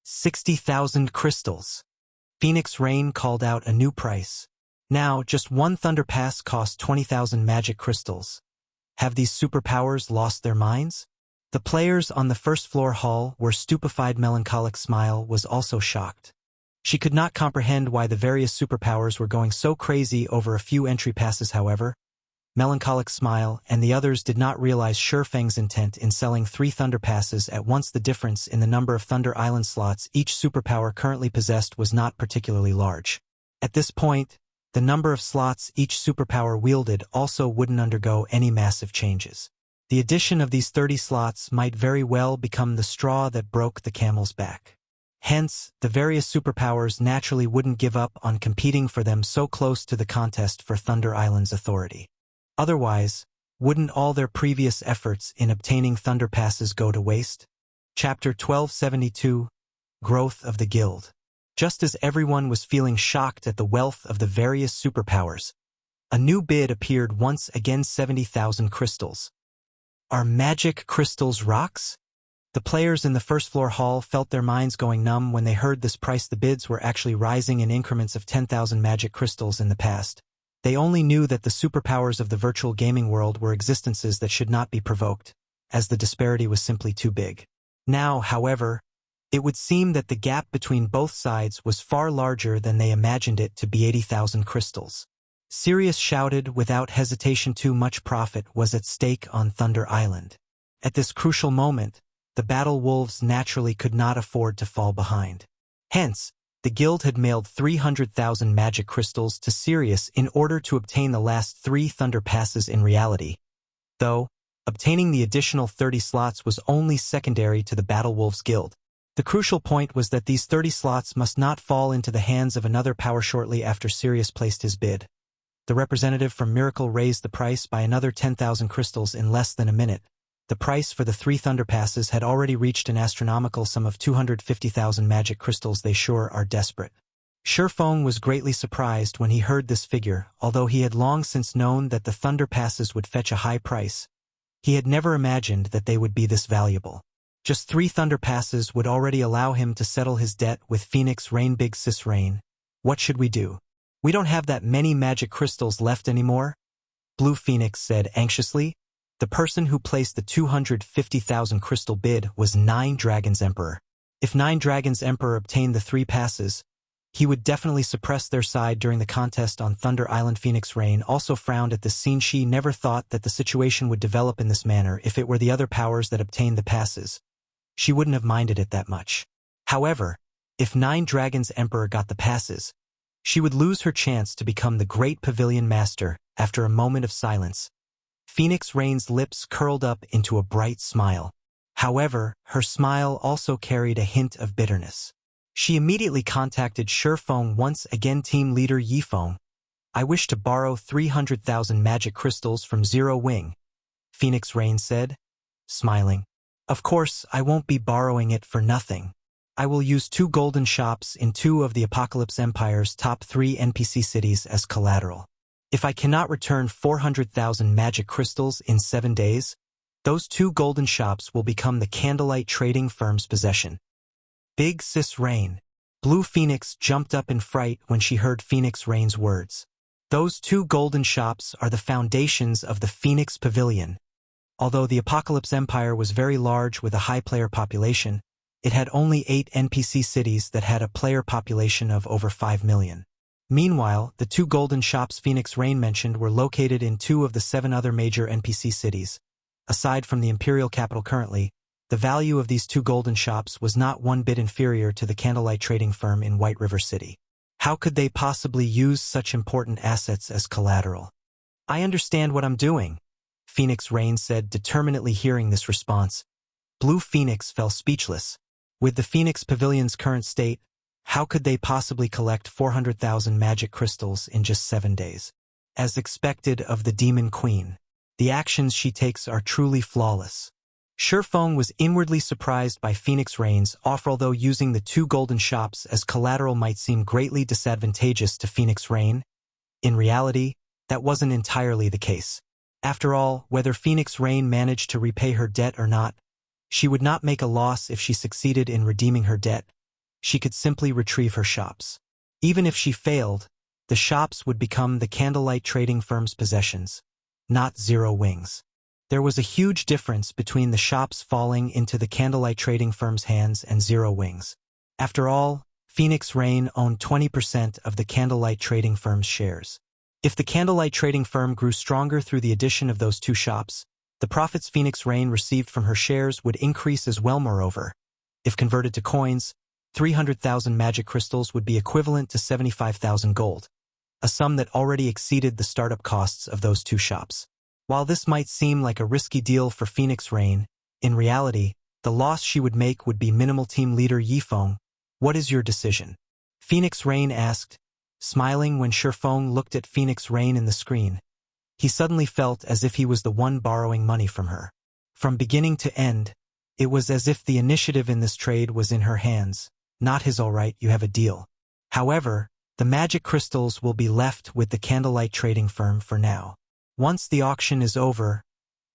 60,000 crystals. Phoenix Rain called out a new price. Now, just one Thunder Pass costs 20,000 magic crystals. Have these superpowers lost their minds? The players on the first floor hall were stupefied. Melancholic Smile was also shocked. She could not comprehend why the various superpowers were going so crazy over a few entry passes. However, Melancholic Smile and the others did not realize Shurfeng's intent in selling 3 Thunder Passes at once. The difference in the number of Thunder Island slots each superpower currently possessed was not particularly large. At this point, the number of slots each superpower wielded also wouldn't undergo any massive changes. The addition of these 30 slots might very well become the straw that broke the camel's back. Hence, the various superpowers naturally wouldn't give up on competing for them so close to the contest for Thunder Island's authority. Otherwise, wouldn't all their previous efforts in obtaining Thunder Passes go to waste? Chapter 1272, Growth of the Guild. Just as everyone was feeling shocked at the wealth of the various superpowers, a new bid appeared once again: 70,000 crystals. Are magic crystals rocks? The players in the first floor hall felt their minds going numb when they heard this price. The bids were actually rising in increments of 10,000 magic crystals in the past. They only knew that the superpowers of the virtual gaming world were existences that should not be provoked, as the disparity was simply too big. Now, however, it would seem that the gap between both sides was far larger than they imagined it to be: 80,000 crystals. Sirius shouted without hesitation. Too much profit was at stake on Thunder Island. At this crucial moment, the Battle Wolves naturally could not afford to fall behind. Hence, the guild had mailed 300,000 magic crystals to Sirius in order to obtain the last 3 Thunder Passes. In reality, though, obtaining the additional 30 slots was only secondary to the Battle Wolves Guild. The crucial point was that these 30 slots must not fall into the hands of another power. Shortly after Sirius placed his bid, the representative from Miracle raised the price by another 10,000 crystals in less than a minute. The price for the 3 Thunder Passes had already reached an astronomical sum of 250,000 magic crystals. They sure are desperate. Shurfeng was greatly surprised when he heard this figure. Although he had long since known that the Thunder Passes would fetch a high price, he had never imagined that they would be this valuable. Just 3 Thunder Passes would already allow him to settle his debt with Phoenix Rain. Big Sis Rain, what should we do? We don't have that many magic crystals left anymore, Blue Phoenix said anxiously. The person who placed the 250,000 crystal bid was Nine Dragons Emperor. If Nine Dragons Emperor obtained the 3 passes, he would definitely suppress their side during the contest on Thunder Island. Phoenix Rain also frowned at this scene. She never thought that the situation would develop in this manner. If it were the other powers that obtained the passes, she wouldn't have minded it that much. However, if Nine Dragons Emperor got the passes, she would lose her chance to become the Great Pavilion Master. After a moment of silence, Phoenix Rain's lips curled up into a bright smile. However, her smile also carried a hint of bitterness. She immediately contacted Shurfeng once again. Team leader Yifeng, I wish to borrow 300,000 magic crystals from Zero Wing, Phoenix Rain said, smiling. Of course, I won't be borrowing it for nothing. I will use 2 golden shops in 2 of the Apocalypse Empire's top 3 NPC cities as collateral. If I cannot return 400,000 magic crystals in 7 days, those 2 golden shops will become the Candlelight Trading Firm's possession. Big Sis Rain. Blue Phoenix jumped up in fright when she heard Phoenix Rain's words. Those 2 golden shops are the foundations of the Phoenix Pavilion. Although the Apocalypse Empire was very large with a high player population, it had only 8 NPC cities that had a player population of over 5 million. Meanwhile, the 2 golden shops Phoenix Rain mentioned were located in 2 of the 7 other major NPC cities. Aside from the Imperial capital currently, the value of these 2 golden shops was not 1 bit inferior to the Candlelight Trading Firm in White River City. How could they possibly use such important assets as collateral? I understand what I'm doing, Phoenix Rain said determinedly. Hearing this response, Blue Phoenix fell speechless. With the Phoenix Pavilion's current state, how could they possibly collect 400,000 magic crystals in just 7 days? As expected of the Demon Queen, the actions she takes are truly flawless. Shurfeng was inwardly surprised by Phoenix Rain's offer. Although using the 2 golden shops as collateral might seem greatly disadvantageous to Phoenix Rain, in reality, that wasn't entirely the case. After all, whether Phoenix Rain managed to repay her debt or not, she would not make a loss if she succeeded in redeeming her debt. She could simply retrieve her shops. Even if she failed, the shops would become the Candlelight Trading Firm's possessions, not Zero Wing's. There was a huge difference between the shops falling into the Candlelight Trading Firm's hands and Zero Wing's. After all, Phoenix Rain owned 20% of the Candlelight Trading Firm's shares. If the Candlelight Trading Firm grew stronger through the addition of those 2 shops, the profits Phoenix Rain received from her shares would increase as well. Moreover, if converted to coins, 300,000 magic crystals would be equivalent to 75,000 gold, a sum that already exceeded the startup costs of those 2 shops. While this might seem like a risky deal for Phoenix Rain, in reality, the loss she would make would be minimal. Team leader Yifeng, what is your decision? Phoenix Rain asked, smiling when Shurfeng looked at Phoenix Rain in the screen. He suddenly felt as if he was the one borrowing money from her. From beginning to end, It was as if the initiative in this trade was in her hands, not his. All right, you have a deal. However, the magic crystals will be left with the Candlelight Trading Firm for now. Once the auction is over,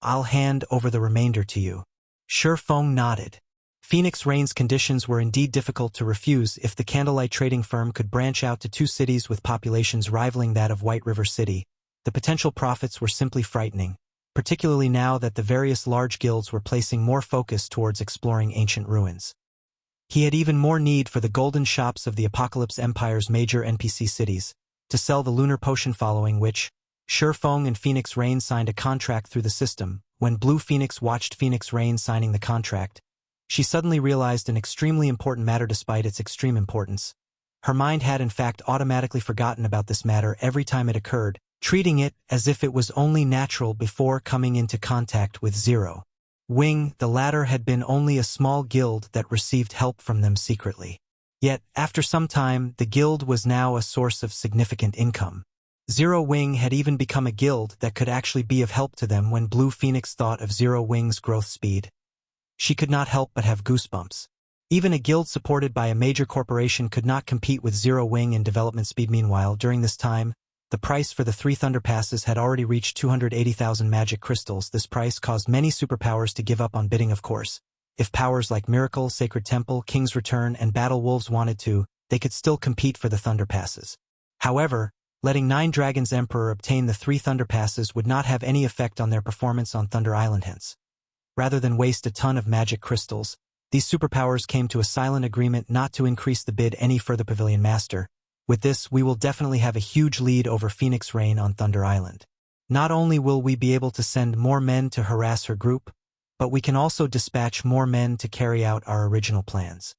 I'll hand over the remainder to you. Shi Feng nodded. Phoenix Rain's conditions were indeed difficult to refuse if the Candlelight Trading Firm could branch out to 2 cities with populations rivaling that of White River City. The potential profits were simply frightening, particularly now that the various large guilds were placing more focus towards exploring ancient ruins. He had even more need for the golden shops of the Apocalypse Empire's major NPC cities to sell the lunar potion, following which, Shi Feng and Phoenix Rain signed a contract through the system. When Blue Phoenix watched Phoenix Rain signing the contract, she suddenly realized an extremely important matter. Despite its extreme importance, her mind had in fact automatically forgotten about this matter every time it occurred, treating it as if it was only natural before coming into contact with Zero Wing. The latter had been only a small guild that received help from them secretly. Yet, after some time, the guild was now a source of significant income. Zero Wing had even become a guild that could actually be of help to them. When Blue Phoenix thought of Zero Wing's growth speed, she could not help but have goosebumps. Even a guild supported by a major corporation could not compete with Zero Wing in development speed. Meanwhile, during this time, the price for the 3 Thunder Passes had already reached 280,000 magic crystals. This price caused many superpowers to give up on bidding. Of course, if powers like Miracle, Sacred Temple, King's Return, and Battle Wolves wanted to, they could still compete for the Thunder Passes. However, letting 9 Dragons Emperor obtain the 3 Thunder Passes would not have any effect on their performance on Thunder Island. Hence, rather than waste a ton of magic crystals, these superpowers came to a silent agreement not to increase the bid any further. Pavilion Master, with this, we will definitely have a huge lead over Phoenix Rain on Thunder Island. Not only will we be able to send more men to harass her group, but we can also dispatch more men to carry out our original plans.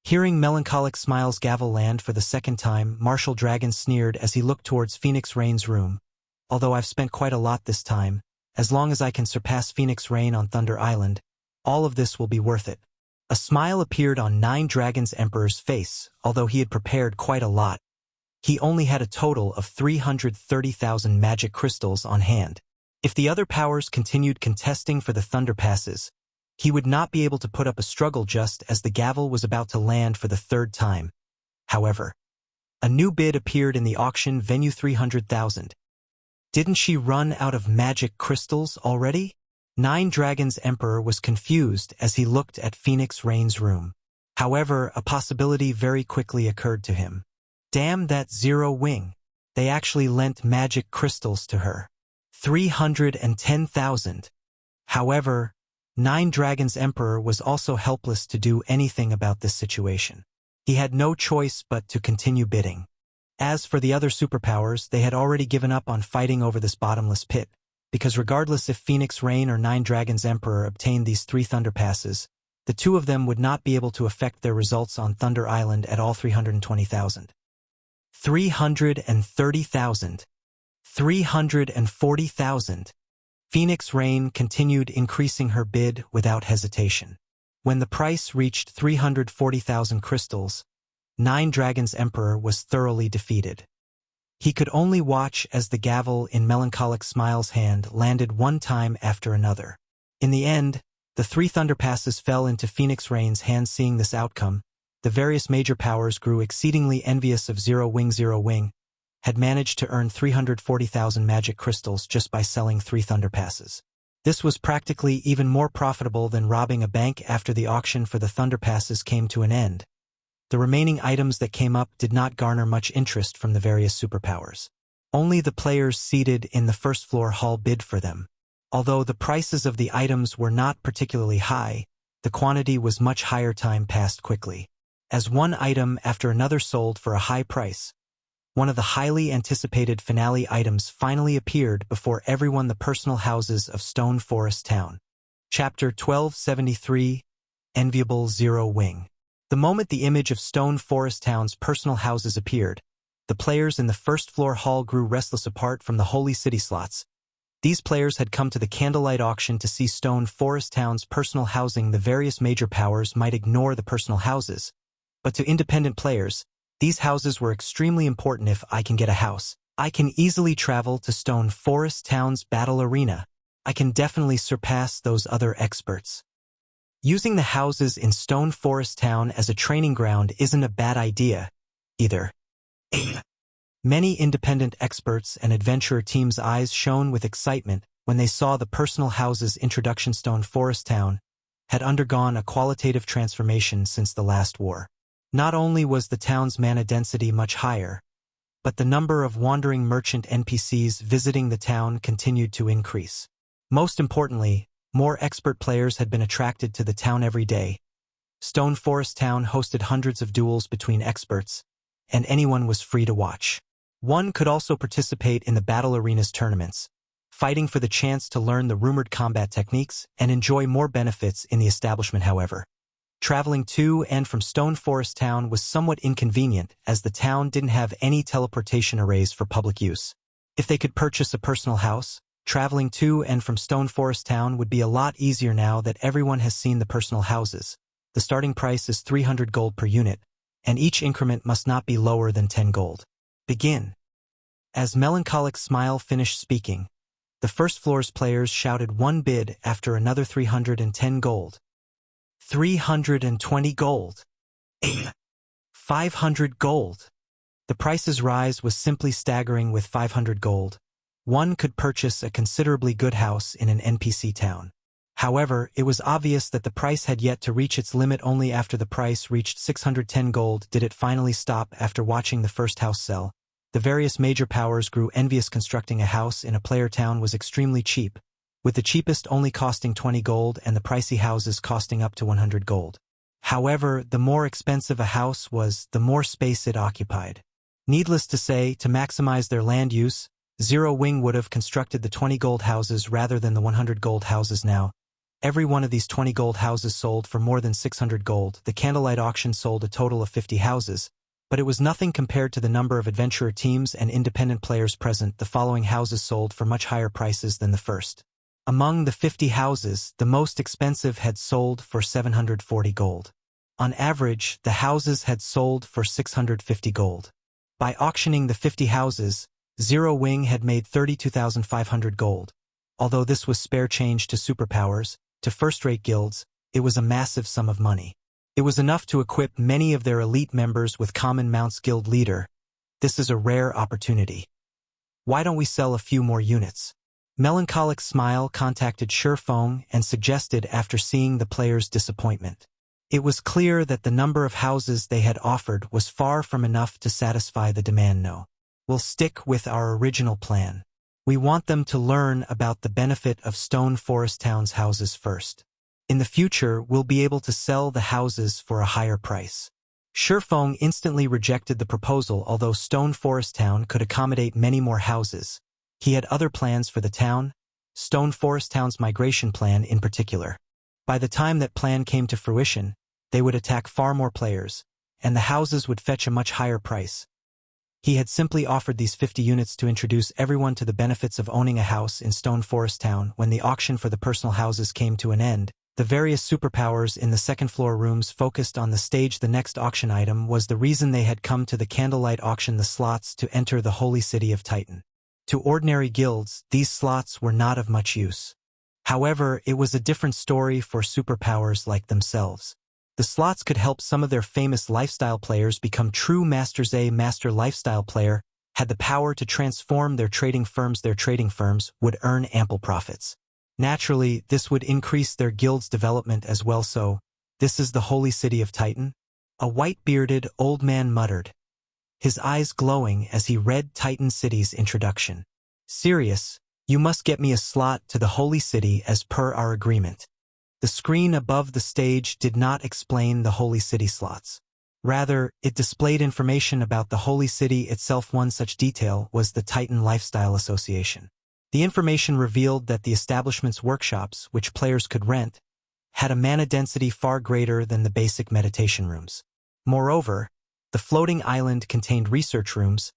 Hearing Melancholic Smiles gavel land for the second time, Marshal Dragon sneered as he looked towards Phoenix Rain's room. Although I've spent quite a lot this time, as long as I can surpass Phoenix Rain on Thunder Island, all of this will be worth it. A smile appeared on 9 Dragons Emperor's face. Although he had prepared quite a lot, he only had a total of 330,000 magic crystals on hand. If the other powers continued contesting for the Thunder Passes, he would not be able to put up a struggle. Just as the gavel was about to land for the 3rd time, however, a new bid appeared in the auction venue. 300,000. Didn't she run out of magic crystals already? 9 Dragons Emperor was confused as he looked at Phoenix Rain's room. However, a possibility very quickly occurred to him. Damn that Zero Wing. They actually lent magic crystals to her. 310,000. However, 9 Dragons Emperor was also helpless to do anything about this situation. He had no choice but to continue bidding. As for the other superpowers, they had already given up on fighting over this bottomless pit, because regardless if Phoenix Rain or 9 Dragons Emperor obtained these 3 Thunder Passes, the 2 of them would not be able to affect their results on Thunder Island at all. 320,000. 330,000. 340,000. Phoenix Rain continued increasing her bid without hesitation. When the price reached 340,000 crystals, 9 Dragons Emperor was thoroughly defeated. He could only watch as the gavel in Melancholic Smiles' hand landed one time after another. In the end, the 3 Thunder Passes fell into Phoenix Rain's hands. Seeing this outcome, the various major powers grew exceedingly envious of Zero Wing. Zero Wing had managed to earn 340,000 magic crystals just by selling 3 Thunder Passes. This was practically even more profitable than robbing a bank. After the auction for the Thunder Passes came to an end, the remaining items that came up did not garner much interest from the various superpowers. Only the players seated in the first floor hall bid for them. Although the prices of the items were not particularly high, the quantity was much higher. Time passed quickly, as one item after another sold for a high price. One of the highly anticipated finale items finally appeared before everyone: the personal houses of Stone Forest Town. Chapter 1273, Enviable Zero Wing. The moment the image of Stone Forest Town's personal houses appeared, the players in the first floor hall grew restless. Apart from the Holy City slots, these players had come to the Candlelight auction to see Stone Forest Town's personal housing. The various major powers might ignore the personal houses, but to independent players, these houses were extremely important. If I can get a house, I can easily travel to Stone Forest Town's battle arena. I can definitely surpass those other experts. Using the houses in Stone Forest Town as a training ground isn't a bad idea, either. Many independent experts and adventurer teams' eyes shone with excitement when they saw the personal houses introduction. Stone Forest Town had undergone a qualitative transformation since the last war. Not only was the town's mana density much higher, but the number of wandering merchant NPCs visiting the town continued to increase. Most importantly, more expert players had been attracted to the town every day. Stone Forest Town hosted hundreds of duels between experts, and anyone was free to watch. One could also participate in the Battle Arenas tournaments, fighting for the chance to learn the rumored combat techniques and enjoy more benefits in the establishment. However, traveling to and from Stone Forest Town was somewhat inconvenient as the town didn't have any teleportation arrays for public use. If they could purchase a personal house, traveling to and from Stone Forest Town would be a lot easier now that everyone has seen the personal houses. The starting price is 300 gold per unit, and each increment must not be lower than 10 gold. Begin. As Melancholic Smile finished speaking, the first floor's players shouted one bid after another. 310 gold. 320 gold. 500 gold. The price's rise was simply staggering. With 500 gold, one could purchase a considerably good house in an NPC town. However, it was obvious that the price had yet to reach its limit. Only after the price reached 610 gold did it finally stop. After watching the first house sell, the various major powers grew envious. Constructing a house in a player town was extremely cheap, with the cheapest only costing 20 gold and the pricey houses costing up to 100 gold. However, the more expensive a house was, the more space it occupied. Needless to say, to maximize their land use, Zero Wing would have constructed the 20 gold houses rather than the 100 gold houses. Now, every one of these 20 gold houses sold for more than 600 gold. The candlelight auction sold a total of 50 houses, but it was nothing compared to the number of adventurer teams and independent players present. The following houses sold for much higher prices than the first. Among the 50 houses, the most expensive had sold for 740 gold. On average, the houses had sold for 650 gold. By auctioning the 50 houses, Zero Wing had made 32,500 gold. Although this was spare change to superpowers, to first-rate guilds, it was a massive sum of money. It was enough to equip many of their elite members with common mounts. Guild leader, this is a rare opportunity. Why don't we sell a few more units? Melancholic Smile contacted Shurfeng and suggested after seeing the players' disappointment. It was clear that the number of houses they had offered was far from enough to satisfy the demand. No. We'll stick with our original plan. We want them to learn about the benefit of Stone Forest Town's houses first. In the future, we'll be able to sell the houses for a higher price. Shurfeng instantly rejected the proposal. Although Stone Forest Town could accommodate many more houses, he had other plans for the town, Stone Forest Town's migration plan in particular. By the time that plan came to fruition, they would attack far more players, and the houses would fetch a much higher price. He had simply offered these 50 units to introduce everyone to the benefits of owning a house in Stone Forest Town. When the auction for the personal houses came to an end, the various superpowers in the second-floor rooms focused on the stage. The next auction item was the reason they had come to the candlelight auction: the slots to enter the holy city of Titan. To ordinary guilds, these slots were not of much use. However, it was a different story for superpowers like themselves. The slots could help some of their famous lifestyle players become true masters. A master lifestyle player had the power to transform their trading firms. Their trading firms would earn ample profits. Naturally, this would increase their guild's development as well. So, this is the holy city of Titan? A white-bearded old man muttered, his eyes glowing as he read Titan City's introduction. Sirius, you must get me a slot to the holy city as per our agreement. The screen above the stage did not explain the holy city slots. Rather, it displayed information about the holy city itself. One such detail was the Titan Lifestyle Association. The information revealed that the establishment's workshops, which players could rent, had a mana density far greater than the basic meditation rooms. Moreover, the floating island contained research rooms,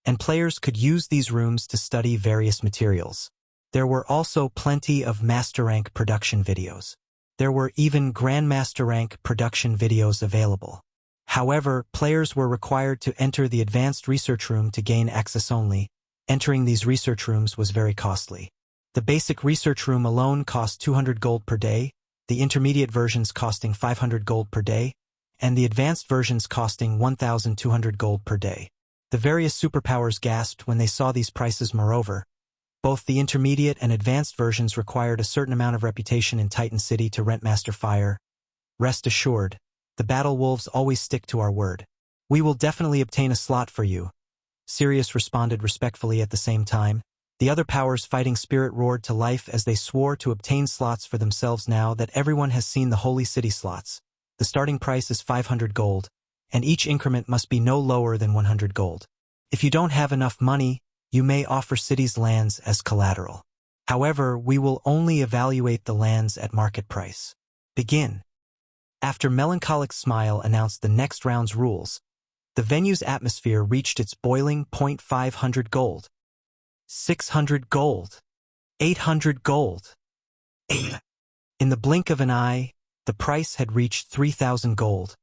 and players could use these rooms to study various materials. There were also plenty of Master Rank production videos. There were even Grandmaster Rank production videos available. However, players were required to enter the advanced research room to gain access. Only entering these research rooms was very costly. The basic research room alone cost 200 gold per day. the intermediate versions costing 500 gold per day, and the advanced versions costing 1,200 gold per day. The various superpowers gasped when they saw these prices. Moreover, both the intermediate and advanced versions required a certain amount of reputation in Titan City to rent Master Fire. Rest assured, the Battle Wolves always stick to our word. We will definitely obtain a slot for you. Sirius responded respectfully at the same time. The other powers' fighting spirit roared to life as they swore to obtain slots for themselves now that everyone has seen the Holy City slots. The starting price is 500 gold, and each increment must be no lower than 100 gold. If you don't have enough money, you may offer cities lands as collateral. However, we will only evaluate the lands at market price. Begin. After Melancholic Smile announced the next round's rules, the venue's atmosphere reached its boiling point. 500 gold, 600 gold, 800 gold. In the blink of an eye, the price had reached 3,000 gold,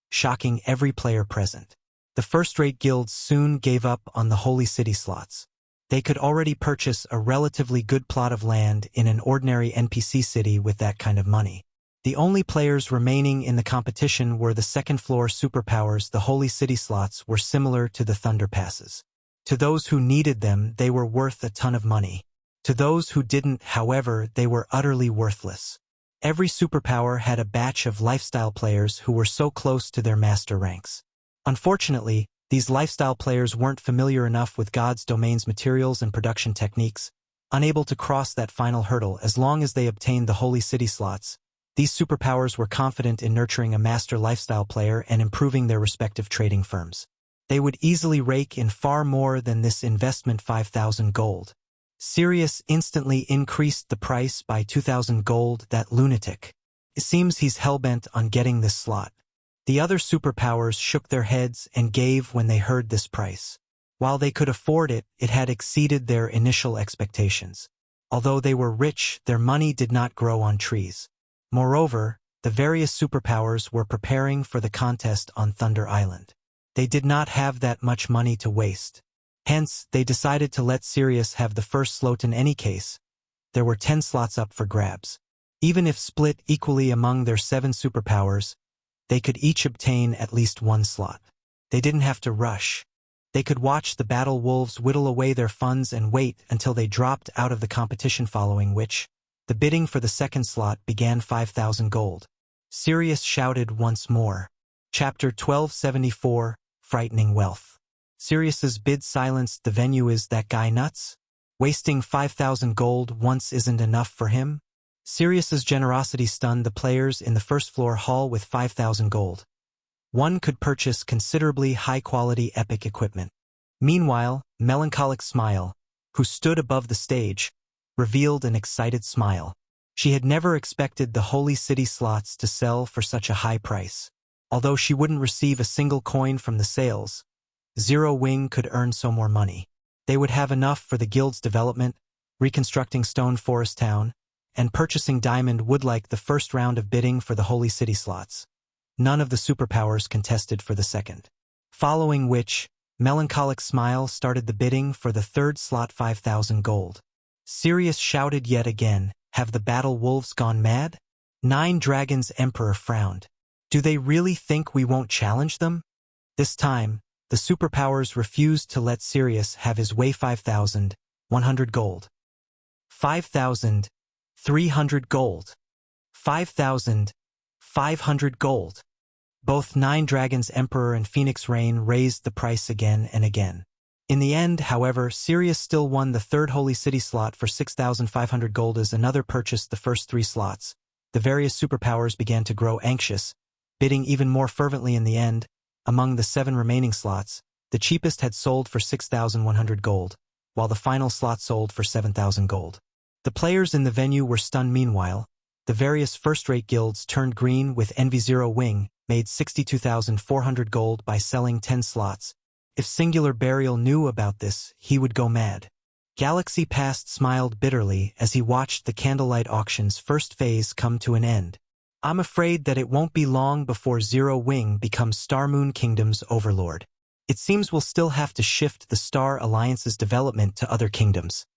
shocking every player present. The first-rate guilds soon gave up on the Holy City slots. They could already purchase a relatively good plot of land in an ordinary NPC city with that kind of money. The only players remaining in the competition were the second-floor superpowers. The Holy City slots were similar to the Thunder Passes. To those who needed them, they were worth a ton of money. To those who didn't, however, they were utterly worthless. Every superpower had a batch of lifestyle players who were so close to their master ranks. Unfortunately, these lifestyle players weren't familiar enough with God's domain's materials and production techniques, unable to cross that final hurdle as long as they obtained the Holy City slots. These superpowers were confident in nurturing a master lifestyle player and improving their respective trading firms. They would easily rake in far more than this investment. 5,000 gold. Sirius instantly increased the price by 2,000 gold. That lunatic. It seems he's hellbent on getting this slot. The other superpowers shook their heads and gave when they heard this price. While they could afford it, it had exceeded their initial expectations. Although they were rich, their money did not grow on trees. Moreover, the various superpowers were preparing for the contest on Thunder Island. They did not have that much money to waste. Hence, they decided to let Sirius have the first slot in any case. There were 10 slots up for grabs. Even if split equally among their 7 superpowers, they could each obtain at least 1 slot. They didn't have to rush. They could watch the Battle Wolves whittle away their funds and wait until they dropped out of the competition, following which, the bidding for the second slot began. 5,000 gold. Sirius shouted once more. Chapter 1274, Frightening Wealth. Sirius's bid silenced the venue. Is that guy nuts? Wasting 5,000 gold once isn't enough for him? Sirius's generosity stunned the players in the first-floor hall. With 5,000 gold, one could purchase considerably high-quality epic equipment. Meanwhile, Melancholic Smile, who stood above the stage, revealed an excited smile. She had never expected the Holy City slots to sell for such a high price. Although she wouldn't receive a single coin from the sales, Zero Wing could earn so more money. They would have enough for the guild's development, reconstructing Stone Forest Town, and purchasing Diamond Wood. Like the first round of bidding for the Holy City slots, none of the superpowers contested for the second. Following which, Melancholic Smile started the bidding for the third slot. 5,000 gold. Sirius shouted yet again, have the Battle Wolves gone mad? Nine Dragons Emperor frowned. Do they really think we won't challenge them? This time, the superpowers refused to let Sirius have his way. 5,100 gold. 5,300 gold. 5,500 gold. Both Nine Dragons Emperor and Phoenix Rain raised the price again and again. In the end, however, Sirius still won the third Holy City slot for 6,500 gold as another purchased the first 3 slots. The various superpowers began to grow anxious, bidding even more fervently. In the end, among the 7 remaining slots, the cheapest had sold for 6,100 gold, while the final slot sold for 7,000 gold. The players in the venue were stunned. Meanwhile, the various first-rate guilds turned green with envy. Zero Wing made 62,400 gold by selling 10 slots. If Singular Burial knew about this, he would go mad. Galaxy Past smiled bitterly as he watched the Candlelight Auction's first phase come to an end. I'm afraid that it won't be long before Zero Wing becomes Starmoon Kingdom's overlord. It seems we'll still have to shift the Star Alliance's development to other kingdoms.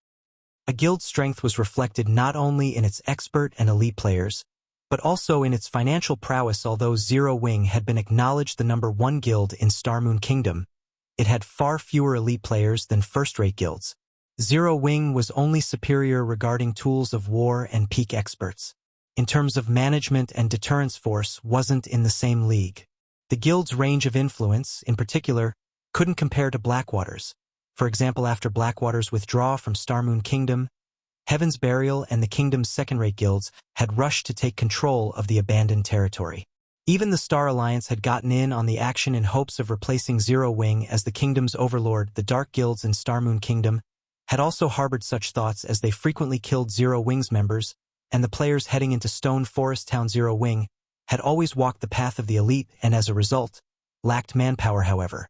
A guild's strength was reflected not only in its expert and elite players, but also in its financial prowess. Although Zero Wing had been acknowledged the #1 guild in Star Moon Kingdom, it had far fewer elite players than first-rate guilds. Zero Wing was only superior regarding tools of war and peak experts. In terms of management and deterrence, force wasn't in the same league. The guild's range of influence, in particular, couldn't compare to Blackwater's. For example, after Blackwater's withdrawal from Star Moon Kingdom, Heaven's Burial and the kingdom's second-rate guilds had rushed to take control of the abandoned territory. Even the Star Alliance had gotten in on the action in hopes of replacing Zero Wing as the kingdom's overlord. The Dark Guilds in Star Moon Kingdom had also harbored such thoughts, as they frequently killed Zero Wing's members, and the players heading into Stone Forest Town. Zero Wing had always walked the path of the elite and, as a result, lacked manpower. However,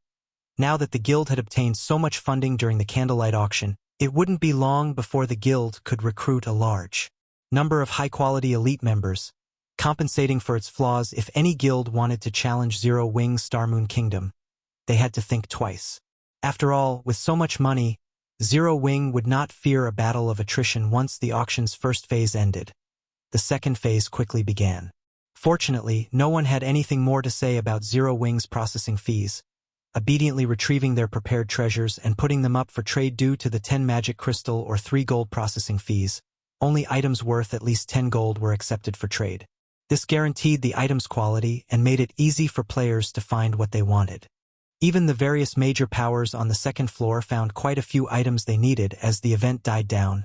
now that the guild had obtained so much funding during the Candlelight Auction, it wouldn't be long before the guild could recruit a large number of high-quality elite members, compensating for its flaws. If any guild wanted to challenge Zero Wing's Star Moon Kingdom, they had to think twice. After all, with so much money, Zero Wing would not fear a battle of attrition. Once the auction's first phase ended, the second phase quickly began. Fortunately, no one had anything more to say about Zero Wing's processing fees, obediently retrieving their prepared treasures and putting them up for trade. Due to the 10 magic crystal or 3 gold processing fees, only items worth at least 10 gold were accepted for trade. This guaranteed the item's quality and made it easy for players to find what they wanted. Even the various major powers on the second floor found quite a few items they needed. As the event died down,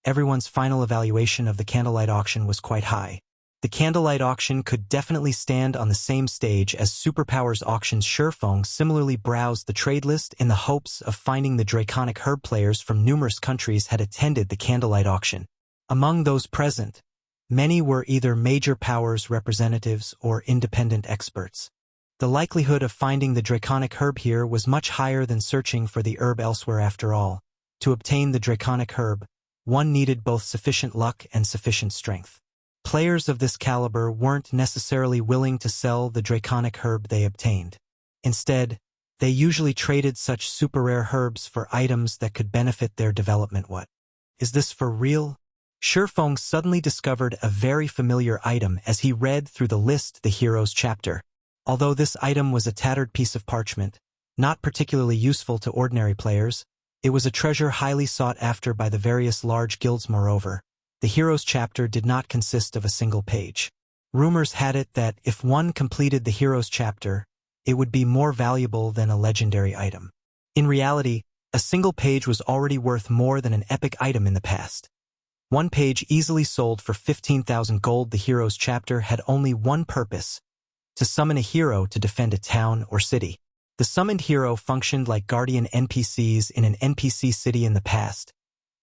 everyone's final evaluation of the Candlelight Auction was quite high. The Candlelight Auction could definitely stand on the same stage as Superpowers Auctions. Shurfeng similarly browsed the trade list in the hopes of finding the Draconic Herb. Players from numerous countries had attended the Candlelight Auction. Among those present, many were either major powers representatives or independent experts. The likelihood of finding the Draconic Herb here was much higher than searching for the herb elsewhere. After all, to obtain the Draconic Herb, one needed both sufficient luck and sufficient strength. Players of this caliber weren't necessarily willing to sell the Draconic Herb they obtained. Instead, they usually traded such super rare herbs for items that could benefit their development. What? Is this for real? Shurfeng suddenly discovered a very familiar item as he read through the list. The Heroes chapter. Although this item was a tattered piece of parchment, not particularly useful to ordinary players, it was a treasure highly sought after by the various large guilds. Moreover, the Heroes chapter did not consist of a single page. Rumors had it that if one completed the Heroes chapter, it would be more valuable than a legendary item. In reality, a single page was already worth more than an epic item in the past. One page easily sold for 15,000 gold. The Heroes chapter had only one purpose: to summon a hero to defend a town or city. The summoned hero functioned like guardian NPCs in an NPC city. In the past,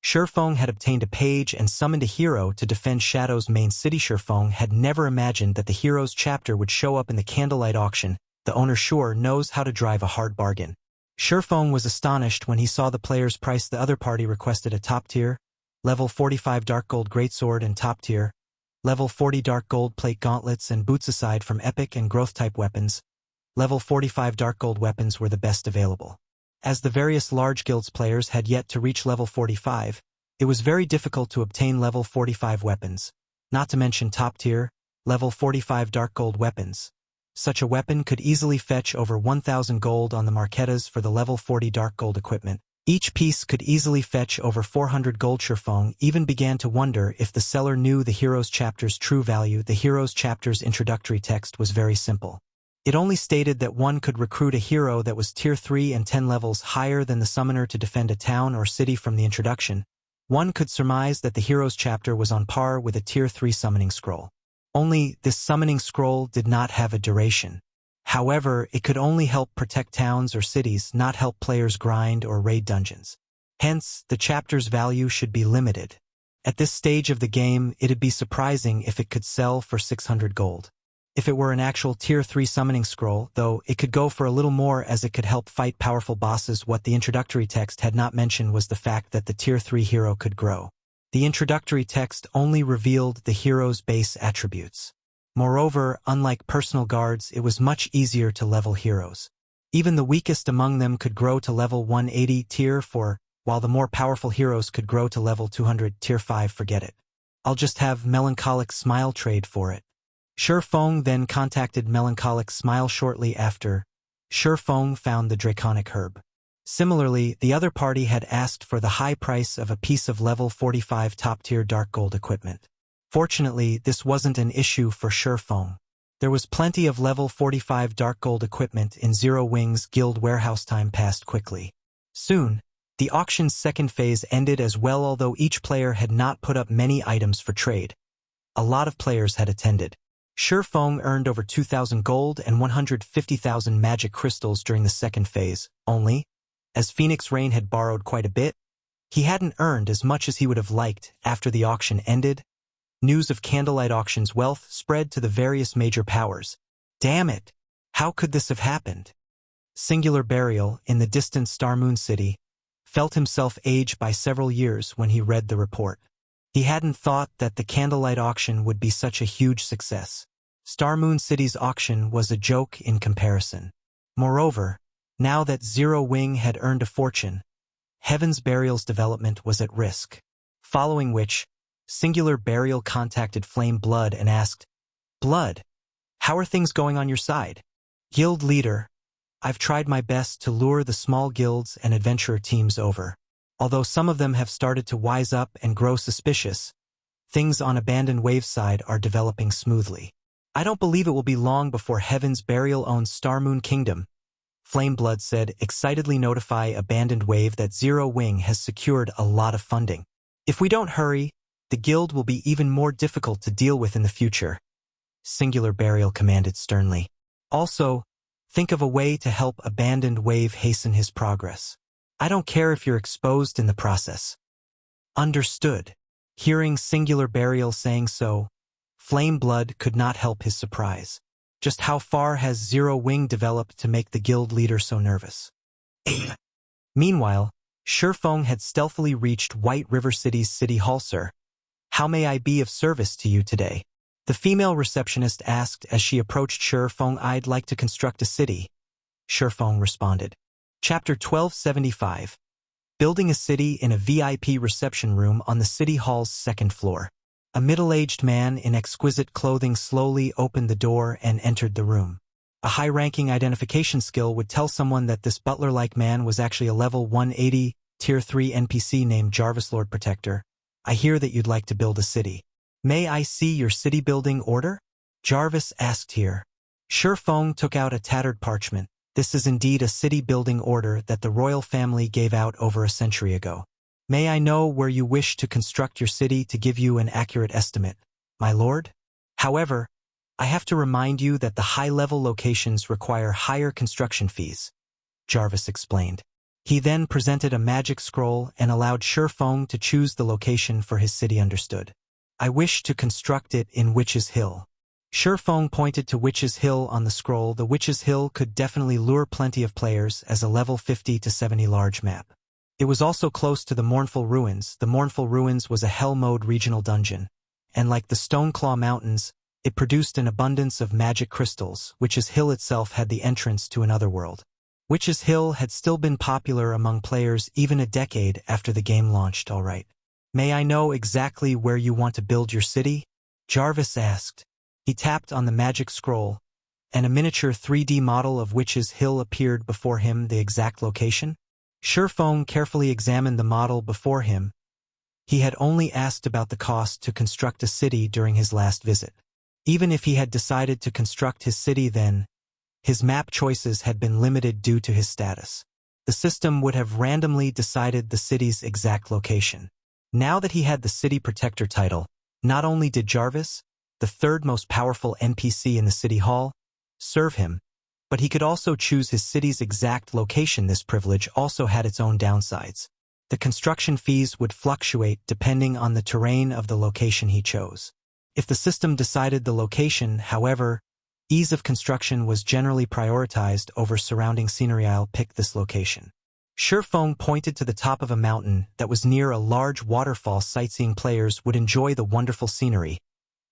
Shurfeng had obtained a page and summoned a hero to defend Shadow's main city. Shurfeng had never imagined that the Heroes chapter would show up in the Candlelight Auction. The owner sure knows how to drive a hard bargain. Shurfeng was astonished when he saw the player's price. The other party requested a top-tier, level 45 Dark Gold Greatsword and top-tier, level 40 Dark Gold Plate Gauntlets and boots. Aside from epic and growth-type weapons, level 45 Dark Gold weapons were the best available. As the various large guilds players had yet to reach level 45, it was very difficult to obtain level 45 weapons, not to mention top-tier, level 45 Dark Gold weapons. Such a weapon could easily fetch over 1,000 gold on the marketas for the level 40 Dark Gold equipment. Each piece could easily fetch over 400 gold. Shurfeng even began to wonder if the seller knew the Heroes chapter's true value. The Heroes chapter's introductory text was very simple. It only stated that one could recruit a hero that was tier 3 and 10 levels higher than the summoner to defend a town or city. From the introduction, one could surmise that the Heroes chapter was on par with a tier 3 summoning scroll. Only, this summoning scroll did not have a duration. However, it could only help protect towns or cities, not help players grind or raid dungeons. Hence, the chapter's value should be limited. At this stage of the game, it'd be surprising if it could sell for 600 gold. If it were an actual tier 3 summoning scroll, though, it could go for a little more as it could help fight powerful bosses. What the introductory text had not mentioned was the fact that the tier 3 hero could grow. The introductory text only revealed the hero's base attributes. Moreover, unlike personal guards, it was much easier to level heroes. Even the weakest among them could grow to level 180 tier 4, while the more powerful heroes could grow to level 200 tier 5. Forget it. I'll just have Melancholic Smile trade for it. Shi Feng then contacted Melancholic Smile shortly after. Shi Feng found the draconic herb. Similarly, the other party had asked for the high price of a piece of level 45 top-tier dark gold equipment. Fortunately, this wasn't an issue for Shi Feng. There was plenty of level 45 dark gold equipment in Zero Wing's guild warehouse. Time passed quickly. Soon, the auction's second phase ended as well. Although each player had not put up many items for trade, a lot of players had attended. Shi Feng earned over 2,000 gold and 150,000 magic crystals during the second phase, only, as Phoenix Rain had borrowed quite a bit, he hadn't earned as much as he would have liked. After the auction ended, news of Candlelight Auction's wealth spread to the various major powers. Damn it! How could this have happened? Singular Burial, in the distant Star Moon City, felt himself age by several years when he read the report. He hadn't thought that the Candlelight Auction would be such a huge success. Star Moon City's auction was a joke in comparison. Moreover, now that Zero Wing had earned a fortune, Heaven's Burial's development was at risk. Following which, Singular Burial contacted Flame Blood and asked, "Blood, how are things going on your side?" Guild leader, I've tried my best to lure the small guilds and adventurer teams over. Although some of them have started to wise up and grow suspicious, things on Abandoned Wave's side are developing smoothly. I don't believe it will be long before Heaven's Burial owns Star Moon Kingdom. Flame Blood said, excitedly notify Abandoned Wave that Zero Wing has secured a lot of funding. If we don't hurry, the guild will be even more difficult to deal with in the future. Singular Burial commanded sternly. Also, think of a way to help Abandoned Wave hasten his progress. I don't care if you're exposed in the process. Understood. Hearing Singular Burial saying so, Flame Blood could not help his surprise. Just how far has Zero Wing developed to make the guild leader so nervous? Meanwhile, Shi Feng had stealthily reached White River City's City Hall. Sir, how may I be of service to you today? The female receptionist asked as she approached Shi Feng. I'd like to construct a city. Shi Feng responded. Chapter 1275. Building a city in a VIP reception room on the City Hall's second floor. A middle-aged man in exquisite clothing slowly opened the door and entered the room. A high-ranking identification skill would tell someone that this butler-like man was actually a level 180, Tier 3 NPC named Jarvis. Lord Protector, I hear that you'd like to build a city. May I see your city-building order? Jarvis asked here. Shi Feng took out a tattered parchment. This is indeed a city-building order that the royal family gave out over a century ago. May I know where you wish to construct your city to give you an accurate estimate, my lord? However, I have to remind you that the high-level locations require higher construction fees, Jarvis explained. He then presented a magic scroll and allowed Shi Feng to choose the location for his city. Understood. I wish to construct it in Witch's Hill. Shi Feng pointed to Witch's Hill on the scroll. The Witch's Hill could definitely lure plenty of players as a level 50 to 70 large map. It was also close to the Mournful Ruins. The Mournful Ruins was a Hell Mode regional dungeon, and like the Stoneclaw Mountains, it produced an abundance of magic crystals. Witch's Hill itself had the entrance to another world. Witch's Hill had still been popular among players even a decade after the game launched. All right. May I know exactly where you want to build your city? Jarvis asked. He tapped on the magic scroll, and a miniature 3D model of Witch's Hill appeared before him. The exact location? Shi Feng carefully examined the model before him. He had only asked about the cost to construct a city during his last visit. Even if he had decided to construct his city then, his map choices had been limited due to his status. The system would have randomly decided the city's exact location. Now that he had the City Protector title, not only did Jarvis, the third most powerful NPC in the City Hall, serve him, but he could also choose his city's exact location. This privilege also had its own downsides. The construction fees would fluctuate depending on the terrain of the location he chose. If the system decided the location, however, ease of construction was generally prioritized over surrounding scenery. I'll pick this location. Shi Feng pointed to the top of a mountain that was near a large waterfall. Sightseeing players would enjoy the wonderful scenery,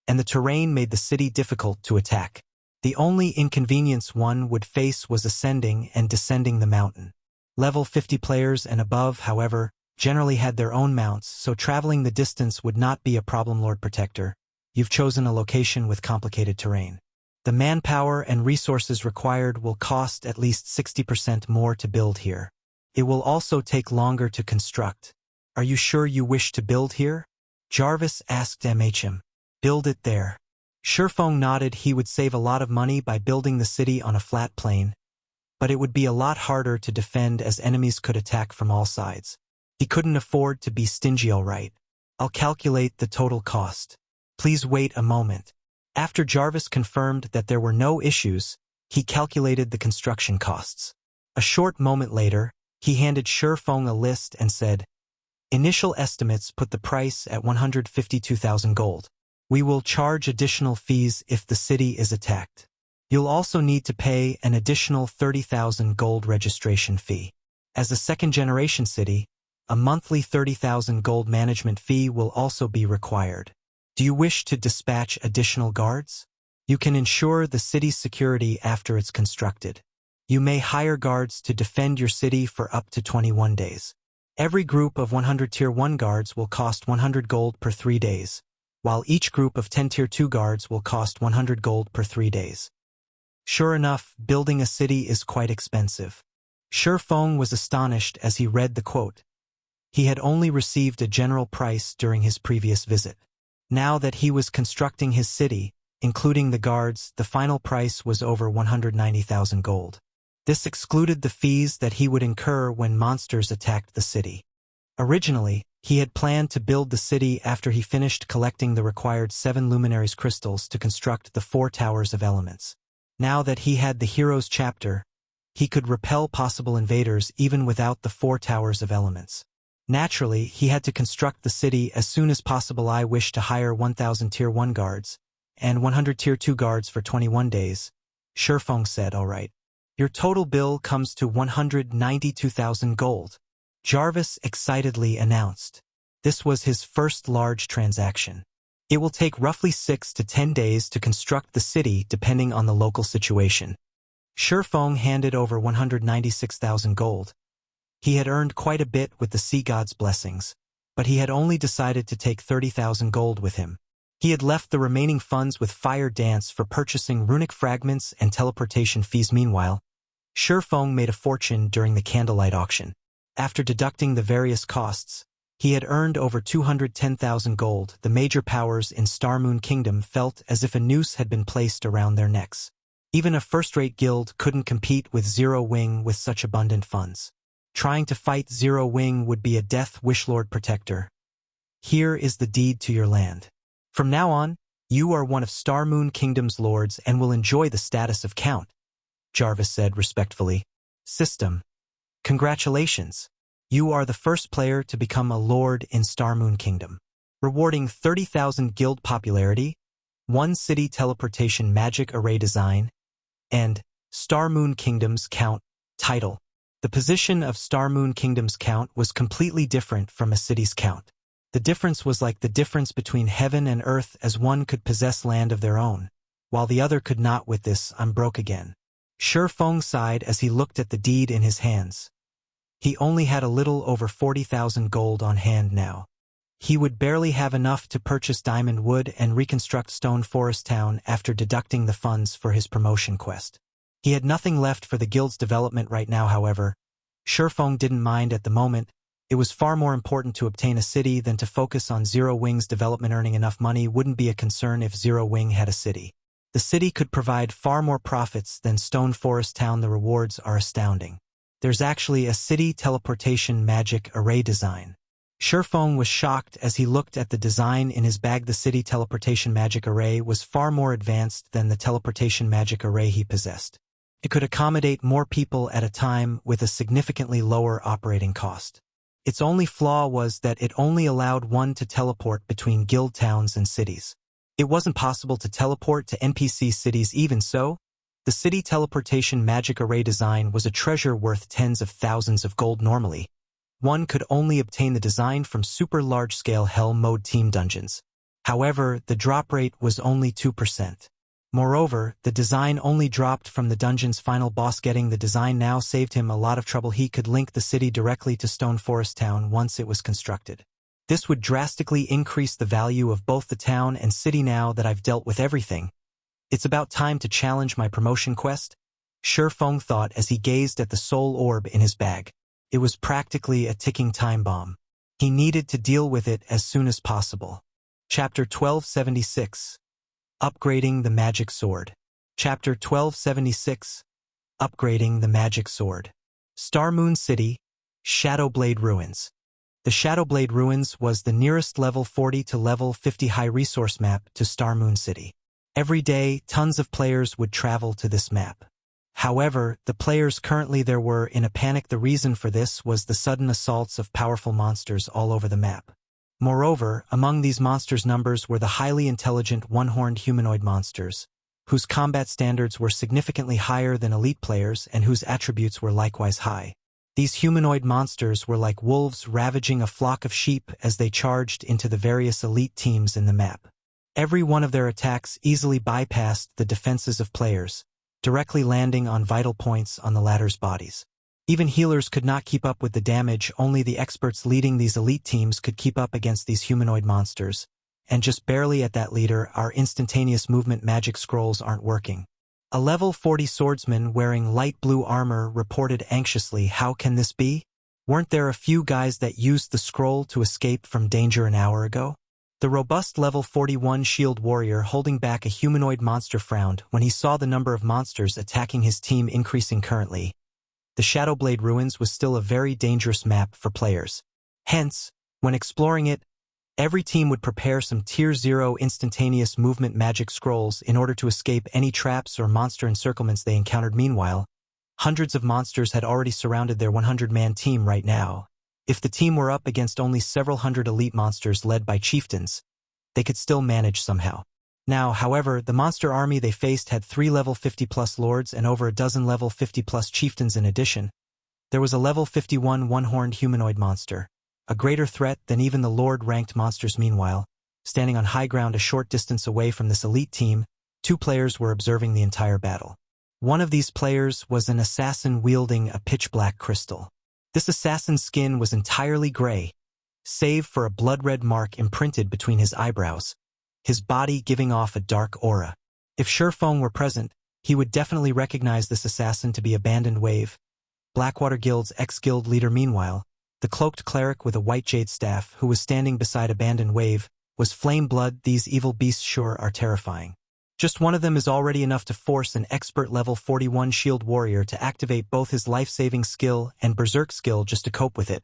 and the terrain made the city difficult to attack. The only inconvenience one would face was ascending and descending the mountain. Level 50 players and above, however, generally had their own mounts, so traveling the distance would not be a problem, Lord Protector. You've chosen a location with complicated terrain. The manpower and resources required will cost at least 60% more to build here. It will also take longer to construct. Are you sure you wish to build here? Jarvis asked MHM. Build it there. Shifeng nodded. He would save a lot of money by building the city on a flat plain, but it would be a lot harder to defend as enemies could attack from all sides. He couldn't afford to be stingy. All right. I'll calculate the total cost. Please wait a moment. After Jarvis confirmed that there were no issues, he calculated the construction costs. A short moment later, he handed Shifeng a list and said, Initial estimates put the price at 152,000 gold. We will charge additional fees if the city is attacked. You'll also need to pay an additional 30,000 gold registration fee. As a second-generation city, a monthly 30,000 gold management fee will also be required. Do you wish to dispatch additional guards? You can ensure the city's security after it's constructed. You may hire guards to defend your city for up to 21 days. Every group of 100 Tier 1 guards will cost 100 gold per 3 days, while each group of 10 Tier 2 guards will cost 100 gold per 3 days. Sure enough, building a city is quite expensive. Shifeng was astonished as he read the quote. He had only received a general price during his previous visit. Now that he was constructing his city, including the guards, the final price was over 190,000 gold. This excluded the fees that he would incur when monsters attacked the city. Originally, he had planned to build the city after he finished collecting the required 7 luminaries crystals to construct the 4 towers of elements. Now that he had the hero's chapter, he could repel possible invaders even without the 4 towers of elements. Naturally, he had to construct the city as soon as possible. I wish to hire 1,000 Tier 1 guards and 100 Tier 2 guards for 21 days, Shifeng said. All right. Your total bill comes to 192,000 gold, Jarvis excitedly announced. This was his first large transaction. It will take roughly 6 to 10 days to construct the city depending on the local situation. Shifeng handed over 196,000 gold. He had earned quite a bit with the sea god's blessings, but he had only decided to take 30,000 gold with him. He had left the remaining funds with Fire Dance for purchasing runic fragments and teleportation fees. Meanwhile, Shifeng made a fortune during the candlelight auction. After deducting the various costs, he had earned over 210,000 gold. The major powers in Starmoon Kingdom felt as if a noose had been placed around their necks. Even a first-rate guild couldn't compete with Zero Wing with such abundant funds. Trying to fight Zero Wing would be a death wish. Lord Protector. Here is the deed to your land. From now on, you are one of Starmoon Kingdom's lords and will enjoy the status of Count, Jarvis said respectfully. System. Congratulations. You are the first player to become a lord in Starmoon Kingdom. Rewarding 30,000 guild popularity, 1 city teleportation magic array design, and Starmoon Kingdom's Count title. The position of Starmoon Kingdom's Count was completely different from a city's count. The difference was like the difference between heaven and earth, as one could possess land of their own, while the other could not. With this, I'm broke again. Shifeng sighed as he looked at the deed in his hands. He only had a little over 40,000 gold on hand now. He would barely have enough to purchase diamond wood and reconstruct Stone Forest Town after deducting the funds for his promotion quest. He had nothing left for the guild's development right now. However, Shifeng didn't mind at the moment. It was far more important to obtain a city than to focus on Zero Wing's development. Earning enough money wouldn't be a concern if Zero Wing had a city. The city could provide far more profits than Stone Forest Town. The rewards are astounding. There's actually a city teleportation magic array design. Shifeng was shocked as he looked at the design in his bag. The city teleportation magic array was far more advanced than the teleportation magic array he possessed. It could accommodate more people at a time with a significantly lower operating cost. Its only flaw was that it only allowed one to teleport between guild towns and cities. It wasn't possible to teleport to NPC cities. Even so, the city teleportation magic array design was a treasure worth tens of thousands of gold. Normally, one could only obtain the design from super large-scale Hell Mode team dungeons. However, the drop rate was only 2%. Moreover, the design only dropped from the dungeon's final boss. Getting the design now saved him a lot of trouble. He could link the city directly to Stone Forest Town once it was constructed. This would drastically increase the value of both the town and city. Now that I've dealt with everything, it's about time to challenge my promotion quest, Shifeng thought as he gazed at the soul orb in his bag. It was practically a ticking time bomb. He needed to deal with it as soon as possible. Chapter 1276. Upgrading the Magic Sword. Chapter 1276. Upgrading the Magic Sword. Star Moon City, Shadowblade Ruins. The Shadowblade Ruins was the nearest level 40 to level 50 high resource map to Star Moon City. Every day, tons of players would travel to this map. However, the players currently there were in a panic. The reason for this was the sudden assaults of powerful monsters all over the map. Moreover, among these monsters' numbers were the highly intelligent one-horned humanoid monsters, whose combat standards were significantly higher than elite players and whose attributes were likewise high. These humanoid monsters were like wolves ravaging a flock of sheep as they charged into the various elite teams in the map. Every one of their attacks easily bypassed the defenses of players, directly landing on vital points on the latter's bodies. Even healers could not keep up with the damage. Only the experts leading these elite teams could keep up against these humanoid monsters, and just barely at that leader. Our instantaneous movement magic scrolls aren't working. A level 40 swordsman wearing light blue armor reported anxiously. How can this be? Weren't there a few guys that used the scroll to escape from danger an hour ago? The robust level 41 shield warrior holding back a humanoid monster frowned when he saw the number of monsters attacking his team increasing. Currently, the Shadowblade Ruins was still a very dangerous map for players. Hence, when exploring it, every team would prepare some Tier 0 instantaneous movement magic scrolls in order to escape any traps or monster encirclements they encountered. Meanwhile, hundreds of monsters had already surrounded their 100-man team right now. If the team were up against only several hundred elite monsters led by chieftains, they could still manage somehow. Now, however, the monster army they faced had 3 level 50+ lords and over a dozen level 50+ chieftains. In addition, there was a level 51 one-horned humanoid monster, a greater threat than even the lord-ranked monsters. Meanwhile, standing on high ground a short distance away from this elite team, 2 players were observing the entire battle. One of these players was an assassin wielding a pitch-black crystal. This assassin's skin was entirely gray, save for a blood-red mark imprinted between his eyebrows, his body giving off a dark aura. If Shifeng were present, he would definitely recognize this assassin to be Abandoned Wave, Blackwater Guild's ex-guild leader. Meanwhile, the cloaked cleric with a white jade staff who was standing beside Abandoned Wave was Flame Blood. These evil beasts sure are terrifying. Just one of them is already enough to force an expert level 41 shield warrior to activate both his life-saving skill and berserk skill just to cope with it.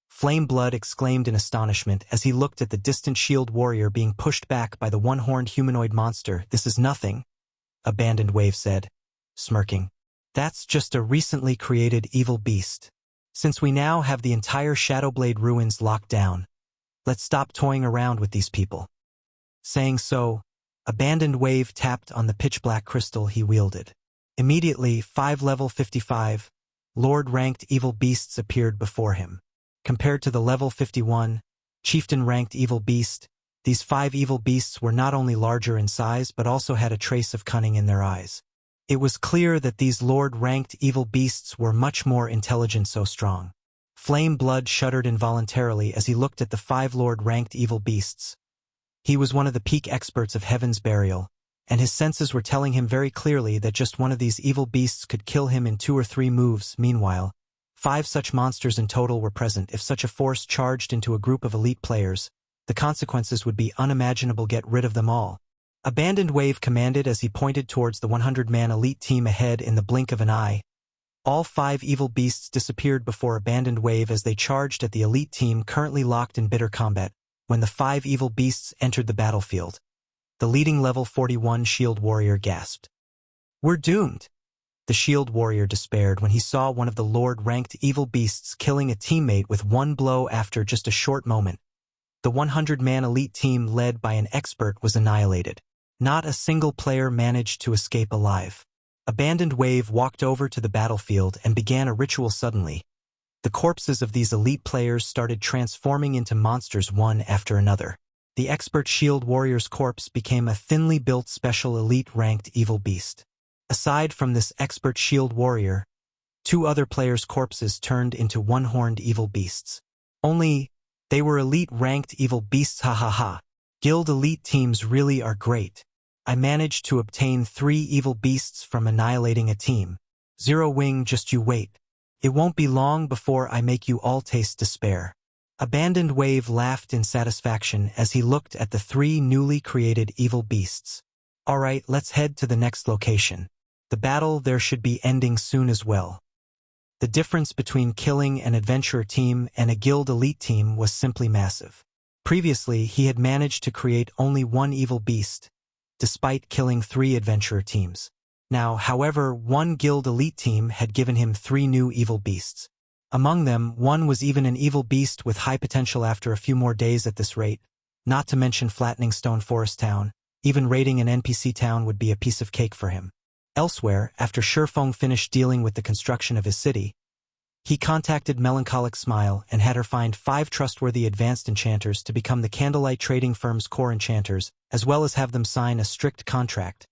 Flame Blood exclaimed in astonishment as he looked at the distant shield warrior being pushed back by the one-horned humanoid monster. This is nothing, Abandoned Wave said, smirking. That's just a recently created evil beast. Since we now have the entire Shadowblade Ruins locked down, let's stop toying around with these people. Saying so, Abandoned Wave tapped on the pitch-black crystal he wielded. Immediately, 5 level 55, Lord-ranked evil beasts appeared before him. Compared to the level 51, Chieftain-ranked evil beast, these 5 evil beasts were not only larger in size but also had a trace of cunning in their eyes. It was clear that these Lord-ranked evil beasts were much more intelligent. So strong. Flame Blood shuddered involuntarily as he looked at the 5 Lord-ranked evil beasts. He was one of the peak experts of Heaven's Burial, and his senses were telling him very clearly that just one of these evil beasts could kill him in 2 or 3 moves. Meanwhile, 5 such monsters in total were present. If such a force charged into a group of elite players, the consequences would be unimaginable. Get rid of them all, Abandoned Wave commanded as he pointed towards the 100-man elite team ahead. In the blink of an eye, all 5 evil beasts disappeared before Abandoned Wave as they charged at the elite team currently locked in bitter combat. When the 5 evil beasts entered the battlefield, the leading level 41 shield warrior gasped. We're doomed. The shield warrior despaired when he saw one of the lord-ranked evil beasts killing a teammate with one blow. After just a short moment, the 100-man elite team led by an expert was annihilated. Not a single player managed to escape alive. Abandoned Wave walked over to the battlefield and began a ritual. Suddenly, the corpses of these elite players started transforming into monsters one after another. the expert shield warrior's corpse became a thinly built special elite-ranked evil beast. Aside from this expert shield warrior, 2 other players' corpses turned into one-horned evil beasts. Only, they were elite-ranked evil beasts, ha ha ha. Guild elite teams really are great. I managed to obtain 3 evil beasts from annihilating a team. Zero Wing, just you wait. It won't be long before I make you all taste despair. Abandoned Wave laughed in satisfaction as he looked at the 3 newly created evil beasts. Alright, let's head to the next location. The battle there should be ending soon as well. The difference between killing an adventurer team and a guild elite team was simply massive. Previously, he had managed to create only 1 evil beast, despite killing 3 adventurer teams. Now, however, 1 guild elite team had given him 3 new evil beasts. Among them, 1 was even an evil beast with high potential after a few more days at this rate, not to mention flattening Stone Forest Town. Even raiding an NPC town would be a piece of cake for him. Elsewhere, after Shifeng finished dealing with the construction of his city, he contacted Melancholic Smile and had her find 5 trustworthy advanced enchanters to become the Candlelight Trading Firm's core enchanters, as well as have them sign a strict contract.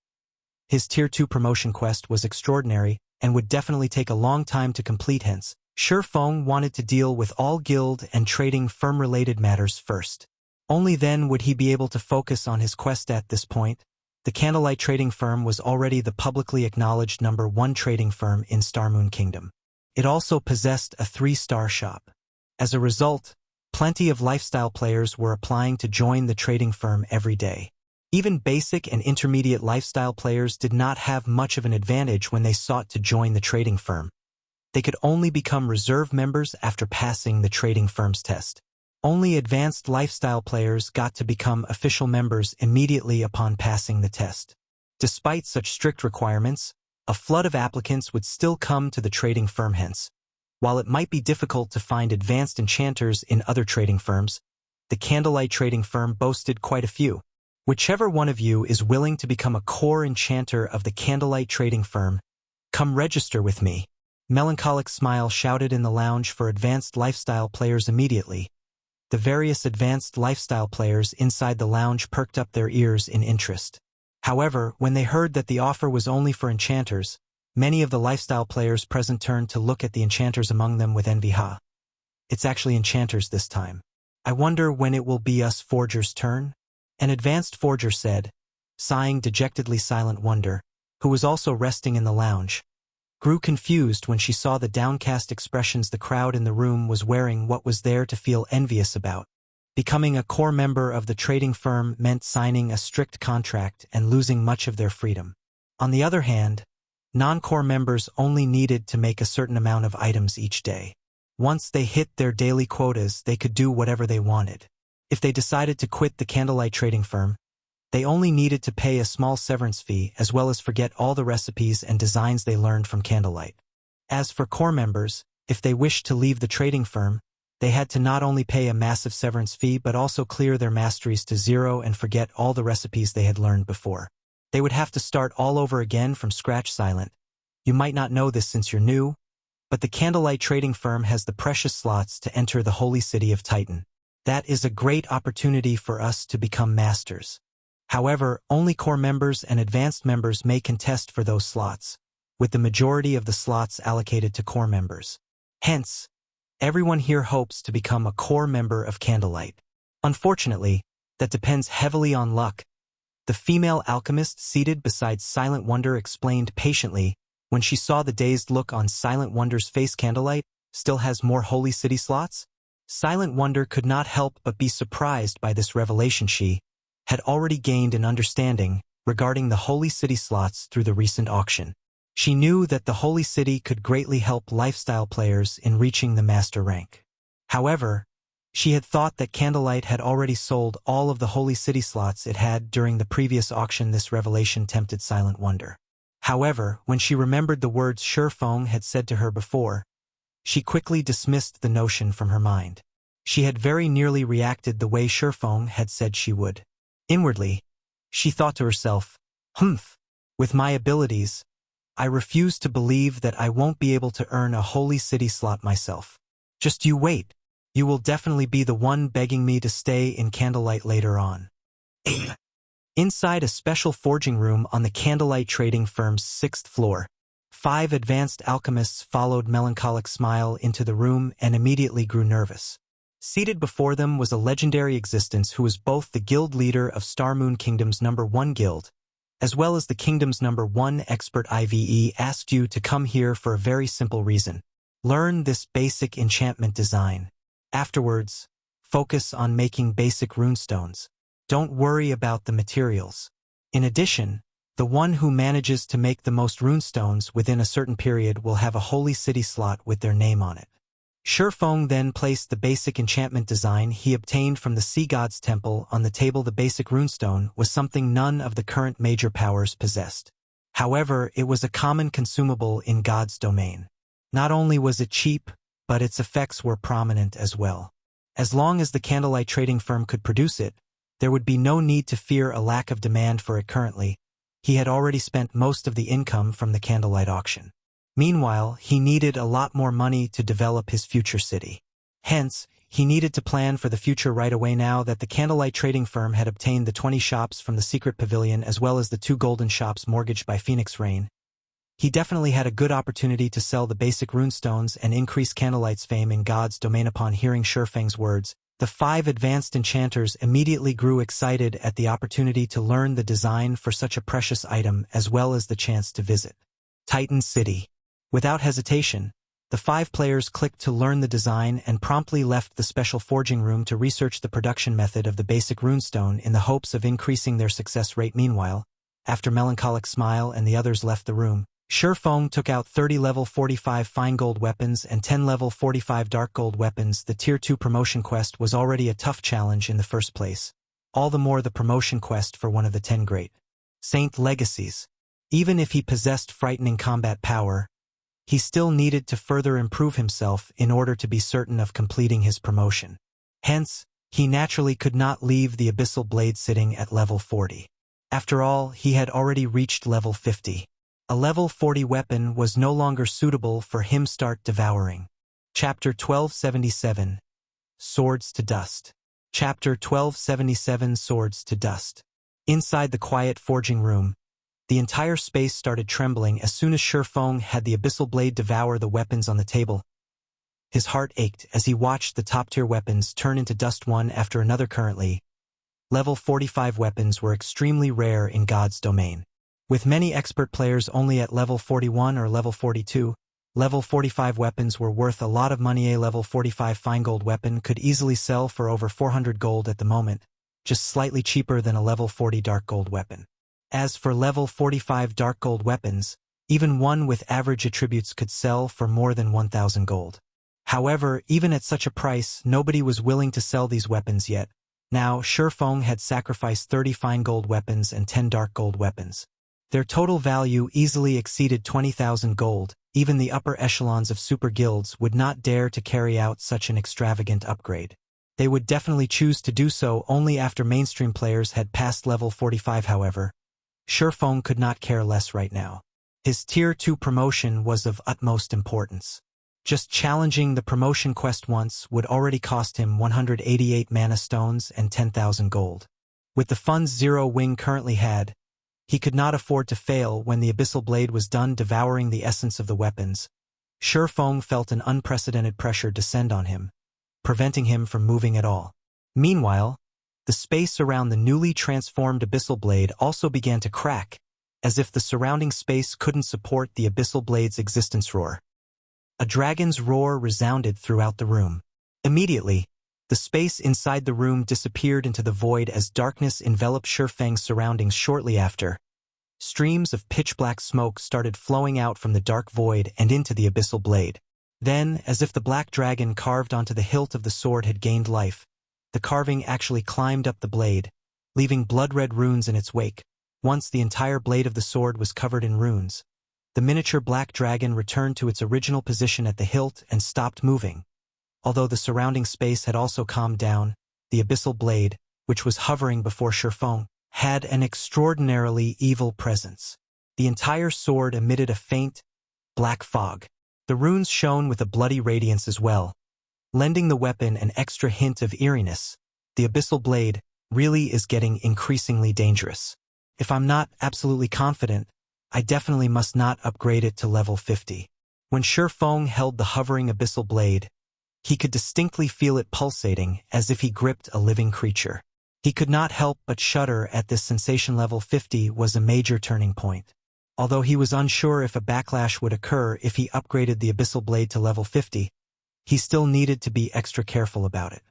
His Tier 2 promotion quest was extraordinary and would definitely take a long time to complete, hence, Shifeng wanted to deal with all guild and trading firm-related matters first. Only then would he be able to focus on his quest. At this point, the Candlelight Trading Firm was already the publicly acknowledged #1 trading firm in Starmoon Kingdom. It also possessed a 3-star shop. As a result, plenty of lifestyle players were applying to join the trading firm every day. Even basic and intermediate lifestyle players did not have much of an advantage when they sought to join the trading firm. They could only become reserve members after passing the trading firm's test. Only advanced lifestyle players got to become official members immediately upon passing the test. Despite such strict requirements, a flood of applicants would still come to the trading firm. Hence, while it might be difficult to find advanced enchanters in other trading firms, the Candlelight Trading Firm boasted quite a few. Whichever one of you is willing to become a core enchanter of the Candlelight Trading Firm, come register with me. Melancholic Smile shouted in the lounge for advanced lifestyle players immediately. The various advanced lifestyle players inside the lounge perked up their ears in interest. However, when they heard that the offer was only for enchanters, many of the lifestyle players present turned to look at the enchanters among them with envy. Ha! It's actually enchanters this time. I wonder when it will be us forgers' turn? An advanced forger said, sighing dejectedly. Silent Wonder, who was also resting in the lounge, grew confused when she saw the downcast expressions the crowd in the room was wearing. What was there to feel envious about? Becoming a core member of the trading firm meant signing a strict contract and losing much of their freedom. On the other hand, non-core members only needed to make a certain amount of items each day. Once they hit their daily quotas, they could do whatever they wanted. If they decided to quit the Candlelight Trading Firm, they only needed to pay a small severance fee as well as forget all the recipes and designs they learned from Candlelight. As for core members, if they wished to leave the trading firm, they had to not only pay a massive severance fee but also clear their masteries to 0 and forget all the recipes they had learned before. They would have to start all over again from scratch. Silent, you might not know this since you're new, but the Candlelight Trading Firm has the precious slots to enter the holy city of Titan. That is a great opportunity for us to become masters. However, only core members and advanced members may contest for those slots, with the majority of the slots allocated to core members. Hence, everyone here hopes to become a core member of Candlelight. Unfortunately, that depends heavily on luck. The female alchemist seated beside Silent Wonder explained patiently when she saw the dazed look on Silent Wonder's face. Candlelight still has more holy city slots? Silent Wonder could not help but be surprised by this revelation. She had already gained an understanding regarding the holy city slots through the recent auction. She knew that the holy city could greatly help lifestyle players in reaching the master rank. However, she had thought that Candlelight had already sold all of the holy city slots it had during the previous auction. This revelation tempted Silent Wonder. However, when she remembered the words Shifeng had said to her before, she quickly dismissed the notion from her mind. She had very nearly reacted the way Shifeng had said she would. Inwardly, she thought to herself, with my abilities, I refuse to believe that I won't be able to earn a holy city slot myself. Just you wait. You will definitely be the one begging me to stay in Candlelight later on. Inside a special forging room on the Candlelight trading firm's 6th floor, 5 advanced alchemists followed Melancholic Smile into the room and immediately grew nervous. Seated before them was a legendary existence who was both the guild leader of Starmoon Kingdom's #1 guild, as well as the kingdom's #1 expert. IVE asked you to come here for a very simple reason. Learn this basic enchantment design. Afterwards, focus on making basic runestones. Don't worry about the materials. In addition, the one who manages to make the most runestones within a certain period will have a holy city slot with their name on it. Shifeng then placed the basic enchantment design he obtained from the Sea God's Temple on the table. The basic runestone was something none of the current major powers possessed. However, it was a common consumable in God's domain. Not only was it cheap, but its effects were prominent as well. As long as the Candlelight trading firm could produce it, there would be no need to fear a lack of demand for it. Currently, he had already spent most of the income from the Candlelight auction. Meanwhile, he needed a lot more money to develop his future city. Hence, he needed to plan for the future right away. Now that the Candlelight trading firm had obtained the 20 shops from the secret pavilion as well as the 2 golden shops mortgaged by Phoenix Rain, he definitely had a good opportunity to sell the basic runestones and increase Candlelight's fame in God's domain. Upon hearing Shifeng's words, the 5 advanced enchanters immediately grew excited at the opportunity to learn the design for such a precious item as well as the chance to visit Titan City. Without hesitation, the 5 players clicked to learn the design and promptly left the special forging room to research the production method of the basic runestone in the hopes of increasing their success rate. Meanwhile, after Melancholic Smile and the others left the room, Shifeng took out 30 level 45 fine gold weapons and 10 level 45 dark gold weapons. The tier 2 promotion quest was already a tough challenge in the first place. All the more the promotion quest for one of the 10 great Saint legacies. Even if he possessed frightening combat power, he still needed to further improve himself in order to be certain of completing his promotion. Hence, he naturally could not leave the Abyssal Blade sitting at level 40. After all, he had already reached level 50. A level 40 weapon was no longer suitable for him. Start devouring. Chapter 1277. Swords to Dust. Chapter 1277. Swords to Dust. Inside the quiet forging room, the entire space started trembling as soon as Shifeng had the Abyssal Blade devour the weapons on the table. His heart ached as he watched the top-tier weapons turn into dust one after another. Currently, level 45 weapons were extremely rare in God's domain. With many expert players only at level 41 or level 42, level 45 weapons were worth a lot of money. A level 45 fine gold weapon could easily sell for over 400 gold at the moment, just slightly cheaper than a level 40 dark gold weapon. As for level 45 dark gold weapons, even one with average attributes could sell for more than 1,000 gold. However, even at such a price, nobody was willing to sell these weapons yet. Now, Shifeng had sacrificed 30 fine gold weapons and 10 dark gold weapons. Their total value easily exceeded 20,000 gold. Even the upper echelons of super guilds would not dare to carry out such an extravagant upgrade. They would definitely choose to do so only after mainstream players had passed level 45. However, Shifeng could not care less right now. His tier 2 promotion was of utmost importance. Just challenging the promotion quest once would already cost him 188 mana stones and 10,000 gold. With the funds Zero Wing currently had, he could not afford to fail. When the Abyssal Blade was done devouring the essence of the weapons, Shifeng felt an unprecedented pressure descend on him, preventing him from moving at all. Meanwhile, the space around the newly transformed Abyssal Blade also began to crack, as if the surrounding space couldn't support the Abyssal Blade's existence. Roar. A dragon's roar resounded throughout the room. Immediately, the space inside the room disappeared into the void as darkness enveloped Shifeng's surroundings. Shortly after, streams of pitch-black smoke started flowing out from the dark void and into the Abyssal Blade. Then, as if the black dragon carved onto the hilt of the sword had gained life, the carving actually climbed up the blade, leaving blood-red runes in its wake. Once the entire blade of the sword was covered in runes, the miniature black dragon returned to its original position at the hilt and stopped moving. Although the surrounding space had also calmed down, the Abyssal Blade, which was hovering before Shifeng, had an extraordinarily evil presence. The entire sword emitted a faint, black fog. The runes shone with a bloody radiance as well, lending the weapon an extra hint of eeriness. The Abyssal Blade really is getting increasingly dangerous. If I'm not absolutely confident, I definitely must not upgrade it to level 50. When Shifeng held the hovering Abyssal Blade, he could distinctly feel it pulsating as if he gripped a living creature. He could not help but shudder at this sensation. Level 50 was a major turning point. Although he was unsure if a backlash would occur if he upgraded the Abyssal Blade to level 50, he still needed to be extra careful about it.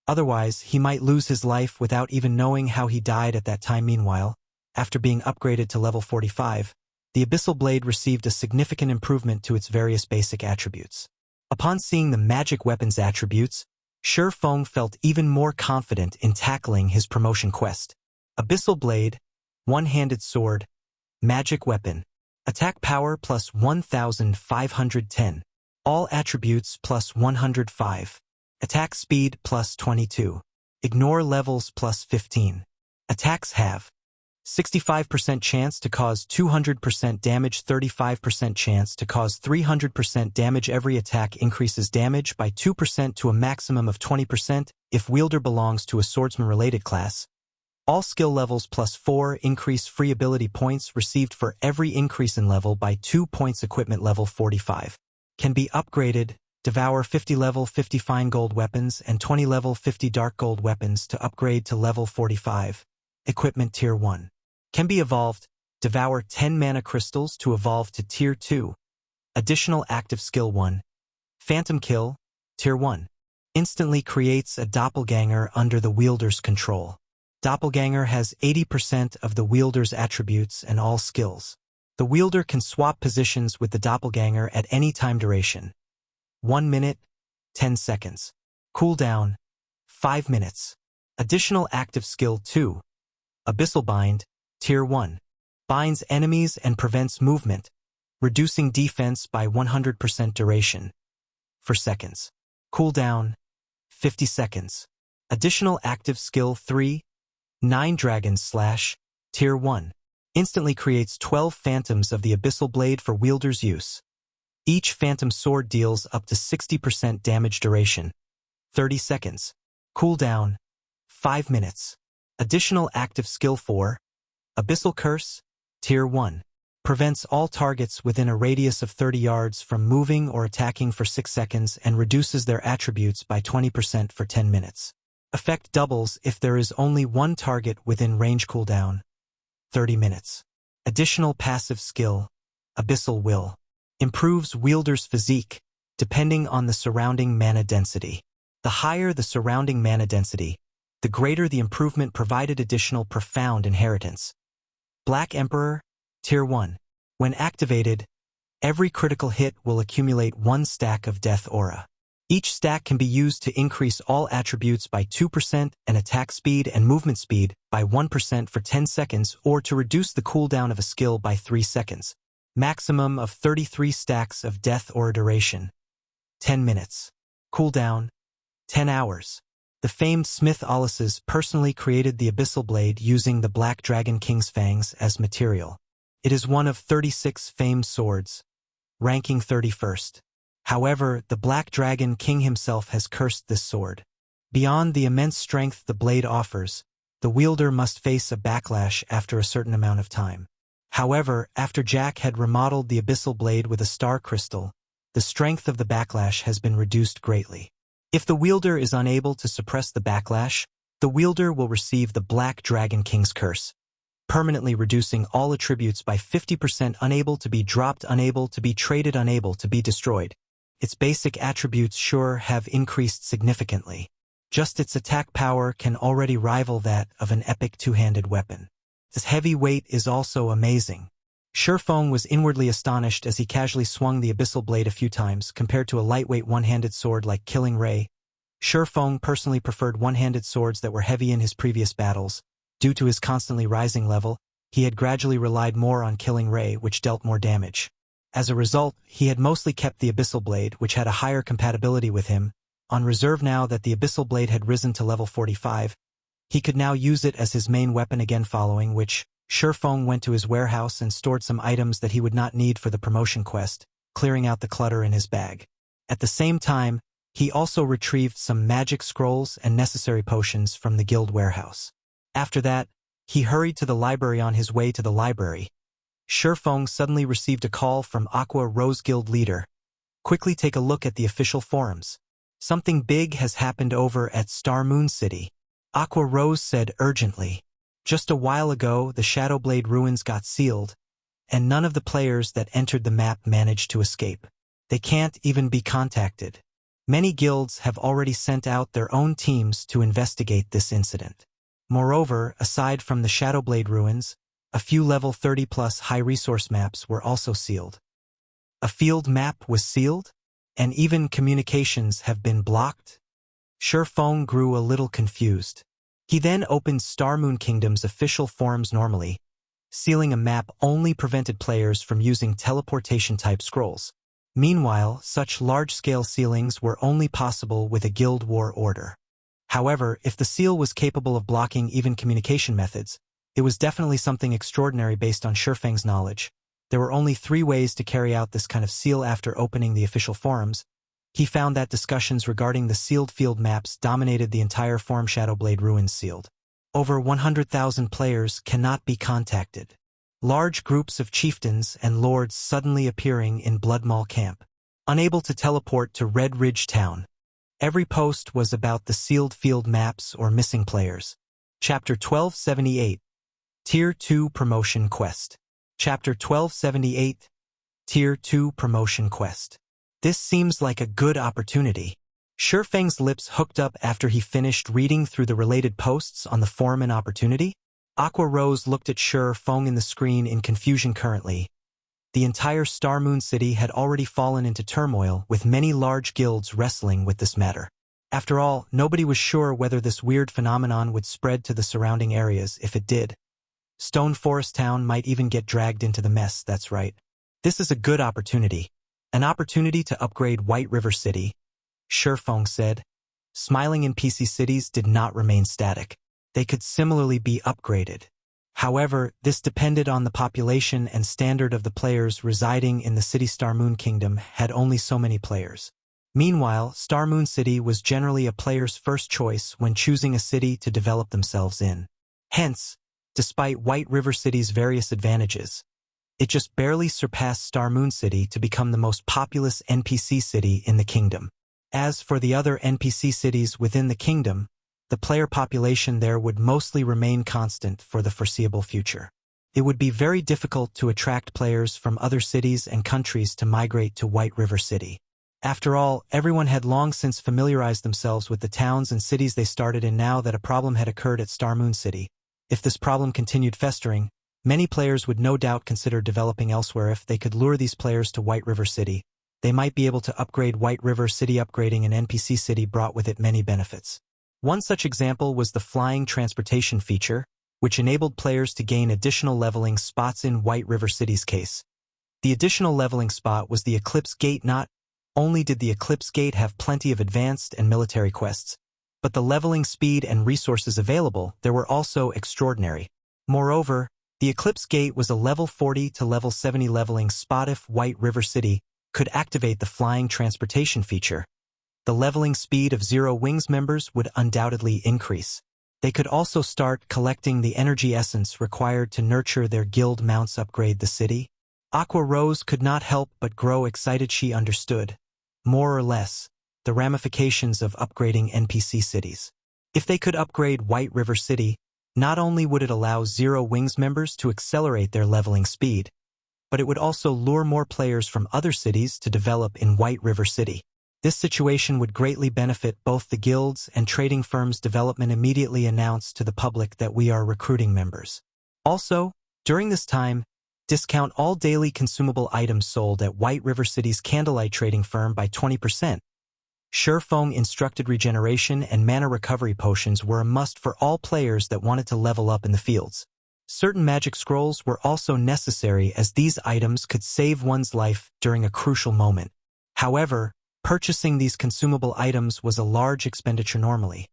Otherwise, he might lose his life without even knowing how he died at that time. Meanwhile, after being upgraded to level 45, the Abyssal Blade received a significant improvement to its various basic attributes. Upon seeing the magic weapon's attributes, Shifeng felt even more confident in tackling his promotion quest. Abyssal Blade, one-handed sword, magic weapon, attack power plus 1510, all attributes plus 105, attack speed plus 22, ignore levels plus 15. Attacks have 65% chance to cause 200% damage, 35% chance to cause 300% damage. Every attack increases damage by 2% to a maximum of 20% if wielder belongs to a swordsman-related class. All skill levels plus 4 increase free ability points received for every increase in level by 2 points. Equipment level 45. Can be upgraded. Devour 50 level 50 fine gold weapons and 20 level 50 dark gold weapons to upgrade to level 45. Equipment Tier 1. Can be evolved. Devour 10 mana crystals to evolve to Tier 2. Additional active skill 1. Phantom Kill, Tier 1. Instantly creates a doppelganger under the wielder's control. Doppelganger has 80% of the wielder's attributes and all skills. The wielder can swap positions with the doppelganger at any time. Duration: 1 minute, 10 seconds. Cooldown: 5 minutes. Additional active skill 2. Abyssal Bind, Tier 1. Binds enemies and prevents movement, reducing defense by 100%. Duration: 4 seconds. Cooldown: 50 seconds. Additional active skill 3. 9 Dragon Slash, Tier 1. Instantly creates 12 phantoms of the Abyssal Blade for wielder's use. Each phantom sword deals up to 60% damage. Duration: 30 seconds. Cooldown: 5 minutes. Additional active skill 4. Abyssal Curse, Tier 1. Prevents all targets within a radius of 30 yards from moving or attacking for 6 seconds and reduces their attributes by 20% for 10 minutes. Effect doubles if there is only one target within range. Cooldown: 30 minutes. Additional passive skill, Abyssal Will. Improves wielder's physique, depending on the surrounding mana density. The higher the surrounding mana density, the greater the improvement provided. Additional profound inheritance. Black Emperor, Tier 1. When activated, every critical hit will accumulate 1 stack of Death Aura. Each stack can be used to increase all attributes by 2% and attack speed and movement speed by 1% for 10 seconds, or to reduce the cooldown of a skill by 3 seconds. Maximum of 33 stacks of Death Aura. Duration: 10 minutes. Cooldown: 10 hours. The famed Smith Alices personally created the Abyssal Blade using the Black Dragon King's fangs as material. It is one of 36 famed swords, ranking 31st. However, the Black Dragon King himself has cursed this sword. Beyond the immense strength the blade offers, the wielder must face a backlash after a certain amount of time. However, after Jack had remodeled the Abyssal Blade with a star crystal, the strength of the backlash has been reduced greatly. If the wielder is unable to suppress the backlash, the wielder will receive the Black Dragon King's curse, permanently reducing all attributes by 50%. Unable to be dropped, unable to be traded, unable to be destroyed. Its basic attributes sure have increased significantly. Just its attack power can already rival that of an epic two-handed weapon. Its heavy weight is also amazing. Shifeng was inwardly astonished as he casually swung the Abyssal Blade a few times compared to a lightweight one-handed sword like Killing Ray. Shifeng personally preferred one-handed swords that were heavy in his previous battles. Due to his constantly rising level, he had gradually relied more on Killing Ray, which dealt more damage. As a result, he had mostly kept the Abyssal Blade, which had a higher compatibility with him, on reserve. Now that the Abyssal Blade had risen to level 45, he could now use it as his main weapon again, following which, Shifeng went to his warehouse and stored some items that he would not need for the promotion quest, clearing out the clutter in his bag. At the same time, He also retrieved some magic scrolls and necessary potions from the guild warehouse. After that, he hurried to the library. On his way to the library, Shifeng suddenly received a call from Aqua Rose Guild leader. Quickly take a look at the official forums. Something big has happened over at Star Moon City. Aqua Rose said urgently. Just a while ago, the Shadowblade ruins got sealed, and none of the players that entered the map managed to escape. They can't even be contacted. Many guilds have already sent out their own teams to investigate this incident. Moreover, aside from the Shadowblade ruins, a few level 30+ high-resource maps were also sealed. A field map was sealed? And even communications have been blocked? Shifeng grew a little confused. He then opened Star Moon Kingdom's official forums normally. Sealing a map only prevented players from using teleportation-type scrolls. Meanwhile, such large-scale sealings were only possible with a guild war order. However, if the seal was capable of blocking even communication methods, it was definitely something extraordinary based on Shifeng's knowledge. There were only 3 ways to carry out this kind of seal after opening the official forums. He found that discussions regarding the sealed field maps dominated the entire forum. Shadowblade ruins sealed. Over 100,000 players cannot be contacted. Large groups of chieftains and lords suddenly appearing in Bloodmaw camp. Unable to teleport to Red Ridge Town. Every post was about the sealed field maps or missing players. Chapter 1278. Tier 2 Promotion Quest. Chapter 1278. Tier 2 Promotion Quest. This seems like a good opportunity. Shifeng's lips hooked up after he finished reading through the related posts on the forum. An opportunity? Aqua Rose looked at Shifeng in the screen in confusion. Currently, the entire Star Moon City had already fallen into turmoil, with many large guilds wrestling with this matter. After all, nobody was sure whether this weird phenomenon would spread to the surrounding areas. If it did, Stone Forest Town might even get dragged into the mess. That's right. This is a good opportunity. An opportunity to upgrade White River City, Shifeng said. Smiling NPC cities did not remain static. They could similarly be upgraded. However, this depended on the population and standard of the players residing in the city. Star Moon Kingdom had only so many players. Meanwhile, Star Moon City was generally a player's first choice when choosing a city to develop themselves in. Hence, despite White River City's various advantages, it just barely surpassed Star Moon City to become the most populous NPC city in the kingdom. As for the other NPC cities within the kingdom, the player population there would mostly remain constant for the foreseeable future. It would be very difficult to attract players from other cities and countries to migrate to White River City. After all, everyone had long since familiarized themselves with the towns and cities they started in. Now that a problem had occurred at Star Moon City, if this problem continued festering, many players would no doubt consider developing elsewhere. If they could lure these players to White River City, they might be able to upgrade White River City. Upgrading an NPC city brought with it many benefits. One such example was the flying transportation feature, which enabled players to gain additional leveling spots. In White River City's case, the additional leveling spot was the Eclipse Gate. Not only did the Eclipse Gate have plenty of advanced and military quests, but the leveling speed and resources available there were also extraordinary. Moreover, the Eclipse Gate was a level 40 to level 70 leveling spot. If White River City could activate the flying transportation feature, the leveling speed of Zero Wings members would undoubtedly increase. They could also start collecting the energy essence required to nurture their guild mounts. Upgrade the city? Aqua Rose could not help but grow excited. She understood, more or less, the ramifications of upgrading NPC cities. If they could upgrade White River City, not only would it allow Zero Wings members to accelerate their leveling speed, but it would also lure more players from other cities to develop in White River City. This situation would greatly benefit both the guilds and trading firms. Development immediately announced to the public that we are recruiting members. Also, during this time, discount all daily consumable items sold at White River City's Candlelight Trading Firm by 20%. Shifeng instructed regeneration and mana recovery potions were a must for all players that wanted to level up in the fields. Certain magic scrolls were also necessary, as these items could save one's life during a crucial moment. However, purchasing these consumable items was a large expenditure normally.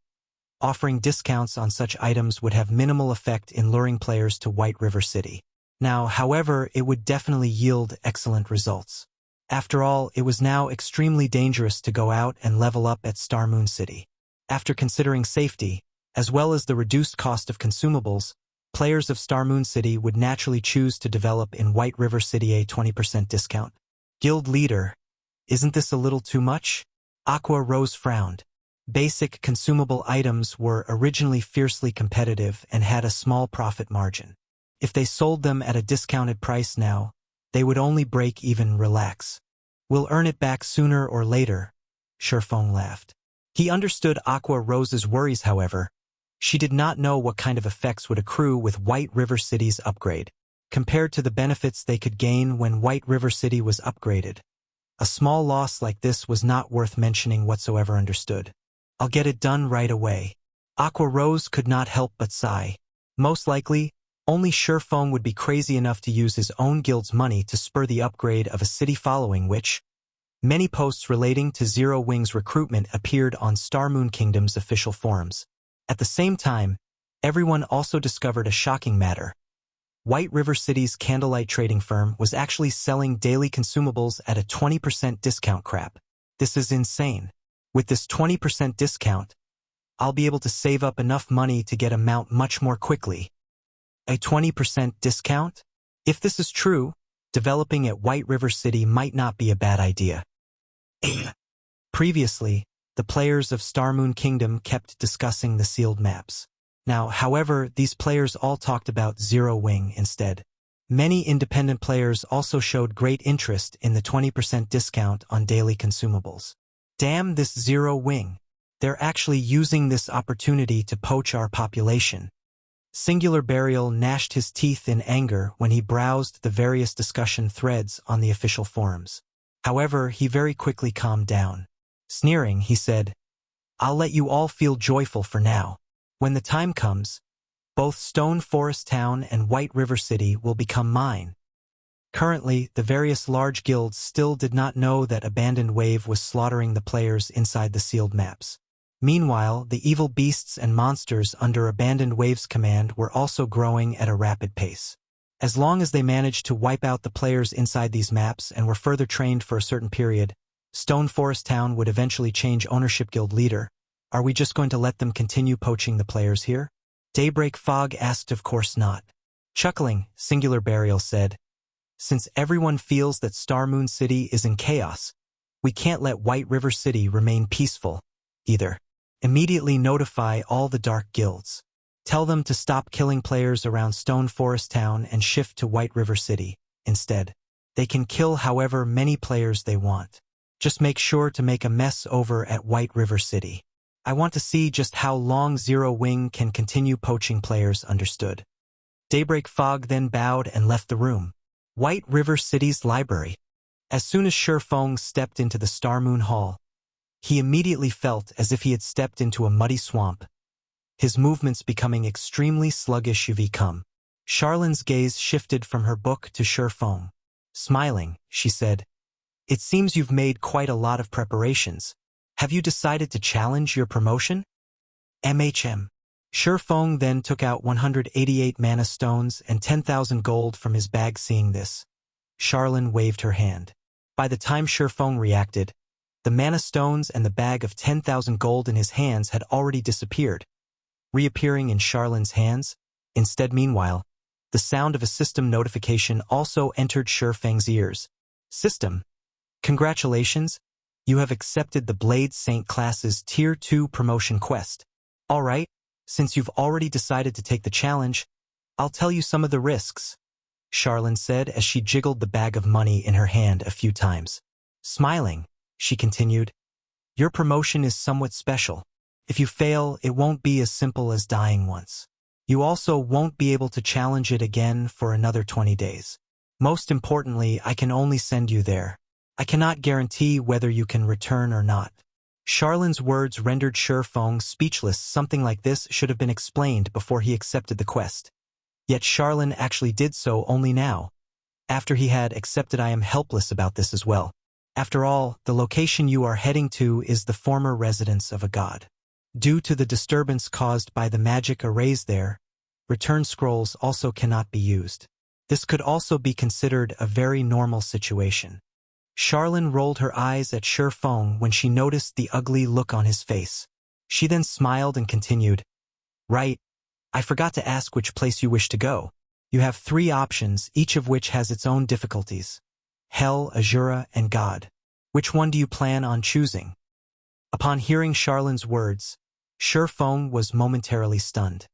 Offering discounts on such items would have minimal effect in luring players to White River City. Now, however, it would definitely yield excellent results. After all, it was now extremely dangerous to go out and level up at Star Moon City. After considering safety, as well as the reduced cost of consumables, players of Star Moon City would naturally choose to develop in White River City a 20% discount. Guild leader, isn't this a little too much? Aqua Rose frowned. Basic consumable items were originally fiercely competitive and had a small profit margin. If they sold them at a discounted price now, they would only break even. Relax. We'll earn it back sooner or later, Shifeng laughed. He understood Aqua Rose's worries, however. She did not know what kind of effects would accrue with White River City's upgrade, compared to the benefits they could gain when White River City was upgraded. A small loss like this was not worth mentioning whatsoever. Understood. I'll get it done right away. Aqua Rose could not help but sigh. Most likely, only Shifeng would be crazy enough to use his own guild's money to spur the upgrade of a city following which, many posts relating to Zero Wing's recruitment appeared on Star Moon Kingdom's official forums. At the same time, everyone also discovered a shocking matter. White River City's candlelight trading firm was actually selling daily consumables at a 20% discount. Crap. This is insane. With this 20% discount, I'll be able to save up enough money to get a mount much more quickly. A 20% discount? If this is true, developing at White River City might not be a bad idea. Previously, the players of Star Moon Kingdom kept discussing the sealed maps. Now, however, these players all talked about Zero Wing instead. Many independent players also showed great interest in the 20% discount on daily consumables. Damn this Zero Wing. They're actually using this opportunity to poach our population. Singular Burial gnashed his teeth in anger when he browsed the various discussion threads on the official forums. However, he very quickly calmed down. Sneering, he said, I'll let you all feel joyful for now. When the time comes, both Stone Forest Town and White River City will become mine. Currently, the various large guilds still did not know that Abandoned Wave was slaughtering the players inside the sealed maps. Meanwhile, the evil beasts and monsters under Abandoned Wave's command were also growing at a rapid pace. As long as they managed to wipe out the players inside these maps and were further trained for a certain period, Stone Forest Town would eventually change ownership. Guild leader, are we just going to let them continue poaching the players here? Daybreak Fog asked. Of course not. Chuckling, Singular Burial said, since everyone feels that Star Moon City is in chaos, we can't let White River City remain peaceful, either. Immediately notify all the Dark Guilds. Tell them to stop killing players around Stone Forest Town and shift to White River City, instead. They can kill however many players they want. Just make sure to make a mess over at White River City. I want to see just how long Zero Wing can continue poaching players. Understood. Daybreak Fog then bowed and left the room. White River City's library. As soon as Shifeng stepped into the Star Moon Hall, he immediately felt as if he had stepped into a muddy swamp, his movements becoming extremely sluggish. Charlene's gaze shifted from her book to Shifeng. Smiling, she said, it seems you've made quite a lot of preparations. Have you decided to challenge your promotion? Shifeng then took out 188 mana stones and 10,000 gold from his bag. Seeing this, Charlene waved her hand. By the time Shifeng reacted, the mana stones and the bag of 10,000 gold in his hands had already disappeared, reappearing in Charlene's hands. Instead, meanwhile, the sound of a system notification also entered Shifeng's ears. System. Congratulations, you have accepted the Blade Saint class's Tier 2 promotion quest. Alright, since you've already decided to take the challenge, I'll tell you some of the risks, Charlene said as she jiggled the bag of money in her hand a few times. Smiling, she continued, your promotion is somewhat special. If you fail, it won't be as simple as dying once. You also won't be able to challenge it again for another 20 days. Most importantly, I can only send you there. I cannot guarantee whether you can return or not. Charlene's words rendered Shifeng speechless. Something like this should have been explained before he accepted the quest. Yet Charlene actually did so only now, after he had accepted. I am helpless about this as well. After all, the location you are heading to is the former residence of a god. Due to the disturbance caused by the magic arrays there, return scrolls also cannot be used. This could also be considered a very normal situation. Charlene rolled her eyes at Shi Feng when she noticed the ugly look on his face. She then smiled and continued, "Right. I forgot to ask which place you wish to go. You have 3 options, each of which has its own difficulties. Hell, Azura, and God. Which one do you plan on choosing?" Upon hearing Charlene's words, Shi Feng was momentarily stunned.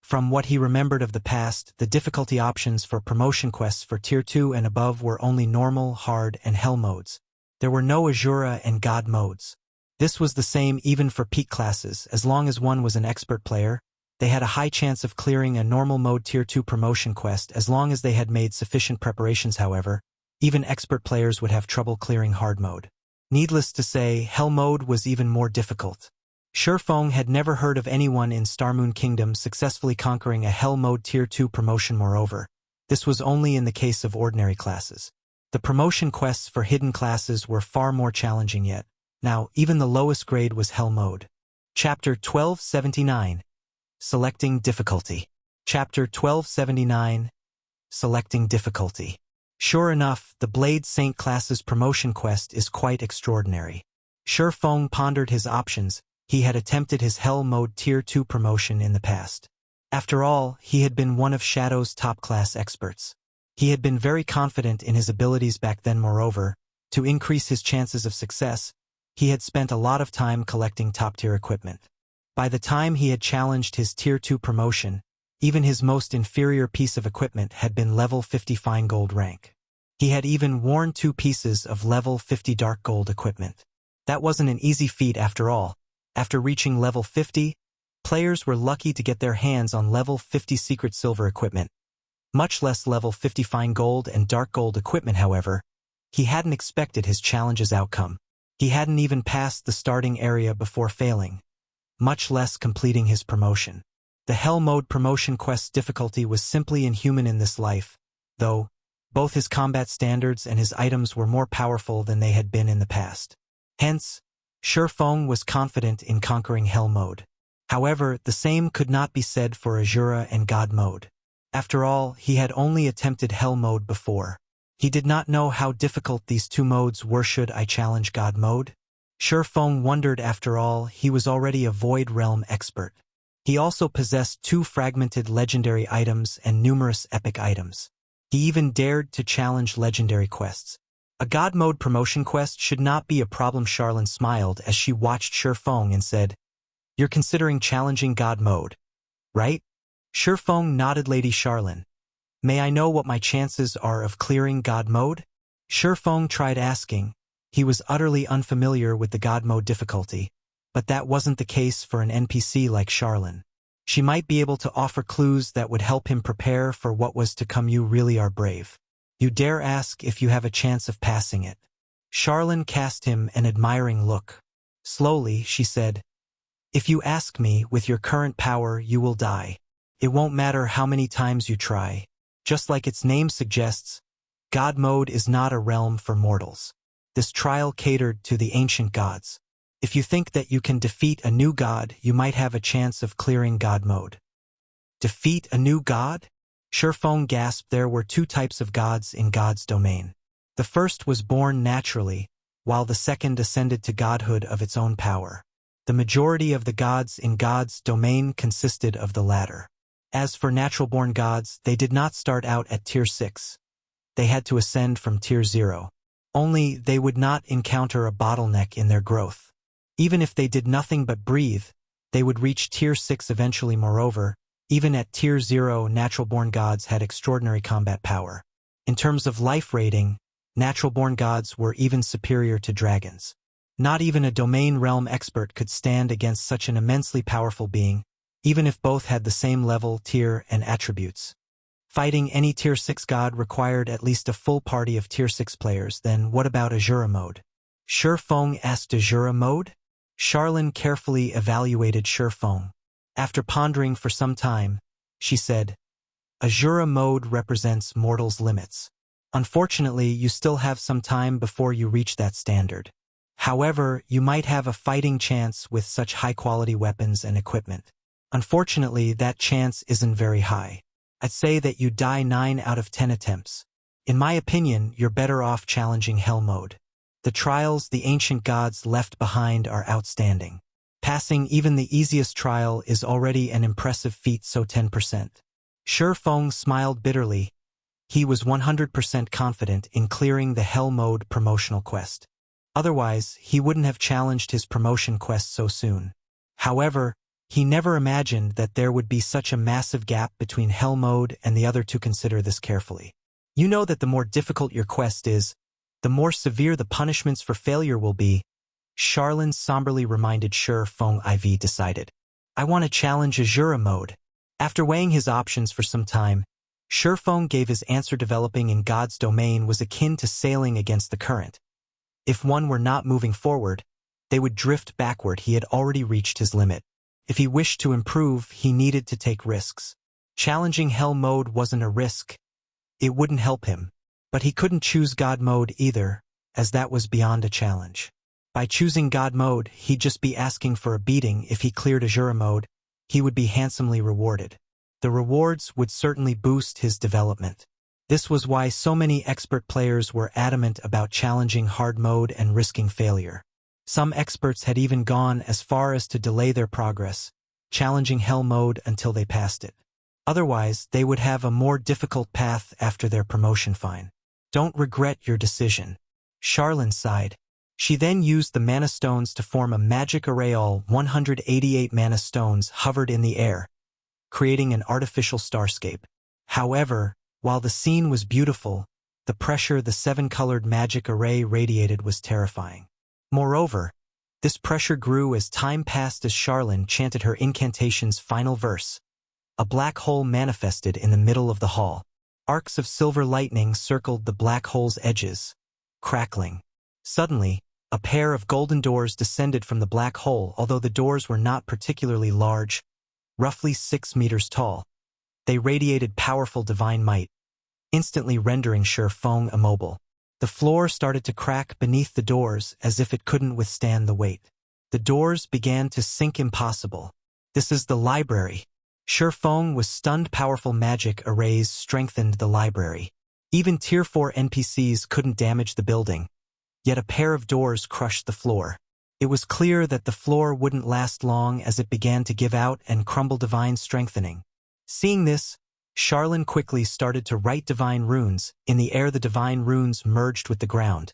From what he remembered of the past, the difficulty options for promotion quests for Tier 2 and above were only normal, hard, and hell modes. There were no Azura and God modes. This was the same even for peak classes. As long as one was an expert player, they had a high chance of clearing a normal mode Tier 2 promotion quest as long as they had made sufficient preparations. However, even expert players would have trouble clearing hard mode. Needless to say, hell mode was even more difficult. Shi Feng had never heard of anyone in Starmoon Kingdom successfully conquering a hell mode Tier 2 promotion. Moreover, this was only in the case of ordinary classes. The promotion quests for hidden classes were far more challenging yet. Now, even the lowest grade was hell mode. Chapter 1279. Selecting Difficulty. Chapter 1279. Selecting Difficulty. Sure enough, the Blade Saint class's promotion quest is quite extraordinary. Shi Feng pondered his options. He had attempted his Hell Mode Tier 2 promotion in the past. After all, he had been one of Shadow's top-class experts. He had been very confident in his abilities back then. Moreover, to increase his chances of success, he had spent a lot of time collecting top-tier equipment. By the time he had challenged his Tier 2 promotion, even his most inferior piece of equipment had been level 50 fine gold rank. He had even worn 2 pieces of level 50 dark gold equipment. That wasn't an easy feat after all. After reaching level 50, players were lucky to get their hands on level 50 secret silver equipment. Much less level 50 fine gold and dark gold equipment. However, he hadn't expected his challenge's outcome. He hadn't even passed the starting area before failing, much less completing his promotion. The Hell Mode promotion quest's difficulty was simply inhuman in this life, though both his combat standards and his items were more powerful than they had been in the past. Hence, Shi Feng was confident in conquering Hell Mode. However, the same could not be said for Azura and God Mode. After all, he had only attempted Hell Mode before. He did not know how difficult these 2 modes were. Should I challenge God Mode? Shi Feng wondered. After all, he was already a Void Realm expert. He also possessed 2 fragmented legendary items and numerous epic items. He even dared to challenge legendary quests. A God Mode promotion quest should not be a problem. Charlene smiled as she watched Shi Feng and said, "You're considering challenging God Mode, right?" Shi Feng nodded. "Lady Charlene, may I know what my chances are of clearing God Mode?" Shi Feng tried asking. He was utterly unfamiliar with the God Mode difficulty, but that wasn't the case for an NPC like Charlene. She might be able to offer clues that would help him prepare for what was to come. "You really are brave. You dare ask if you have a chance of passing it." Charlene cast him an admiring look. Slowly, she said, "If you ask me, with your current power, you will die. It won't matter how many times you try. Just like its name suggests, God Mode is not a realm for mortals. This trial catered to the ancient gods. If you think that you can defeat a new god, you might have a chance of clearing God Mode." Defeat a new god? Shi Feng gasped. There were 2 types of gods in God's domain. The first was born naturally, while the second ascended to godhood of its own power. The majority of the gods in God's domain consisted of the latter. As for natural-born gods, they did not start out at Tier 6. They had to ascend from Tier 0. Only they would not encounter a bottleneck in their growth. Even if they did nothing but breathe, they would reach Tier 6 eventually. Moreover, even at Tier 0, natural-born gods had extraordinary combat power. In terms of life rating, natural-born gods were even superior to dragons. Not even a domain realm expert could stand against such an immensely powerful being, even if both had the same level, tier, and attributes. Fighting any Tier 6 god required at least a full party of Tier 6 players. Then what about Azura Mode? Shi Feng asked. Azura Mode? Charlene carefully evaluated Shi Feng. After pondering for some time, she said, "Azura Mode represents mortals' limits. Unfortunately, you still have some time before you reach that standard. However, you might have a fighting chance with such high-quality weapons and equipment. Unfortunately, that chance isn't very high. I'd say that you die 9 out of 10 attempts. In my opinion, you're better off challenging Hell Mode. The trials the ancient gods left behind are outstanding. Passing even the easiest trial is already an impressive feat, so 10%. Shi Feng smiled bitterly. He was 100% confident in clearing the Hell Mode promotional quest. Otherwise, he wouldn't have challenged his promotion quest so soon. However, he never imagined that there would be such a massive gap between Hell Mode and the other to consider this carefully. You know that the more difficult your quest is, the more severe the punishments for failure will be. Charlene somberly reminded Shi Feng. IV decided. I want to challenge Azura Mode. After weighing his options for some time, Shi Feng gave his answer. Developing in God's domain was akin to sailing against the current. If one were not moving forward, they would drift backward. He had already reached his limit. If he wished to improve, he needed to take risks. Challenging Hell Mode wasn't a risk. It wouldn't help him. But he couldn't choose God Mode either, as that was beyond a challenge. By choosing God Mode, he'd just be asking for a beating. If he cleared Azura Mode, he would be handsomely rewarded. The rewards would certainly boost his development. This was why so many expert players were adamant about challenging hard mode and risking failure. Some experts had even gone as far as to delay their progress, challenging Hell Mode until they passed it. Otherwise, they would have a more difficult path after their promotion. Fine. Don't regret your decision. Charlene sighed. She then used the mana stones to form a magic array. All 188 mana stones hovered in the air, creating an artificial starscape. However, while the scene was beautiful, the pressure the seven-colored magic array radiated was terrifying. Moreover, this pressure grew as time passed. As Charlene chanted her incantation's final verse, a black hole manifested in the middle of the hall. Arcs of silver lightning circled the black hole's edges, crackling. Suddenly, a pair of golden doors descended from the black hole. Although the doors were not particularly large, roughly 6 meters tall, they radiated powerful divine might, instantly rendering Shi Feng immobile. The floor started to crack beneath the doors as if it couldn't withstand the weight. The doors began to sink. Impossible. This is the library. Shi Feng was stunned. Powerful magic arrays strengthened the library. Even Tier 4 NPCs couldn't damage the building. Yet a pair of doors crushed the floor. It was clear that the floor wouldn't last long as it began to give out and crumble. Divine strengthening. Seeing this, Charlene quickly started to write divine runes. In the air, the divine runes merged with the ground,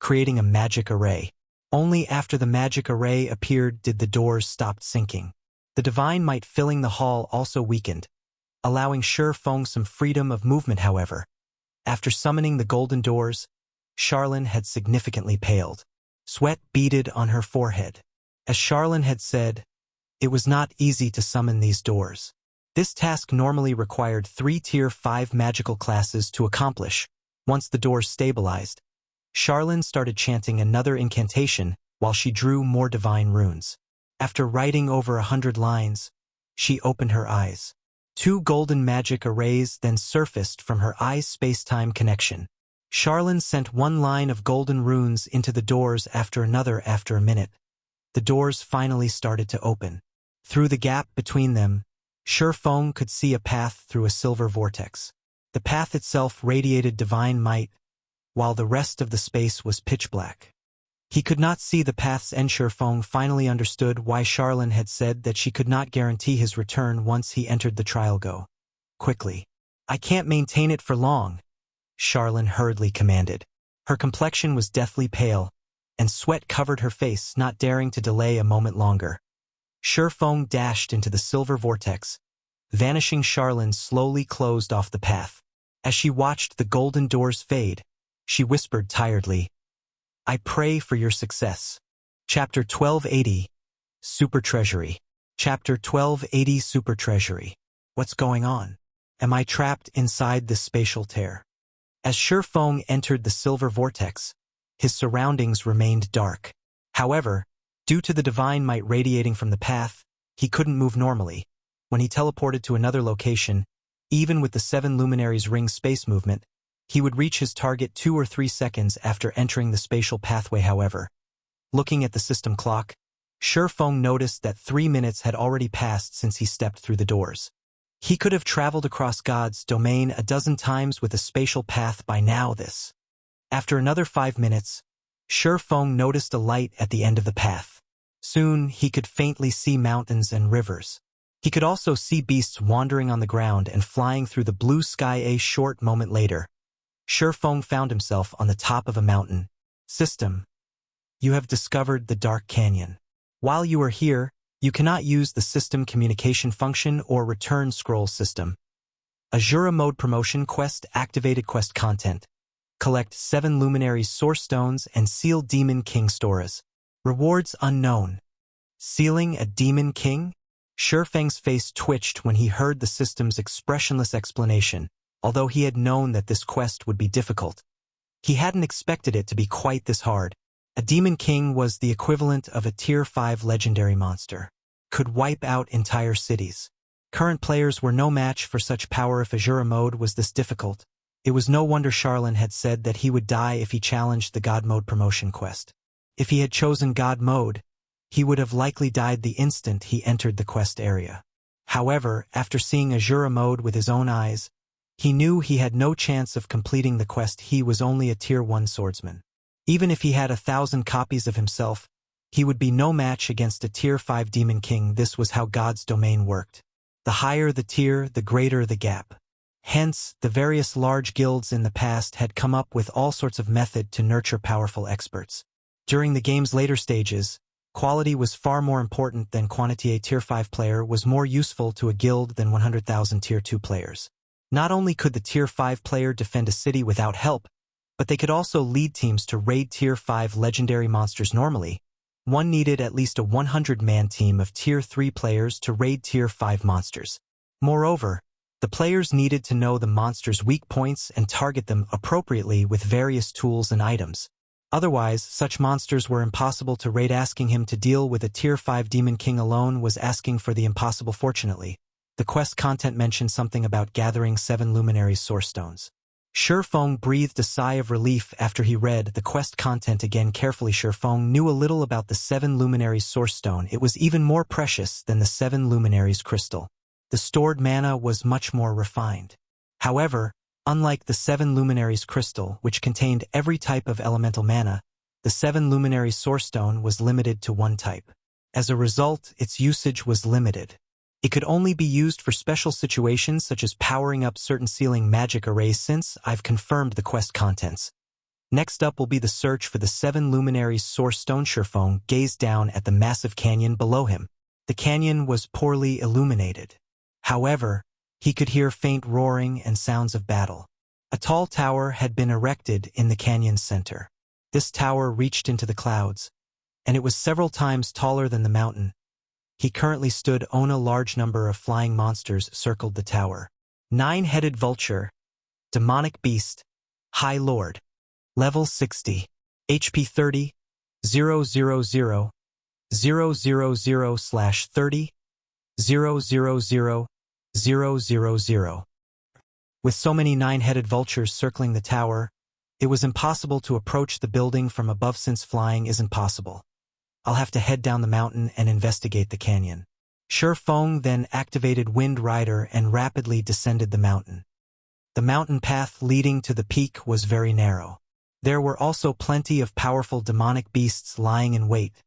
creating a magic array. Only after the magic array appeared did the doors stop sinking. The divine might filling the hall also weakened, allowing Shi Feng some freedom of movement. However, after summoning the golden doors, Charlene had significantly paled. Sweat beaded on her forehead. As Charlene had said, it was not easy to summon these doors. This task normally required 3 Tier 5 magical classes to accomplish. Once the doors stabilized, Charlene started chanting another incantation while she drew more divine runes. After writing over 100 lines, she opened her eyes. 2 golden magic arrays then surfaced from her eyes' space-time connection. Charlene sent 1 line of golden runes into the doors after another. After a minute, the doors finally started to open. Through the gap between them, Shi Feng could see a path through a silver vortex. The path itself radiated divine might, while the rest of the space was pitch black. He could not see the path's end. Shi Feng finally understood why Charlene had said that she could not guarantee his return once he entered the trial. Go quickly. I can't maintain it for long, Charlene hurriedly commanded. Her complexion was deathly pale, and sweat covered her face. Not daring to delay a moment longer, Shi Feng dashed into the silver vortex. Vanishing, Charlene slowly closed off the path. As she watched the golden doors fade, she whispered tiredly, I pray for your success. Chapter 1280, Super Treasury. Chapter 1280, Super Treasury. What's going on? Am I trapped inside this spatial tear? As Shi Feng entered the silver vortex, his surroundings remained dark. However, due to the divine might radiating from the path, he couldn't move normally. When he teleported to another location, even with the 7 luminaries ring space movement, he would reach his target 2 or 3 seconds after entering the spatial pathway. However, looking at the system clock, Shi Feng noticed that 3 minutes had already passed since he stepped through the doors. He could have traveled across God's domain a dozen times with a spatial path by now. After another 5 minutes, Shi Feng noticed a light at the end of the path. Soon, he could faintly see mountains and rivers. He could also see beasts wandering on the ground and flying through the blue sky. A short moment later, Shi Feng found himself on the top of a mountain. System. You have discovered the Dark Canyon. While you are here, you cannot use the system communication function or return scroll system. Azura Mode Promotion Quest activated quest content. Collect 7 Luminaries Source Stones and seal Demon King Storas. Rewards unknown. Sealing a Demon King? Shi Feng's face twitched when he heard the system's expressionless explanation, although he had known that this quest would be difficult. He hadn't expected it to be quite this hard. A Demon King was the equivalent of a Tier 5 legendary monster. Could wipe out entire cities. Current players were no match for such power if Azura Mode was this difficult. It was no wonder Charlene had said that he would die if he challenged the God Mode promotion quest. If he had chosen God Mode, he would have likely died the instant he entered the quest area. However, after seeing Azura Mode with his own eyes, he knew he had no chance of completing the quest. He was only a Tier 1 swordsman. Even if he had 1,000 copies of himself, he would be no match against a Tier 5 Demon King. This was how God's domain worked. The higher the tier, the greater the gap. Hence, the various large guilds in the past had come up with all sorts of method to nurture powerful experts. During the game's later stages, quality was far more important than quantity. A Tier 5 player was more useful to a guild than 100,000 Tier 2 players. Not only could the Tier 5 player defend a city without help, but they could also lead teams to raid Tier 5 legendary monsters. Normally, one needed at least a 100-man team of Tier 3 players to raid Tier 5 monsters. Moreover, the players needed to know the monster's weak points and target them appropriately with various tools and items. Otherwise, such monsters were impossible to raid. Asking him to deal with a Tier 5 Demon King alone was asking for the impossible. Fortunately, the quest content mentioned something about gathering 7 Luminaries Source Stones. Shi Feng breathed a sigh of relief after he read the quest content again carefully. Shi Feng knew a little about the 7 Luminaries Source Stone. It was even more precious than the 7 Luminaries Crystal. The stored mana was much more refined. However, unlike the 7 Luminaries Crystal, which contained every type of elemental mana, the 7 Luminaries Source Stone was limited to one type. As a result, its usage was limited. It could only be used for special situations such as powering up certain sealing magic arrays. Since I've confirmed the quest contents, next up will be the search for the 7 Luminaries Source Stone. Shi Feng gazed down at the massive canyon below him. The canyon was poorly illuminated. However, he could hear faint roaring and sounds of battle. A tall tower had been erected in the canyon's center. This tower reached into the clouds, and it was several times taller than the mountain. He currently stood on a large number of flying monsters circled the tower. 9-headed vulture, demonic beast, high lord, level 60, HP 30, 000, 000/30, 000/000. With so many 9-headed vultures circling the tower, it was impossible to approach the building from above. Since flying isn't possible, I'll have to head down the mountain and investigate the canyon. Shi Feng then activated Wind Rider and rapidly descended the mountain. The mountain path leading to the peak was very narrow. There were also plenty of powerful demonic beasts lying in wait,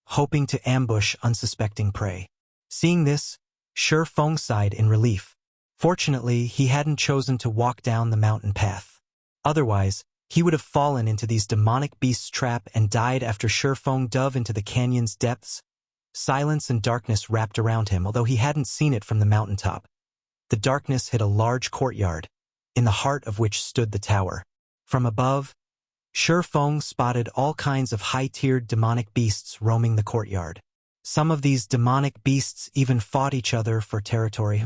hoping to ambush unsuspecting prey. Seeing this, Shi Feng sighed in relief. Fortunately, he hadn't chosen to walk down the mountain path. Otherwise, he would have fallen into these demonic beasts' trap and died. After Shi Feng dove into the canyon's depths, silence and darkness wrapped around him. Although he hadn't seen it from the mountaintop, the darkness hid a large courtyard, in the heart of which stood the tower. From above, Shi Feng spotted all kinds of high-tiered demonic beasts roaming the courtyard. Some of these demonic beasts even fought each other for territory.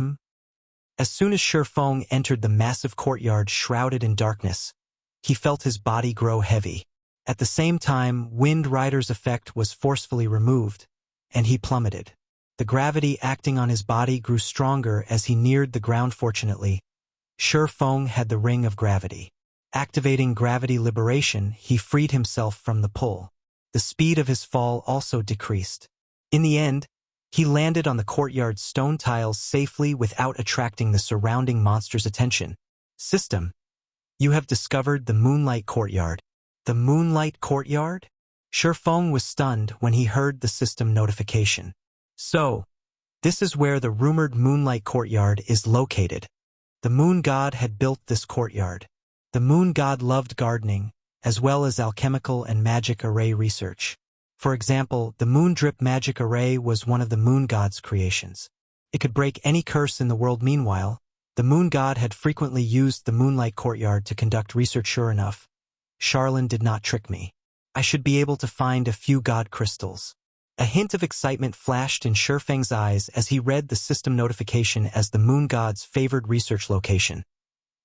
As soon as Shi Feng entered the massive courtyard shrouded in darkness, he felt his body grow heavy. At the same time, Wind Rider's effect was forcefully removed, and he plummeted. The gravity acting on his body grew stronger as he neared the ground. Fortunately, Shi Feng had the Ring of Gravity. Activating gravity liberation, he freed himself from the pull. The speed of his fall also decreased. In the end, He landed on the courtyard's stone tiles safely without attracting the surrounding monster's attention. System. You have discovered the Moonlight Courtyard. The Moonlight Courtyard? Shifeng was stunned when he heard the system notification. So, this is where the rumored Moonlight Courtyard is located. The Moon God had built this courtyard. The Moon God loved gardening, as well as alchemical and magic array research. For example, the Moon Drip Magic Array was one of the Moon God's creations. It could break any curse in the world. Meanwhile, the Moon God had frequently used the Moonlight Courtyard to conduct research. Sure enough, Charlene did not trick me. I should be able to find a few God crystals. A hint of excitement flashed in Shifeng's eyes as he read the system notification as the Moon God's favored research location.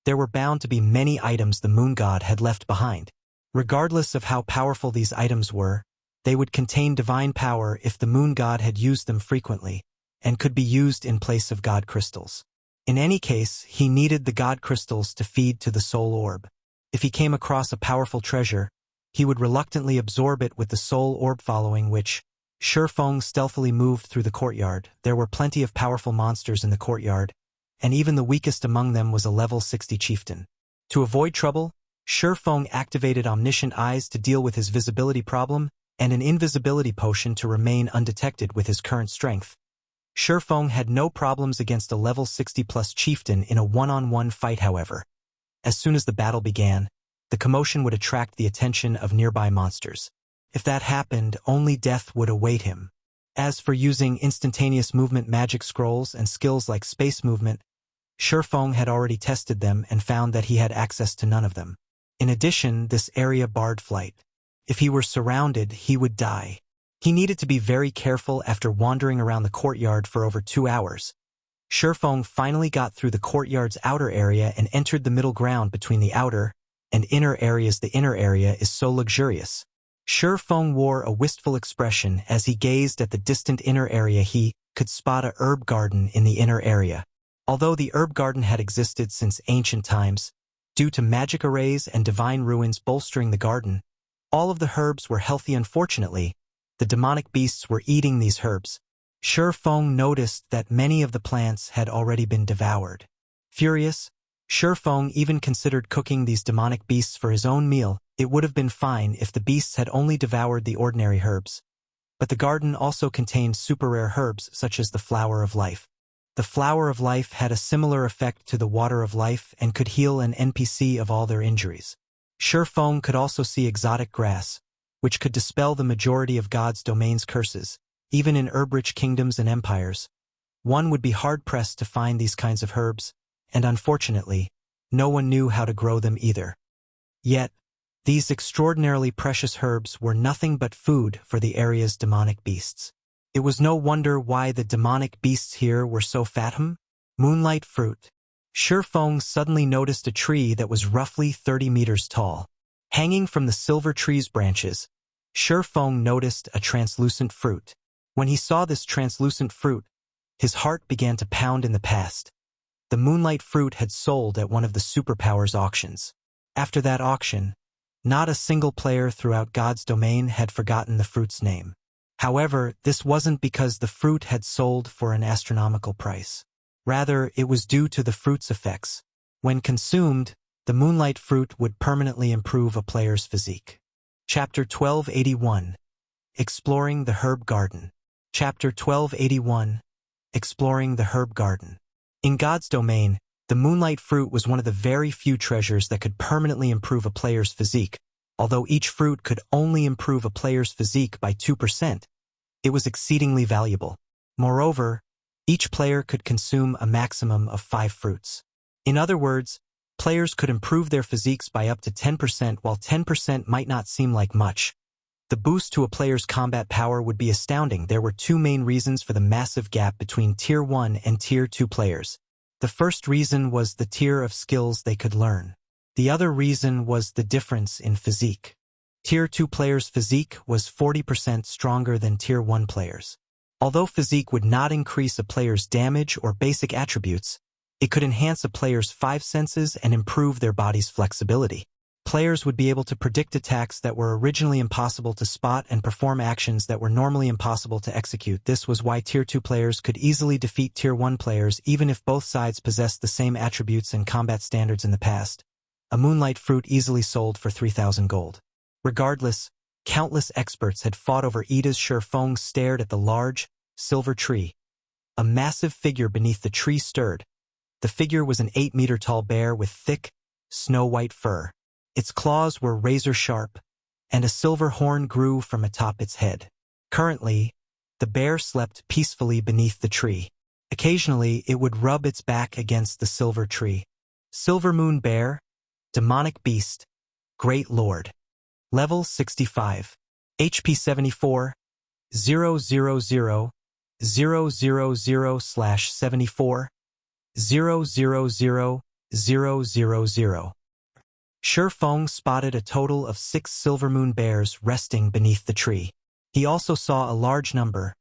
There were bound to be many items the Moon God had left behind. Regardless of how powerful these items were, they would contain divine power if the Moon God had used them frequently, and could be used in place of God crystals. In any case, he needed the God crystals to feed to the soul orb. If he came across a powerful treasure, he would reluctantly absorb it with the soul orb. Following which, Shifeng stealthily moved through the courtyard. There were plenty of powerful monsters in the courtyard, and even the weakest among them was a level 60 chieftain. To avoid trouble, Shifeng activated Omniscient Eyes to deal with his visibility problem, and an invisibility potion to remain undetected with his current strength. Shifeng had no problems against a level 60+ chieftain in a one-on-one fight. However, as soon as the battle began, the commotion would attract the attention of nearby monsters. If that happened, only death would await him. As for using instantaneous movement magic scrolls and skills like space movement, Shifeng had already tested them and found that he had access to none of them. In addition, this area barred flight. If he were surrounded, he would die. He needed to be very careful after wandering around the courtyard for over 2 hours. Shifeng finally got through the courtyard's outer area and entered the middle ground between the outer and inner areas. The inner area is so luxurious. Shifeng wore a wistful expression as he gazed at the distant inner area. He could spot a herb garden in the inner area. Although the herb garden had existed since ancient times, due to magic arrays and divine ruins bolstering the garden, all of the herbs were healthy. Unfortunately, the demonic beasts were eating these herbs. Shifeng noticed that many of the plants had already been devoured. Furious, Shifeng even considered cooking these demonic beasts for his own meal. It would have been fine if the beasts had only devoured the ordinary herbs. But the garden also contained super rare herbs such as the Flower of Life. The Flower of Life had a similar effect to the Water of Life and could heal an NPC of all their injuries. Shifeng could also see exotic grass, which could dispel the majority of God's domain's curses. Even in herb-rich kingdoms and empires, one would be hard-pressed to find these kinds of herbs, and unfortunately, no one knew how to grow them either. Yet, these extraordinarily precious herbs were nothing but food for the area's demonic beasts. It was no wonder why the demonic beasts here were so fat. Moonlight fruit. Shifeng suddenly noticed a tree that was roughly 30 meters tall. Hanging from the silver tree's branches, Shifeng noticed a translucent fruit. When he saw this translucent fruit, his heart began to pound. In the past, the moonlight fruit had sold at one of the superpowers auctions. After that auction, not a single player throughout God's domain had forgotten the fruit's name. However, this wasn't because the fruit had sold for an astronomical price. Rather, it was due to the fruit's effects. When consumed, the moonlight fruit would permanently improve a player's physique. Chapter 1281. Exploring the Herb Garden. Chapter 1281. Exploring the Herb Garden. In God's domain, the moonlight fruit was one of the very few treasures that could permanently improve a player's physique. Although each fruit could only improve a player's physique by 2%, it was exceedingly valuable. Moreover, each player could consume a maximum of 5 fruits. In other words, players could improve their physiques by up to 10%. While 10% might not seem like much, the boost to a player's combat power would be astounding. There were 2 main reasons for the massive gap between Tier 1 and Tier 2 players. The first reason was the tier of skills they could learn. The other reason was the difference in physique. Tier 2 players' physique was 40% stronger than Tier 1 players. Although physique would not increase a player's damage or basic attributes, it could enhance a player's 5 senses and improve their body's flexibility. Players would be able to predict attacks that were originally impossible to spot and perform actions that were normally impossible to execute. This was why Tier 2 players could easily defeat Tier 1 players even if both sides possessed the same attributes and combat standards in the past. A moonlight fruit easily sold for 3,000 gold. Regardless, countless experts had fought over Ida's. Shifeng stared at the large, silver tree. A massive figure beneath the tree stirred. The figure was an 8-meter-tall bear with thick, snow-white fur. Its claws were razor-sharp, and a silver horn grew from atop its head. Currently, the bear slept peacefully beneath the tree. Occasionally, it would rub its back against the silver tree. Silver Moon Bear, Demonic Beast, Great Lord. Level 65. HP 74, 000, 000/74, 000/000. Shifeng spotted a total of 6 silver moon bears resting beneath the tree. He also saw a large number,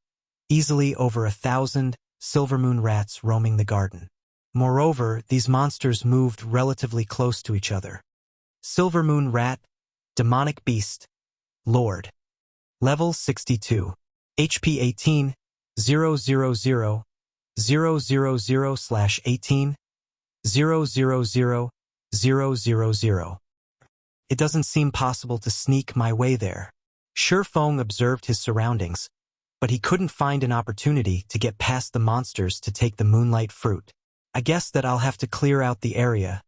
easily over 1,000, silver moon rats roaming the garden. Moreover, these monsters moved relatively close to each other. Silver Moon Rat, Demonic Beast, Lord. Level 62. HP 18, 000, 000/18, 000/000. It doesn't seem possible to sneak my way there. Shifeng observed his surroundings, but he couldn't find an opportunity to get past the monsters to take the moonlight fruit. I guess that I'll have to clear out the area,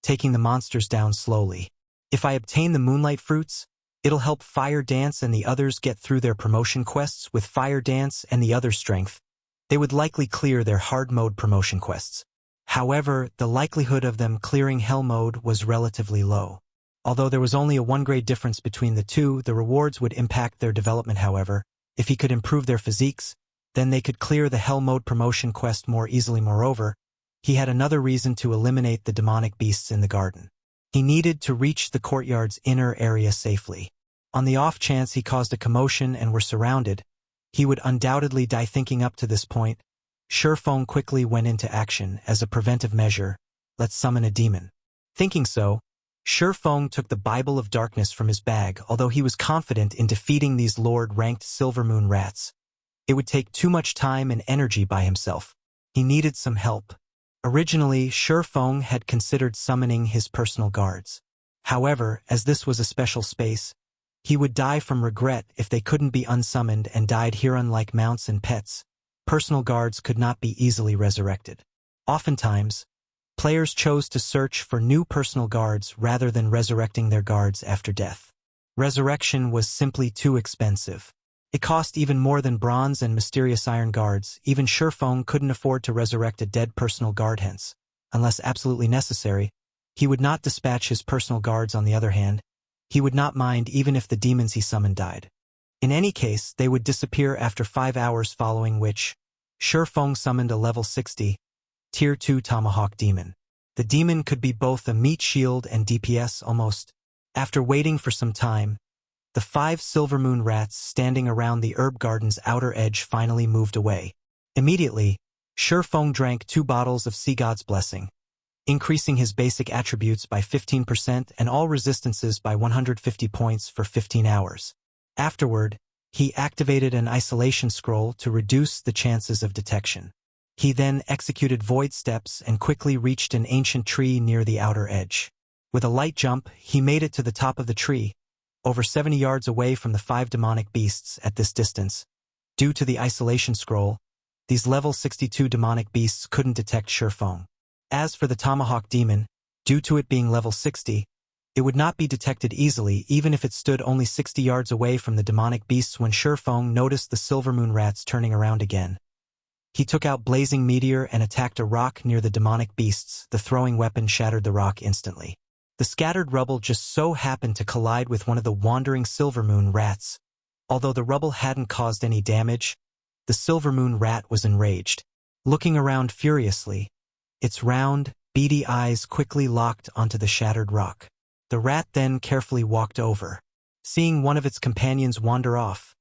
taking the monsters down slowly. If I obtain the moonlight fruits, it'll help Fire Dance and the others get through their promotion quests. With Fire Dance and the other strength, they would likely clear their hard mode promotion quests. However, the likelihood of them clearing Hell mode was relatively low. Although there was only a 1-grade difference between the two, the rewards would impact their development. However, if he could improve their physiques, then they could clear the Hell mode promotion quest more easily. Moreover, he had another reason to eliminate the demonic beasts in the garden. He needed to reach the courtyard's inner area safely. On the off chance he caused a commotion and were surrounded, he would undoubtedly die. Thinking up to this point, Shifeng quickly went into action. As a preventive measure, let's summon a demon. Thinking so, Shifeng took the Bible of Darkness from his bag. Although he was confident in defeating these Lord-ranked Silver Moon rats, it would take too much time and energy by himself. He needed some help. Originally, Shifeng had considered summoning his personal guards. However, as this was a special space, he would die from regret if they couldn't be unsummoned and died here. Unlike mounts and pets, personal guards could not be easily resurrected. Oftentimes, players chose to search for new personal guards rather than resurrecting their guards after death. Resurrection was simply too expensive. It cost even more than bronze and mysterious iron guards. Even Shifeng couldn't afford to resurrect a dead personal guard. Hence, unless absolutely necessary, he would not dispatch his personal guards. On the other hand, he would not mind even if the demons he summoned died. In any case, they would disappear after 5 hours, following which, Shifeng summoned a level 60, Tier 2 Tomahawk Demon. The demon could be both a meat shield and DPS almost. After waiting for some time, the 5 Silver Moon rats standing around the herb garden's outer edge finally moved away. Immediately, Shifeng drank 2 bottles of Sea God's Blessing, increasing his basic attributes by 15% and all resistances by 150 points for 15 hours. Afterward, he activated an isolation scroll to reduce the chances of detection. He then executed void steps and quickly reached an ancient tree near the outer edge. With a light jump, he made it to the top of the tree, over 70 yards away from the 5 demonic beasts. At this distance, due to the isolation scroll, these level 62 demonic beasts couldn't detect Shifeng. As for the Tomahawk Demon, due to it being level 60, it would not be detected easily even if it stood only 60 yards away from the demonic beasts. When Shifeng noticed the Silver Moon rats turning around again, he took out Blazing Meteor and attacked a rock near the demonic beasts. The throwing weapon shattered the rock instantly. The scattered rubble just so happened to collide with one of the wandering Silver Moon rats. Although the rubble hadn't caused any damage, the Silver Moon rat was enraged. Looking around furiously, its round, beady eyes quickly locked onto the shattered rock. The rat then carefully walked over. Seeing one of its companions wander off,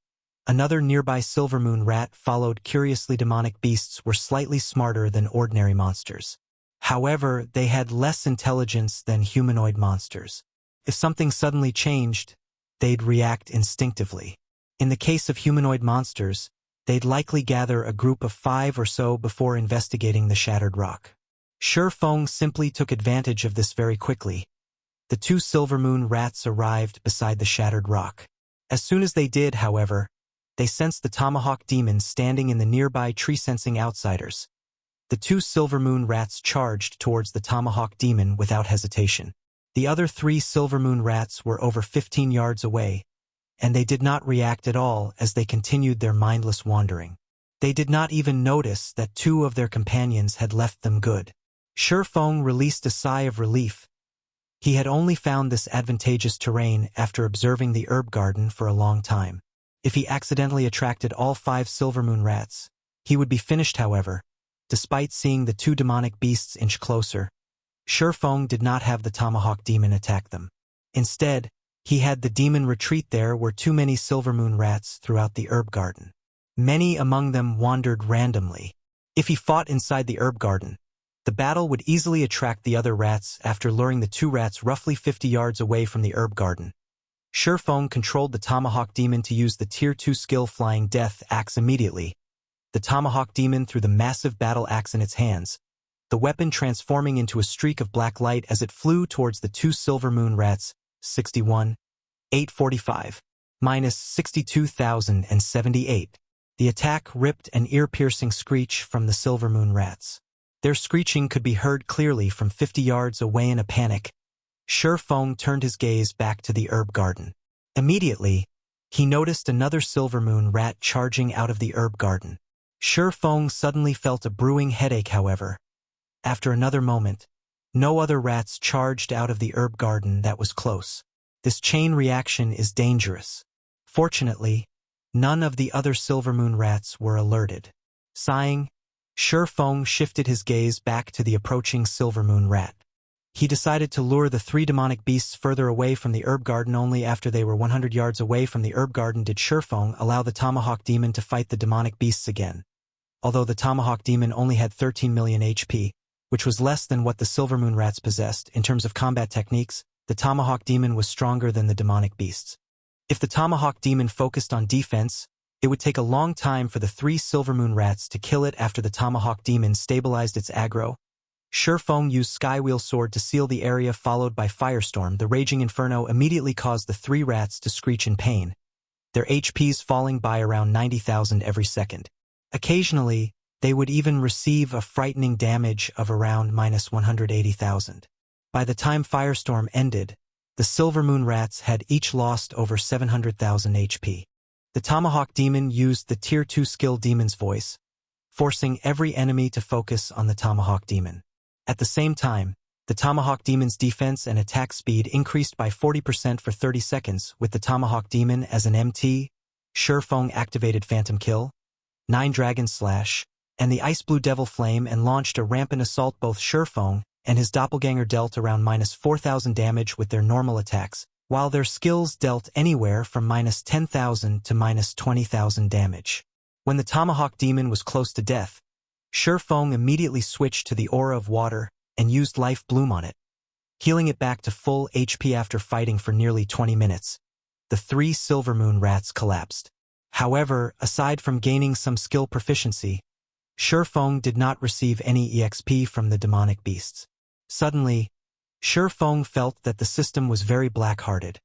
another nearby Silver Moon rat followed. Curiously, demonic beasts were slightly smarter than ordinary monsters. However, they had less intelligence than humanoid monsters. If something suddenly changed, they'd react instinctively. In the case of humanoid monsters, they'd likely gather a group of 5 or so before investigating the shattered rock. Shi Feng simply took advantage of this very quickly. The 2 Silvermoon rats arrived beside the shattered rock. As soon as they did, however, they sensed the Tomahawk Demon standing in the nearby tree-sensing outsiders. The 2 Silvermoon rats charged towards the Tomahawk Demon without hesitation. The other 3 Silvermoon rats were over 15 yards away, and they did not react at all as they continued their mindless wandering. They did not even notice that 2 of their companions had left them good. Shi Feng released a sigh of relief. He had only found this advantageous terrain after observing the herb garden for a long time. If he accidentally attracted all 5 Silvermoon rats, he would be finished. However, despite seeing the 2 demonic beasts inch closer, Shi Feng did not have the Tomahawk Demon attack them. Instead, he had the demon retreat. There were too many Silvermoon rats throughout the herb garden. Many among them wandered randomly. If he fought inside the herb garden, the battle would easily attract the other rats. After luring the 2 rats roughly 50 yards away from the herb garden, Shi Feng controlled the Tomahawk Demon to use the Tier 2 skill Flying Death Axe immediately. The Tomahawk Demon threw the massive battle axe in its hands, the weapon transforming into a streak of black light as it flew towards the 2 Silvermoon rats. 61, 845, minus 62,078. The attack ripped an ear-piercing screech from the Silvermoon rats. Their screeching could be heard clearly from 50 yards away. In a panic, Shi Feng turned his gaze back to the herb garden. Immediately, he noticed another Silvermoon rat charging out of the herb garden. Shi Feng suddenly felt a brewing headache. However, after another moment, no other rats charged out of the herb garden that was close. This chain reaction is dangerous. Fortunately, none of the other Silvermoon rats were alerted. Sighing, Shi Feng shifted his gaze back to the approaching Silvermoon rat. He decided to lure the 3 demonic beasts further away from the herb garden. Only after they were 100 yards away from the herb garden did Shi Feng allow the Tomahawk Demon to fight the demonic beasts again. Although the Tomahawk Demon only had 13 million HP, which was less than what the Silvermoon rats possessed in terms of combat techniques, the Tomahawk Demon was stronger than the demonic beasts. If the Tomahawk Demon focused on defense, it would take a long time for the 3 Silvermoon rats to kill it. After the Tomahawk Demon stabilized its aggro, Shi Feng used Skywheel Sword to seal the area, followed by Firestorm. The Raging Inferno immediately caused the 3 rats to screech in pain, their HPs falling by around 90,000 every second. Occasionally, they would even receive a frightening damage of around minus 180,000. By the time Firestorm ended, the Silvermoon rats had each lost over 700,000 HP. The Tomahawk Demon used the Tier 2 skill Demon's Voice, forcing every enemy to focus on the Tomahawk Demon. At the same time, the Tomahawk Demon's defense and attack speed increased by 40% for 30 seconds. With the Tomahawk Demon as an MT, Shi Feng activated Phantom Kill, 9 Dragon Slash, and the Ice Blue Devil Flame and launched a rampant assault. Both Shi Feng and his doppelganger dealt around minus 4,000 damage with their normal attacks, while their skills dealt anywhere from minus 10,000 to minus 20,000 damage. When the Tomahawk Demon was close to death, Shi Feng immediately switched to the Aura of Water and used Life Bloom on it, healing it back to full HP. After fighting for nearly 20 minutes, the 3 Silvermoon rats collapsed. However, aside from gaining some skill proficiency, Shi Feng did not receive any EXP from the demonic beasts. Suddenly, Shi Feng felt that the system was very black-hearted.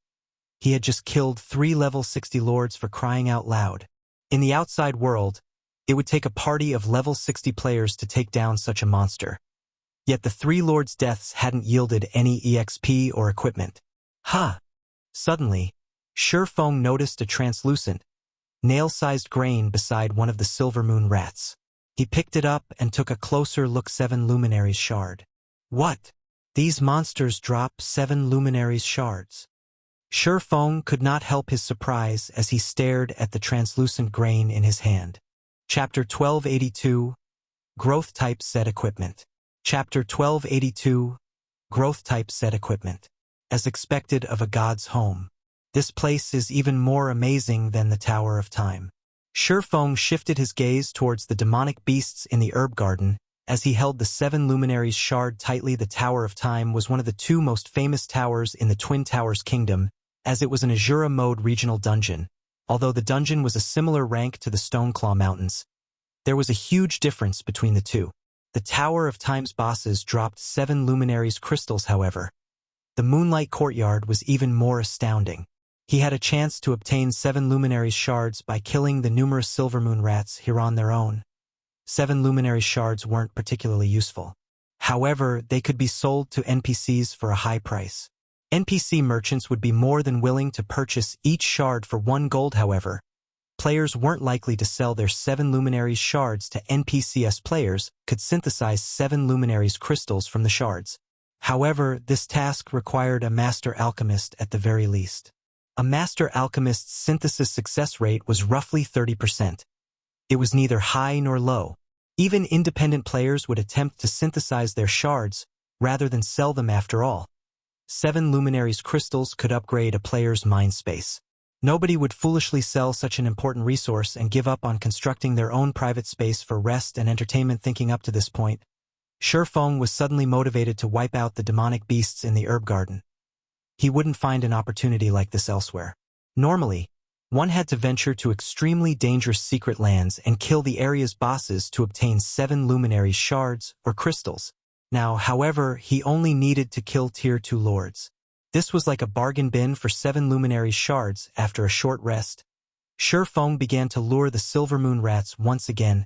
He had just killed 3 level 60 lords. For crying out loud. In the outside world, it would take a party of level 60 players to take down such a monster. Yet the 3 lords' deaths hadn't yielded any EXP or equipment. Ha! Suddenly, Shi Feng noticed a translucent, nail-sized grain beside one of the Silvermoon rats. He picked it up and took a closer look. 7 Luminaries Shard. What? These monsters drop 7 Luminaries Shards. Shi Feng could not help his surprise as he stared at the translucent grain in his hand. Chapter 1282, Growth Type Set Equipment. Chapter 1282, Growth Type Set Equipment. As expected of a god's home, this place is even more amazing than the Tower of Time. Shi Feng shifted his gaze towards the demonic beasts in the herb garden As he held the seven luminaries shard tightly, the Tower of Time was one of the two most famous towers in the Twin Towers Kingdom, as it was an Azura mode regional dungeon. Although the dungeon was a similar rank to the Stoneclaw Mountains, there was a huge difference between the two. The Tower of Time's bosses dropped 7 luminaries crystals, however. The Moonlight Courtyard was even more astounding. He had a chance to obtain 7 luminaries shards by killing the numerous Silvermoon rats here on their own. 7 luminary shards weren't particularly useful. However, they could be sold to NPCs for a high price. NPC merchants would be more than willing to purchase each shard for 1 gold. However, players weren't likely to sell their 7 luminaries shards to NPCs. Players could synthesize 7 luminaries crystals from the shards. However, this task required a master alchemist at the very least. A master alchemist's synthesis success rate was roughly 30%. It was neither high nor low. Even independent players would attempt to synthesize their shards, rather than sell them after all. 7 luminaries crystals could upgrade a player's mind space. Nobody would foolishly sell such an important resource and give up on constructing their own private space for rest and entertainment. Thinking up to this point, Shifeng was suddenly motivated to wipe out the demonic beasts in the herb garden. He wouldn't find an opportunity like this elsewhere. Normally, one had to venture to extremely dangerous secret lands and kill the area's bosses to obtain 7 luminary shards or crystals. Now, however, he only needed to kill Tier 2 lords. This was like a bargain bin for 7 luminary shards. After a short rest, Shifeng began to lure the Silvermoon rats once again.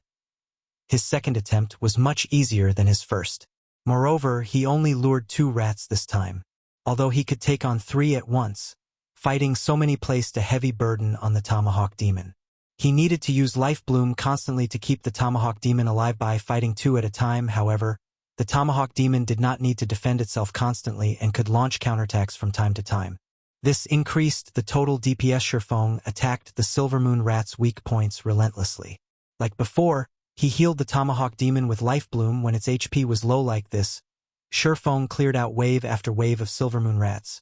His second attempt was much easier than his first. Moreover, he only lured 2 rats this time. Although he could take on 3 at once, fighting so many placed a heavy burden on the Tomahawk Demon. He needed to use Life Bloom constantly to keep the Tomahawk Demon alive by fighting 2 at a time. However, the Tomahawk Demon did not need to defend itself constantly and could launch counterattacks from time to time. This increased the total DPS. Shifeng attacked the Silvermoon rat's weak points relentlessly. Like before, he healed the Tomahawk Demon with Life Bloom when its HP was low. Like this, Shifeng cleared out wave after wave of Silvermoon rats.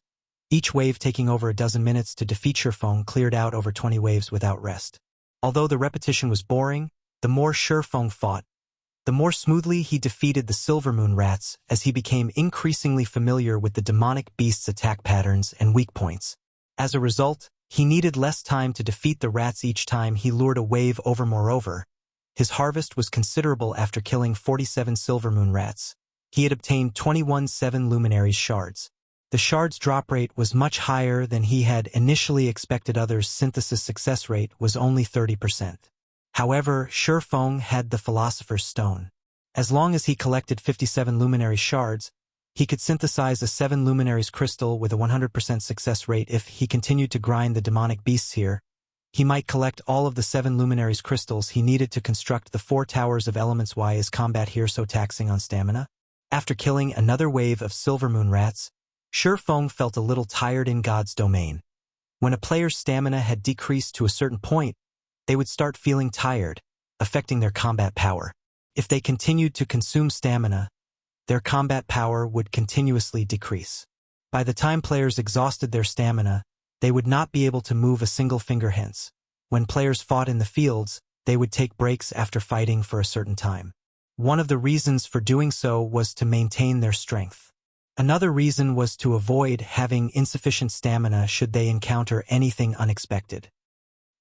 Each wave taking over a dozen minutes to defeat. Shifeng cleared out over 20 waves without rest. Although the repetition was boring, the more Shifeng fought, the more smoothly he defeated the Silvermoon rats as he became increasingly familiar with the demonic beast's attack patterns and weak points. As a result, he needed less time to defeat the rats each time he lured a wave over. Moreover, his harvest was considerable. After killing 47 Silvermoon rats, he had obtained 21 7 luminaries shards. The shard's drop rate was much higher than he had initially expected. Others' synthesis success rate was only 30%. However, Shifeng had the Philosopher's Stone. As long as he collected 57 luminary shards, he could synthesize a 7 luminaries crystal with a 100% success rate. If he continued to grind the demonic beasts here, he might collect all of the 7 luminaries crystals he needed to construct the 4 towers of elements. Why is combat here so taxing on stamina? After killing another wave of Silvermoon rats, Shifeng felt a little tired in God's domain. When a player's stamina had decreased to a certain point, they would start feeling tired, affecting their combat power. If they continued to consume stamina, their combat power would continuously decrease. By the time players exhausted their stamina, they would not be able to move a single finger. Hence, when players fought in the fields, they would take breaks after fighting for a certain time. One of the reasons for doing so was to maintain their strength. Another reason was to avoid having insufficient stamina should they encounter anything unexpected.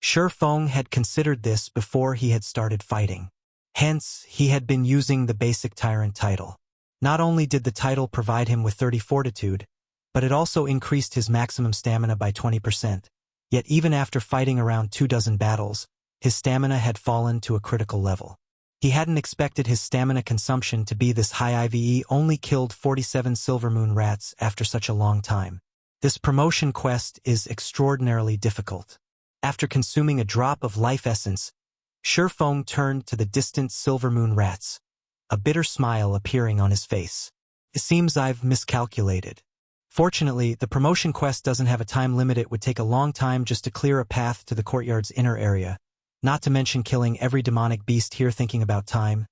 Shifeng had considered this before he had started fighting. Hence, he had been using the basic Tyrant title. Not only did the title provide him with 30 fortitude, but it also increased his maximum stamina by 20%. Yet even after fighting around 24 battles, his stamina had fallen to a critical level. He hadn't expected his stamina consumption to be this high. IVE only killed 47 Silvermoon rats after such a long time. This promotion quest is extraordinarily difficult. After consuming a drop of life essence, Shifeng turned to the distant Silvermoon rats, a bitter smile appearing on his face. It seems I've miscalculated. Fortunately, the promotion quest doesn't have a time limit. It would take a long time just to clear a path to the courtyard's inner area, not to mention killing every demonic beast here. Thinking about time,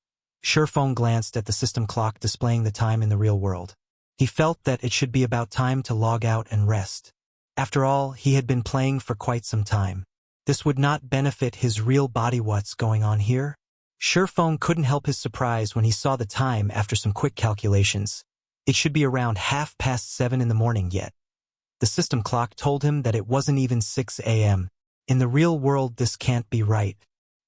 Shifeng glanced at the system clock displaying the time in the real world. He felt that it should be about time to log out and rest. After all, he had been playing for quite some time. This would not benefit his real body. What's going on here? Shurfeng couldn't help his surprise when he saw the time after some quick calculations. It should be around 7:30 in the morning yet. The system clock told him that it wasn't even 6 a.m. In the real world, this can't be right.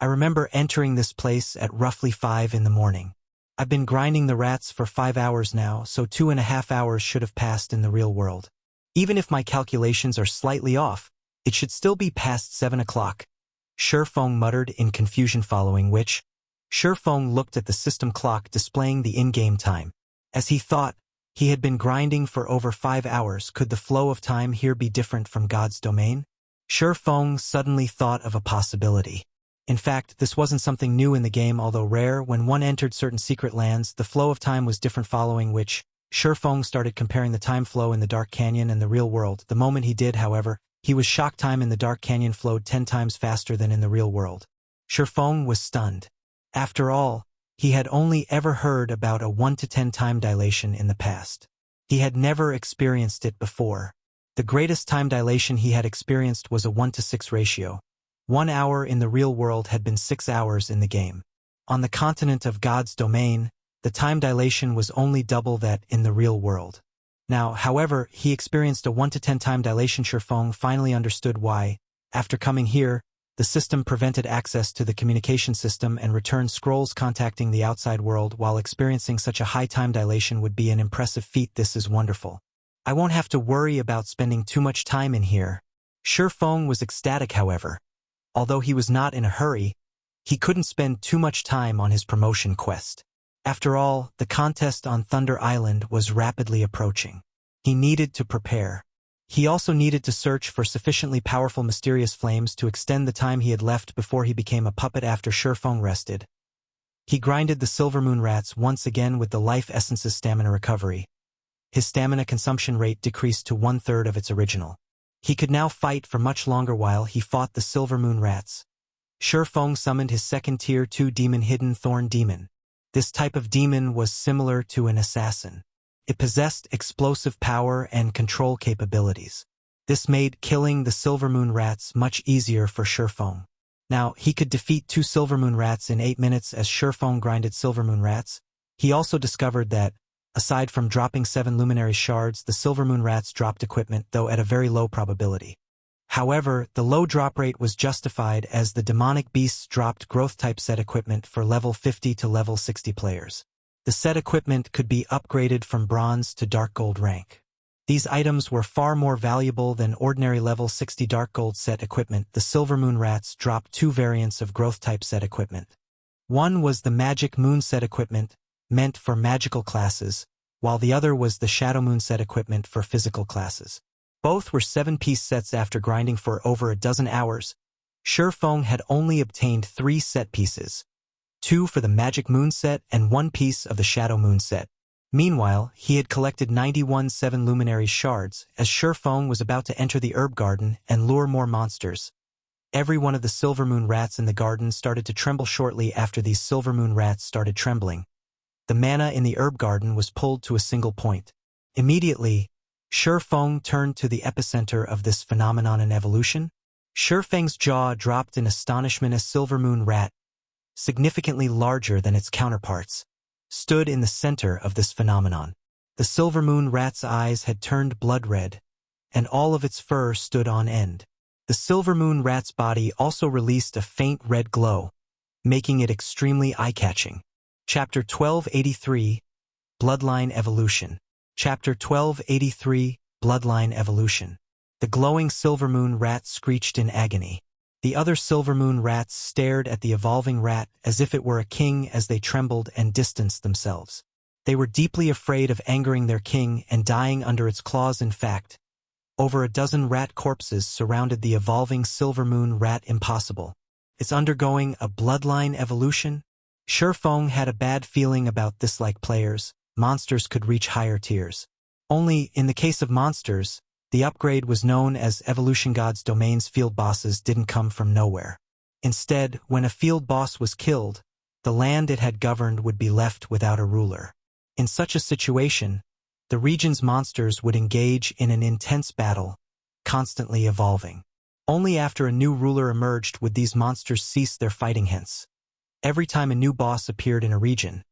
I remember entering this place at roughly 5 in the morning. I've been grinding the rats for 5 hours now, so 2.5 hours should have passed in the real world. Even if my calculations are slightly off, it should still be past 7 o'clock. Shurfeng muttered in confusion, following which, Shurfeng looked at the system clock displaying the in-game time. As he thought, he had been grinding for over 5 hours. Could the flow of time here be different from God's domain? Shurfeng suddenly thought of a possibility. In fact, this wasn't something new in the game, although rare. When one entered certain secret lands, the flow of time was different, following which, Shurfeng started comparing the time flow in the Dark Canyon and the real world. The moment he did, however, he was shocked. Time in the Dark Canyon flowed 10 times faster than in the real world. Shurfeng was stunned. After all, he had only ever heard about a 1:10 time dilation in the past. He had never experienced it before. The greatest time dilation he had experienced was a 1:6 ratio. 1 hour in the real world had been 6 hours in the game. On the continent of God's domain, the time dilation was only double that in the real world. Now, however, he experienced a 1:10 time dilation. Shurfeng finally understood why. After coming here, the system prevented access to the communication system and returned scrolls. Contacting the outside world while experiencing such a high time dilation would be an impressive feat. This is wonderful. I won't have to worry about spending too much time in here. Shurfeng was ecstatic, however. Although he was not in a hurry, he couldn't spend too much time on his promotion quest. After all, the contest on Thunder Island was rapidly approaching. He needed to prepare. He also needed to search for sufficiently powerful mysterious flames to extend the time he had left before he became a puppet. After Shurfeng rested, he grinded the Silvermoon rats once again with the life essence's stamina recovery. His stamina consumption rate decreased to 1/3 of its original. He could now fight for much longer while he fought the Silvermoon rats. Shurfeng summoned his second Tier 2 demon, Hidden Thorn Demon. This type of demon was similar to an assassin. It possessed explosive power and control capabilities. This made killing the Silvermoon rats much easier for Shurfeng. Now, he could defeat 2 Silvermoon rats in 8 minutes. As Shurfeng grinded Silvermoon rats, he also discovered that, aside from dropping 7 luminary shards, the Silvermoon rats dropped equipment, though at a very low probability. However, the low drop rate was justified as the demonic beasts dropped growth-type set equipment for level 50 to level 60 players. The set equipment could be upgraded from bronze to dark gold rank. These items were far more valuable than ordinary level 60 dark gold set equipment. The Silvermoon rats dropped 2 variants of growth-type set equipment. One was the Magic Moon set equipment, meant for magical classes, while the other was the Shadow Moon set equipment for physical classes. Both were 7-piece sets. After grinding for over a dozen hours, Shurfeng had only obtained 3 set pieces, 2 for the Magic Moon set and 1 piece of the Shadow Moon set. Meanwhile, he had collected 91 7 luminary shards. As Shurfeng was about to enter the herb garden and lure more monsters, every one of the Silvermoon rats in the garden started to tremble. Shortly after these Silvermoon rats started trembling, the mana in the herb garden was pulled to a single point. Immediately, Shurfeng turned to the epicenter of this phenomenon in evolution. Shurfeng's jaw dropped in astonishment as Silvermoon rat, significantly larger than its counterparts, stood in the center of this phenomenon. The Silvermoon rat's eyes had turned blood red, and all of its fur stood on end. The Silvermoon rat's body also released a faint red glow, making it extremely eye-catching. Chapter 1283, Bloodline Evolution. Chapter 1283, Bloodline Evolution. The glowing Silvermoon rat screeched in agony. The other Silvermoon rats stared at the evolving rat as if it were a king as they trembled and distanced themselves. They were deeply afraid of angering their king and dying under its claws. In fact, over a dozen rat corpses surrounded the evolving Silvermoon rat. Impossible. It's undergoing a bloodline evolution? Shurfeng had a bad feeling about this. Like players, monsters could reach higher tiers. Only, in the case of monsters, the upgrade was known as Evolution. God's domain's field bosses didn't come from nowhere. Instead, when a field boss was killed, the land it had governed would be left without a ruler. In such a situation, the region's monsters would engage in an intense battle, constantly evolving. Only after a new ruler emerged would these monsters cease their fighting. Hence, Every time a new boss appeared in a region,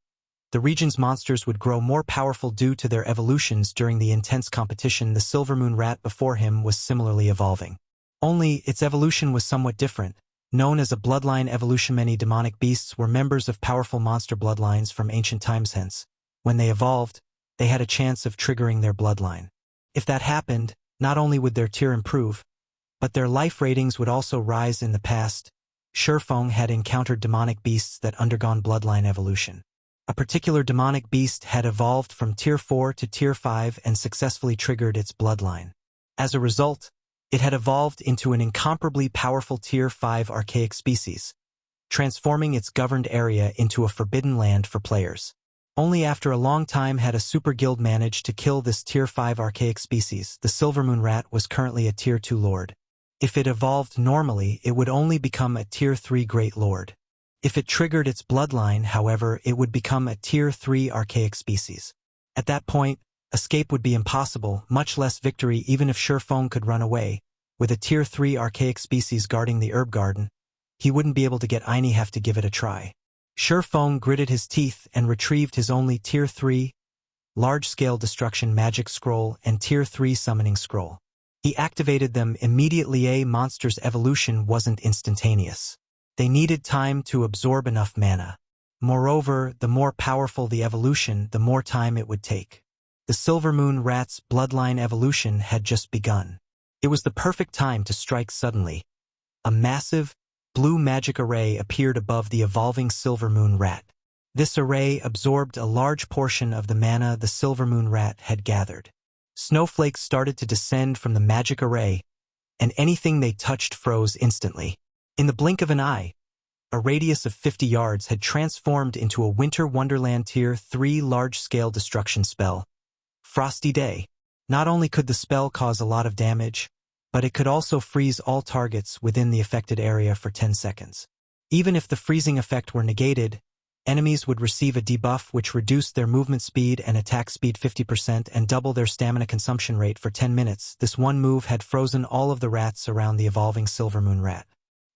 the region's monsters would grow more powerful due to their evolutions. During the intense competition, the Silvermoon rat before him was similarly evolving. Only, its evolution was somewhat different. Known as a bloodline evolution, many demonic beasts were members of powerful monster bloodlines from ancient times. Hence, when they evolved, they had a chance of triggering their bloodline. If that happened, not only would their tier improve, but their life ratings would also rise. In the past, Shifeng had encountered demonic beasts that undergone bloodline evolution. A particular demonic beast had evolved from Tier 4 to Tier 5 and successfully triggered its bloodline. As a result, it had evolved into an incomparably powerful Tier 5 archaic species, transforming its governed area into a forbidden land for players. Only after a long time had a super guild managed to kill this Tier 5 archaic species. The Silvermoon rat was currently a Tier 2 lord. If it evolved normally, it would only become a Tier 3 Great Lord. If it triggered its bloodline, however, it would become a Tier 3 archaic species. At that point, escape would be impossible, much less victory. Even if Shifeng could run away, with a Tier 3 archaic species guarding the herb garden, he wouldn't be able to get Ini. Have to give it a try. Shifeng gritted his teeth and retrieved his only Tier 3 large-scale destruction magic scroll and Tier 3 summoning scroll. He activated them immediately. A monster's evolution wasn't instantaneous. They needed time to absorb enough mana. Moreover, the more powerful the evolution, the more time it would take. The Silvermoon rat's bloodline evolution had just begun. It was the perfect time to strike suddenly. A massive, blue magic array appeared above the evolving Silvermoon rat. This array absorbed a large portion of the mana the Silvermoon rat had gathered. Snowflakes started to descend from the magic array, and anything they touched froze instantly. In the blink of an eye, a radius of 50 yards had transformed into a Winter Wonderland Tier 3 large-scale destruction spell. Frosty Day. Not only could the spell cause a lot of damage, but it could also freeze all targets within the affected area for 10 seconds. Even if the freezing effect were negated, enemies would receive a debuff which reduced their movement speed and attack speed 50% and double their stamina consumption rate for 10 minutes. This one move had frozen all of the rats around the evolving Silvermoon rat.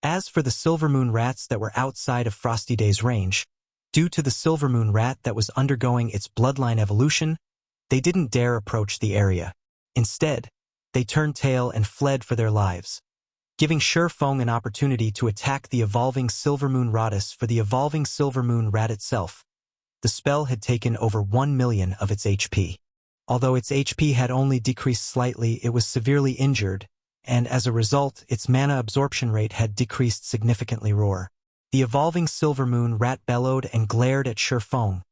As for the Silvermoon rats that were outside of Frosty Day's range, due to the Silvermoon rat that was undergoing its bloodline evolution, they didn't dare approach the area. Instead, they turned tail and fled for their lives, giving Shifeng an opportunity to attack the evolving Silvermoon ratus. For the evolving Silvermoon rat itself, the spell had taken over 1 million of its HP. Although its HP had only decreased slightly, it was severely injured, and as a result, its mana absorption rate had decreased significantly. Roar. The evolving Silvermoon rat bellowed and glared at Shifeng,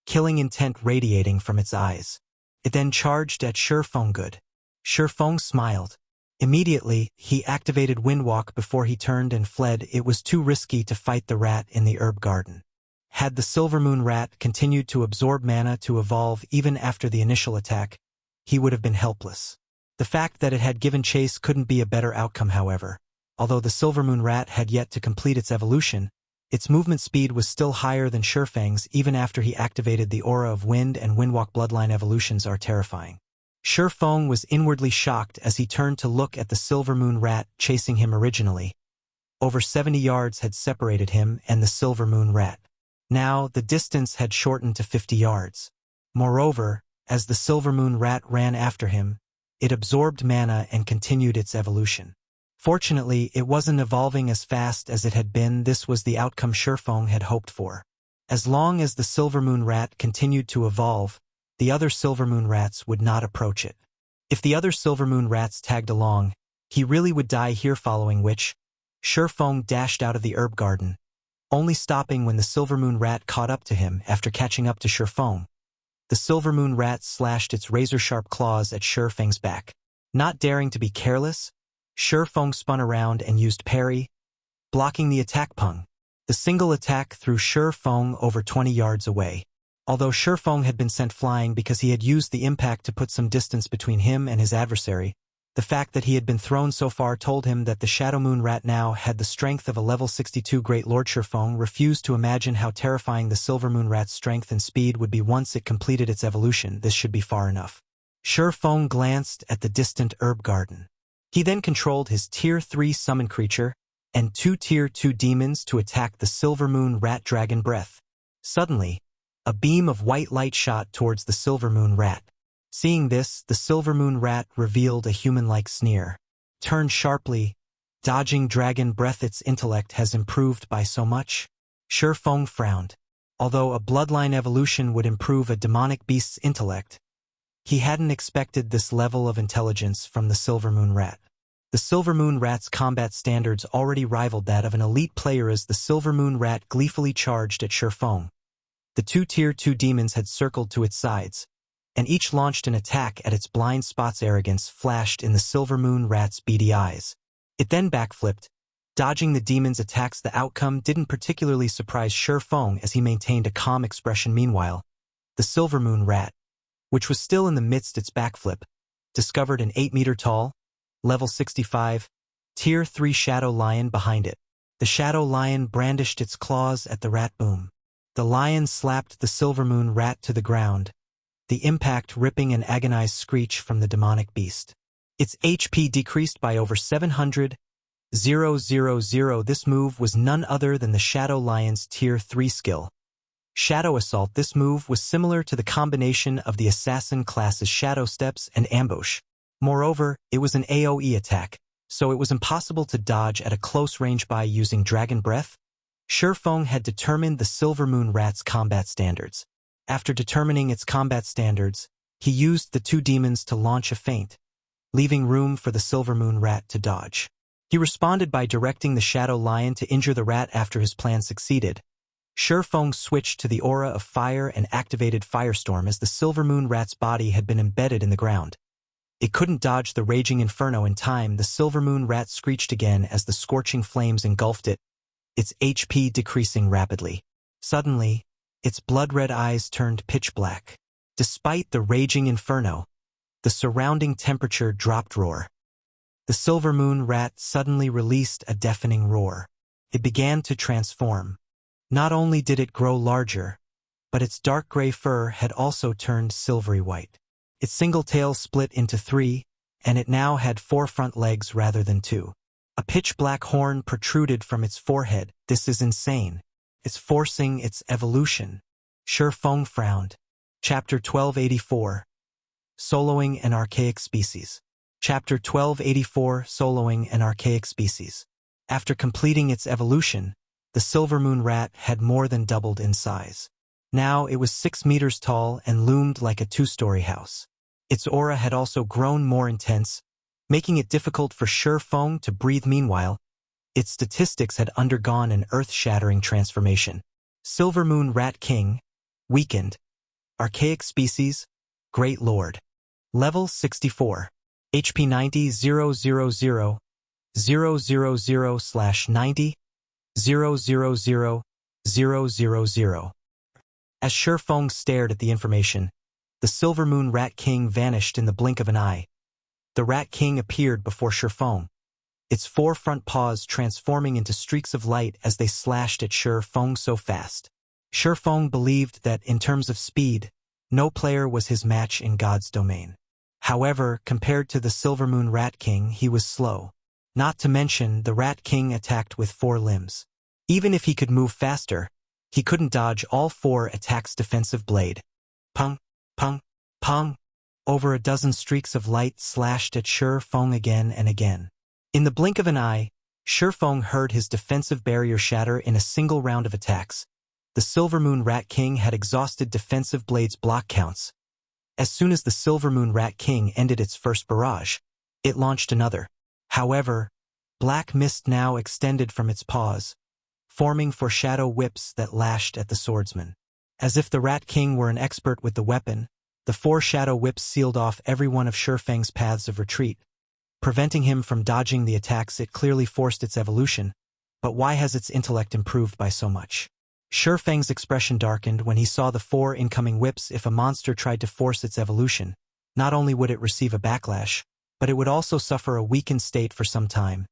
killing intent radiating from its eyes. It then charged at Shifeng. Good. Shifeng smiled. Immediately, he activated Windwalk before he turned and fled. It was too risky to fight the rat in the herb garden. Had the Silvermoon rat continued to absorb mana to evolve even after the initial attack, he would have been helpless. The fact that it had given chase couldn't be a better outcome, however. Although the Silvermoon rat had yet to complete its evolution, its movement speed was still higher than Shifeng's even after he activated the Aura of Wind, and Windwalk bloodline evolutions are terrifying. Shifeng was inwardly shocked as he turned to look at the Silvermoon rat chasing him originally. Over 70 yards had separated him and the Silvermoon rat. Now, the distance had shortened to 50 yards. Moreover, as the Silvermoon rat ran after him, it absorbed mana and continued its evolution. Fortunately, it wasn't evolving as fast as it had been. This was the outcome Shifeng had hoped for. As long as the Silvermoon rat continued to evolve, the other Silvermoon rats would not approach it. If the other Silvermoon rats tagged along, he really would die here, following which, Shifeng dashed out of the herb garden, only stopping when the Silvermoon rat caught up to him. After catching up to Shifeng, the Silvermoon rat slashed its razor-sharp claws at Shifeng's back. Not daring to be careless, Shifeng spun around and used parry, blocking the attack. Pung. The single attack threw Shifeng over 20 yards away. Although Shifeng had been sent flying because he had used the impact to put some distance between him and his adversary, the fact that he had been thrown so far told him that the Shadowmoon rat now had the strength of a level 62 Great Lord. Shifeng refused to imagine how terrifying the Silvermoon rat's strength and speed would be once it completed its evolution. This should be far enough. Shifeng glanced at the distant herb garden. He then controlled his Tier 3 summon creature, and 2 Tier 2 demons to attack the Silver Moon Rat Dragon Breath. Suddenly, a beam of white light shot towards the Silver Moon Rat. Seeing this, the Silver Moon Rat revealed a human-like sneer. Turned sharply, dodging Dragon Breath. Its intellect has improved by so much. Shi Feng frowned. Although a bloodline evolution would improve a demonic beast's intellect, he hadn't expected this level of intelligence from the Silver Moon Rat. The Silver Moon Rat's combat standards already rivaled that of an elite player as the Silver Moon Rat gleefully charged at Shi Feng. The 2 Tier 2 demons had circled to its sides, and each launched an attack at its blind spots. Arrogance flashed in the Silver Moon Rat's beady eyes. It then backflipped, dodging the demon's attacks. The outcome didn't particularly surprise Shi Feng as he maintained a calm expression. Meanwhile, the Silver Moon Rat, which was still in the midst its backflip, discovered an 8-meter-tall, level 65, Tier 3 Shadow Lion behind it. The Shadow Lion brandished its claws at the rat. Boom. The lion slapped the Silver Moon Rat to the ground, the impact ripping an agonized screech from the demonic beast. Its HP decreased by over 700,000. This move was none other than the Shadow Lion's Tier 3 skill. Shadow Assault. This move was similar to the combination of the Assassin class's Shadow Steps and Ambush. Moreover, it was an AoE attack, so it was impossible to dodge at a close range. By using Dragon Breath, Shi Feng had determined the Silver Moon Rat's combat standards. After determining its combat standards, he used the 2 demons to launch a feint, leaving room for the Silver Moon Rat to dodge. He responded by directing the Shadow Lion to injure the rat. After his plan succeeded, Shi Feng switched to the aura of fire and activated Firestorm as the Silver Moon Rat's body had been embedded in the ground. It couldn't dodge the raging inferno in time. The Silver Moon Rat screeched again as the scorching flames engulfed it, its HP decreasing rapidly. Suddenly, its blood-red eyes turned pitch black. Despite the raging inferno, the surrounding temperature dropped. Roar. The Silver Moon Rat suddenly released a deafening roar. It began to transform. Not only did it grow larger, but its dark gray fur had also turned silvery white. Its single tail split into 3, and it now had 4 front legs rather than 2. A pitch-black horn protruded from its forehead. This is insane. It's forcing its evolution. Shi Feng frowned. Chapter 1284. Soloing an Archaic Species. Chapter 1284. Soloing an Archaic Species. After completing its evolution, the Silver Moon Rat had more than doubled in size. Now it was 6 meters tall and loomed like a 2-story house. Its aura had also grown more intense, making it difficult for Shi Feng to breathe. Meanwhile, its statistics had undergone an earth-shattering transformation. Silver Moon Rat King, weakened. Archaic Species, Great Lord. Level 64. HP 90,000, 000/90, 000,000. As Shi Feng stared at the information, the Silver Moon Rat King vanished in the blink of an eye. The Rat King appeared before Shi Feng, its 4 front paws transforming into streaks of light as they slashed at Shi Feng so fast. Shi Feng believed that, in terms of speed, no player was his match in God's domain. However, compared to the Silver Moon Rat King, he was slow. Not to mention, the Rat King attacked with 4 limbs. Even if he could move faster, he couldn't dodge all 4 attacks' defensive blade. Pung, pung, pung. Over a dozen streaks of light slashed at Shi Feng again and again. In the blink of an eye, Shi Feng heard his defensive barrier shatter in a single round of attacks. The Silver Moon Rat King had exhausted defensive blade's block counts. As soon as the Silver Moon Rat King ended its first barrage, it launched another. However, black mist now extended from its paws, forming foreshadow whips that lashed at the swordsman. As if the Rat King were an expert with the weapon, the 4 shadow whips sealed off every one of Shi Feng's paths of retreat, preventing him from dodging the attacks. It clearly forced its evolution, but why has its intellect improved by so much? Shi Feng's expression darkened when he saw the 4 incoming whips. If a monster tried to force its evolution, not only would it receive a backlash, but it would also suffer a weakened state for some time,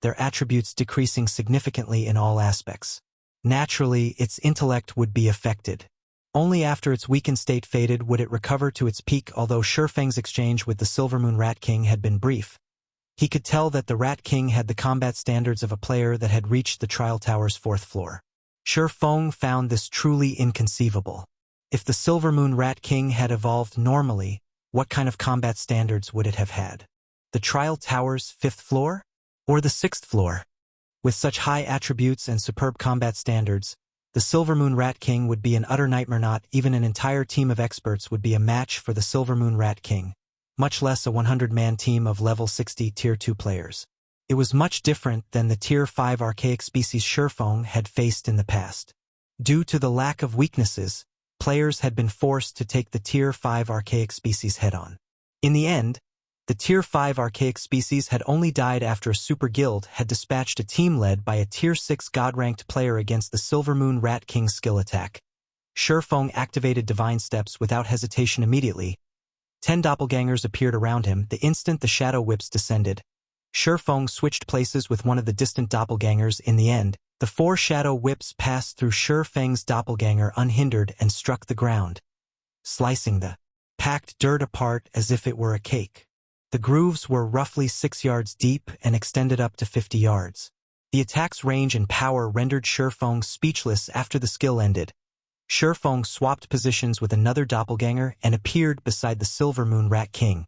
their attributes decreasing significantly in all aspects. Naturally, its intellect would be affected. Only after its weakened state faded would it recover to its peak. Although Shi Feng's exchange with the Silver Moon Rat King had been brief, He could tell that the Rat King had the combat standards of a player that had reached the Trial Tower's 4th floor. Shi Feng found this truly inconceivable. If the Silver Moon Rat King had evolved normally, what kind of combat standards would it have had? The Trial Tower's 5th floor? Or the 6th floor? With such high attributes and superb combat standards, the Silver Moon Rat King would be an utter nightmare. Not even an entire team of experts would be a match for the Silver Moon Rat King, much less a 100-man team of level 60 Tier 2 players. It was much different than the Tier 5 archaic species Shi Feng had faced in the past. Due to the lack of weaknesses, players had been forced to take the Tier 5 archaic species head-on. In the end, the Tier 5 archaic species had only died after a super guild had dispatched a team led by a Tier 6 god-ranked player against the Silver Moon Rat King's skill attack. Shi Feng activated Divine Steps without hesitation immediately. 10 doppelgangers appeared around him the instant the shadow whips descended. Shi Feng switched places with one of the distant doppelgangers. In the end, the 4 shadow whips passed through Shi Feng's doppelganger unhindered and struck the ground, slicing the packed dirt apart as if it were a cake. The grooves were roughly 6 yards deep and extended up to 50 yards. The attack's range and power rendered Shi Feng speechless. After the skill ended, Shi Feng swapped positions with another doppelganger and appeared beside the Silver Moon Rat King.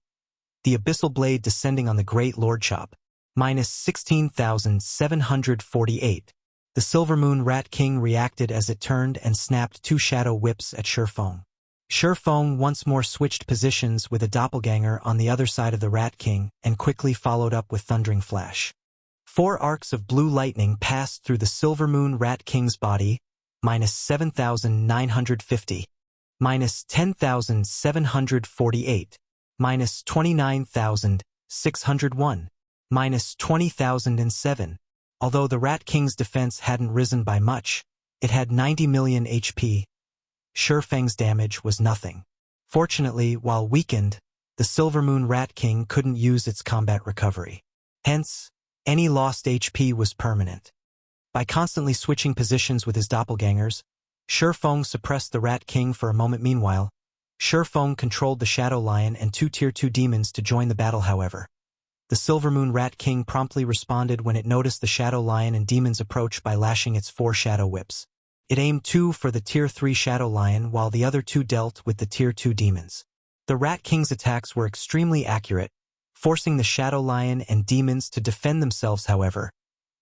The abyssal blade descending on the Great Lord Chop. Minus 16,748. The Silver Moon Rat King reacted as it turned and snapped 2 shadow whips at Shi Feng. Shi Feng once more switched positions with a doppelganger on the other side of the Rat King and quickly followed up with Thundering Flash. 4 arcs of blue lightning passed through the Silver Moon Rat King's body. Minus 7,950. Minus 10,748. Minus 29,601. Minus 20,007. Although the Rat King's defense hadn't risen by much, it had 90 million HP. Shi Feng's damage was nothing. Fortunately, while weakened, the Silver Moon Rat King couldn't use its combat recovery. Hence, any lost HP was permanent. By constantly switching positions with his doppelgangers, Shi Feng suppressed the Rat King for a moment. Meanwhile, Shi Feng controlled the Shadow Lion and 2 Tier 2 demons to join the battle. However, the Silver Moon Rat King promptly responded when it noticed the Shadow Lion and demons approach by lashing its 4 shadow whips. It aimed 2 for the Tier 3 Shadow Lion while the other 2 dealt with the Tier 2 demons. The Rat King's attacks were extremely accurate, forcing the Shadow Lion and demons to defend themselves. However,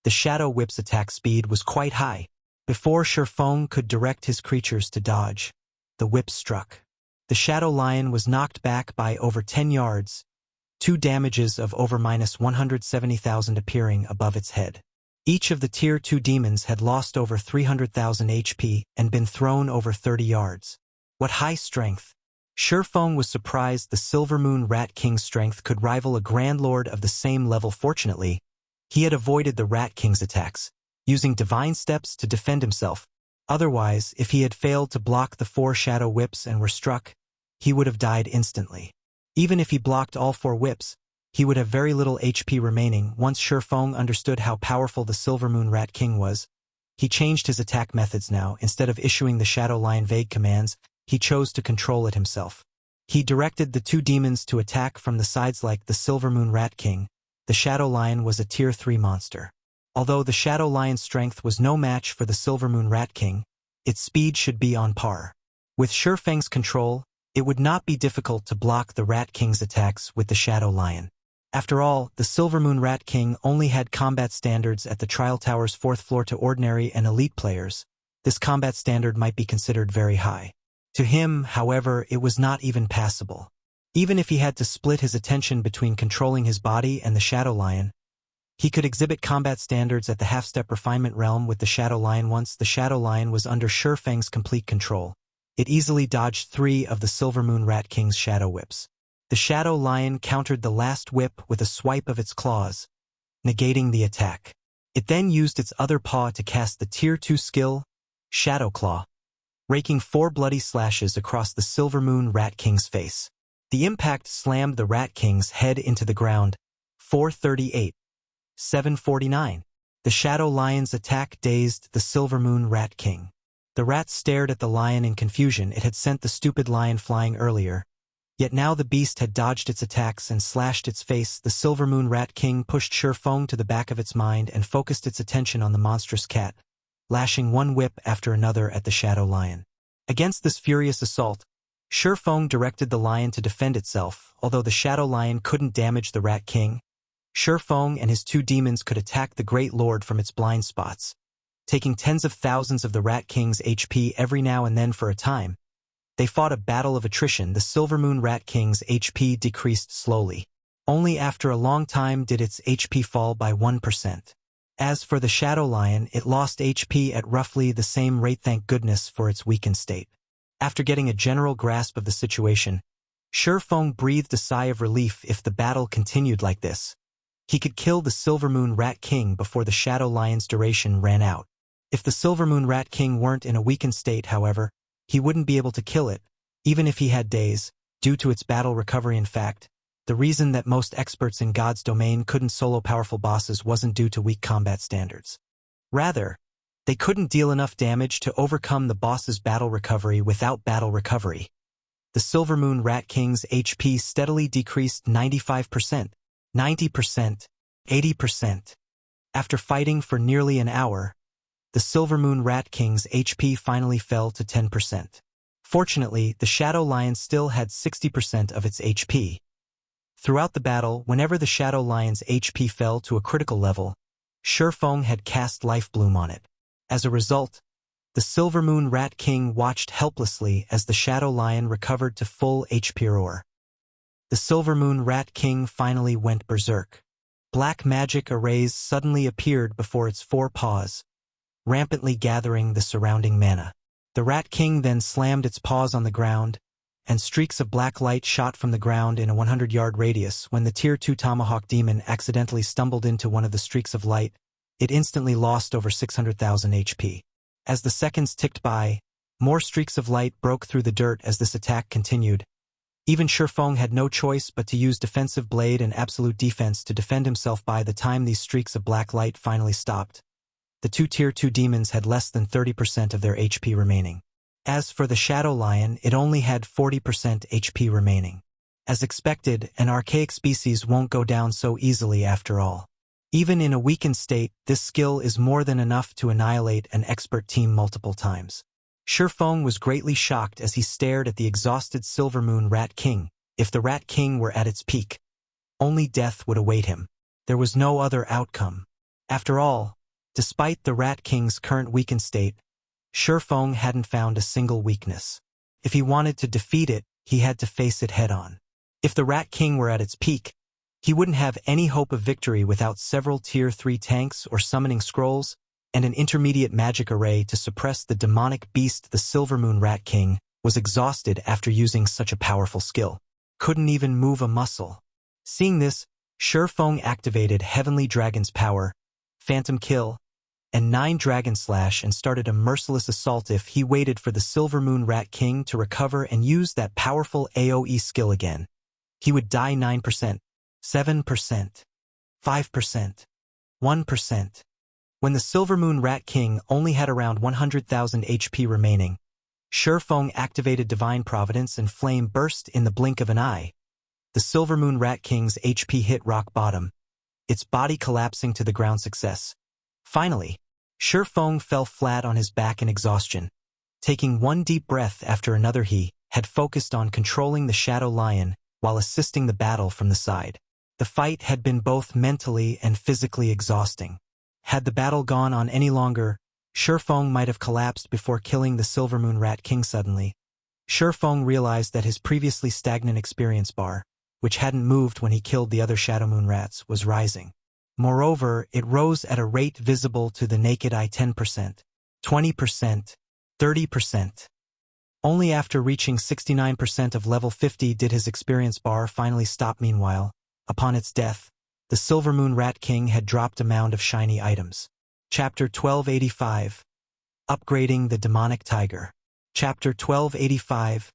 the Shadow Whip's attack speed was quite high. Before Shi Feng could direct his creatures to dodge, the whip struck. The Shadow Lion was knocked back by over 10 yards, 2 damages of over minus 170,000 appearing above its head. Each of the Tier 2 demons had lost over 300,000 HP and been thrown over 30 yards. What high strength! Shi Feng was surprised the Silver Moon Rat King's strength could rival a Grand Lord of the same level. Fortunately, he had avoided the Rat King's attacks, using Divine Steps to defend himself. Otherwise, if he had failed to block the 4 shadow whips and were struck, he would have died instantly. Even if he blocked all 4 whips, he would have very little HP remaining. Once Shi Feng understood how powerful the Silver Moon Rat King was, he changed his attack methods now. Instead of issuing the Shadow Lion vague commands, he chose to control it himself. He directed the 2 demons to attack from the sides. Like the Silver Moon Rat King, the Shadow Lion was a Tier 3 monster. Although the Shadow Lion's strength was no match for the Silver Moon Rat King, its speed should be on par. With Shi Feng's control, it would not be difficult to block the Rat King's attacks with the Shadow Lion. After all, the Silver Moon Rat King only had combat standards at the Trial Tower's 4th floor to ordinary and elite players. This combat standard might be considered very high. To him, however, it was not even passable. Even if he had to split his attention between controlling his body and the Shadow Lion, he could exhibit combat standards at the half-step refinement realm with the Shadow Lion. Once the Shadow Lion was under Shi Feng's complete control, it easily dodged 3 of the Silver Moon Rat King's shadow whips. The Shadow Lion countered the last whip with a swipe of its claws, negating the attack. It then used its other paw to cast the Tier 2 skill, Shadow Claw, raking 4 bloody slashes across the Silver Moon Rat King's face. The impact slammed the Rat King's head into the ground. 438. 749. The Shadow Lion's attack dazed the Silver Moon Rat King. The rat stared at the lion in confusion. It had sent the stupid lion flying earlier, Yet now the beast had dodged its attacks and slashed its face. The Silver Moon Rat King pushed Shifeng to the back of its mind and focused its attention on the monstrous cat, lashing one whip after another at the Shadow Lion. Against this furious assault, Shifeng directed the lion to defend itself. Although the Shadow Lion couldn't damage the Rat King, Shifeng and his two demons could attack the Great Lord from its blind spots, taking tens of thousands of the Rat King's HP every now and then. For a time, they fought a battle of attrition. The Silver Moon Rat King's HP decreased slowly. Only after a long time did its HP fall by 1%. As for the Shadow Lion, it lost HP at roughly the same rate. Thank goodness for its weakened state. After getting a general grasp of the situation, Shifeng breathed a sigh of relief. If the battle continued like this, he could kill the Silver Moon Rat King before the Shadow Lion's duration ran out. If the Silver Moon Rat King weren't in a weakened state, however, he wouldn't be able to kill it, even if he had days, due to its battle recovery. In fact, the reason that most experts in God's domain couldn't solo powerful bosses wasn't due to weak combat standards. Rather, they couldn't deal enough damage to overcome the boss's battle recovery without battle recovery. The Silver Moon Rat King's HP steadily decreased 95%, 90%, 80%. After fighting for nearly an hour, the Silver Moon Rat King's HP finally fell to 10%. Fortunately, the Shadow Lion still had 60% of its HP. Throughout the battle, whenever the Shadow Lion's HP fell to a critical level, Shifeng had cast Life Bloom on it. As a result, the Silver Moon Rat King watched helplessly as the Shadow Lion recovered to full HP. The Silver Moon Rat King finally went berserk. Black magic arrays suddenly appeared before its four paws, rampantly gathering the surrounding mana. The Rat King then slammed its paws on the ground, and streaks of black light shot from the ground in a 100-yard radius. When the Tier 2 Tomahawk Demon accidentally stumbled into one of the streaks of light, it instantly lost over 600,000 HP. As the seconds ticked by, more streaks of light broke through the dirt as this attack continued. Even Shifeng had no choice but to use Defensive Blade and Absolute Defense to defend himself. By the time these streaks of black light finally stopped, the two Tier 2 demons had less than 30% of their HP remaining. As for the Shadow Lion, it only had 40% HP remaining. As expected, an archaic species won't go down so easily after all. Even in a weakened state, this skill is more than enough to annihilate an expert team multiple times. Shifeng was greatly shocked as he stared at the exhausted Silver Moon Rat King. If the Rat King were at its peak, only death would await him. There was no other outcome. After all, despite the Rat King's current weakened state, Shifeng hadn't found a single weakness. If he wanted to defeat it, he had to face it head-on. If the Rat King were at its peak, he wouldn't have any hope of victory without several Tier 3 tanks or summoning scrolls, and an intermediate magic array to suppress the demonic beast. The Silver Moon Rat King was exhausted after using such a powerful skill. Couldn't even move a muscle. Seeing this, Shifeng activated Heavenly Dragon's power, Phantom Kill, and 9 Dragon Slash and started a merciless assault. If he waited for the Silver Moon Rat King to recover and use that powerful AoE skill again, he would die. 9%, 7%, 5%, 1%. When the Silver Moon Rat King only had around 100,000 HP remaining, Shifeng activated Divine Providence and Flame Burst in the blink of an eye. The Silver Moon Rat King's HP hit rock bottom, its body collapsing to the ground. Success. Finally, Shifeng fell flat on his back in exhaustion. Taking one deep breath after another, he had focused on controlling the Shadow Lion while assisting the battle from the side. The fight had been both mentally and physically exhausting. Had the battle gone on any longer, Shifeng might have collapsed before killing the Silver Moon Rat King. Suddenly, Shifeng realized that his previously stagnant experience bar, which hadn't moved when he killed the other Shadow Moon Rats, was rising. Moreover, it rose at a rate visible to the naked eye. 10%, 20%, 30%. Only after reaching 69% of level 50 did his experience bar finally stop. Meanwhile, upon its death, the Silver Moon Rat King had dropped a mound of shiny items. Chapter 1285. Upgrading the Demonic Tiger. Chapter 1285.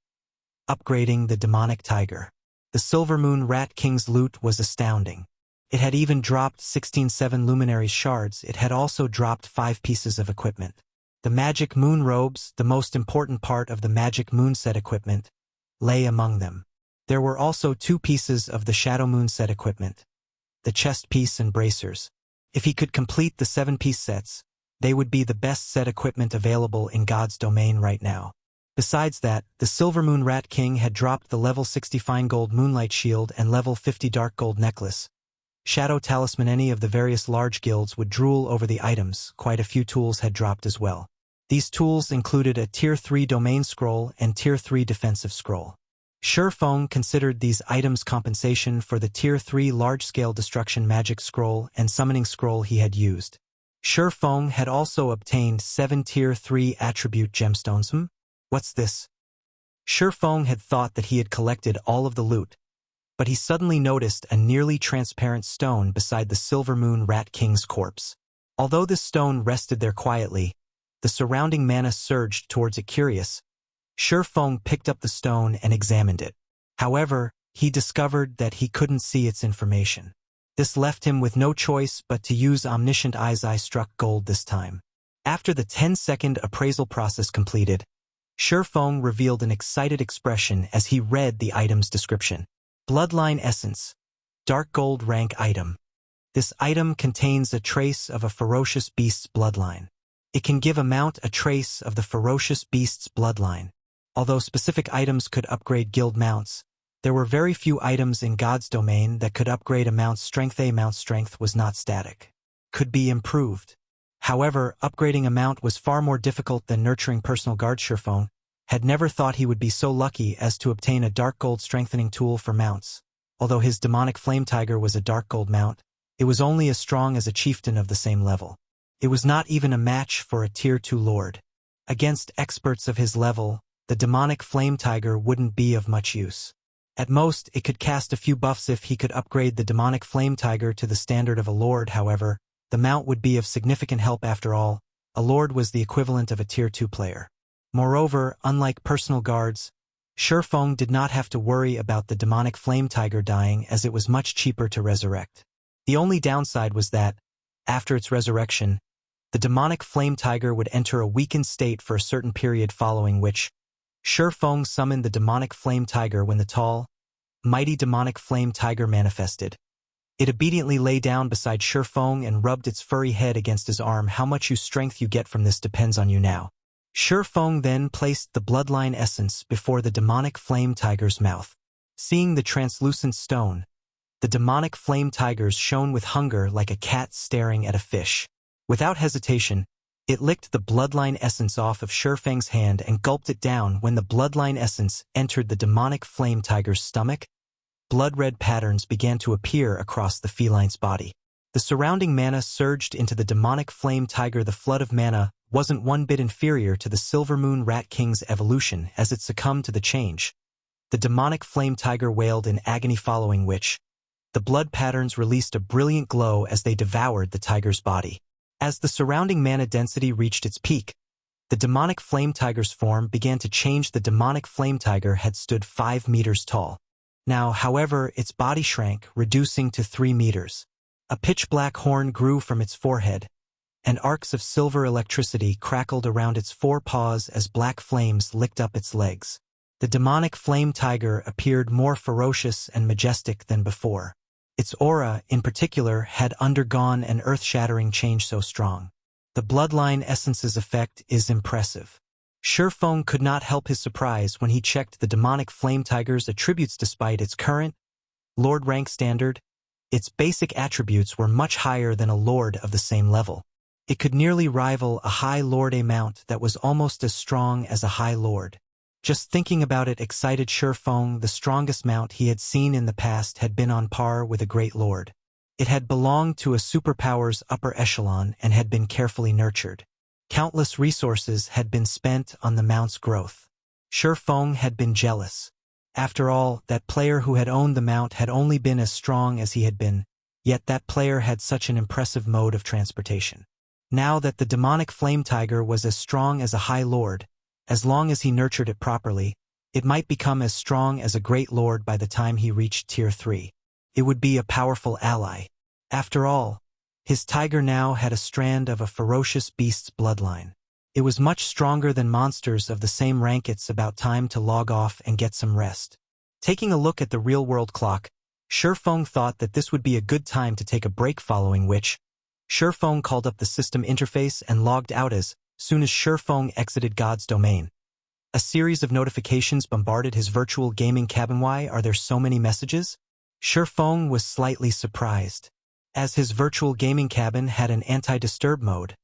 Upgrading the Demonic Tiger. The Silver Moon Rat King's loot was astounding. It had even dropped 16 luminary shards. It had also dropped 5 pieces of equipment. The magic moon robes, the most important part of the magic moon set equipment, lay among them. There were also 2 pieces of the Shadow Moon set equipment, the chest piece and bracers. If he could complete the 7-piece sets, they would be the best set equipment available in God's domain right now. Besides that, the Silver Moon Rat King had dropped the level 60 Fine Gold Moonlight Shield and level 50 Dark Gold Necklace. Shadow Talisman. Any of the various large guilds would drool over the items. Quite a few tools had dropped as well. These tools included a Tier 3 Domain Scroll and Tier 3 Defensive Scroll. Shurfeng considered these items compensation for the Tier 3 Large-Scale Destruction Magic Scroll and Summoning Scroll he had used. Shurfeng had also obtained 7 Tier 3 Attribute Gemstones. What's this? Shurfeng had thought that he had collected all of the loot, but he suddenly noticed a nearly transparent stone beside the Silver Moon Rat King's corpse. Although this stone rested there quietly, the surrounding mana surged towards it. Curious, Shurfeng picked up the stone and examined it. However, he discovered that he couldn't see its information. This left him with no choice but to use Omniscient Eyes. I struck gold this time. After the 10-second appraisal process completed, Shurfeng revealed an excited expression as he read the item's description. Bloodline Essence. Dark Gold Rank Item. This item contains a trace of a ferocious beast's bloodline. It can give a mount a trace of the ferocious beast's bloodline. Although specific items could upgrade guild mounts, there were very few items in God's domain that could upgrade a mount's strength. A mount's strength was not static. Could be improved. However, upgrading a mount was far more difficult than nurturing personal guard. Shurfeng had never thought he would be so lucky as to obtain a dark gold strengthening tool for mounts. Although his demonic flame tiger was a dark gold mount, it was only as strong as a chieftain of the same level. It was not even a match for a Tier 2 lord. Against experts of his level, the demonic flame tiger wouldn't be of much use. At most, it could cast a few buffs if he could upgrade the demonic flame tiger to the standard of a lord. However, the mount would be of significant help. After all, a lord was the equivalent of a Tier 2 player. Moreover, unlike personal guards, Shurfeng did not have to worry about the demonic flame tiger dying, as it was much cheaper to resurrect. The only downside was that, after its resurrection, the demonic flame tiger would enter a weakened state for a certain period, following which Shurfeng summoned the demonic flame tiger. When the tall, mighty demonic flame tiger manifested, it obediently lay down beside Shurfeng and rubbed its furry head against his arm. How much strength you get from this depends on you now. Shurfeng then placed the bloodline essence before the demonic flame tiger's mouth. Seeing the translucent stone, the demonic flame tigers shone with hunger like a cat staring at a fish. Without hesitation, it licked the bloodline essence off of Shurfeng's hand and gulped it down. When the bloodline essence entered the demonic flame tiger's stomach, blood-red patterns began to appear across the feline's body. The surrounding mana surged into the demonic flame tiger. The flood of mana wasn't one bit inferior to the Silver Moon Rat King's evolution as it succumbed to the change. The demonic flame tiger wailed in agony, following which, the blood patterns released a brilliant glow as they devoured the tiger's body. As the surrounding mana density reached its peak, the demonic flame tiger's form began to change. The demonic flame tiger had stood 5 meters tall. Now, however, its body shrank, reducing to 3 meters. A pitch-black horn grew from its forehead, and arcs of silver electricity crackled around its 4 paws as black flames licked up its legs. The demonic flame tiger appeared more ferocious and majestic than before. Its aura, in particular, had undergone an earth-shattering change so strong. The bloodline essence's effect is impressive. Shurfeng could not help his surprise when he checked the demonic flame tiger's attributes. Despite its current lord rank standard, its basic attributes were much higher than a lord of the same level. It could nearly rival a high lord. A mount that was almost as strong as a high lord. Just thinking about it excited Shurfeng. The strongest mount he had seen in the past had been on par with a great lord. It had belonged to a superpower's upper echelon and had been carefully nurtured. Countless resources had been spent on the mount's growth. Shurfeng had been jealous. After all, that player who had owned the mount had only been as strong as he had been, yet that player had such an impressive mode of transportation. Now that the demonic flame tiger was as strong as a high lord, as long as he nurtured it properly, it might become as strong as a great lord by the time he reached Tier 3. It would be a powerful ally. After all, his tiger now had a strand of a ferocious beast's bloodline. It was much stronger than monsters of the same rank. It's about time to log off and get some rest. Taking a look at the real-world clock, Shifeng thought that this would be a good time to take a break, following which, Shifeng called up the system interface and logged out as soon as Shifeng exited God's domain. A series of notifications bombarded his virtual gaming cabin. Why are there so many messages? Shifeng was slightly surprised. As his virtual gaming cabin had an anti-disturb mode,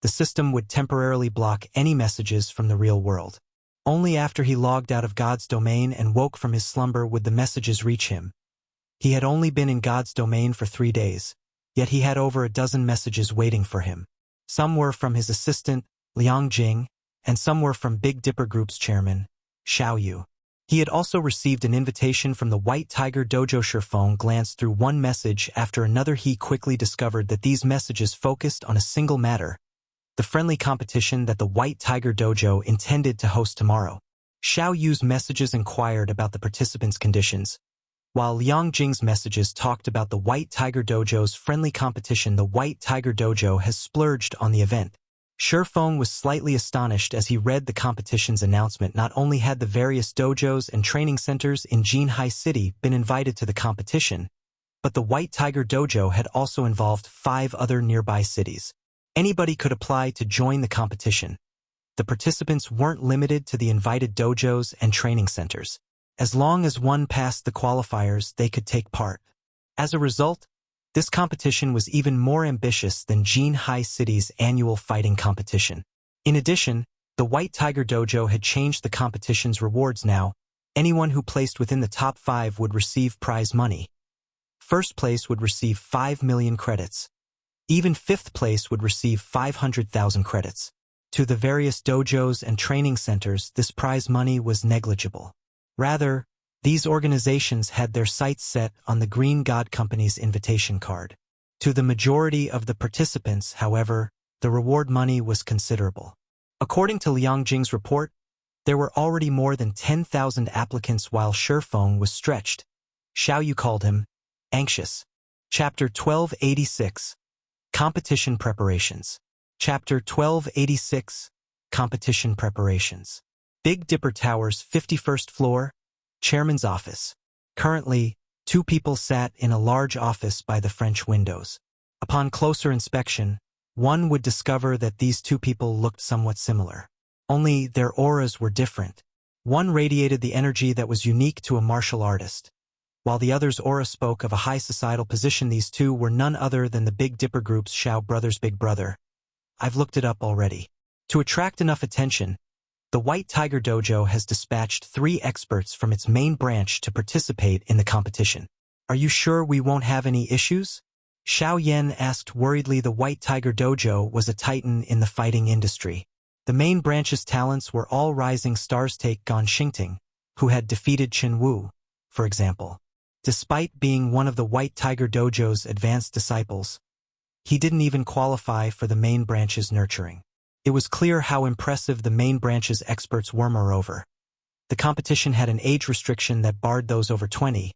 the system would temporarily block any messages from the real world. Only after he logged out of God's domain and woke from his slumber would the messages reach him. He had only been in God's domain for 3 days, yet he had over a dozen messages waiting for him. Some were from his assistant, Liang Jing, and some were from Big Dipper Group's chairman, Xiao Yu. He had also received an invitation from the White Tiger Dojo. Shifeng glanced through one message after another. He quickly discovered that these messages focused on a single matter: the friendly competition that the White Tiger Dojo intended to host tomorrow. Xiao Yu's messages inquired about the participants' conditions, while Liang Jing's messages talked about the White Tiger Dojo's friendly competition. The White Tiger Dojo has splurged on the event. Shifeng was slightly astonished as he read the competition's announcement. Not only had the various dojos and training centers in Jinhai City been invited to the competition, but the White Tiger Dojo had also involved 5 other nearby cities. Anybody could apply to join the competition. The participants weren't limited to the invited dojos and training centers. As long as one passed the qualifiers, they could take part. As a result, this competition was even more ambitious than Jinhai City's annual fighting competition. In addition, the White Tiger Dojo had changed the competition's rewards now. Anyone who placed within the top 5 would receive prize money. First place would receive 5 million credits. Even 5th place would receive 500,000 credits. To the various dojos and training centers, this prize money was negligible. Rather, these organizations had their sights set on the Green God Company's invitation card. To the majority of the participants, however, the reward money was considerable. According to Liang Jing's report, there were already more than 10,000 applicants while Shifeng was stretched. Xiao Yu called him anxious. Chapter 1286. Competition Preparations. Chapter 1286. Competition Preparations. Big Dipper Tower's 51st floor, Chairman's office. Currently, 2 people sat in a large office by the French windows. Upon closer inspection, one would discover that these 2 people looked somewhat similar. Only their auras were different. One radiated the energy that was unique to a martial artist, while the other's aura spoke of a high societal position. These 2 were none other than the Big Dipper Group's Xiao Brothers' big brother. I've looked it up already. To attract enough attention, the White Tiger Dojo has dispatched 3 experts from its main branch to participate in the competition. Are you sure we won't have any issues? Xiao Yan asked worriedly. The White Tiger Dojo was a titan in the fighting industry. The main branch's talents were all rising stars. Take Gan Xingting, who had defeated Chen Wu, for example. Despite being one of the White Tiger Dojo's advanced disciples, he didn't even qualify for the main branch's nurturing. It was clear how impressive the main branch's experts were. Moreover, the competition had an age restriction that barred those over 20,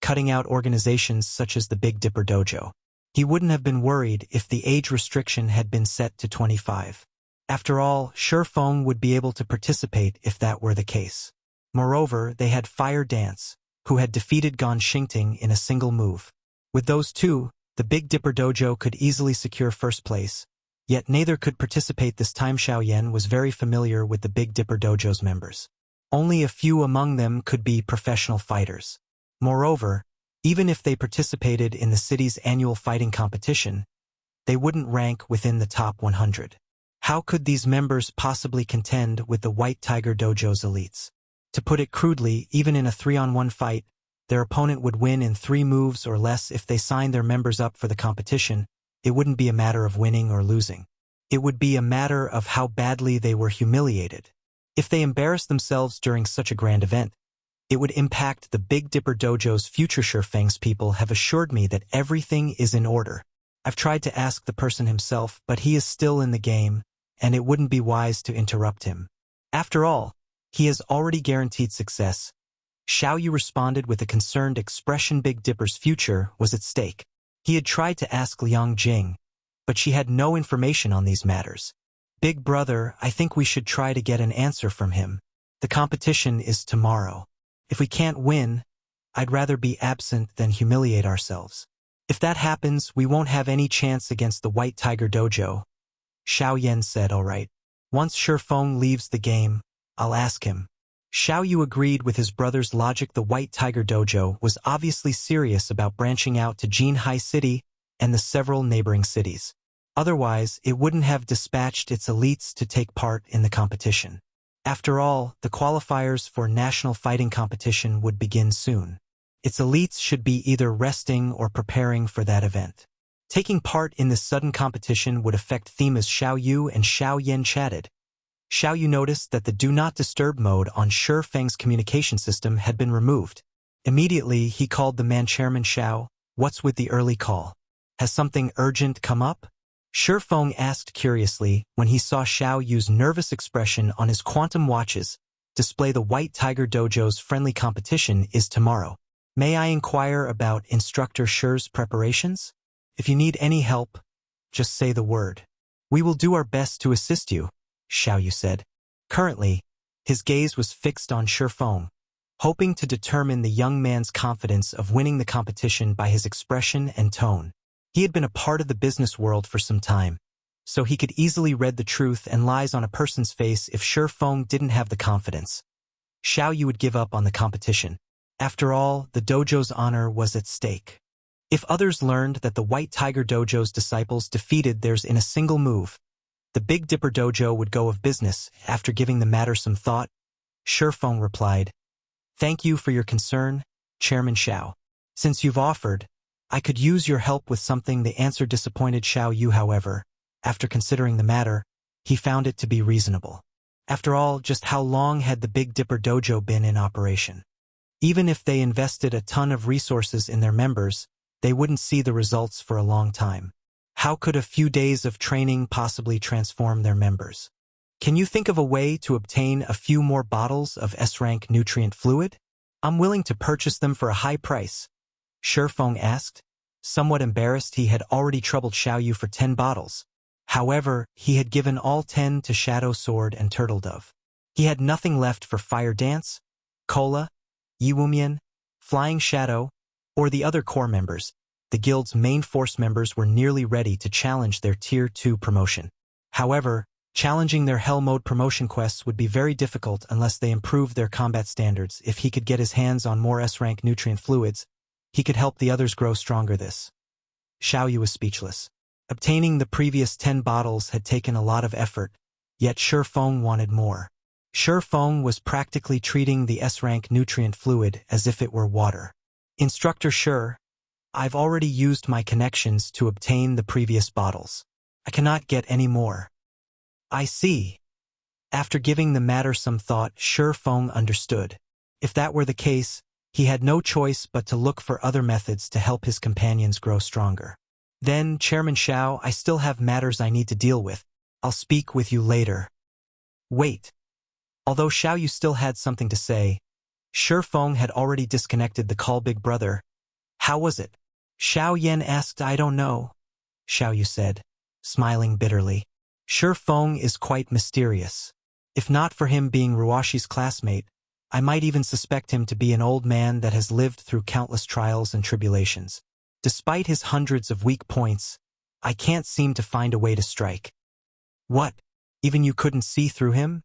cutting out organizations such as the Big Dipper Dojo. He wouldn't have been worried if the age restriction had been set to 25. After all, Shifeng would be able to participate if that were the case. Moreover, they had Fire Dance, who had defeated Gan Xingting in a single move. With those 2, the Big Dipper Dojo could easily secure first place. Yet neither could participate this time. Xiao Yan was very familiar with the Big Dipper Dojo's members. Only a few among them could be professional fighters. Moreover, even if they participated in the city's annual fighting competition, they wouldn't rank within the top 100. How could these members possibly contend with the White Tiger Dojo's elites? To put it crudely, even in a 3-on-1 fight, their opponent would win in 3 moves or less. If they signed their members up for the competition, it wouldn't be a matter of winning or losing. It would be a matter of how badly they were humiliated. If they embarrassed themselves during such a grand event, it would impact the Big Dipper Dojo's future. Shifeng's people have assured me that everything is in order. I've tried to ask the person himself, but he is still in the game, and it wouldn't be wise to interrupt him. After all, he has already guaranteed success. Xiao Yu responded with a concerned expression. Big Dipper's future was at stake. He had tried to ask Liang Jing, but she had no information on these matters. Big brother, I think we should try to get an answer from him. The competition is tomorrow. If we can't win, I'd rather be absent than humiliate ourselves. If that happens, we won't have any chance against the White Tiger Dojo. Xiao Yan said, all right. Once Shifeng leaves the game, I'll ask him. Xiao Yu agreed with his brother's logic. The White Tiger Dojo was obviously serious about branching out to Jinhai City and the several neighboring cities. Otherwise, it wouldn't have dispatched its elites to take part in the competition. After all, the qualifiers for national fighting competition would begin soon. Its elites should be either resting or preparing for that event. Taking part in this sudden competition would affect them as Xiao Yu and Xiao Yan chatted. Xiao Yu noticed that the Do Not Disturb mode on Shifeng's communication system had been removed. Immediately, he called the man Chairman Xiao. What's with the early call? Has something urgent come up? Shifeng asked curiously when he saw Xiao Yu's nervous expression on his quantum watches display. The White Tiger Dojo's friendly competition is tomorrow. May I inquire about Instructor Shi's preparations? If you need any help, just say the word. We will do our best to assist you, Xiao Yu said. Currently, his gaze was fixed on Shifeng, hoping to determine the young man's confidence of winning the competition by his expression and tone. He had been a part of the business world for some time, so he could easily read the truth and lies on a person's face. If Shifeng didn't have the confidence, Xiao Yu would give up on the competition. After all, the dojo's honor was at stake. If others learned that the White Tiger Dojo's disciples defeated theirs in a single move, the Big Dipper Dojo would go of business. After giving the matter some thought, Shifeng replied, Thank you for your concern, Chairman Xiao. Since you've offered, I could use your help with something. The answer disappointed Xiao Yu, however. After considering the matter, he found it to be reasonable. After all, just how long had the Big Dipper Dojo been in operation? Even if they invested a ton of resources in their members, they wouldn't see the results for a long time. How could a few days of training possibly transform their members? Can you think of a way to obtain a few more bottles of S-rank nutrient fluid? I'm willing to purchase them for a high price, Shifeng asked. Somewhat embarrassed, he had already troubled Xiao Yu for 10 bottles. However, he had given all 10 to Shadow Sword and Turtle Dove. He had nothing left for Fire Dance, Cola, Yiwumian, Flying Shadow, or the other core members. The guild's main force members were nearly ready to challenge their Tier 2 promotion. However, challenging their Hell Mode promotion quests would be very difficult unless they improved their combat standards. If he could get his hands on more S-rank nutrient fluids, he could help the others grow stronger. Xiao Yu was speechless. Obtaining the previous 10 bottles had taken a lot of effort, yet Shifeng wanted more. Shifeng was practically treating the S-rank nutrient fluid as if it were water. Instructor Shi, I've already used my connections to obtain the previous bottles. I cannot get any more. I see. After giving the matter some thought, Shifeng understood. If that were the case, he had no choice but to look for other methods to help his companions grow stronger. Then, Chairman Xiao, I still have matters I need to deal with. I'll speak with you later. Wait. Although Xiao Yu still had something to say, Shifeng had already disconnected the call. Big brother. How was it? Xiao Yan asked. I don't know, Xiao Yu said, smiling bitterly. Shifeng is quite mysterious. If not for him being Ruashi's classmate, I might even suspect him to be an old man that has lived through countless trials and tribulations. Despite his hundreds of weak points, I can't seem to find a way to strike. What? Even you couldn't see through him?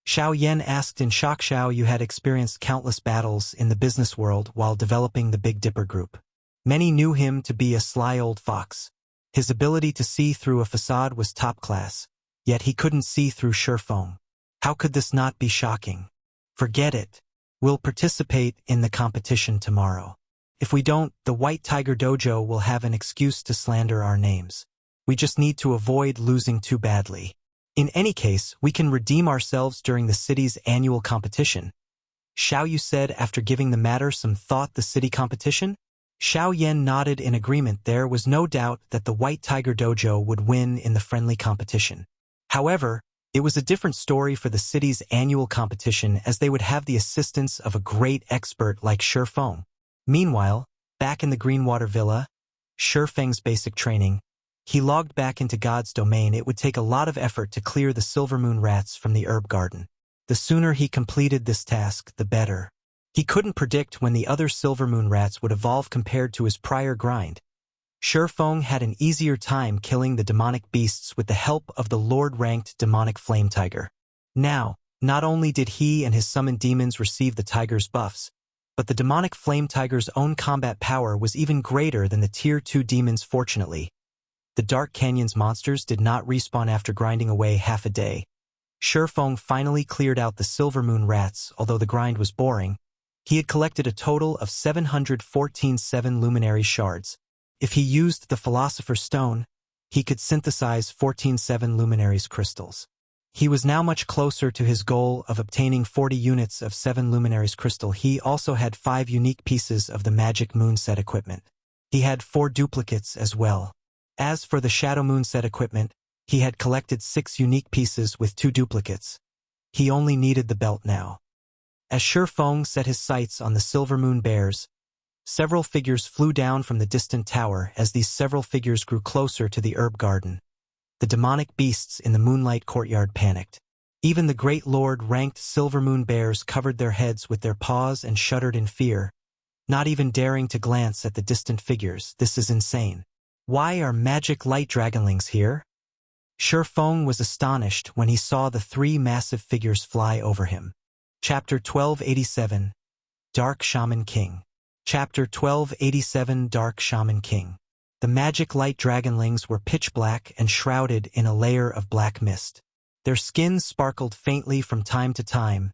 Xiao Yan asked in shock. Xiao Yu had experienced countless battles in the business world while developing the Big Dipper Group. Many knew him to be a sly old fox. His ability to see through a facade was top class, yet he couldn't see through Shifeng. How could this not be shocking? Forget it. We'll participate in the competition tomorrow. If we don't, the White Tiger Dojo will have an excuse to slander our names. We just need to avoid losing too badly. In any case, we can redeem ourselves during the city's annual competition, Xiao Yu said after giving the matter some thought. The city competition? Xiao Yan nodded in agreement. There was no doubt that the White Tiger Dojo would win in the friendly competition. However, it was a different story for the city's annual competition, as they would have the assistance of a great expert like Shifeng. Meanwhile, back in the Greenwater Villa, Shifeng's basic training, he logged back into God's domain. It would take a lot of effort to clear the Silver Moon rats from the herb garden. The sooner he completed this task, the better. He couldn't predict when the other Silvermoon rats would evolve compared to his prior grind. Shifeng had an easier time killing the demonic beasts with the help of the Lord-ranked demonic flame tiger. Now, not only did he and his summoned demons receive the tiger's buffs, but the demonic flame tiger's own combat power was even greater than the Tier 2 demons. Fortunately, the Dark Canyon's monsters did not respawn after grinding away half a day. Shifeng finally cleared out the Silvermoon rats. Although the grind was boring, he had collected a total of 714 luminary shards. If he used the Philosopher's Stone, he could synthesize 14 luminaries crystals. He was now much closer to his goal of obtaining 40 units of 7 luminaries crystal. He also had 5 unique pieces of the magic moon set equipment. He had 4 duplicates as well. As for the Shadow Moon set equipment, he had collected 6 unique pieces with 2 duplicates. He only needed the belt now. As Shifeng set his sights on the Silvermoon bears, several figures flew down from the distant tower. As these several figures grew closer to the herb garden, the demonic beasts in the moonlight courtyard panicked. Even the great Lord-ranked Silvermoon bears covered their heads with their paws and shuddered in fear, not even daring to glance at the distant figures. This is insane. Why are magic light dragonlings here? Shifeng was astonished when he saw the 3 massive figures fly over him. Chapter 1287, Dark Shaman King. Chapter 1287, Dark Shaman King. The magic light dragonlings were pitch black and shrouded in a layer of black mist. Their skins sparkled faintly from time to time,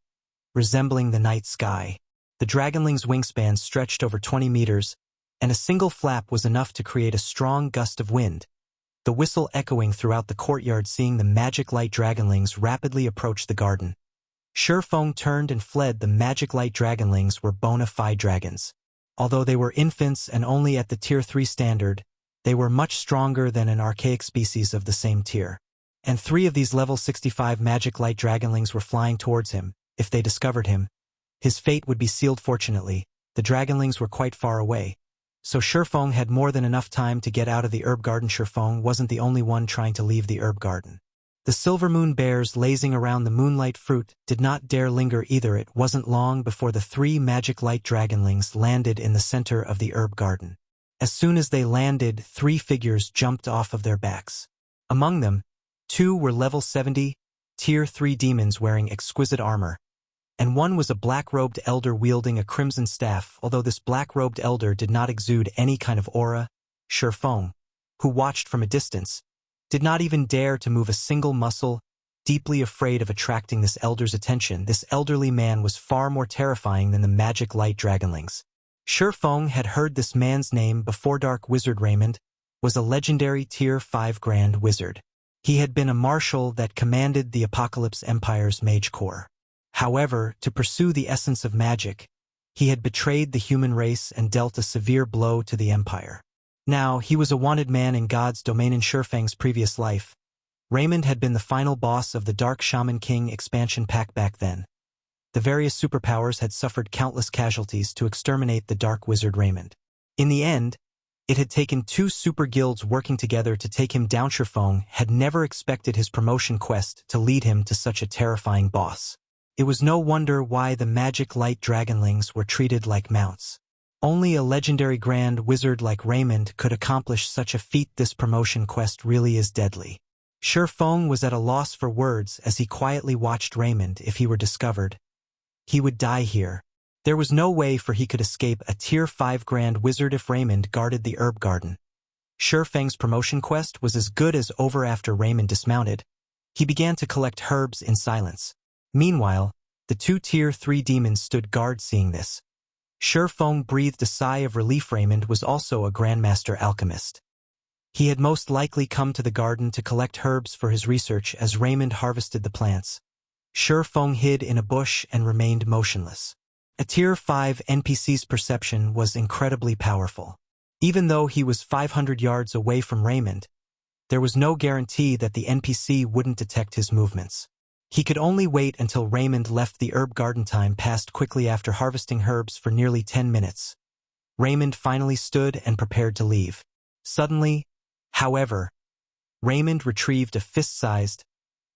resembling the night sky. The dragonlings' wingspan stretched over 20 meters, and a single flap was enough to create a strong gust of wind, the whistle echoing throughout the courtyard. Seeing the magic light dragonlings rapidly approach the garden, Shifeng turned and fled. The magic light dragonlings were bona fide dragons. Although they were infants and only at the Tier 3 standard, they were much stronger than an archaic species of the same tier. And 3 of these level 65 magic light dragonlings were flying towards him. If they discovered him, his fate would be sealed. Fortunately, the dragonlings were quite far away, so Shifeng had more than enough time to get out of the herb garden. Shifeng wasn't the only one trying to leave the herb garden. The Silvermoon bears lazing around the moonlight fruit did not dare linger either. It wasn't long before the 3 magic light dragonlings landed in the center of the herb garden. As soon as they landed, 3 figures jumped off of their backs. Among them, 2 were level 70, Tier 3 demons wearing exquisite armor, and 1 was a black-robed elder wielding a crimson staff. Although this black-robed elder did not exude any kind of aura, Shifeng, who watched from a distance, did not even dare to move a single muscle. Deeply afraid of attracting this elder's attention, this elderly man was far more terrifying than the magic light dragonlings. Shifeng had heard this man's name before. Dark Wizard Raymond was a legendary Tier 5 Grand Wizard. He had been a marshal that commanded the Apocalypse Empire's Mage Corps. However, to pursue the essence of magic, he had betrayed the human race and dealt a severe blow to the Empire. Now, he was a wanted man in God's domain. In Shifeng's previous life, Raymond had been the final boss of the Dark Shaman King expansion pack. Back then, the various superpowers had suffered countless casualties to exterminate the Dark Wizard Raymond. In the end, it had taken 2 super guilds working together to take him down. Shifeng had never expected his promotion quest to lead him to such a terrifying boss. It was no wonder why the magic light dragonlings were treated like mounts. Only a legendary grand wizard like Raymond could accomplish such a feat. This promotion quest really is deadly. Shifeng was at a loss for words as he quietly watched Raymond. If he were discovered, he would die here. There was no way for he could escape a Tier 5 Grand Wizard if Raymond guarded the herb garden. Shifeng's promotion quest was as good as over. After Raymond dismounted, he began to collect herbs in silence. Meanwhile, the 2 Tier 3 demons stood guard. Seeing this, Shifeng breathed a sigh of relief. Raymond was also a Grandmaster alchemist. He had most likely come to the garden to collect herbs for his research. As Raymond harvested the plants, Shifeng hid in a bush and remained motionless. A Tier 5 NPC's perception was incredibly powerful. Even though he was 500 yards away from Raymond, there was no guarantee that the NPC wouldn't detect his movements. He could only wait until Raymond left. The herb garden time passed quickly. After harvesting herbs for nearly 10 minutes, Raymond finally stood and prepared to leave. Suddenly, however, Raymond retrieved a fist-sized,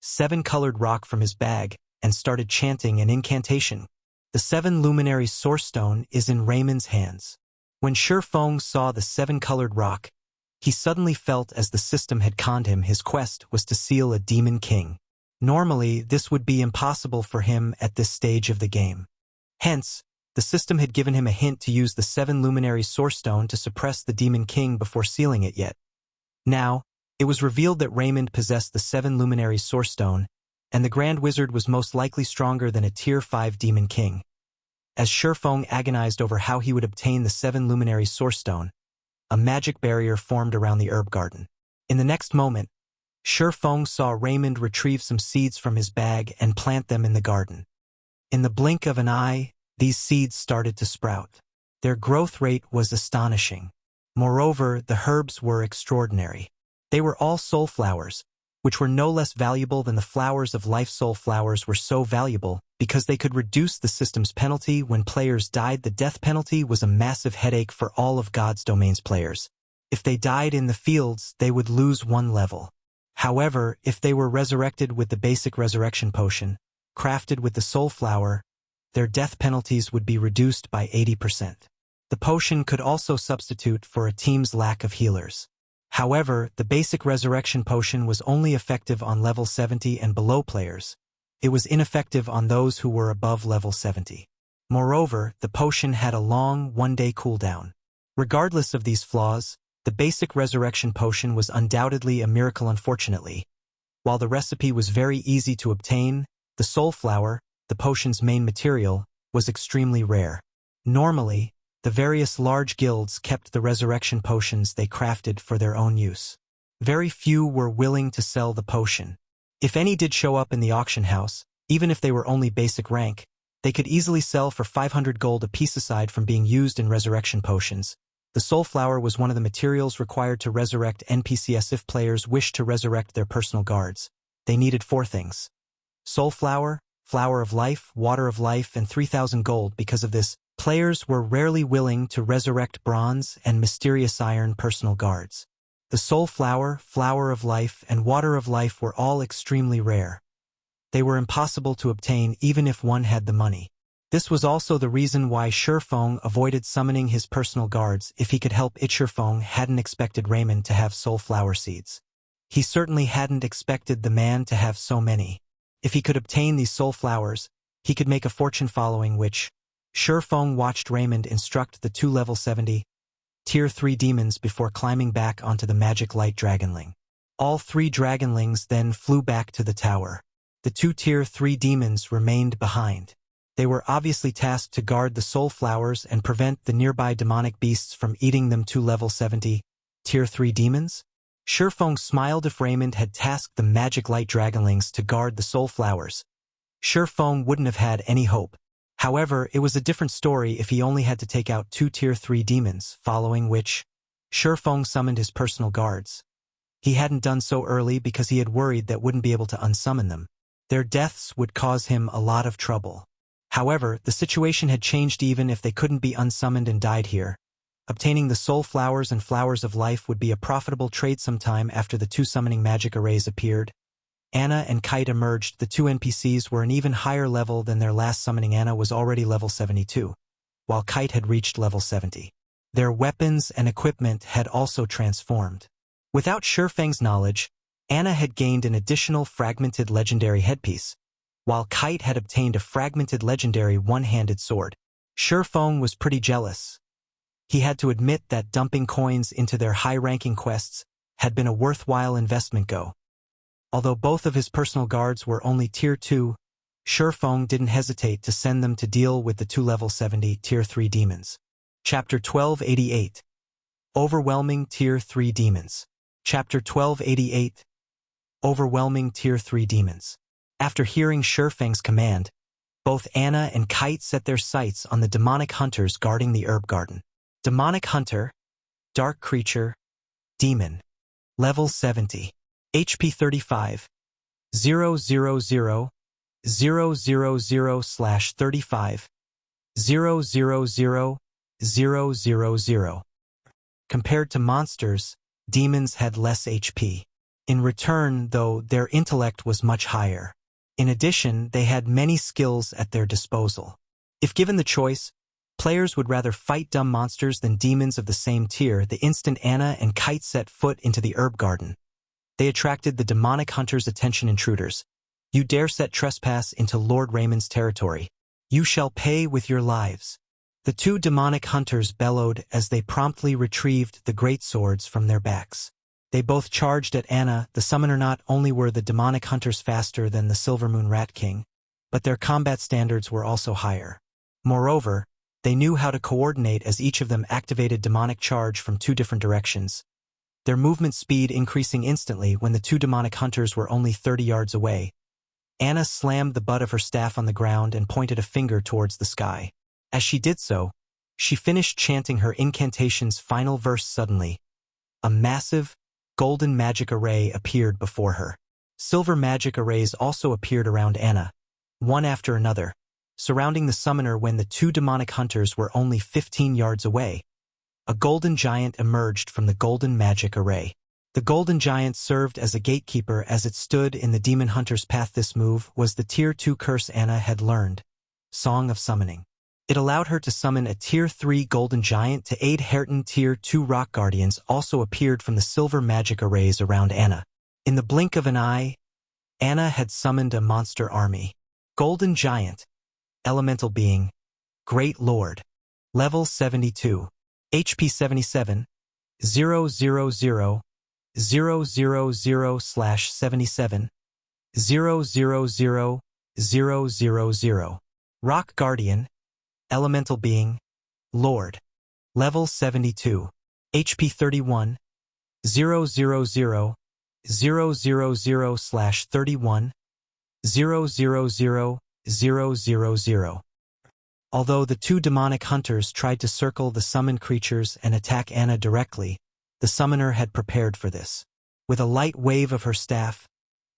7-colored rock from his bag and started chanting an incantation. The 7 luminary source stone is in Raymond's hands. When Shifeng saw the 7-colored rock, he suddenly felt as the system had conned him. His quest was to seal a demon king. Normally, this would be impossible for him at this stage of the game. Hence, the system had given him a hint to use the 7 luminary source stone to suppress the demon king before sealing it yet. Now, it was revealed that Raymond possessed the 7 luminary source stone, and the Grand Wizard was most likely stronger than a Tier 5 demon king. As Shifeng agonized over how he would obtain the 7 luminary source stone, a magic barrier formed around the herb garden. In the next moment, Shifeng saw Raymond retrieve some seeds from his bag and plant them in the garden. In the blink of an eye, these seeds started to sprout. Their growth rate was astonishing. Moreover, the herbs were extraordinary. They were all soul flowers, which were no less valuable than the flowers of life. Soul flowers were so valuable because they could reduce the system's penalty when players died. The death penalty was a massive headache for all of God's Domain's players. If they died in the fields, they would lose 1 level. However, if they were resurrected with the basic resurrection potion, crafted with the soul flower, their death penalties would be reduced by 80%. The potion could also substitute for a team's lack of healers. However, the basic resurrection potion was only effective on level 70 and below players. It was ineffective on those who were above level 70. Moreover, the potion had a long 1-day cooldown. Regardless of these flaws, the basic resurrection potion was undoubtedly a miracle. Unfortunately, while the recipe was very easy to obtain, the soul flower, the potion's main material, was extremely rare. Normally, the various large guilds kept the resurrection potions they crafted for their own use. Very few were willing to sell the potion. If any did show up in the auction house, even if they were only basic rank, they could easily sell for 500 gold a piece. Aside from being used in resurrection potions, the soul flower was one of the materials required to resurrect NPCs. If players wished to resurrect their personal guards, they needed 4 things: soul flower, flower of life, water of life, and 3,000 gold. Because of this, players were rarely willing to resurrect bronze and mysterious iron personal guards. The soul flower, flower of life, and water of life were all extremely rare. They were impossible to obtain even if one had the money. This was also the reason why Shifeng avoided summoning his personal guards if he could help it. Shifeng hadn't expected Raymond to have soul flower seeds. He certainly hadn't expected the man to have so many. If he could obtain these soul flowers, he could make a fortune. Following which, Shifeng watched Raymond instruct the 2 level 70, Tier 3 demons before climbing back onto the magic light dragonling. All 3 dragonlings then flew back to the tower. The 2 Tier 3 demons remained behind. They were obviously tasked to guard the soul flowers and prevent the nearby demonic beasts from eating them. 2 level 70, Tier 3 demons? Shifeng smiled. If Raymond had tasked the magic light dragonlings to guard the soul flowers, Shifeng wouldn't have had any hope. However, it was a different story if he only had to take out 2 Tier 3 demons, following which, Shifeng summoned his personal guards. He hadn't done so early because he had worried that wouldn't be able to unsummon them. Their deaths would cause him a lot of trouble. However, the situation had changed. Even if they couldn't be unsummoned and died here, obtaining the soul flowers and flowers of life would be a profitable trade. Sometime after the 2 summoning magic arrays appeared, Anna and Kite emerged. The 2 NPCs were an even higher level than their last summoning. Anna was already level 72, while Kite had reached level 70. Their weapons and equipment had also transformed. Without Shifeng's knowledge, Anna had gained an additional fragmented legendary headpiece, while Kite had obtained a fragmented legendary one-handed sword. Shifeng was pretty jealous. He had to admit that dumping coins into their high-ranking quests had been a worthwhile investment. Although both of his personal guards were only Tier 2, Shifeng didn't hesitate to send them to deal with the 2 level 70 Tier 3 demons. Chapter 1288. Overwhelming Tier 3 Demons. Chapter 1288. Overwhelming Tier 3 Demons. After hearing Shifeng's command, both Anna and Kite set their sights on the demonic hunters guarding the herb garden. Demonic hunter, dark creature, demon. Level 70. HP 35. 000 000/35. 000 Compared to monsters, demons had less HP. In return, though, their intellect was much higher. In addition, they had many skills at their disposal. If given the choice, players would rather fight dumb monsters than demons of the same tier the instant Anna and Kite set foot into the herb garden. They attracted the demonic hunter's attention. Intruders, you dare set trespass into Lord Raymond's territory. You shall pay with your lives. The two demonic hunters bellowed as they promptly retrieved the great swords from their backs. They both charged at Anna, the summoner. Not only were the demonic hunters faster than the Silvermoon Rat King, but their combat standards were also higher. Moreover, they knew how to coordinate as each of them activated demonic charge from two different directions, their movement speed increasing instantly when the two demonic hunters were only 30 yards away. Anna slammed the butt of her staff on the ground and pointed a finger towards the sky. As she did so, she finished chanting her incantation's final verse. Suddenly, a massive, golden magic array appeared before her. Silver magic arrays also appeared around Anna, one after another, surrounding the summoner. When the two demonic hunters were only 15 yards away, a golden giant emerged from the golden magic array. The golden giant served as a gatekeeper as it stood in the demon hunter's path. This move was the Tier 2 curse Anna had learned, Song of Summoning. It allowed her to summon a Tier 3 golden giant to aid Hareton. Tier 2 rock guardians also appeared from the silver magic arrays around Anna. In the blink of an eye, Anna had summoned a monster army. Golden Giant, Elemental Being, Great Lord, Level 72, HP 77, 000, 000/77, 000, Rock Guardian, Elemental Being, Lord, Level 72, HP 31, 000, 000/31, 000. Although the two demonic hunters tried to circle the summoned creatures and attack Anna directly, the summoner had prepared for this. With a light wave of her staff,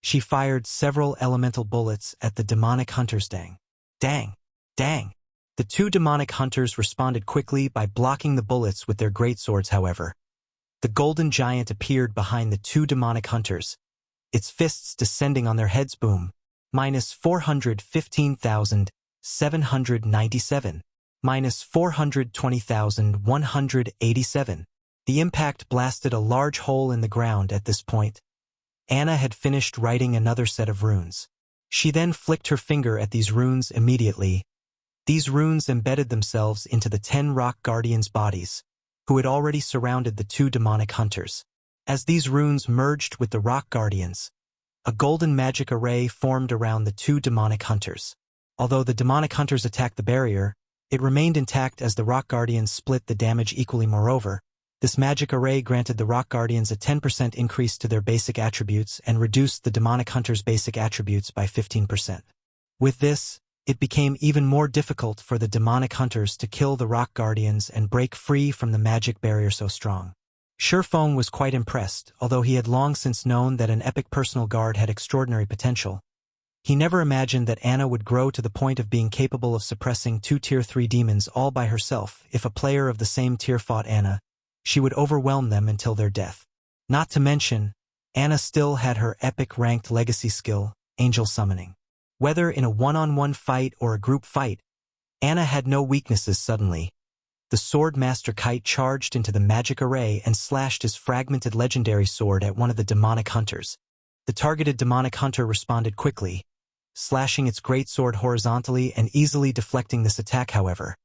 she fired several elemental bullets at the demonic hunters. Dang! Dang! Dang! The two demonic hunters responded quickly by blocking the bullets with their greatswords. However, the golden giant appeared behind the two demonic hunters, its fists descending on their heads. Boom! -415,797, -420,187. The impact blasted a large hole in the ground. At this point, Anna had finished writing another set of runes. She then flicked her finger at these runes. Immediately, these runes embedded themselves into the 10 rock guardians' bodies, who had already surrounded the two demonic hunters. As these runes merged with the rock guardians, a golden magic array formed around the two demonic hunters. Although the demonic hunters attacked the barrier, it remained intact as the rock guardians split the damage equally. Moreover, this magic array granted the rock guardians a 10% increase to their basic attributes and reduced the demonic hunters' basic attributes by 15%. With this, it became even more difficult for the demonic hunters to kill the rock guardians and break free from the magic barrier so strong. Shifeng was quite impressed, although he had long since known that an epic personal guard had extraordinary potential. He never imagined that Anna would grow to the point of being capable of suppressing two Tier 3 demons all by herself. If a player of the same tier fought Anna, she would overwhelm them until their death. Not to mention, Anna still had her epic ranked legacy skill, Angel Summoning. Whether in a one-on-one fight or a group fight, Anna had no weaknesses. Suddenly, the Sword Master Kite charged into the magic array and slashed his fragmented legendary sword at one of the demonic hunters. The targeted demonic hunter responded quickly, slashing its greatsword horizontally and easily deflecting this attack. However,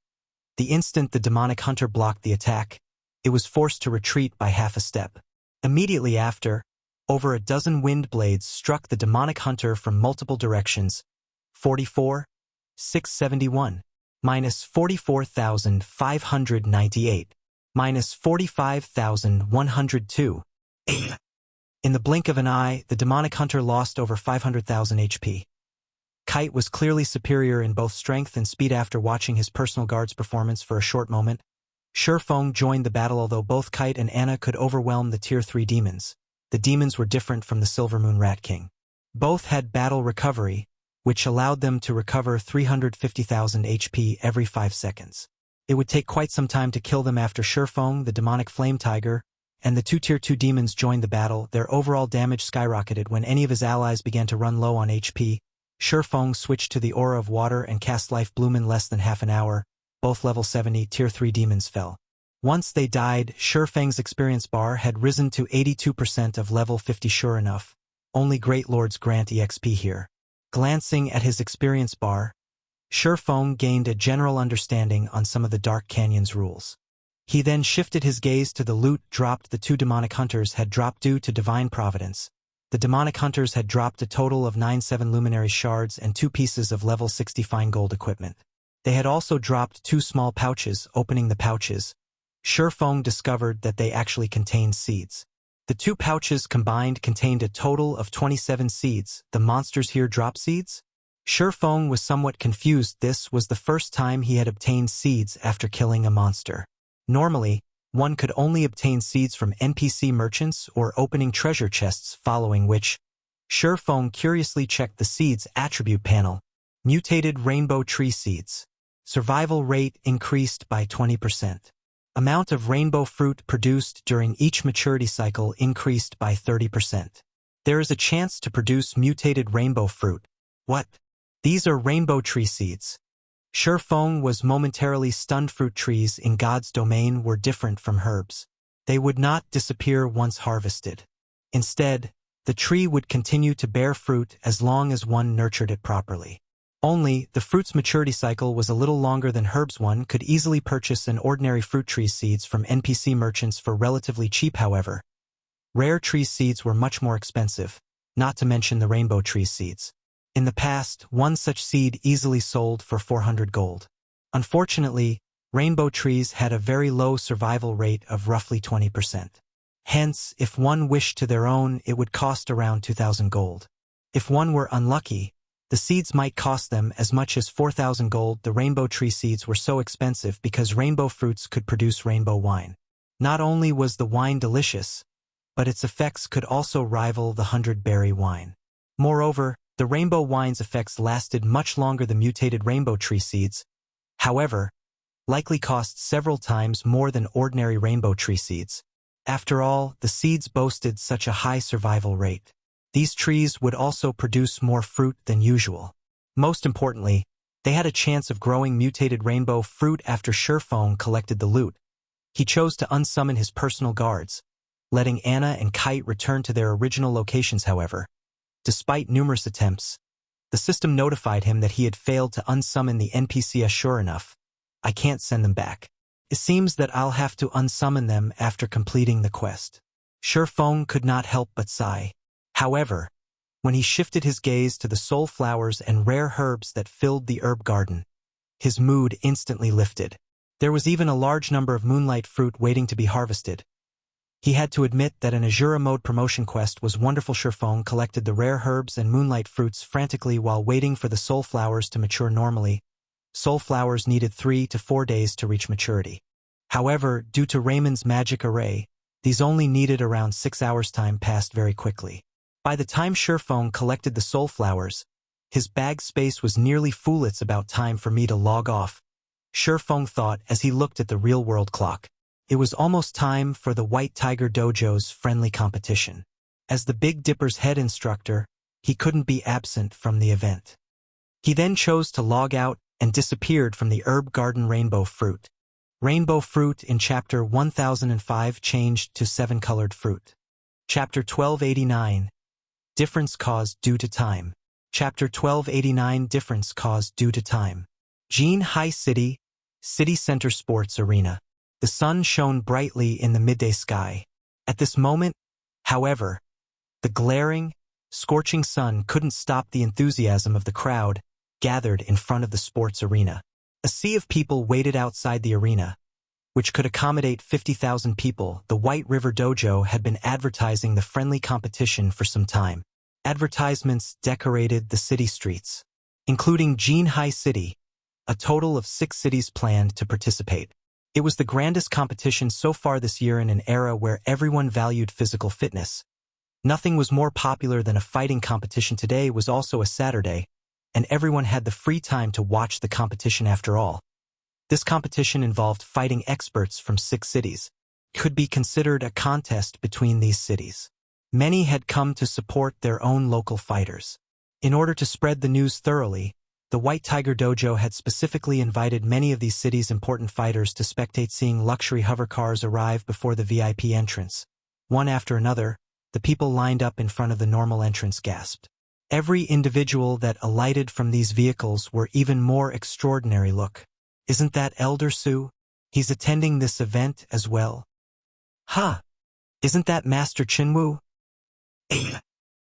the instant the demonic hunter blocked the attack, it was forced to retreat by half a step. Immediately after, over a dozen wind blades struck the demonic hunter from multiple directions. 44,671, -44,598, -45,102. In the blink of an eye, the demonic hunter lost over 500,000 HP. Kite was clearly superior in both strength and speed. After watching his personal guard's performance for a short moment, Shifeng joined the battle. Although both Kite and Anna could overwhelm the Tier 3 demons, the demons were different from the Silvermoon Rat King. Both had battle recovery, which allowed them to recover 350,000 HP every 5 seconds. It would take quite some time to kill them. After Shifeng, the demonic flame tiger, and the two Tier 2 demons joined the battle, their overall damage skyrocketed when any of his allies began to run low on HP. Shifeng switched to the Aura of Water and cast Life Bloom in less than half an hour. Both level 70 Tier 3 demons fell. Once they died, Shifeng's experience bar had risen to 82% of level 50. Sure enough, only Great Lords grant EXP here. Glancing at his experience bar, Shifeng gained a general understanding on some of the Dark Canyon's rules. He then shifted his gaze to the loot dropped. The 2 demonic hunters had dropped due to divine providence. The demonic hunters had dropped a total of 97 luminary shards and 2 pieces of level 60 fine gold equipment. They had also dropped 2 small pouches. Opening the pouches, Shifeng discovered that they actually contained seeds. The 2 pouches combined contained a total of 27 seeds. The monsters here drop seeds? Shifeng was somewhat confused. This was the first time he had obtained seeds after killing a monster. Normally, one could only obtain seeds from NPC merchants or opening treasure chests, following which, Shifeng curiously checked the seeds attribute panel. Mutated rainbow tree seeds. Survival rate increased by 20%. Amount of rainbow fruit produced during each maturity cycle increased by 30%. There is a chance to produce mutated rainbow fruit. What? These are rainbow tree seeds. Shifeng was momentarily stunned. Fruit trees in God's domain were different from herbs. They would not disappear once harvested. Instead, the tree would continue to bear fruit as long as one nurtured it properly. Only, the fruit's maturity cycle was a little longer than herbs. One could easily purchase an ordinary fruit tree seeds from NPC merchants for relatively cheap. However, rare tree seeds were much more expensive, not to mention the rainbow tree seeds. In the past, one such seed easily sold for 400 gold. Unfortunately, rainbow trees had a very low survival rate of roughly 20%. Hence, if one wished to their own, it would cost around 2,000 gold. If one were unlucky, the seeds might cost them as much as 4,000 gold. The rainbow tree seeds were so expensive because rainbow fruits could produce rainbow wine. Not only was the wine delicious, but its effects could also rival the 100-berry wine. Moreover, the rainbow wine's effects lasted much longer than mutated rainbow tree seeds, however, likely cost several times more than ordinary rainbow tree seeds. After all, the seeds boasted such a high survival rate. These trees would also produce more fruit than usual. Most importantly, they had a chance of growing mutated rainbow fruit. After Shifeng collected the loot, he chose to unsummon his personal guards, letting Anna and Kite return to their original locations. However, despite numerous attempts, the system notified him that he had failed to unsummon the NPCs. Sure enough, I can't send them back. It seems that I'll have to unsummon them after completing the quest. Shifeng could not help but sigh. However, when he shifted his gaze to the soul flowers and rare herbs that filled the herb garden, his mood instantly lifted. There was even a large number of moonlight fruit waiting to be harvested. He had to admit that an Azura mode promotion quest was wonderful. Shifeng collected the rare herbs and moonlight fruits frantically while waiting for the soul flowers to mature. Normally, soul flowers needed 3 to 4 days to reach maturity. However, due to Raymond's magic array, these only needed around 6 hours. Time passed very quickly. By the time Shifeng collected the soul flowers, his bag space was nearly full. It's about time for me to log off, Shifeng thought as he looked at the real-world clock. It was almost time for the White Tiger Dojo's friendly competition. As the Big Dipper's head instructor, he couldn't be absent from the event. He then chose to log out and disappeared from the herb garden. Rainbow fruit. Rainbow fruit in Chapter 1005 changed to 7-colored fruit. Chapter 1289. Difference caused due to time. Chapter 1289. Difference caused due to time. Jean High City, City Center Sports Arena. The sun shone brightly in the midday sky. At this moment, however, the glaring, scorching sun couldn't stop the enthusiasm of the crowd gathered in front of the sports arena. A sea of people waited outside the arena, which could accommodate 50,000 people. The White River Dojo had been advertising the friendly competition for some time. Advertisements decorated the city streets, including Jean High City. A total of 6 cities planned to participate. It was the grandest competition so far this year in an era where everyone valued physical fitness. Nothing was more popular than a fighting competition. Today was also a Saturday, and everyone had the free time to watch the competition. After all, this competition involved fighting experts from 6 cities. It could be considered a contest between these cities. Many had come to support their own local fighters. In order to spread the news thoroughly, the White Tiger Dojo had specifically invited many of these cities' important fighters to spectate seeing luxury hover cars arrive before the VIP entrance. One after another, the people lined up in front of the normal entrance gasped. Every individual that alighted from these vehicles were even more extraordinary. Look, isn't that Elder Su? He's attending this event as well. Ha! Isn't that Master Chinwu?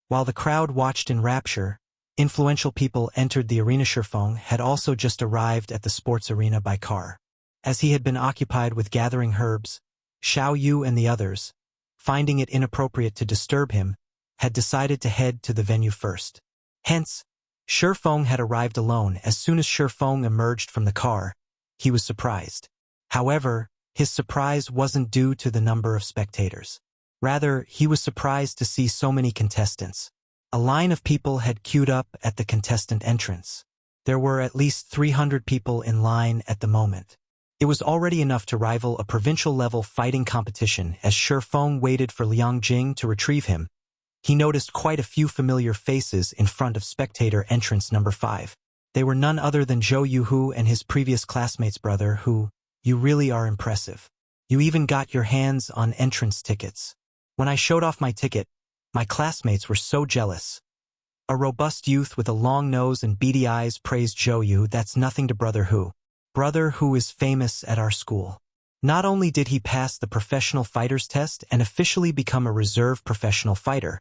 While the crowd watched in rapture, influential people entered the arena. Shifeng had also just arrived at the sports arena by car. As he had been occupied with gathering herbs, Xiao Yu and the others, finding it inappropriate to disturb him, had decided to head to the venue first. Hence, Shifeng had arrived alone. As soon as Shifeng emerged from the car, he was surprised. However, his surprise wasn't due to the number of spectators. Rather, he was surprised to see so many contestants. A line of people had queued up at the contestant entrance. There were at least 300 people in line at the moment. It was already enough to rival a provincial-level fighting competition. As Shifeng waited for Liang Jing to retrieve him, he noticed quite a few familiar faces in front of spectator entrance number 5. They were none other than Zhou Yuhu and his previous classmate's brother who, "You really are impressive. You even got your hands on entrance tickets. When I showed off my ticket, my classmates were so jealous." A robust youth with a long nose and beady eyes praised Zhou Yu. "That's nothing to Brother Hu. Brother Hu is famous at our school. Not only did he pass the professional fighter's test and officially become a reserve professional fighter,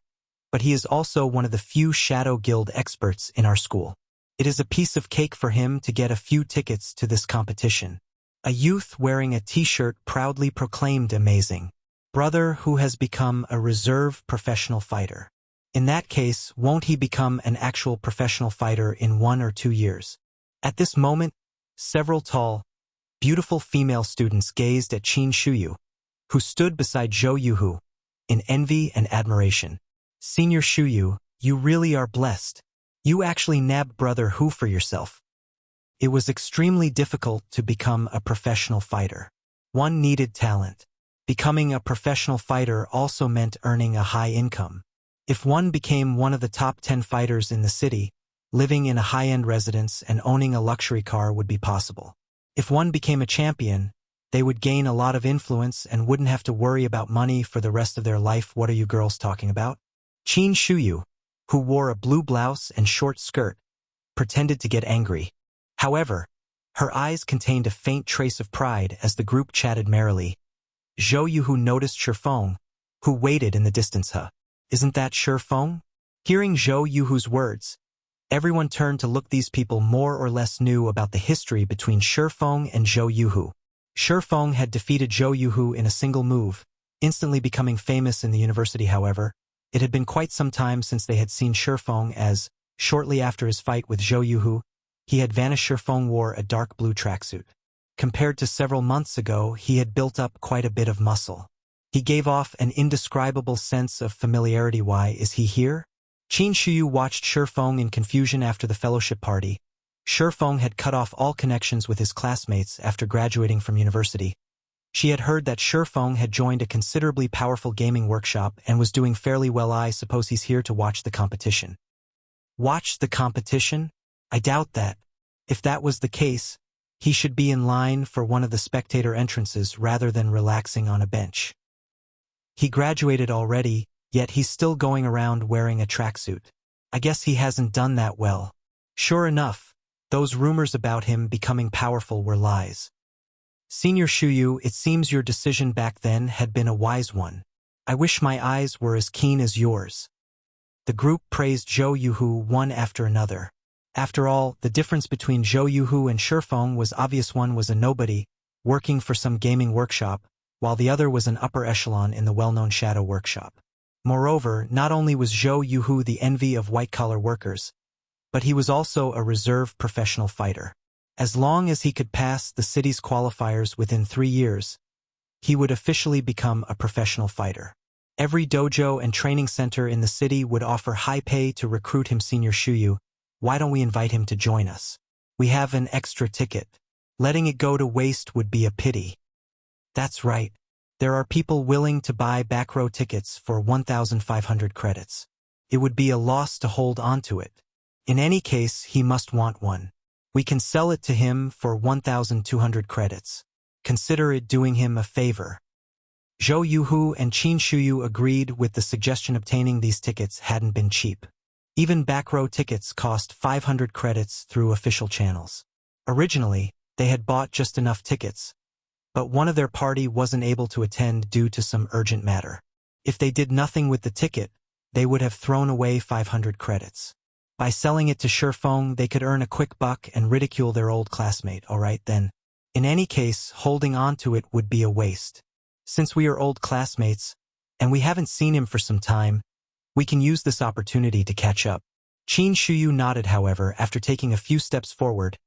but he is also one of the few Shadow Guild experts in our school. It is a piece of cake for him to get a few tickets to this competition." A youth wearing a t-shirt proudly proclaimed, "Amazing. Brother Hu has become a reserve professional fighter. In that case, won't he become an actual professional fighter in 1 or 2 years?" At this moment, several tall, beautiful female students gazed at Qin Shuyu, who stood beside Zhou Yuhu, in envy and admiration. "Senior Shuyu, you really are blessed. You actually nabbed Brother Hu for yourself." It was extremely difficult to become a professional fighter. One needed talent. Becoming a professional fighter also meant earning a high income. If one became one of the top 10 fighters in the city, living in a high-end residence and owning a luxury car would be possible. If one became a champion, they would gain a lot of influence and wouldn't have to worry about money for the rest of their life. What are you girls talking about? Qin Shuyu, who wore a blue blouse and short skirt, pretended to get angry. However, her eyes contained a faint trace of pride as the group chatted merrily. Zhou Yuhu noticed Shifeng, who waited in the distance. "Huh, isn't that Shifeng?" Hearing Zhou Yuhu's words, everyone turned to look. These people more or less knew about the history between Shifeng and Zhou Yuhu. Shifeng had defeated Zhou Yuhu in a single move, instantly becoming famous in the university. However, it had been quite some time since they had seen Shifeng as, shortly after his fight with Zhou Yuhu, he had vanished. Shifeng wore a dark blue tracksuit. Compared to several months ago, he had built up quite a bit of muscle. He gave off an indescribable sense of familiarity. "Why is he here?" Qin Shuyu watched Shifeng in confusion. After the fellowship party, Shifeng had cut off all connections with his classmates after graduating from university. She had heard that Shifeng had joined a considerably powerful gaming workshop and was doing fairly well. "I suppose he's here to watch the competition." Watch the competition? I doubt that. If that was the case, he should be in line for one of the spectator entrances rather than relaxing on a bench. He graduated already, yet he's still going around wearing a tracksuit. I guess he hasn't done that well. Sure enough, those rumors about him becoming powerful were lies. Senior Shuyu, it seems your decision back then had been a wise one. I wish my eyes were as keen as yours. The group praised Zhou Yuhu one after another. After all, the difference between Zhou Yuhu and Shifeng was obvious. One was a nobody, working for some gaming workshop, while the other was an upper echelon in the well-known Shadow Workshop. Moreover, not only was Zhou Yuhu the envy of white-collar workers, but he was also a reserve professional fighter. As long as he could pass the city's qualifiers within 3 years, he would officially become a professional fighter. Every dojo and training center in the city would offer high pay to recruit him. Senior Shuyu, why don't we invite him to join us? We have an extra ticket. Letting it go to waste would be a pity. That's right. There are people willing to buy back row tickets for 1,500 credits. It would be a loss to hold on to it. In any case, he must want one. We can sell it to him for 1,200 credits. Consider it doing him a favor. Zhou Yuhu and Qin Shuyu agreed with the suggestion. Obtaining these tickets hadn't been cheap. Even back row tickets cost 500 credits through official channels. Originally, they had bought just enough tickets, but one of their party wasn't able to attend due to some urgent matter. If they did nothing with the ticket, they would have thrown away 500 credits. By selling it to Shifeng, they could earn a quick buck and ridicule their old classmate, alright then. In any case, holding on to it would be a waste. Since we are old classmates, and we haven't seen him for some time, we can use this opportunity to catch up. Qin Shuyu nodded. However, after taking a few steps forward,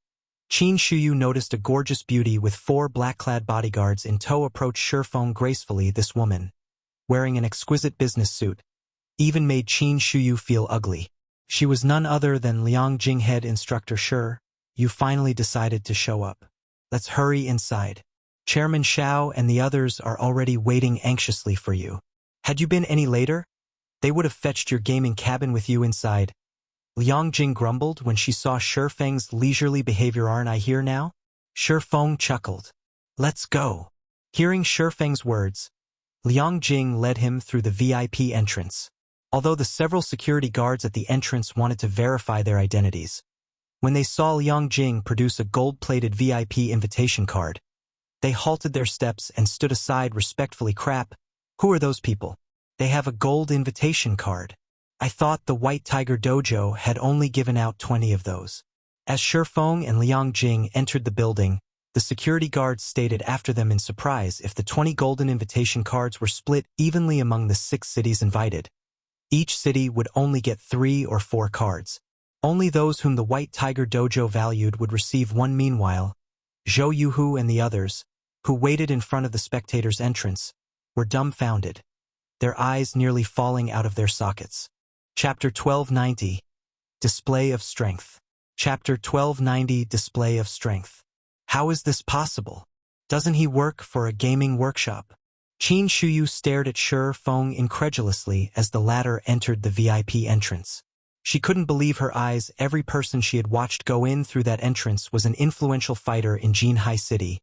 Qin Shuyu noticed a gorgeous beauty with 4 black-clad bodyguards in tow approach Shifeng gracefully. This woman, wearing an exquisite business suit, even made Qin Shuyu feel ugly. She was none other than Liang Jing. Head instructor. Sure, you finally decided to show up. Let's hurry inside. Chairman Xiao and the others are already waiting anxiously for you. Had you been any later, they would have fetched your gaming cabin with you inside. Liang Jing grumbled when she saw Shifeng's leisurely behavior. Aren't I here now? Shifeng chuckled. Let's go. Hearing Shifeng's words, Liang Jing led him through the VIP entrance. Although the several security guards at the entrance wanted to verify their identities, when they saw Liang Jing produce a gold-plated VIP invitation card, they halted their steps and stood aside respectfully. Crap, who are those people? They have a gold invitation card. I thought the White Tiger Dojo had only given out 20 of those. As Shifeng and Liang Jing entered the building, the security guards stated after them in surprise if the 20 golden invitation cards were split evenly among the 6 cities invited, each city would only get 3 or 4 cards. Only those whom the White Tiger Dojo valued would receive one. Meanwhile, Zhou Yuhu and the others, who waited in front of the spectators' entrance, were dumbfounded, their eyes nearly falling out of their sockets. Chapter 1290, Display of Strength. Chapter 1290, Display of Strength. How is this possible? Doesn't he work for a gaming workshop? Qin Shuyu stared at Shifeng incredulously as the latter entered the VIP entrance. She couldn't believe her eyes. Every person she had watched go in through that entrance was an influential fighter in Jinhai City.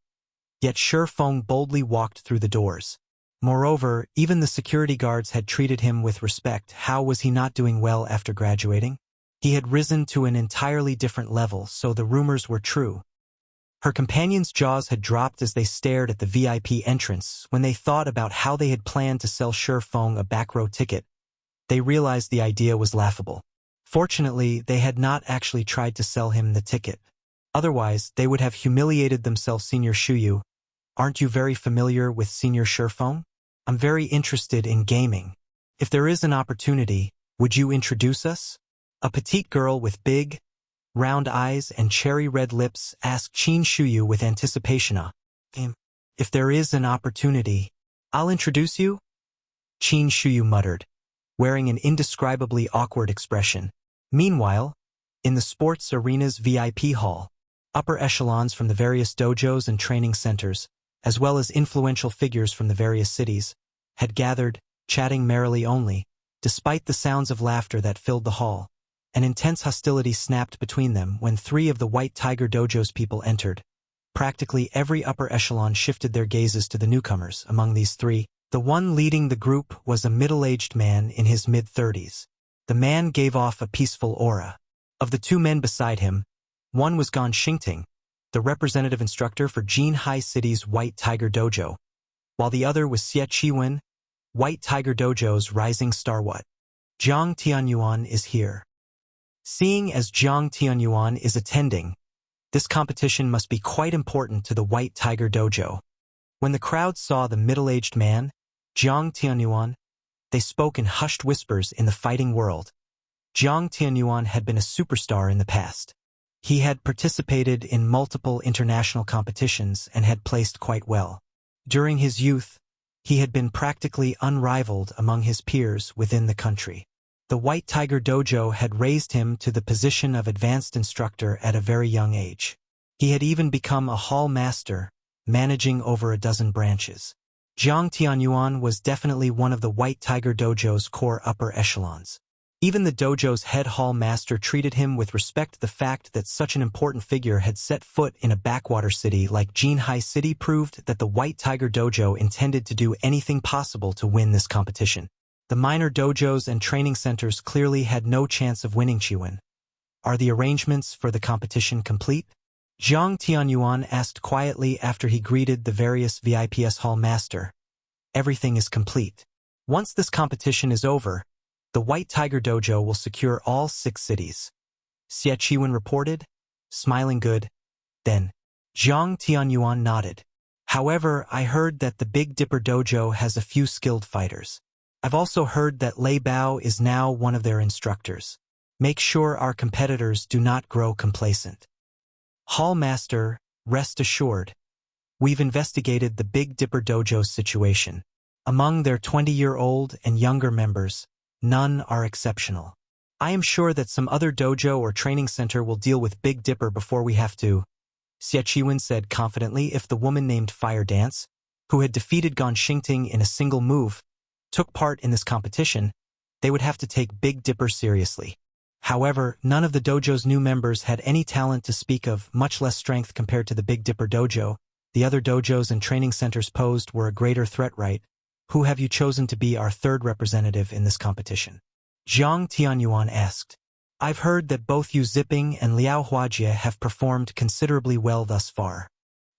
Yet Shifeng boldly walked through the doors. Moreover, even the security guards had treated him with respect. How was he not doing well after graduating? He had risen to an entirely different level, so the rumors were true. Her companions' jaws had dropped as they stared at the VIP entrance. When they thought about how they had planned to sell Shifeng a back-row ticket, they realized the idea was laughable. Fortunately, they had not actually tried to sell him the ticket. Otherwise, they would have humiliated themselves. Senior Shuyu, aren't you very familiar with Senior Shifeng? I'm very interested in gaming. If there is an opportunity, would you introduce us? A petite girl with big, round eyes and cherry-red lips asked Qin Shuyu with anticipation. If there is an opportunity, I'll introduce you? Qin Shuyu muttered, wearing an indescribably awkward expression. Meanwhile, in the sports arena's VIP hall, upper echelons from the various dojos and training centers, as well as influential figures from the various cities, had gathered, chatting merrily. Only, despite the sounds of laughter that filled the hall, an intense hostility snapped between them when 3 of the White Tiger Dojo's people entered. Practically every upper echelon shifted their gazes to the newcomers. Among these 3, the one leading the group was a middle-aged man in his mid-30s. The man gave off a peaceful aura. Of the 2 men beside him, one was Gan Xingting, the representative instructor for Jinhai City's White Tiger Dojo, while the other was Xie Chiwen, White Tiger Dojo's rising star. What? Jiang Tianyuan is here. Seeing as Jiang Tianyuan is attending, this competition must be quite important to the White Tiger Dojo. When the crowd saw the middle-aged man, Jiang Tianyuan, they spoke in hushed whispers. In the fighting world, Jiang Tianyuan had been a superstar in the past. He had participated in multiple international competitions and had placed quite well. During his youth, he had been practically unrivaled among his peers within the country. The White Tiger Dojo had raised him to the position of advanced instructor at a very young age. He had even become a hall master, managing over a dozen branches. Jiang Tianyuan was definitely one of the White Tiger Dojo's core upper echelons. Even the dojo's head hall master treated him with respect. The fact that such an important figure had set foot in a backwater city like Jinhai City proved that the White Tiger Dojo intended to do anything possible to win this competition. The minor dojos and training centers clearly had no chance of winning Chiwen. Are the arrangements for the competition complete? Jiang Tianyuan asked quietly after he greeted the various VIPS hall master. Everything is complete. Once this competition is over, the White Tiger Dojo will secure all 6 cities. Xie Chiwen reported, smiling good. Then, Jiang Tianyuan nodded. However, I heard that the Big Dipper Dojo has a few skilled fighters. I've also heard that Lei Bao is now one of their instructors. Make sure our competitors do not grow complacent. Hall Master, rest assured. We've investigated the Big Dipper Dojo's situation. Among their 20-year-old and younger members, none are exceptional. I am sure that some other dojo or training center will deal with Big Dipper before we have to, Xie Chiwen said confidently. If the woman named Fire Dance, who had defeated Gan Xingting in a single move, took part in this competition, they would have to take Big Dipper seriously. However, none of the dojo's new members had any talent to speak of, much less strength compared to the Big Dipper Dojo. The other dojos and training centers posed were a greater threat, right? Who have you chosen to be our third representative in this competition? Jiang Tianyuan asked. I've heard that both Yu Ziping and Liao Huajie have performed considerably well thus far.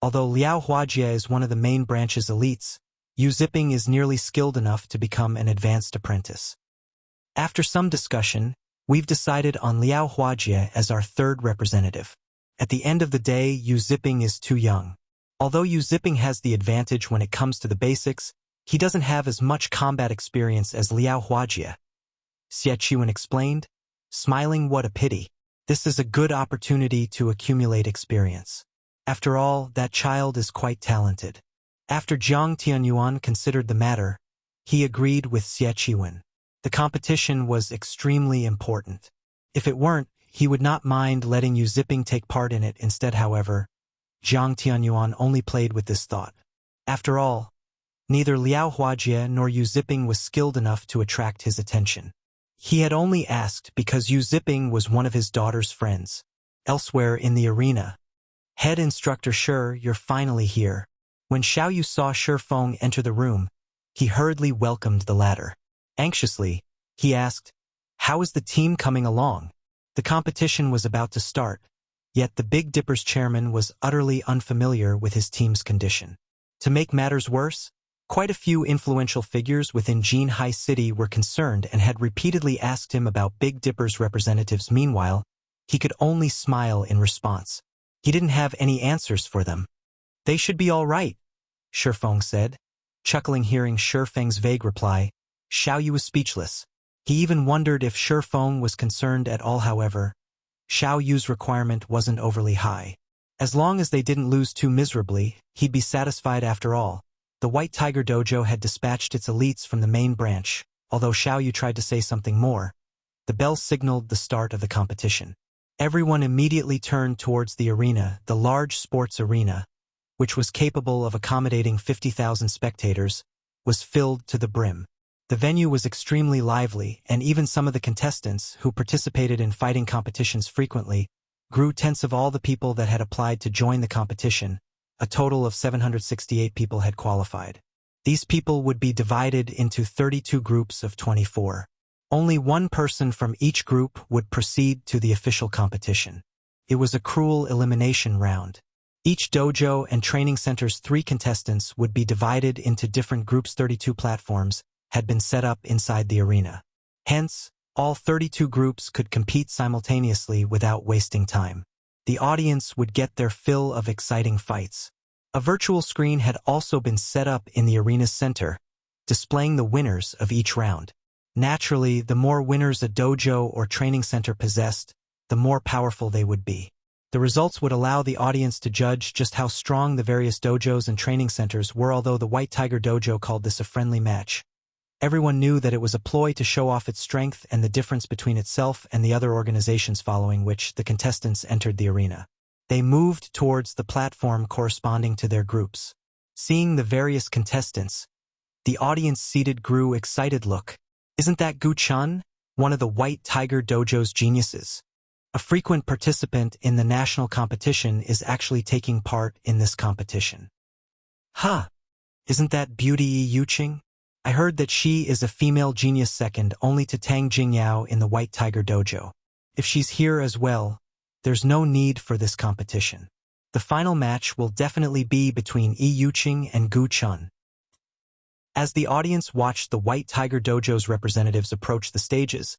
Although Liao Huajie is one of the main branch's elites, Yu Ziping is nearly skilled enough to become an advanced apprentice. After some discussion, we've decided on Liao Huajie as our third representative. At the end of the day, Yu Ziping is too young. Although Yu Ziping has the advantage when it comes to the basics, he doesn't have as much combat experience as Liao Huajie. Xie Chiwen explained, smiling. What a pity. This is a good opportunity to accumulate experience. After all, that child is quite talented. After Jiang Tianyuan considered the matter, he agreed with Xie Chiwen. The competition was extremely important. If it weren't, he would not mind letting Yu Ziping take part in it instead. However, Jiang Tianyuan only played with this thought. After all, neither Liao Huajie nor Yu Ziping was skilled enough to attract his attention. He had only asked because Yu Ziping was one of his daughter's friends. Elsewhere in the arena, head instructor Shi, you're finally here. When Xiao Yu saw Shi Feng enter the room, he hurriedly welcomed the latter. Anxiously, he asked, how is the team coming along? The competition was about to start, yet the Big Dipper's chairman was utterly unfamiliar with his team's condition. To make matters worse, quite a few influential figures within Jinhai City were concerned and had repeatedly asked him about Big Dipper's representatives. Meanwhile, he could only smile in response. He didn't have any answers for them. They should be all right, Shi Feng said. Chuckling hearing Shi Feng's vague reply, Xiao Yu was speechless. He even wondered if Shi Feng was concerned at all. However, Xiao Yu's requirement wasn't overly high. As long as they didn't lose too miserably, he'd be satisfied. After all, the White Tiger Dojo had dispatched its elites from the main branch. Although Xiao Yu tried to say something more, the bell signaled the start of the competition. Everyone immediately turned towards the arena. The large sports arena, which was capable of accommodating 50,000 spectators, was filled to the brim. The venue was extremely lively, and even some of the contestants, who participated in fighting competitions frequently, grew tense. Of all the people that had applied to join the competition, a total of 768 people had qualified. These people would be divided into 32 groups of 24. Only one person from each group would proceed to the official competition. It was a cruel elimination round. Each dojo and training center's 3 contestants would be divided into different groups. 32 platforms had been set up inside the arena. Hence, all 32 groups could compete simultaneously without wasting time. The audience would get their fill of exciting fights. A virtual screen had also been set up in the arena's center, displaying the winners of each round. Naturally, the more winners a dojo or training center possessed, the more powerful they would be. The results would allow the audience to judge just how strong the various dojos and training centers were. Although the White Tiger Dojo called this a friendly match, everyone knew that it was a ploy to show off its strength and the difference between itself and the other organizations. Following which, the contestants entered the arena. They moved towards the platform corresponding to their groups. Seeing the various contestants, the audience seated grew excited. Look, isn't that Gu Chun? one of the White Tiger Dojo's geniuses. A frequent participant in the national competition is actually taking part in this competition. Huh, isn't that Beauty Yi Yuqing? I heard that she is a female genius second only to Tang Jingyao in the White Tiger Dojo. If she's here as well, there's no need for this competition. The final match will definitely be between Yi Yuqing and Gu Chun. As the audience watched the White Tiger Dojo's representatives approach the stages,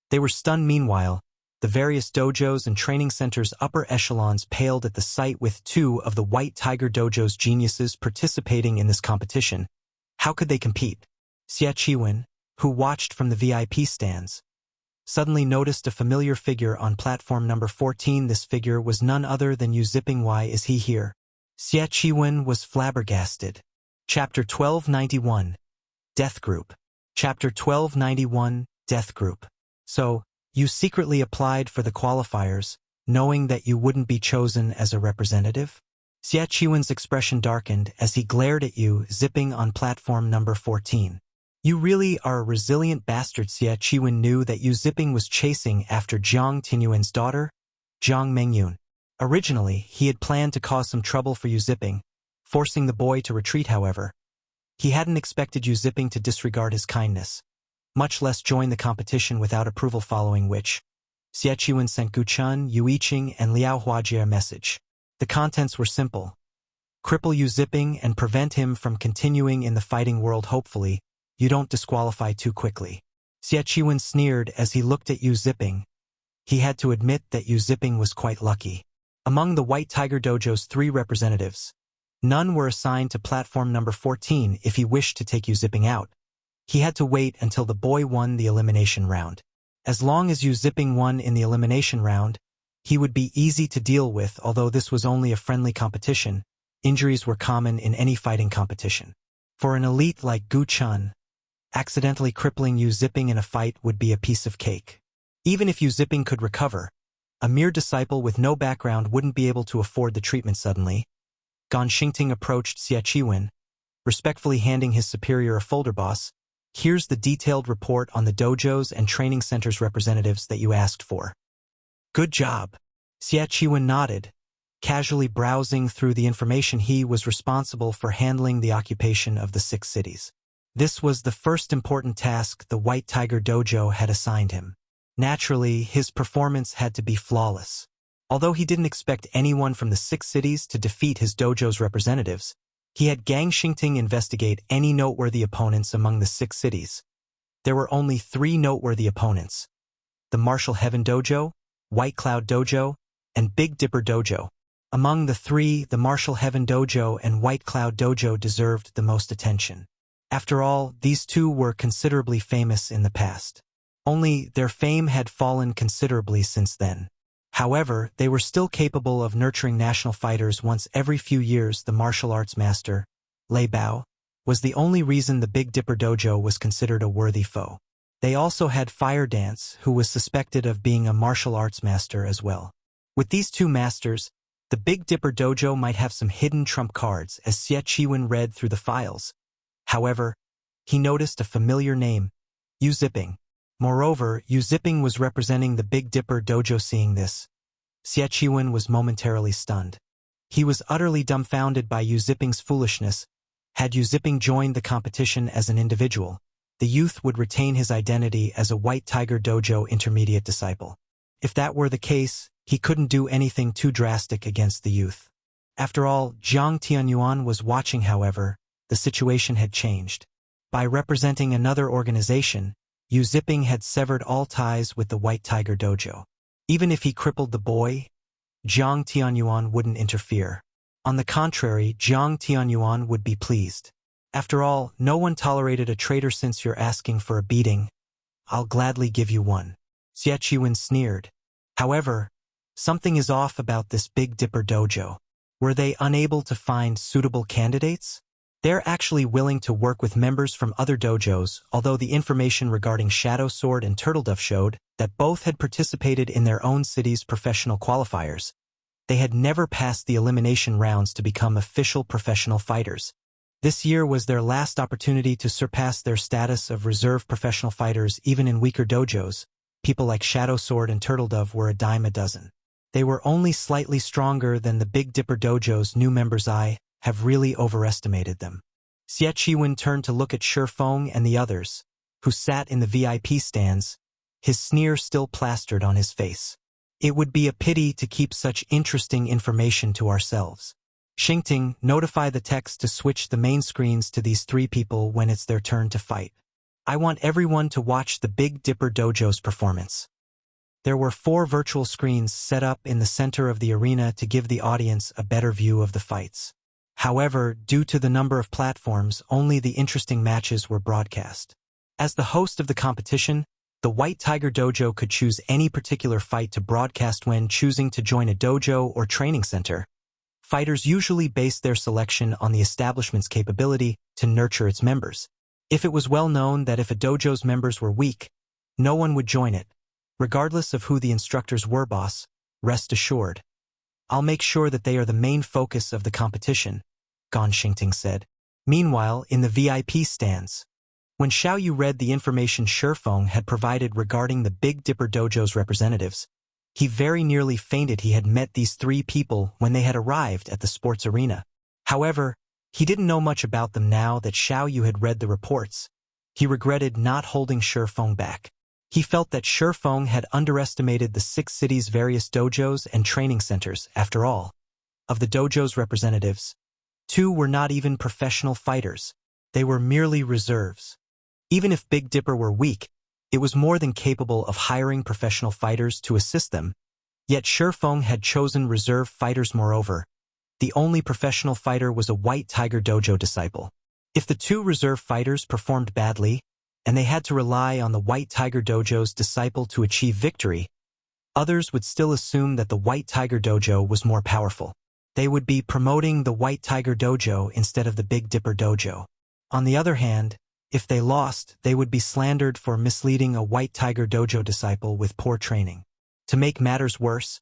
they were stunned. Meanwhile, the various dojos and training centers' upper echelons paled at the sight with two of the White Tiger Dojo's geniuses participating in this competition. How could they compete? Xie Qiwen, who watched from the VIP stands, suddenly noticed a familiar figure on platform number 14. This figure was none other than Yu Ziping. Why is he here? Xie Qiwen was flabbergasted. Chapter 1291, Death Group. Chapter 1291, Death Group. So, you secretly applied for the qualifiers, knowing that you wouldn't be chosen as a representative? Xie Qiwen's expression darkened as he glared at Yu Ziping on platform number 14. You really are a resilient bastard. Xie Qiwen knew that Yu Ziping was chasing after Jiang Tianyuan's daughter, Jiang Mengyun. Originally, he had planned to cause some trouble for Yu Ziping, forcing the boy to retreat. However, he hadn't expected Yu Ziping to disregard his kindness, much less join the competition without approval, following which, Xie Qiwen sent Gu Chun, Yu Yiqing, and Liao Huajie a message. The contents were simple. Cripple Yu Ziping and prevent him from continuing in the fighting world. Hopefully, you don't disqualify too quickly. Xie Qiwen sneered as he looked at Yu Ziping. He had to admit that Yu Ziping was quite lucky. Among the White Tiger Dojo's 3 representatives, none were assigned to platform number 14 if he wished to take Yu Ziping out. He had to wait until the boy won the elimination round. As long as Yu Ziping won in the elimination round, he would be easy to deal with. Although this was only a friendly competition, injuries were common in any fighting competition. For an elite like Gu Chun, accidentally crippling Yu Ziping in a fight would be a piece of cake. Even if Yu Ziping could recover, a mere disciple with no background wouldn't be able to afford the treatment. Suddenly, Gan Xingting approached Xie Qiwen, respectfully handing his superior a folder. Boss, here's the detailed report on the dojos and training centers representatives that you asked for. Good job. Xie Qiwen nodded, casually browsing through the information. He was responsible for handling the occupation of the 6 cities. This was the first important task the White Tiger Dojo had assigned him. Naturally, his performance had to be flawless. Although he didn't expect anyone from the 6 cities to defeat his dojo's representatives, he had Gang Xingting investigate any noteworthy opponents among the 6 cities. There were only 3 noteworthy opponents: the Martial Heaven Dojo, White Cloud Dojo, and Big Dipper Dojo. Among the 3, the Martial Heaven Dojo and White Cloud Dojo deserved the most attention. After all, these 2 were considerably famous in the past. Only their fame had fallen considerably since then. However, they were still capable of nurturing national fighters once every few years. The martial arts master, Lei Bao, was the only reason the Big Dipper Dojo was considered a worthy foe. They also had Fire Dance, who was suspected of being a martial arts master as well. With these 2 masters, the Big Dipper Dojo might have some hidden trump cards. As Xie Qiwen read through the files, however, he noticed a familiar name, Yu Ziping. Moreover, Yu Ziping was representing the Big Dipper Dojo. Seeing this, Xie Qiwen was momentarily stunned. He was utterly dumbfounded by Yu Ziping's foolishness. Had Yu Ziping joined the competition as an individual, the youth would retain his identity as a White Tiger Dojo intermediate disciple. If that were the case, he couldn't do anything too drastic against the youth. After all, Jiang Tianyuan was watching. However, the situation had changed. By representing another organization, Yu Ziping had severed all ties with the White Tiger Dojo. Even if he crippled the boy, Jiang Tianyuan wouldn't interfere. On the contrary, Jiang Tianyuan would be pleased. After all, no one tolerated a traitor. Since you're asking for a beating, I'll gladly give you one. Xie Qiwen sneered. However, something is off about this Big Dipper Dojo. Were they unable to find suitable candidates? They're actually willing to work with members from other dojos, although the information regarding Shadow Sword and Turtledove showed that both had participated in their own city's professional qualifiers. They had never passed the elimination rounds to become official professional fighters. This year was their last opportunity to surpass their status of reserve professional fighters. Even in weaker dojos, people like Shadow Sword and Turtledove were a dime a dozen. They were only slightly stronger than the Big Dipper dojo's new members. I have really overestimated them. Xie Qiwen turned to look at Shi Feng and the others, who sat in the VIP stands, his sneer still plastered on his face. It would be a pity to keep such interesting information to ourselves. Xingting, notify the text to switch the main screens to these three people when it's their turn to fight. I want everyone to watch the Big Dipper dojo's performance. There were 4 virtual screens set up in the center of the arena to give the audience a better view of the fights. However, due to the number of platforms, only the interesting matches were broadcast. As the host of the competition, the White Tiger Dojo could choose any particular fight to broadcast when choosing to join a dojo or training center. Fighters usually based their selection on the establishment's capability to nurture its members. If it was well known that if a dojo's members were weak, no one would join it, regardless of who the instructors were. Boss, rest assured. I'll make sure that they are the main focus of the competition, Gan Xingting said. Meanwhile, in the VIP stands, when Xiao Yu read the information Shi Feng had provided regarding the Big Dipper dojo's representatives, he very nearly fainted. He had met these 3 people when they had arrived at the sports arena. However, he didn't know much about them now that Xiao Yu had read the reports. He regretted not holding Shi Feng back. He felt that Shi Feng had underestimated the 6 cities' various dojos and training centers. After all, of the dojo's representatives, 2 were not even professional fighters. They were merely reserves. Even if Big Dipper were weak, it was more than capable of hiring professional fighters to assist them. Yet Shi Feng had chosen reserve fighters. Moreover, the only professional fighter was a White Tiger Dojo disciple. If the 2 reserve fighters performed badly, and they had to rely on the White Tiger Dojo's disciple to achieve victory, others would still assume that the White Tiger Dojo was more powerful. They would be promoting the White Tiger Dojo instead of the Big Dipper Dojo. On the other hand, if they lost, they would be slandered for misleading a White Tiger Dojo disciple with poor training. To make matters worse,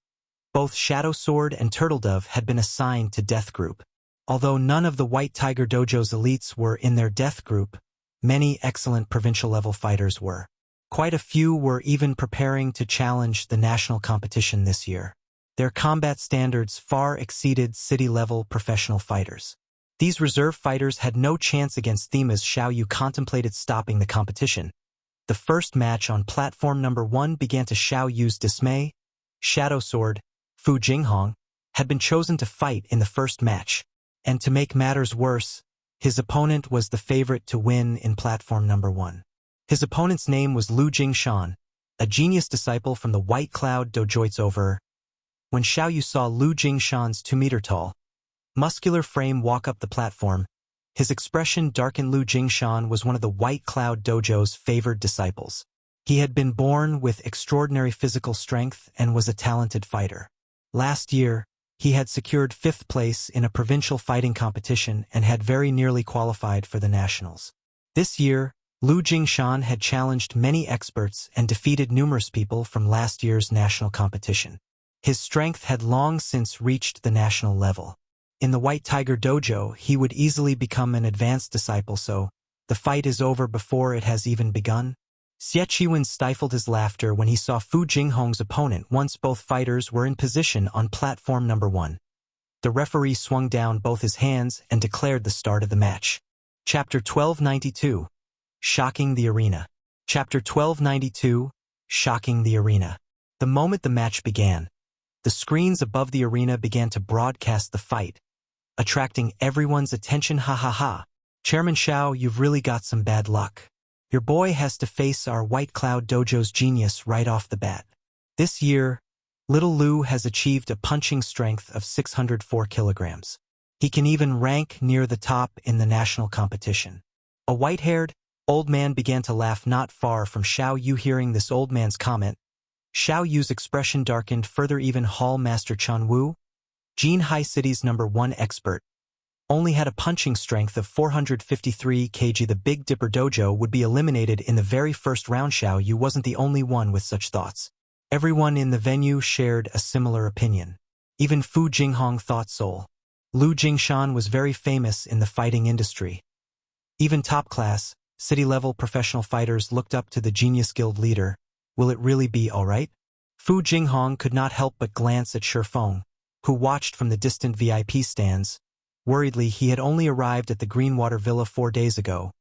both Shadow Sword and Turtledove had been assigned to Death Group. Although none of the White Tiger Dojo's elites were in their Death Group, many excellent provincial-level fighters were. Quite a few were even preparing to challenge the national competition this year. Their combat standards far exceeded city-level professional fighters. These reserve fighters had no chance against them as Xiao Yu contemplated stopping the competition. The first match on platform number 1 began. To Xiao Yu's dismay, Shadow Sword, Fu Jinghong, had been chosen to fight in the first match. And to make matters worse, his opponent was the favorite to win in platform number 1. His opponent's name was Lu Jingshan, a genius disciple from the White Cloud Dojoitsu. When Xiao Yu saw Lu Jingshan's 2-meter-tall, muscular frame walk up the platform, his expression darkened. Lu Jingshan was one of the White Cloud Dojo's favored disciples. He had been born with extraordinary physical strength and was a talented fighter. Last year, he had secured 5th place in a provincial fighting competition and had very nearly qualified for the nationals. This year, Lu Jingshan had challenged many experts and defeated numerous people from last year's national competition. His strength had long since reached the national level. In the White Tiger Dojo, he would easily become an advanced disciple, so the fight is over before it has even begun. Xie Qiwen stifled his laughter when he saw Fu Jinghong's opponent once both fighters were in position on platform number 1. The referee swung down both his hands and declared the start of the match. Chapter 1292. Shocking the Arena. Chapter 1292. Shocking the Arena. The moment the match began, the screens above the arena began to broadcast the fight, attracting everyone's attention. Ha ha ha. Chairman Xiao, you've really got some bad luck. Your boy has to face our White Cloud Dojo's genius right off the bat. This year, little Lu has achieved a punching strength of 604 kilograms. He can even rank near the top in the national competition. A white-haired, old man began to laugh not far from Xiao Yu. Hearing this old man's comment, Xiao Yu's expression darkened further. Even Hall Master Chan Wu, Jinhai City's #1 expert, only had a punching strength of 453 kg. The Big Dipper Dojo would be eliminated in the very first round. Xiao Yu wasn't the only one with such thoughts. Everyone in the venue shared a similar opinion. Even Fu Jinghong thought so. Lu Jingshan was very famous in the fighting industry. Even top-class, city-level professional fighters looked up to the Genius Guild leader. Will it really be alright? Fu Jinghong could not help but glance at Shi Feng, who watched from the distant VIP stands. Worriedly, he had only arrived at the Greenwater Villa 4 days ago,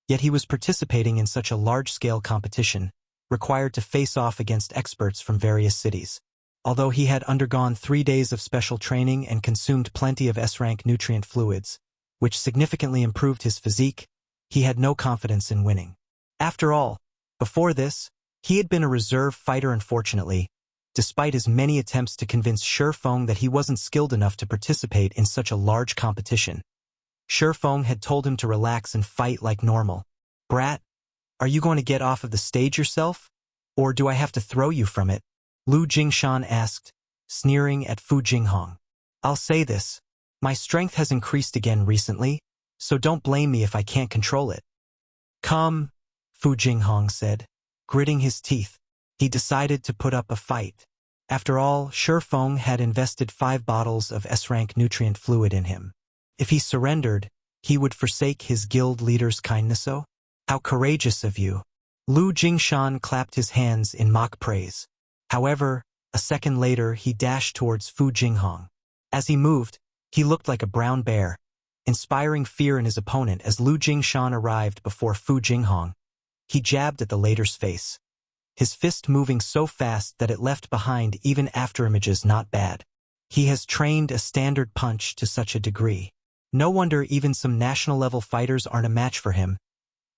yet he was participating in such a large-scale competition, required to face off against experts from various cities. Although he had undergone 3 days of special training and consumed plenty of S-rank nutrient fluids, which significantly improved his physique, he had no confidence in winning. After all, before this, he had been a reserve fighter. Unfortunately, despite his many attempts to convince Shi Feng that he wasn't skilled enough to participate in such a large competition, Shi Feng had told him to relax and fight like normal. "Brat, are you going to get off of the stage yourself? Or do I have to throw you from it?" Lu Jingshan asked, sneering at Fu Jinghong. "I'll say this. My strength has increased again recently, so don't blame me if I can't control it." "Come," Fu Jinghong said, gritting his teeth. He decided to put up a fight. After all, Shi Feng had invested 5 bottles of S-rank nutrient fluid in him. If he surrendered, he would forsake his guild leader's kindness. "Oh, how courageous of you." Lu Jingshan clapped his hands in mock praise. However, a second later he dashed towards Fu Jinghong. As he moved, he looked like a brown bear, inspiring fear in his opponent. As Lu Jingshan arrived before Fu Jinghong, he jabbed at the latter's face, his fist moving so fast that it left behind even after images. Not bad. He has trained a standard punch to such a degree. No wonder even some national-level fighters aren't a match for him.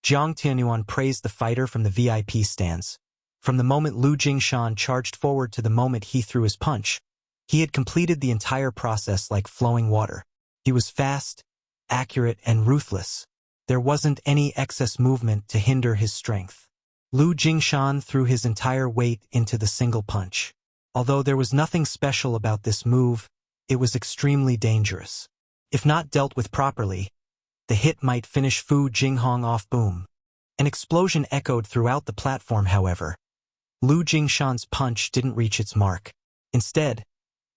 Jiang Tianyuan praised the fighter from the VIP stands. From the moment Lu Jingshan charged forward to the moment he threw his punch, he had completed the entire process like flowing water. He was fast, accurate, and ruthless. There wasn't any excess movement to hinder his strength. Lu Jingshan threw his entire weight into the single punch. Although there was nothing special about this move, it was extremely dangerous. If not dealt with properly, the hit might finish Fu Jinghong off. Boom. An explosion echoed throughout the platform. However, Lu Jingshan's punch didn't reach its mark. Instead,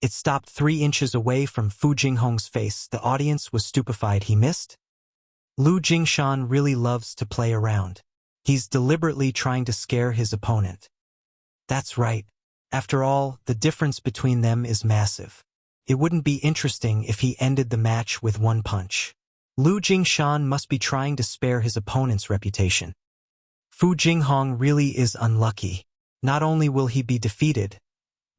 it stopped 3 inches away from Fu Jinghong's face. The audience was stupefied. He missed? Lu Jingshan really loves to play around. He's deliberately trying to scare his opponent. That's right. After all, the difference between them is massive. It wouldn't be interesting if he ended the match with 1 punch. Lu Jingshan must be trying to spare his opponent's reputation. Fu Jinghong really is unlucky. Not only will he be defeated,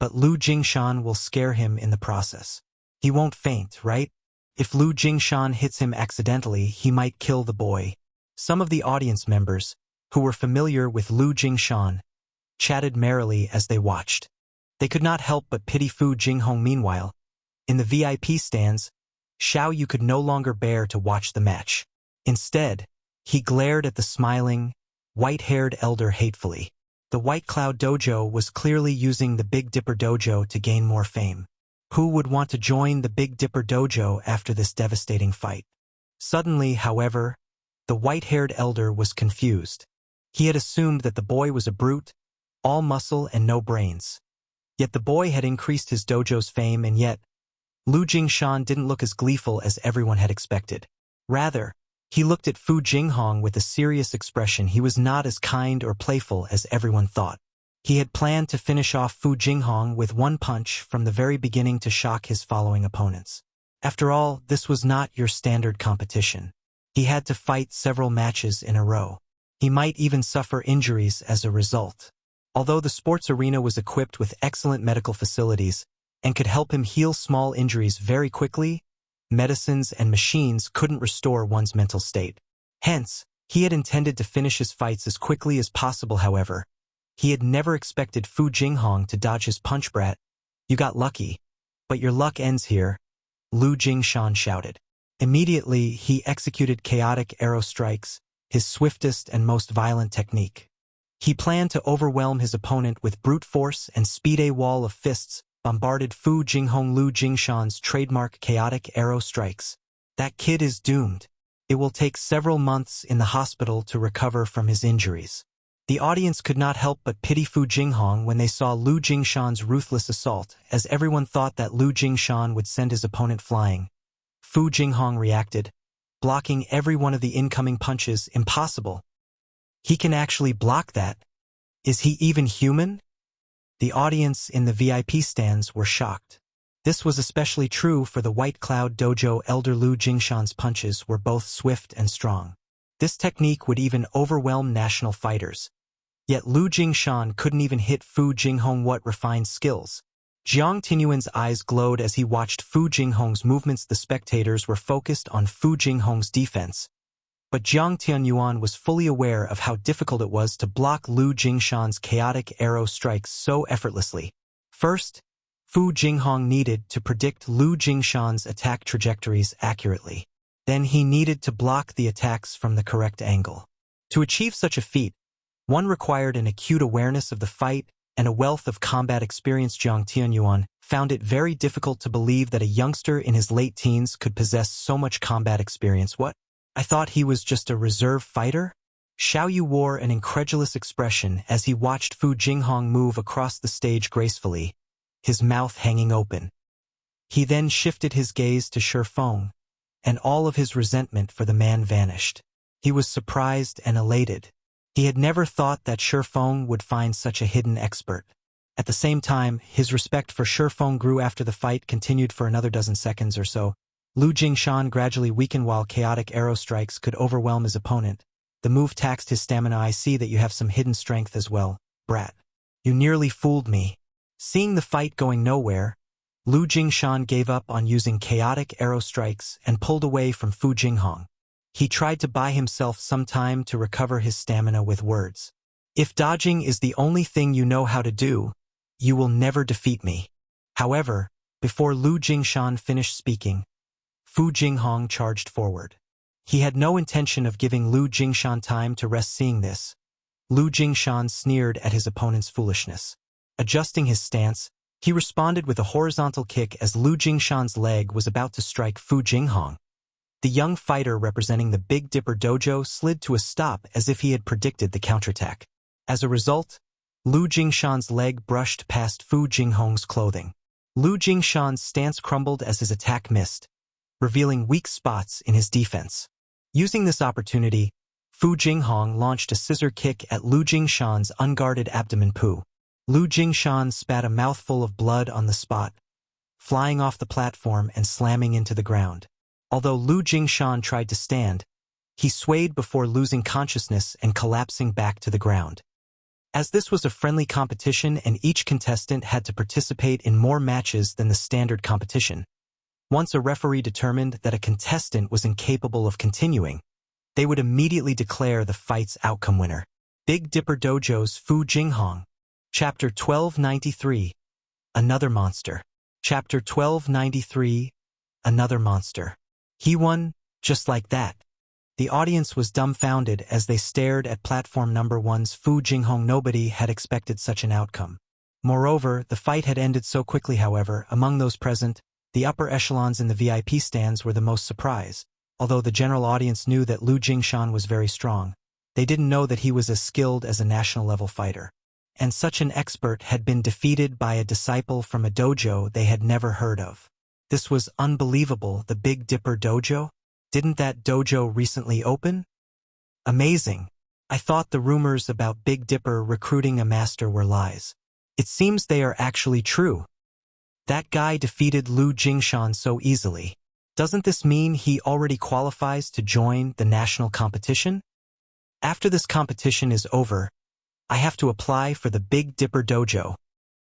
but Lu Jingshan will scare him in the process. He won't faint, right? If Lu Jingshan hits him accidentally, he might kill the boy. Some of the audience members, who were familiar with Lu Jingshan, chatted merrily as they watched. They could not help but pity Fu Jinghong. Meanwhile, in the VIP stands, Xiao Yu could no longer bear to watch the match. Instead, he glared at the smiling, white-haired elder hatefully. The White Cloud Dojo was clearly using the Big Dipper Dojo to gain more fame. Who would want to join the Big Dipper Dojo after this devastating fight? Suddenly, however, the white-haired elder was confused. He had assumed that the boy was a brute, all muscle and no brains. Yet the boy had increased his dojo's fame, and yet, Lu Jingshan didn't look as gleeful as everyone had expected. Rather, he looked at Fu Jinghong with a serious expression. He was not as kind or playful as everyone thought. He had planned to finish off Fu Jinghong with 1 punch from the very beginning to shock his following opponents. After all, this was not your standard competition. He had to fight several matches in a row. He might even suffer injuries as a result. Although the sports arena was equipped with excellent medical facilities and could help him heal small injuries very quickly, medicines and machines couldn't restore one's mental state. Hence, he had intended to finish his fights as quickly as possible. However, he had never expected Fu Jinghong to dodge his punch. "Brat, you got lucky, but your luck ends here," Lu Jingshan shouted. Immediately, he executed chaotic arrow strikes, his swiftest and most violent technique. He planned to overwhelm his opponent with brute force and speed. A wall of fists bombarded Fu Jinghong. Lu Jingshan's trademark chaotic arrow strikes. That kid is doomed. It will take several months in the hospital to recover from his injuries. The audience could not help but pity Fu Jinghong when they saw Lu Jingshan's ruthless assault, as everyone thought that Lu Jingshan would send his opponent flying. Fu Jinghong reacted, blocking every one of the incoming punches. Impossible. He can actually block that. Is he even human? The audience in the VIP stands were shocked. This was especially true for the White Cloud Dojo elder Lu Jingshan's punches were both swift and strong. This technique would even overwhelm national fighters. Yet Lu Jingshan couldn't even hit Fu Jinghong. What refined skills. Jiang Tianyuan's eyes glowed as he watched Fu Jinghong's movements. The spectators were focused on Fu Jinghong's defense. But Jiang Tianyuan was fully aware of how difficult it was to block Lu Jingshan's chaotic arrow strikes so effortlessly. First, Fu Jinghong needed to predict Lu Jingshan's attack trajectories accurately. Then he needed to block the attacks from the correct angle. To achieve such a feat, one required an acute awareness of the fight and a wealth of combat experience. Jiang Tianyuan found it very difficult to believe that a youngster in his late teens could possess so much combat experience. What? I thought he was just a reserve fighter? Xiao Yu wore an incredulous expression as he watched Fu Jinghong move across the stage gracefully, his mouth hanging open. He then shifted his gaze to Shi Feng, and all of his resentment for the man vanished. He was surprised and elated. He had never thought that Shi Feng would find such a hidden expert. At the same time, his respect for Shi Feng grew. After the fight continued for another dozen seconds or so, Lu Jingshan gradually weakened while chaotic arrow strikes could overwhelm his opponent. The move taxed his stamina. I see that you have some hidden strength as well, brat. You nearly fooled me. Seeing the fight going nowhere, Lu Jingshan gave up on using chaotic arrow strikes and pulled away from Fu Jinghong. He tried to buy himself some time to recover his stamina with words. If dodging is the only thing you know how to do, you will never defeat me. However, before Lu Jingshan finished speaking, Fu Jinghong charged forward. He had no intention of giving Lu Jingshan time to rest. Seeing this, Lu Jingshan sneered at his opponent's foolishness. Adjusting his stance, he responded with a horizontal kick as Lu Jingshan's leg was about to strike Fu Jinghong. The young fighter representing the Big Dipper Dojo slid to a stop as if he had predicted the counterattack. As a result, Lu Jingshan's leg brushed past Fu Jinghong's clothing. Lu Jingshan's stance crumbled as his attack missed, revealing weak spots in his defense. Using this opportunity, Fu Jinghong launched a scissor kick at Lu Jingshan's unguarded abdomen. Lu Jingshan spat a mouthful of blood on the spot, flying off the platform and slamming into the ground. Although Lu Jingshan tried to stand, he swayed before losing consciousness and collapsing back to the ground. As this was a friendly competition and each contestant had to participate in more matches than the standard competition, once a referee determined that a contestant was incapable of continuing, they would immediately declare the fight's outcome winner. Big Dipper Dojo's Fu Jinghong. Chapter 1293. Another Monster. Chapter 1293. Another Monster. He won, just like that. The audience was dumbfounded as they stared at platform number 1's Fu Jinghong. Nobody had expected such an outcome. Moreover, the fight had ended so quickly. However, among those present, the upper echelons in the VIP stands were the most surprised. Although the general audience knew that Lu Jingshan was very strong, they didn't know that he was as skilled as a national-level fighter. And such an expert had been defeated by a disciple from a dojo they had never heard of. This was unbelievable. The Big Dipper Dojo? Didn't that dojo recently open? Amazing. I thought the rumors about Big Dipper recruiting a master were lies. It seems they are actually true. That guy defeated Lu Jingshan so easily. Doesn't this mean he already qualifies to join the national competition? After this competition is over, I have to apply for the Big Dipper Dojo.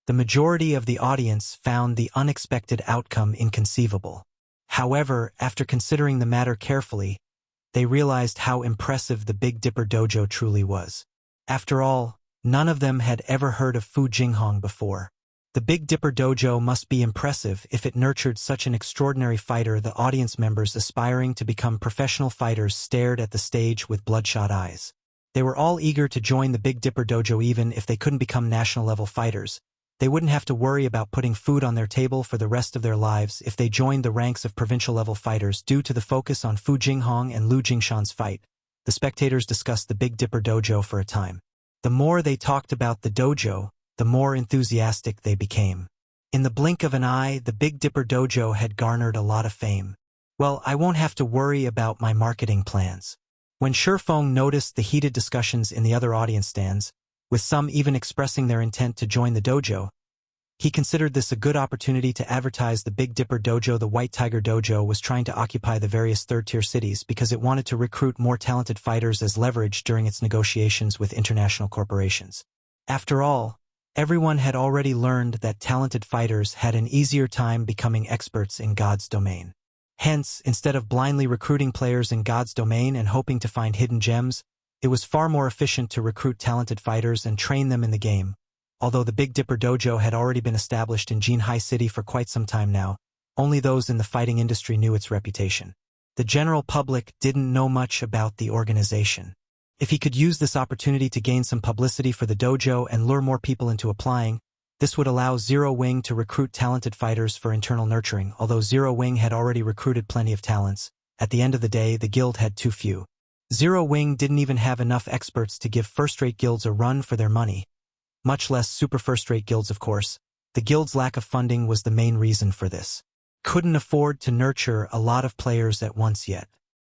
The majority of the audience found the unexpected outcome inconceivable. However, after considering the matter carefully, they realized how impressive the Big Dipper Dojo truly was. After all, none of them had ever heard of Fu Jinghong before. The Big Dipper Dojo must be impressive if it nurtured such an extraordinary fighter. The audience members aspiring to become professional fighters stared at the stage with bloodshot eyes. They were all eager to join the Big Dipper Dojo. Even if they couldn't become national-level fighters, they wouldn't have to worry about putting food on their table for the rest of their lives if they joined the ranks of provincial-level fighters. Due to the focus on Fu Jinghong and Lu Jingshan's fight, the spectators discussed the Big Dipper Dojo for a time. The more they talked about the dojo, the more enthusiastic they became. In the blink of an eye, the Big Dipper Dojo had garnered a lot of fame. Well, I won't have to worry about my marketing plans. When Shifeng noticed the heated discussions in the other audience stands, with some even expressing their intent to join the dojo, he considered this a good opportunity to advertise the Big Dipper Dojo. The White Tiger Dojo was trying to occupy the various third-tier cities because it wanted to recruit more talented fighters as leverage during its negotiations with international corporations. After all, everyone had already learned that talented fighters had an easier time becoming experts in God's domain. Hence, instead of blindly recruiting players in God's domain and hoping to find hidden gems, it was far more efficient to recruit talented fighters and train them in the game. Although the Big Dipper Dojo had already been established in Jinhai City for quite some time now, only those in the fighting industry knew its reputation. The general public didn't know much about the organization. If he could use this opportunity to gain some publicity for the dojo and lure more people into applying, this would allow Zero Wing to recruit talented fighters for internal nurturing. Although Zero Wing had already recruited plenty of talents, at the end of the day the guild had too few. Zero Wing didn't even have enough experts to give first-rate guilds a run for their money. Much less super first-rate guilds, of course. The guild's lack of funding was the main reason for this. Couldn't afford to nurture a lot of players at once yet.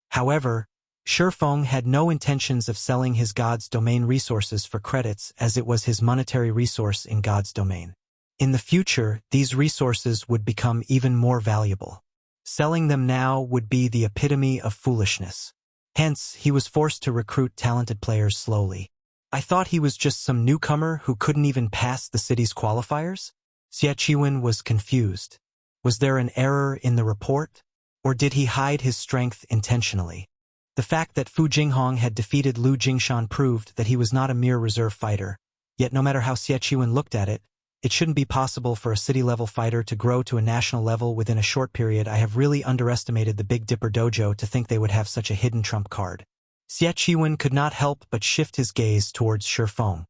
However, Shifeng had no intentions of selling his God's domain resources for credits, as it was his monetary resource in God's domain. In the future, these resources would become even more valuable. Selling them now would be the epitome of foolishness. Hence, he was forced to recruit talented players slowly. I thought he was just some newcomer who couldn't even pass the city's qualifiers? Xie Qiwen was confused. Was there an error in the report? Or did he hide his strength intentionally? The fact that Fu Jinghong had defeated Lu Jingshan proved that he was not a mere reserve fighter. Yet no matter how Xie Qiwen looked at it, it shouldn't be possible for a city-level fighter to grow to a national level within a short period. I have really underestimated the Big Dipper Dojo to think they would have such a hidden trump card. Xie Qiwen could not help but shift his gaze towards Shifeng.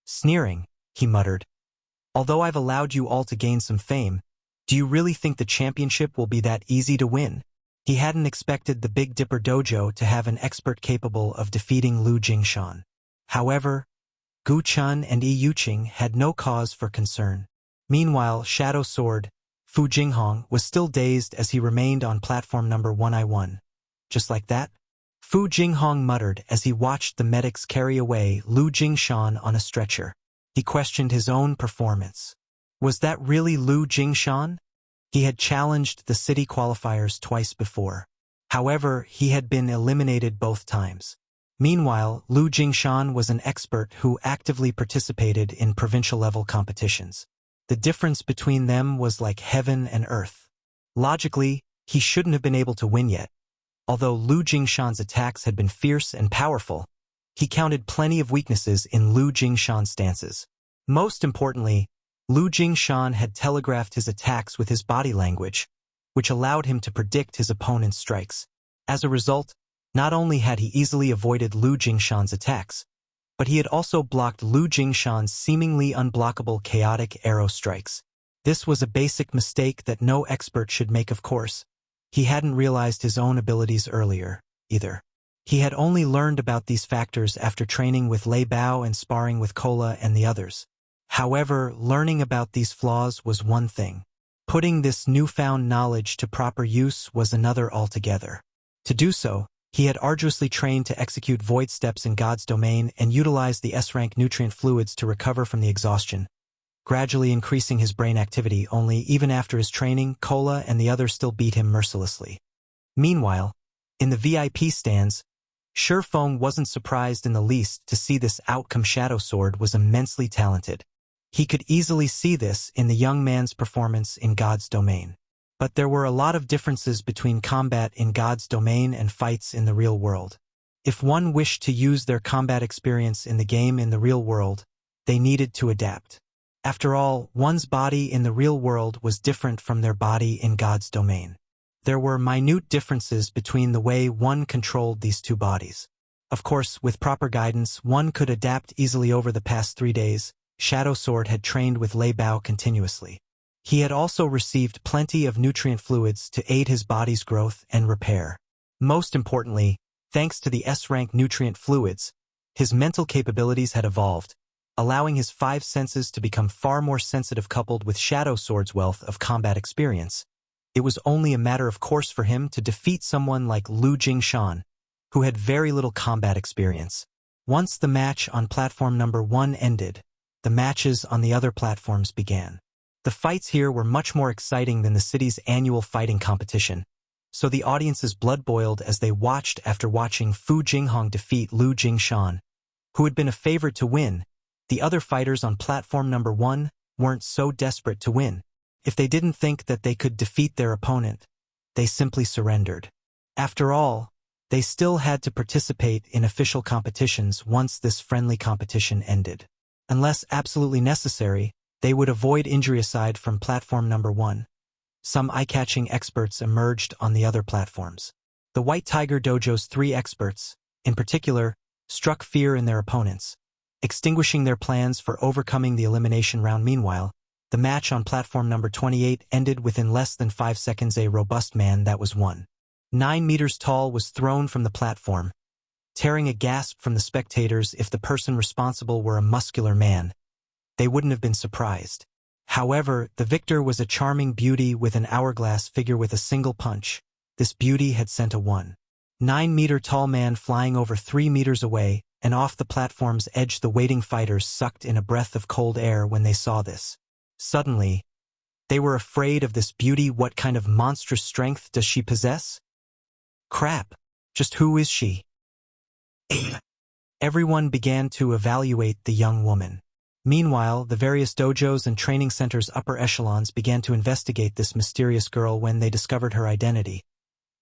Sneering, he muttered. Although I've allowed you all to gain some fame, do you really think the championship will be that easy to win? He hadn't expected the Big Dipper Dojo to have an expert capable of defeating Lu Jingshan. However, Gu Chun and Yi Yuqing had no cause for concern. Meanwhile, Shadow Sword, Fu Jinghong, was still dazed as he remained on platform number 1I1. Just like that? Fu Jinghong muttered as he watched the medics carry away Lu Jingshan on a stretcher. He questioned his own performance. Was that really Lu Jingshan? He had challenged the city qualifiers twice before. However, he had been eliminated both times. Meanwhile, Lu Jingshan was an expert who actively participated in provincial-level competitions. The difference between them was like heaven and earth. Logically, he shouldn't have been able to win yet. Although Lu Jingshan's attacks had been fierce and powerful, he counted plenty of weaknesses in Lu Jingshan's stances. Most importantly, Lu Jingshan had telegraphed his attacks with his body language, which allowed him to predict his opponent's strikes. As a result, not only had he easily avoided Lu Jingshan's attacks, but he had also blocked Lu Jingshan's seemingly unblockable chaotic arrow strikes. This was a basic mistake that no expert should make, of course. He hadn't realized his own abilities earlier, either. He had only learned about these factors after training with Lei Bao and sparring with Kola and the others. However, learning about these flaws was one thing. Putting this newfound knowledge to proper use was another altogether. To do so, he had arduously trained to execute void steps in God's domain and utilized the S-rank nutrient fluids to recover from the exhaustion, gradually increasing his brain activity. Only even after his training, Kola and the others still beat him mercilessly. Meanwhile, in the VIP stands, Shifeng wasn't surprised in the least to see this outcome. Shadow Sword was immensely talented. He could easily see this in the young man's performance in God's domain. But there were a lot of differences between combat in God's domain and fights in the real world. If one wished to use their combat experience in the game in the real world, they needed to adapt. After all, one's body in the real world was different from their body in God's domain. There were minute differences between the way one controlled these two bodies. Of course, with proper guidance, one could adapt easily. Over the past 3 days, Shadow Sword had trained with Lei Bao continuously. He had also received plenty of nutrient fluids to aid his body's growth and repair. Most importantly, thanks to the S-rank nutrient fluids, his mental capabilities had evolved, allowing his 5 senses to become far more sensitive. Coupled with Shadow Sword's wealth of combat experience, It was only a matter of course for him to defeat someone like Lu Jingshan, who had very little combat experience. Once the match on platform number 1 ended, the matches on the other platforms began. The fights here were much more exciting than the city's annual fighting competition, so the audience's blood boiled as they watched after watching Fu Jinghong defeat Lu Jingshan, who had been a favorite to win. The other fighters on platform number 1 weren't so desperate to win. If they didn't think that they could defeat their opponent, they simply surrendered. After all, they still had to participate in official competitions once this friendly competition ended. Unless absolutely necessary, they would avoid injury. Aside from platform number 1. Some eye-catching experts emerged on the other platforms. The White Tiger Dojo's 3 experts, in particular, struck fear in their opponents, extinguishing their plans for overcoming the elimination round. Meanwhile, the match on platform number 28 ended within less than 5 seconds. A robust man that was 9 meters tall was thrown from the platform, tearing a gasp from the spectators. If the person responsible were a muscular man, they wouldn't have been surprised. However, the victor was a charming beauty with an hourglass figure. With a single punch, this beauty had sent a 9-meter-tall man flying over 3 meters away and off the platform's edge. The waiting fighters sucked in a breath of cold air when they saw this. Suddenly, they were afraid of this beauty. What kind of monstrous strength does she possess? Crap, just who is she? Everyone began to evaluate the young woman. Meanwhile, the various dojos and training centers' upper echelons began to investigate this mysterious girl. When they discovered her identity,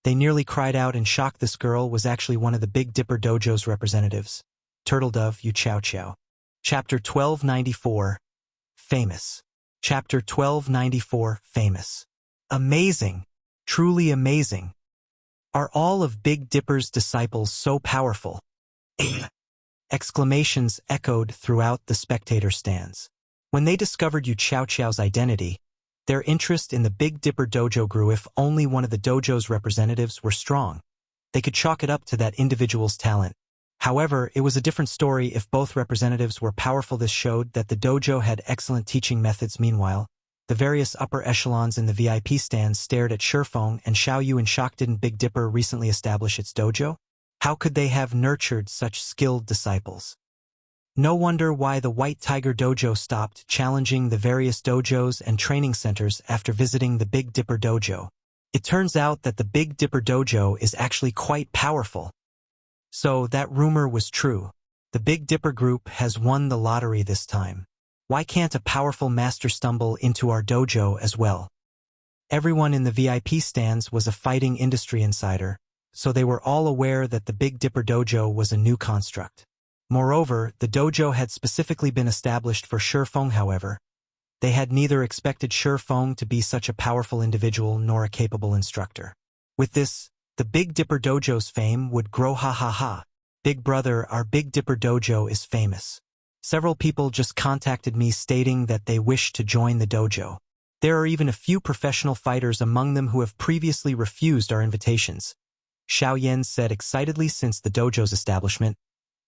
they nearly cried out in shock. This girl was actually one of the Big Dipper Dojo's representatives, Turtledove Yu Chao Chao. Chapter 1294, Famous. Chapter 1294, Famous. Amazing. Truly amazing. Are all of Big Dipper's disciples so powerful? Exclamations echoed throughout the spectator stands. When they discovered Yu Chao Chao's identity, their interest in the Big Dipper Dojo grew. If only one of the dojo's representatives were strong, they could chalk it up to that individual's talent. However, it was a different story if both representatives were powerful. This showed that the dojo had excellent teaching methods. Meanwhile, the various upper echelons in the VIP stands stared at Shifeng and Xiao Yu in shock. Didn't Big Dipper recently establish its dojo? How could they have nurtured such skilled disciples? No wonder why the White Tiger Dojo stopped challenging the various dojos and training centers after visiting the Big Dipper Dojo. It turns out that the Big Dipper Dojo is actually quite powerful. So that rumor was true. The Big Dipper group has won the lottery this time. Why can't a powerful master stumble into our dojo as well? Everyone in the VIP stands was a fighting industry insider, so they were all aware that the Big Dipper Dojo was a new construct. Moreover, the dojo had specifically been established for Shifeng. However, they had neither expected Shifeng to be such a powerful individual nor a capable instructor. With this, the Big Dipper Dojo's fame would grow. Ha ha ha. Big brother, our Big Dipper Dojo is famous. Several people just contacted me stating that they wish to join the dojo. There are even a few professional fighters among them who have previously refused our invitations, Xiao Yan said excitedly. Since the dojo's establishment,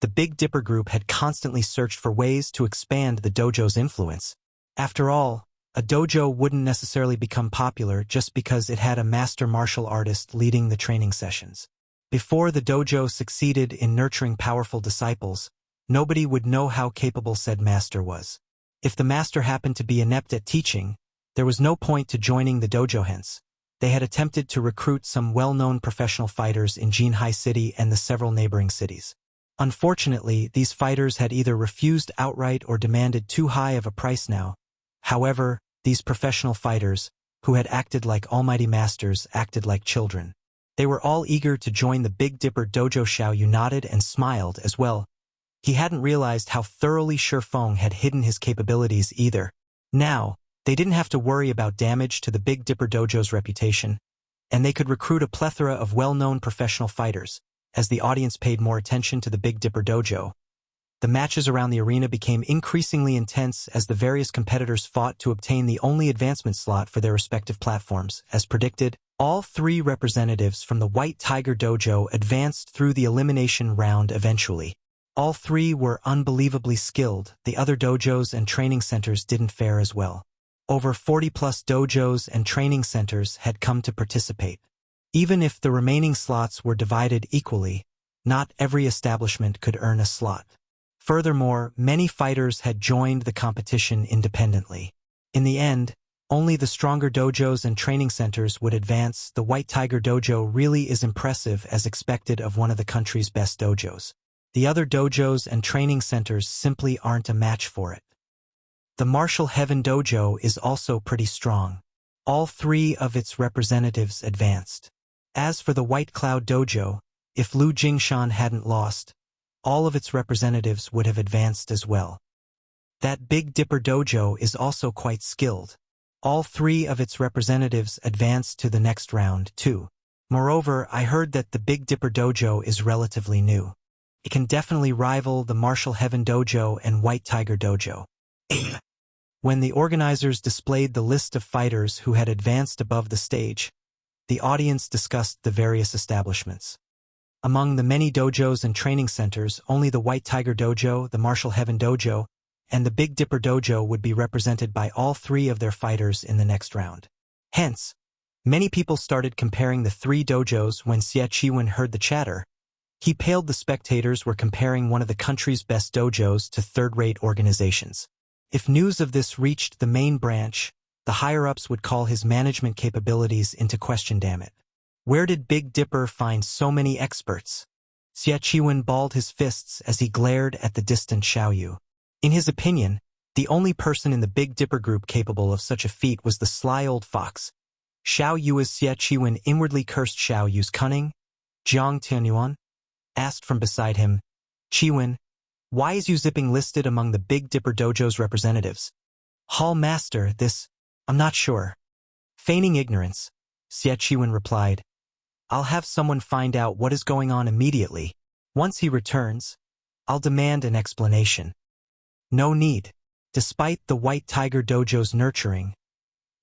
the Big Dipper group had constantly searched for ways to expand the dojo's influence. After all, a dojo wouldn't necessarily become popular just because it had a master martial artist leading the training sessions. Before the dojo succeeded in nurturing powerful disciples, nobody would know how capable said master was. If the master happened to be inept at teaching, there was no point to joining the dojo. Hence, they had attempted to recruit some well-known professional fighters in Jinhai City and the several neighboring cities. Unfortunately, these fighters had either refused outright or demanded too high of a price now. However, these professional fighters, who had acted like almighty masters, acted like children. They were all eager to join the Big Dipper Dojo. Xiao Yu nodded and smiled as well. He hadn't realized how thoroughly Shifeng had hidden his capabilities either. Now, they didn't have to worry about damage to the Big Dipper Dojo's reputation, and they could recruit a plethora of well-known professional fighters. As the audience paid more attention to the Big Dipper Dojo, the matches around the arena became increasingly intense as the various competitors fought to obtain the only advancement slot for their respective platforms. As predicted, all 3 representatives from the White Tiger Dojo advanced through the elimination round eventually. All 3 were unbelievably skilled. The other dojos and training centers didn't fare as well. Over 40-plus dojos and training centers had come to participate. Even if the remaining slots were divided equally, not every establishment could earn a slot. Furthermore, many fighters had joined the competition independently. In the end, only the stronger dojos and training centers would advance. The White Tiger Dojo really is impressive as expected of one of the country's best dojos. The other dojos and training centers simply aren't a match for it. The Martial Heaven Dojo is also pretty strong. All three of its representatives advanced. As for the White Cloud Dojo, if Lu Jingshan hadn't lost, all of its representatives would have advanced as well. That Big Dipper Dojo is also quite skilled. All three of its representatives advanced to the next round, too. Moreover, I heard that the Big Dipper Dojo is relatively new. It can definitely rival the Martial Heaven Dojo and White Tiger Dojo. When the organizers displayed the list of fighters who had advanced above the stage, the audience discussed the various establishments. Among the many dojos and training centers, only the White Tiger Dojo, the Martial Heaven Dojo, and the Big Dipper Dojo would be represented by all three of their fighters in the next round. Hence, many people started comparing the three dojos. When Xie Chiwen heard the chatter, he paled. The spectators were comparing one of the country's best dojos to third-rate organizations. If news of this reached the main branch, the higher-ups would call his management capabilities into question. Damn it. Where did Big Dipper find so many experts? Xie Chiwen balled his fists as he glared at the distant Xiao Yu. In his opinion, the only person in the Big Dipper group capable of such a feat was the sly old fox. Xiao Yu. As Xie Chiwen inwardly cursed Xiao Yu's cunning, Jiang Tianyuan asked from beside him, "Chiwen, why is Yu Zipping listed among the Big Dipper Dojo's representatives?" "Hall Master, I'm not sure." Feigning ignorance, Xie Chiwen replied, "I'll have someone find out what is going on immediately. Once he returns, I'll demand an explanation." No need. Despite the White Tiger Dojo's nurturing,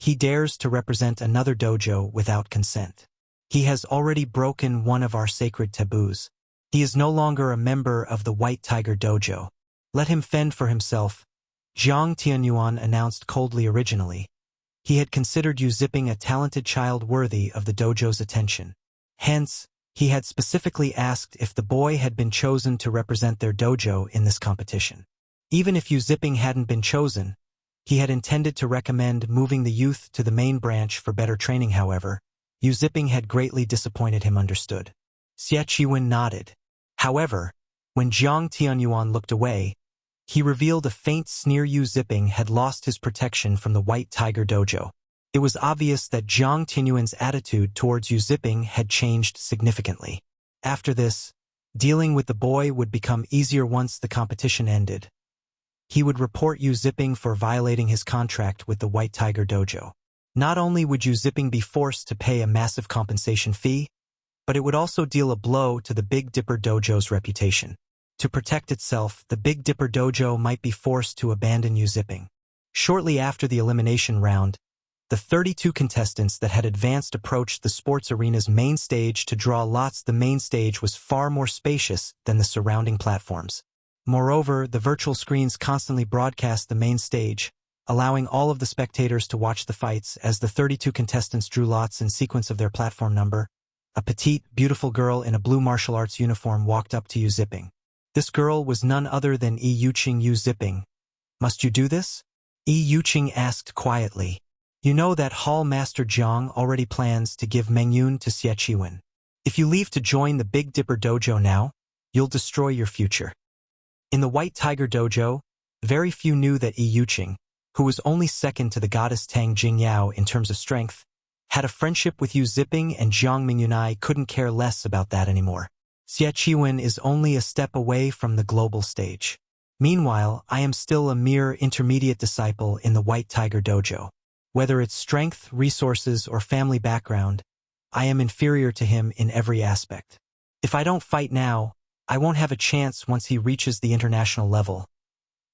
he dares to represent another dojo without consent. He has already broken one of our sacred taboos. He is no longer a member of the White Tiger Dojo. Let him fend for himself, Jiang Tianyuan announced coldly. Originally, he had considered Yu Zipping a talented child worthy of the dojo's attention. Hence, he had specifically asked if the boy had been chosen to represent their dojo in this competition. Even if Yu Zipping hadn't been chosen, he had intended to recommend moving the youth to the main branch for better training. However, Yu Zipping had greatly disappointed him. Understood. Xie Chiwen nodded. However, when Jiang Tianyuan looked away, he revealed a faint sneer. Yu Zipping had lost his protection from the White Tiger Dojo. It was obvious that Jiang Tianyuan's attitude towards Yu Zipping had changed significantly. After this, dealing with the boy would become easier. Once the competition ended, he would report Yu Zipping for violating his contract with the White Tiger Dojo. Not only would Yu Zipping be forced to pay a massive compensation fee, but it would also deal a blow to the Big Dipper Dojo's reputation. To protect itself, the Big Dipper Dojo might be forced to abandon Yu Zipping. Shortly after the elimination round, the 32 contestants that had advanced approached the sports arena's main stage to draw lots. The main stage was far more spacious than the surrounding platforms. Moreover, the virtual screens constantly broadcast the main stage, allowing all of the spectators to watch the fights. As the 32 contestants drew lots in sequence of their platform number, a petite, beautiful girl in a blue martial arts uniform walked up to Yu Zipping. This girl was none other than Yi Yuqing. Yu Zipping, must you do this? Yi Yuqing asked quietly. You know that Hall Master Jiang already plans to give Mengyun to Xie Chiwen. If you leave to join the Big Dipper Dojo now, you'll destroy your future. In the White Tiger Dojo, very few knew that Yi Yuqing, who was only second to the goddess Tang Jingyao in terms of strength, had a friendship with Yu Zipping, and Jiang Mengyunai couldn't care less about that anymore. Xie Chiwen is only a step away from the global stage. Meanwhile, I am still a mere intermediate disciple in the White Tiger Dojo. Whether it's strength, resources, or family background, I am inferior to him in every aspect. If I don't fight now, I won't have a chance once he reaches the international level.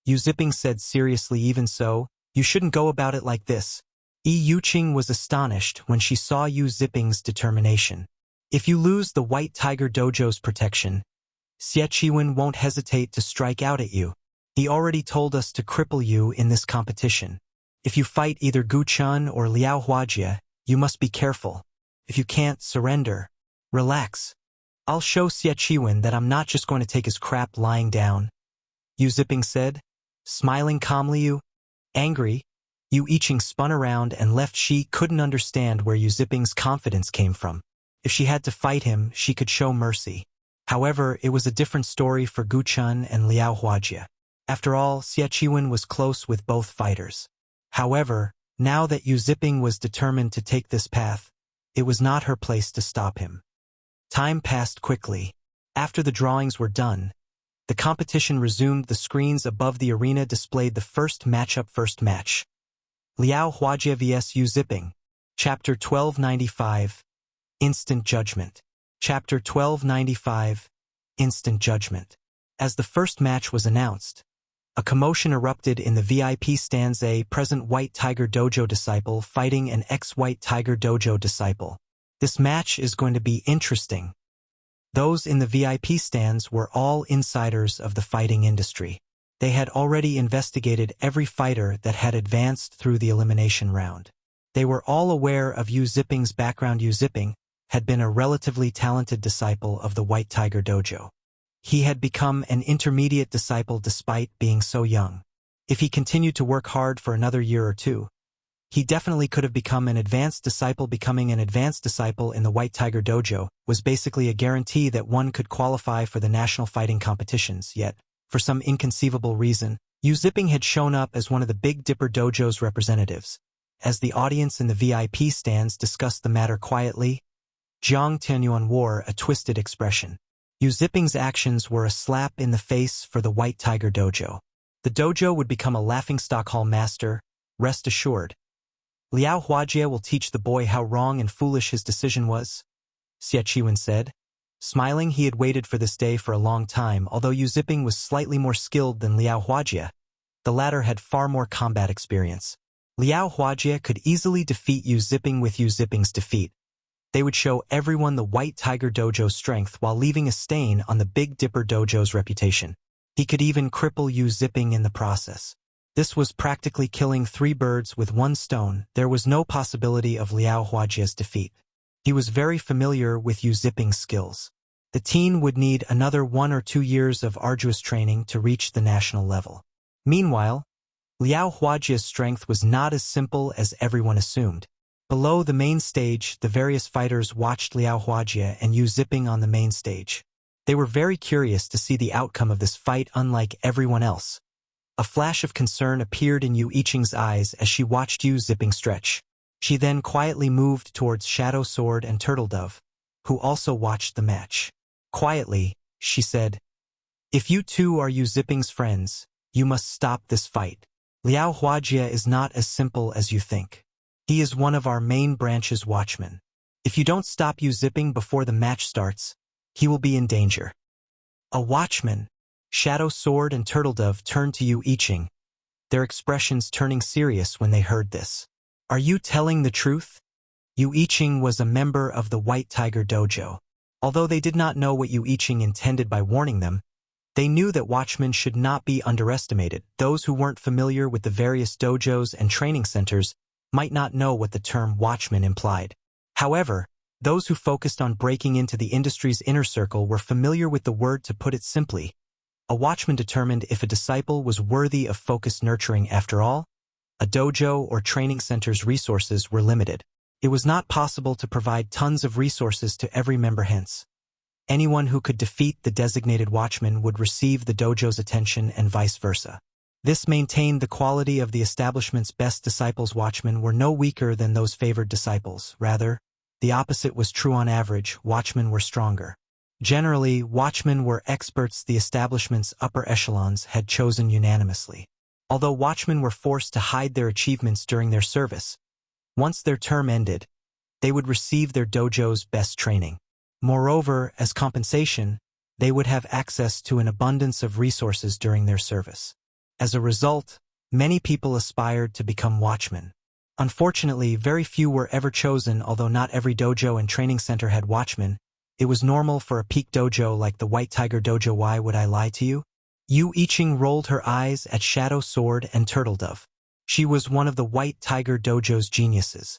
Yu Zipping said seriously. Even so, you shouldn't go about it like this. Yi Yuqing was astonished when she saw Yu Zipping's determination. If you lose the White Tiger Dojo's protection, Xie Chiwen won't hesitate to strike out at you. He already told us to cripple you in this competition. If you fight either Gu Chun or Liao Huajie, you must be careful. If you can't, surrender. Relax. I'll show Xie Qiwen that I'm not just going to take his crap lying down. Yu Ziping said, smiling calmly. Angry, Yu Yiqing spun around and left. She couldn't understand where Yu Ziping's confidence came from. If she had to fight him, she could show mercy. However, it was a different story for Gu Chun and Liao Huajie. After all, Xie Qiwen was close with both fighters. However, now that Yu Ziping was determined to take this path, it was not her place to stop him. Time passed quickly. After the drawings were done, the competition resumed. The screens above the arena displayed the first matchup. First match. Liao Huajie vs Yu Ziping. Chapter 1295. Instant Judgment. Chapter 1295. Instant Judgment. As the first match was announced, a commotion erupted in the VIP stands. A present White Tiger Dojo disciple fighting an ex-White Tiger Dojo disciple. This match is going to be interesting. Those in the VIP stands were all insiders of the fighting industry. They had already investigated every fighter that had advanced through the elimination round. They were all aware of Yu Ziping's background. Yu Ziping had been a relatively talented disciple of the White Tiger Dojo. He had become an intermediate disciple despite being so young. If he continued to work hard for another year or two, he definitely could have become an advanced disciple. Becoming an advanced disciple in the White Tiger Dojo was basically a guarantee that one could qualify for the national fighting competitions. Yet, for some inconceivable reason, Yu Ziping had shown up as one of the Big Dipper Dojo's representatives. As the audience in the VIP stands discussed the matter quietly, Jiang Tianyuan wore a twisted expression. Yu Ziping's actions were a slap in the face for the White Tiger Dojo. The dojo would become a laughingstock. Hall master, rest assured. Liao Huajie will teach the boy how wrong and foolish his decision was, Xie Qiwen said. Smiling, he had waited for this day for a long time. Although Yu Ziping was slightly more skilled than Liao Huajie, the latter had far more combat experience. Liao Huajie could easily defeat Yu Ziping. With Yu Ziping's defeat, they would show everyone the White Tiger Dojo's strength while leaving a stain on the Big Dipper Dojo's reputation. He could even cripple Yu Ziping in the process. This was practically killing three birds with one stone. There was no possibility of Liao Huajie's defeat. He was very familiar with Yu Ziping's skills. The teen would need another 1 or 2 years of arduous training to reach the national level. Meanwhile, Liao Huajie's strength was not as simple as everyone assumed. Below the main stage, the various fighters watched Liao Huajie and Yu Ziping on the main stage. They were very curious to see the outcome of this fight. Unlike everyone else, a flash of concern appeared in Yu Yiqing's eyes as she watched Yu Ziping stretch. She then quietly moved towards Shadow Sword and Turtle Dove, who also watched the match. Quietly, she said, "If you two are Yu Ziping's friends, you must stop this fight. Liao Huajie is not as simple as you think. He is one of our main branch's watchmen. If you don't stop Yu Ziping before the match starts, he will be in danger." A watchman. Shadow Sword and Turtle Dove turned to Yu Yiqing, their expressions turning serious when they heard this. "Are you telling the truth?" Yu Yiqing was a member of the White Tiger Dojo. Although they did not know what Yu Yiqing intended by warning them, they knew that watchmen should not be underestimated. Those who weren't familiar with the various dojos and training centers might not know what the term watchman implied. However, those who focused on breaking into the industry's inner circle were familiar with the word. To put it simply, a watchman determined if a disciple was worthy of focused nurturing. After all, a dojo or training center's resources were limited. It was not possible to provide tons of resources to every member. Hence, anyone who could defeat the designated watchman would receive the dojo's attention and vice versa. This maintained the quality of the establishment's best disciples. Watchmen were no weaker than those favored disciples. Rather, the opposite was true. On average, watchmen were stronger. Generally, watchmen were experts the establishment's upper echelons had chosen unanimously. Although watchmen were forced to hide their achievements during their service, once their term ended, they would receive their dojo's best training. Moreover, as compensation, they would have access to an abundance of resources during their service. As a result, many people aspired to become watchmen. Unfortunately, very few were ever chosen. Although not every dojo and training center had watchmen, it was normal for a peak dojo like the White Tiger Dojo. Why would I lie to you? Yu Yiqing rolled her eyes at Shadow Sword and Turtle Dove. She was one of the White Tiger Dojo's geniuses.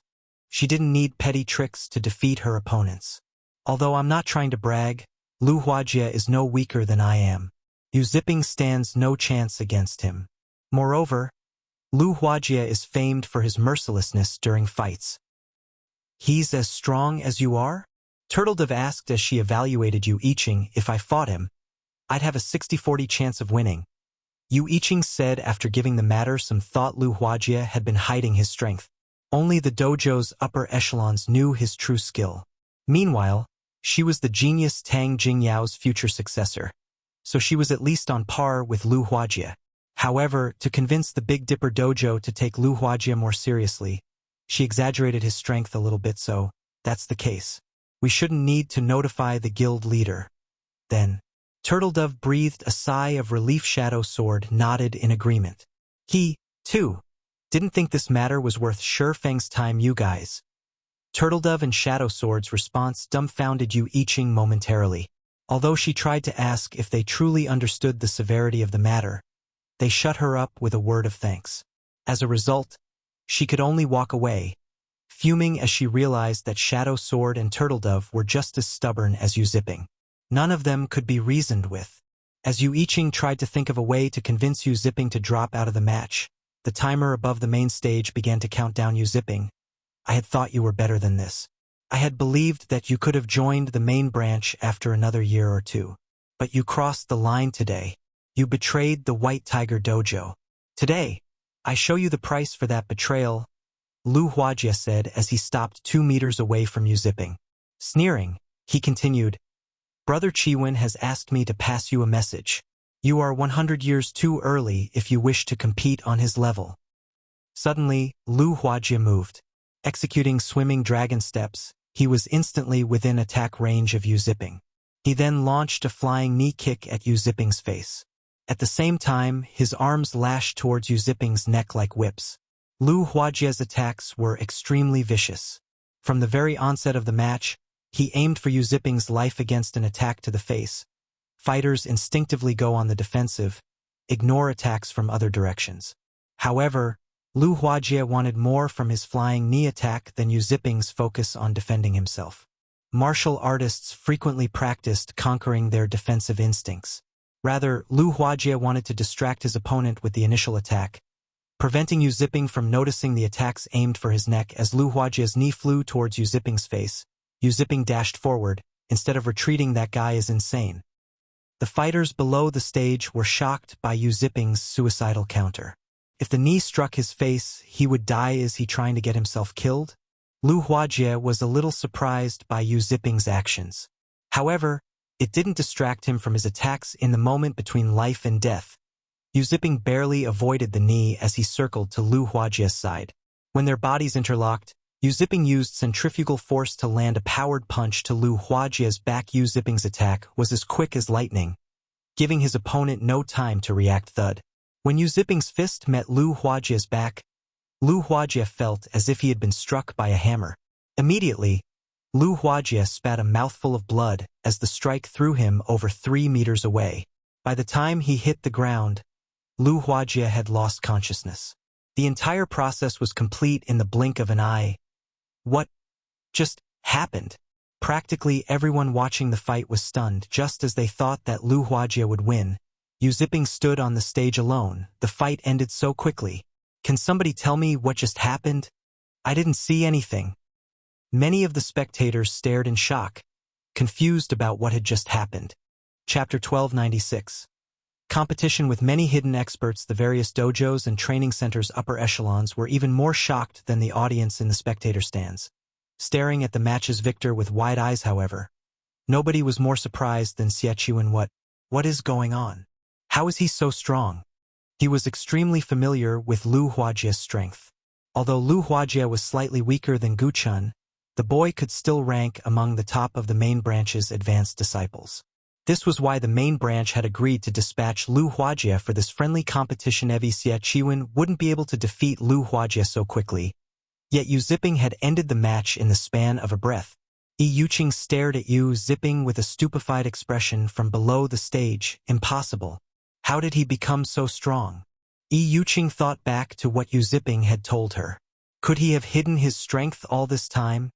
She didn't need petty tricks to defeat her opponents. Although I'm not trying to brag, Lu Huajie is no weaker than I am. Yu Ziping stands no chance against him. Moreover, Lu Huajie is famed for his mercilessness during fights. He's as strong as you are? Turtledove asked as she evaluated Yu Iching. If I fought him, I'd have a 60-40 chance of winning. Yu Iching said after giving the matter some thought. Lu Huajie had been hiding his strength. Only the dojo's upper echelons knew his true skill. Meanwhile, she was the genius Tang Jingyao's future successor, so she was at least on par with Lu Huajie. However, to convince the Big Dipper Dojo to take Lu Huajie more seriously, she exaggerated his strength a little bit. So that's the case. We shouldn't need to notify the guild leader. Then, Turtledove breathed a sigh of relief. Shadow Sword nodded in agreement. He, too, didn't think this matter was worth Shifeng's time. You guys. Turtledove and Shadow Sword's response dumbfounded Yu Iching momentarily. Although she tried to ask if they truly understood the severity of the matter, they shut her up with a word of thanks. As a result, she could only walk away, fuming as she realized that Shadow Sword and Turtledove were just as stubborn as Yu Ziping. None of them could be reasoned with. As Yu Iching tried to think of a way to convince Yu Ziping to drop out of the match, the timer above the main stage began to count down. Yu Ziping, I had thought you were better than this. I had believed that you could have joined the main branch after another year or two. But you crossed the line today. You betrayed the White Tiger Dojo. Today, I show you the price for that betrayal, Lu Huajie said as he stopped 2 meters away from Yu Ziping. Sneering, he continued, Brother Chiwen has asked me to pass you a message. You are 100 years too early if you wish to compete on his level. Suddenly, Lu Huajie moved. Executing swimming dragon steps, he was instantly within attack range of Yu Ziping. He then launched a flying knee kick at Yu Ziping's face. At the same time, his arms lashed towards Yu Ziping's neck like whips. Lu Huajie's attacks were extremely vicious. From the very onset of the match, he aimed for Yu Ziping's life against an attack to the face. Fighters instinctively go on the defensive, ignore attacks from other directions. However, Lu Huajie wanted more from his flying knee attack than Yu Ziping's focus on defending himself. Martial artists frequently practiced conquering their defensive instincts. Rather, Lu Huajie wanted to distract his opponent with the initial attack, preventing Yu Ziping from noticing the attacks aimed for his neck. As Lu Huajie's knee flew towards Yu Ziping's face, Yu Ziping dashed forward, instead of retreating. That guy is insane. The fighters below the stage were shocked by Yu Ziping's suicidal counter. If the knee struck his face, he would die. Is he trying to get himself killed? Lu Huajie was a little surprised by Yu Ziping's actions. However, it didn't distract him from his attacks. In the moment between life and death, Yu Ziping barely avoided the knee as he circled to Lu Huajie's side. When their bodies interlocked, Yu Ziping used centrifugal force to land a powered punch to Lu Huajie's back. Yu Ziping's attack was as quick as lightning, giving his opponent no time to react. Thud. When Yu Ziping's fist met Lu Huajie's back, Lu Huajie felt as if he had been struck by a hammer. Immediately, Lu Huajie spat a mouthful of blood as the strike threw him over 3 meters away. By the time he hit the ground, Lu Huajie had lost consciousness. The entire process was complete in the blink of an eye. What just happened? Practically everyone watching the fight was stunned. Just as they thought that Lu Huajie would win, Yu Ziping stood on the stage alone. The fight ended so quickly. Can somebody tell me what just happened? I didn't see anything. Many of the spectators stared in shock, confused about what had just happened. Chapter 1296. Competition with many hidden experts. The various dojos and training centers' upper echelons were even more shocked than the audience in the spectator stands. Staring at the match's victor with wide eyes, however, nobody was more surprised than Xie Chiwen. What is going on? How is he so strong? He was extremely familiar with Lu Huajie's strength. Although Lu Huajie was slightly weaker than Gu Chun, the boy could still rank among the top of the main branch's advanced disciples. This was why the main branch had agreed to dispatch Lu Huajie for this friendly competition. Xie Chiwen wouldn't be able to defeat Lu Huajie so quickly, yet Yu Ziping had ended the match in the span of a breath. Yu Iching stared at Yu Ziping with a stupefied expression from below the stage. Impossible. How did he become so strong? Yuqing thought back to what Yu Ziping had told her. Could he have hidden his strength all this time?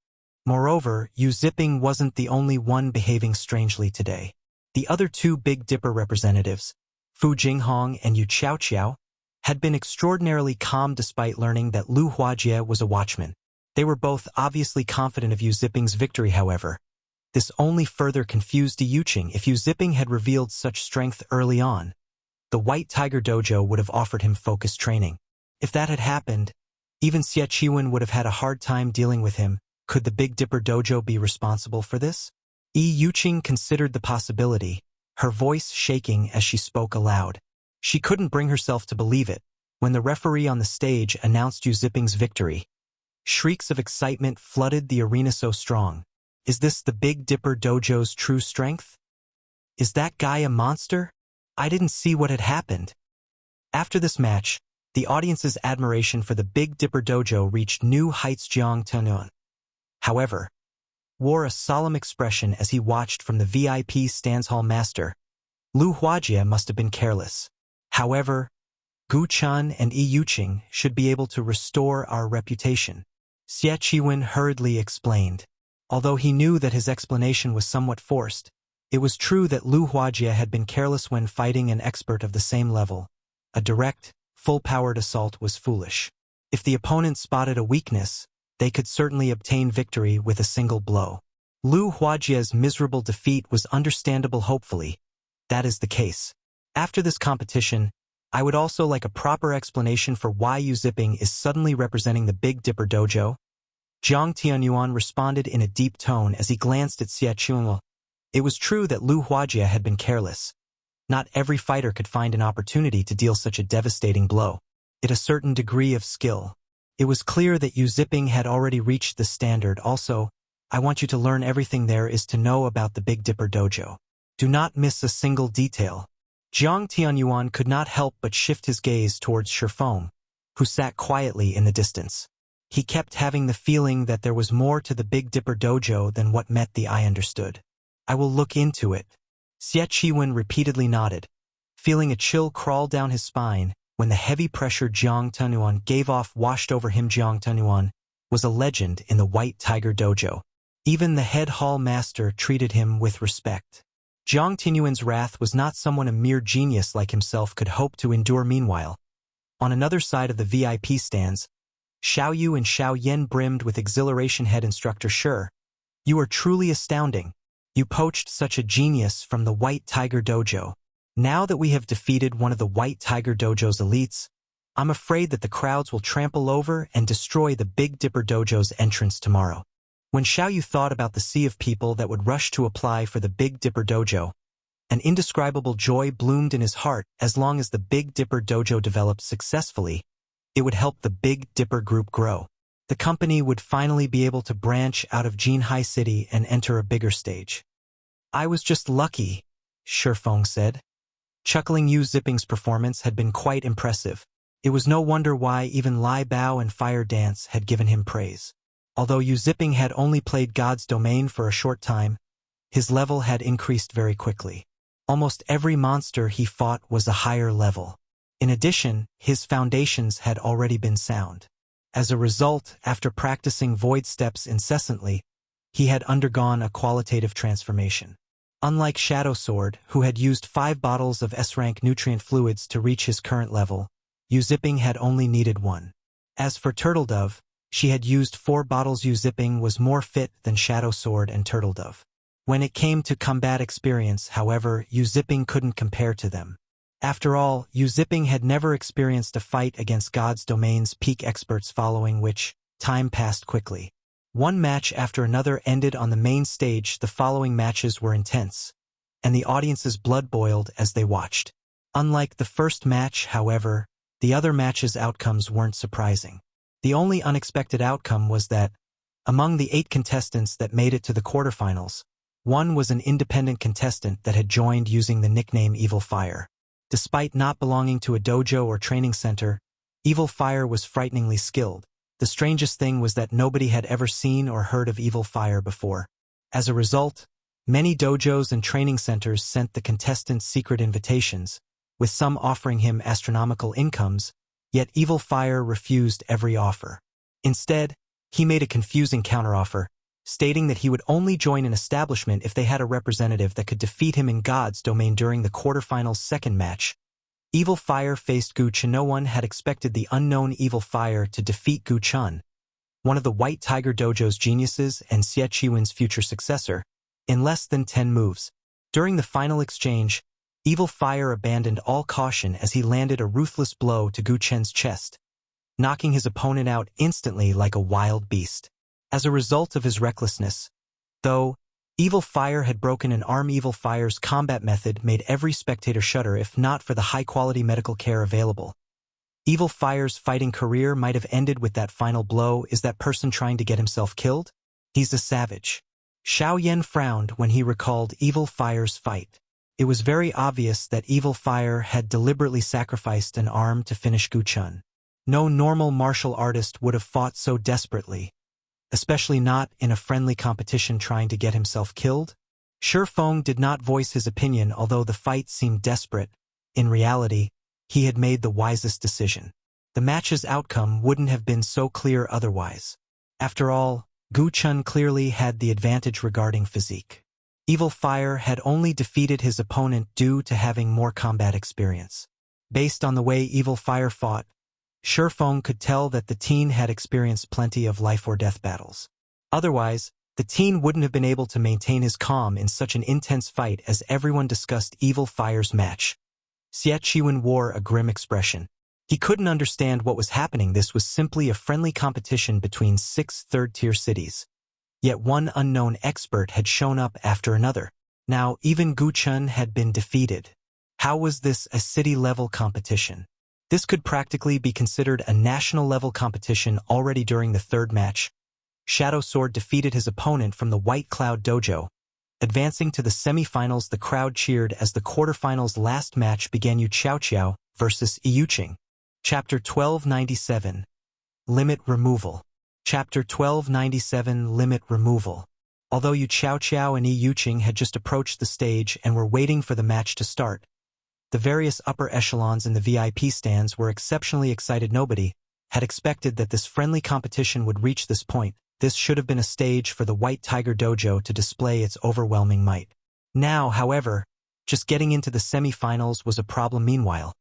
Moreover, Yu Ziping wasn't the only one behaving strangely today. The other two Big Dipper representatives, Fu Jinghong and Yu Qiaoqiao, had been extraordinarily calm despite learning that Lu Huajie was a watchman. They were both obviously confident of Yu Ziping's victory, however. This only further confused Yuqing. If Yu Ziping had revealed such strength early on, the White Tiger Dojo would have offered him focused training. If that had happened, even Xie Qiwen would have had a hard time dealing with him. Could the Big Dipper Dojo be responsible for this? Yuqing considered the possibility, her voice shaking as she spoke aloud. She couldn't bring herself to believe it. When the referee on the stage announced Yu Ziping's victory, shrieks of excitement flooded the arena so strong. Is this the Big Dipper Dojo's true strength? Is that guy a monster? I didn't see what had happened. After this match, the audience's admiration for the Big Dipper Dojo reached new heights. Jiang Tianyuan, however, wore a solemn expression as he watched from the VIP stands. Hall master, Lu Huajie must have been careless. However, Gu Chun and Yuqing should be able to restore our reputation, Xie Qiwen hurriedly explained. Although he knew that his explanation was somewhat forced, it was true that Lu Huajie had been careless when fighting an expert of the same level. A direct, full-powered assault was foolish. If the opponent spotted a weakness, they could certainly obtain victory with a single blow. Lu Huajie's miserable defeat was understandable. Hopefully, that is the case. After this competition, I would also like a proper explanation for why Yu Ziping is suddenly representing the Big Dipper Dojo. Jiang Tianyuan responded in a deep tone as he glanced at Xie Qiwen. It was true that Lu Huajie had been careless. Not every fighter could find an opportunity to deal such a devastating blow. It a certain degree of skill. It was clear that Yu Ziping had already reached the standard. Also, I want you to learn everything there is to know about the Big Dipper Dojo. Do not miss a single detail. Jiang Tianyuan could not help but shift his gaze towards Shifeng, who sat quietly in the distance. He kept having the feeling that there was more to the Big Dipper Dojo than what met the eye understood. I will look into it. Xie Qiwen repeatedly nodded, feeling a chill crawl down his spine when the heavy pressure Jiang Tianyuan gave off washed over him. Jiang Tianyuan was a legend in the White Tiger Dojo. Even the head hall master treated him with respect. Jiang Tianyuan's wrath was not someone a mere genius like himself could hope to endure. Meanwhile, on another side of the VIP stands, Xiao Yu and Xiao Yan brimmed with exhilaration. Head instructor Shi, you are truly astounding. You poached such a genius from the White Tiger Dojo. Now that we have defeated one of the White Tiger Dojo's elites, I'm afraid that the crowds will trample over and destroy the Big Dipper Dojo's entrance tomorrow. When Xiao Yu thought about the sea of people that would rush to apply for the Big Dipper Dojo, an indescribable joy bloomed in his heart. As long as the Big Dipper Dojo developed successfully, it would help the Big Dipper Group grow. The company would finally be able to branch out of Jinhai City and enter a bigger stage. I was just lucky, Shifeng said. Chuckling. Yu Ziping's performance had been quite impressive. It was no wonder why even Lai Bao and Fire Dance had given him praise. Although Yu Ziping had only played God's Domain for a short time, his level had increased very quickly. Almost every monster he fought was a higher level. In addition, his foundations had already been sound. As a result, after practicing void steps incessantly, he had undergone a qualitative transformation. Unlike Shadow Sword, who had used 5 bottles of S-rank nutrient fluids to reach his current level, Yu Ziping had only needed 1. As for Turtledove, she had used 4 bottles. Yu Ziping was more fit than Shadow Sword and Turtledove. When it came to combat experience, however, Yu Ziping couldn't compare to them. After all, Yu Ziping had never experienced a fight against God's Domain's peak experts, following which, time passed quickly. One match after another ended on the main stage. The following matches were intense, and the audience's blood boiled as they watched. Unlike the first match, however, the other matches' outcomes weren't surprising. The only unexpected outcome was that, among the 8 contestants that made it to the quarterfinals, one was an independent contestant that had joined using the nickname Evil Fire. Despite not belonging to a dojo or training center, Evil Fire was frighteningly skilled. The strangest thing was that nobody had ever seen or heard of Evil Fire before. As a result, many dojos and training centers sent the contestants secret invitations, with some offering him astronomical incomes, yet Evil Fire refused every offer. Instead, he made a confusing counteroffer, stating that he would only join an establishment if they had a representative that could defeat him in God's domain during the quarterfinals' second match. Evil Fire faced Gu Chun. No one had expected the unknown Evil Fire to defeat Gu Chun, one of the White Tiger Dojo's geniuses and Xie Qiwen's future successor, in less than 10 moves. During the final exchange, Evil Fire abandoned all caution as he landed a ruthless blow to Gu Chen's chest, knocking his opponent out instantly like a wild beast. As a result of his recklessness, though, Evil Fire had broken an arm. Evil Fire's combat method made every spectator shudder if not for the high-quality medical care available. Evil Fire's fighting career might have ended with that final blow. Is that person trying to get himself killed? He's a savage. Xiao Yan frowned when he recalled Evil Fire's fight. It was very obvious that Evil Fire had deliberately sacrificed an arm to finish Gu Chun. No normal martial artist would have fought so desperately, especially not in a friendly competition trying to get himself killed. Shi Feng did not voice his opinion. Although the fight seemed desperate, in reality, he had made the wisest decision. The match's outcome wouldn't have been so clear otherwise. After all, Gu Chun clearly had the advantage regarding physique. Evil Fire had only defeated his opponent due to having more combat experience. Based on the way Evil Fire fought, Shi Feng could tell that the teen had experienced plenty of life-or-death battles. Otherwise, the teen wouldn't have been able to maintain his calm in such an intense fight. As everyone discussed Evil Fire's match, Xie Qiwen wore a grim expression. He couldn't understand what was happening. This was simply a friendly competition between 6 third-tier cities. Yet one unknown expert had shown up after another. Now even Gu Chun had been defeated. How was this a city-level competition? This could practically be considered a national-level competition. Already during the third match, Shadow Sword defeated his opponent from the White Cloud Dojo. Advancing to the semi-finals, the crowd cheered as the quarterfinals' last match began. Yu Qiao versus Yi Yuqing. Chapter 1297. Limit Removal. Chapter 1297. Limit Removal. Although Yu Qiao and Yi Yuqing had just approached the stage and were waiting for the match to start, the various upper echelons in the VIP stands were exceptionally excited. Nobody had expected that this friendly competition would reach this point. This should have been a stage for the White Tiger Dojo to display its overwhelming might. Now, however, just getting into the semi-finals was a problem. Meanwhile,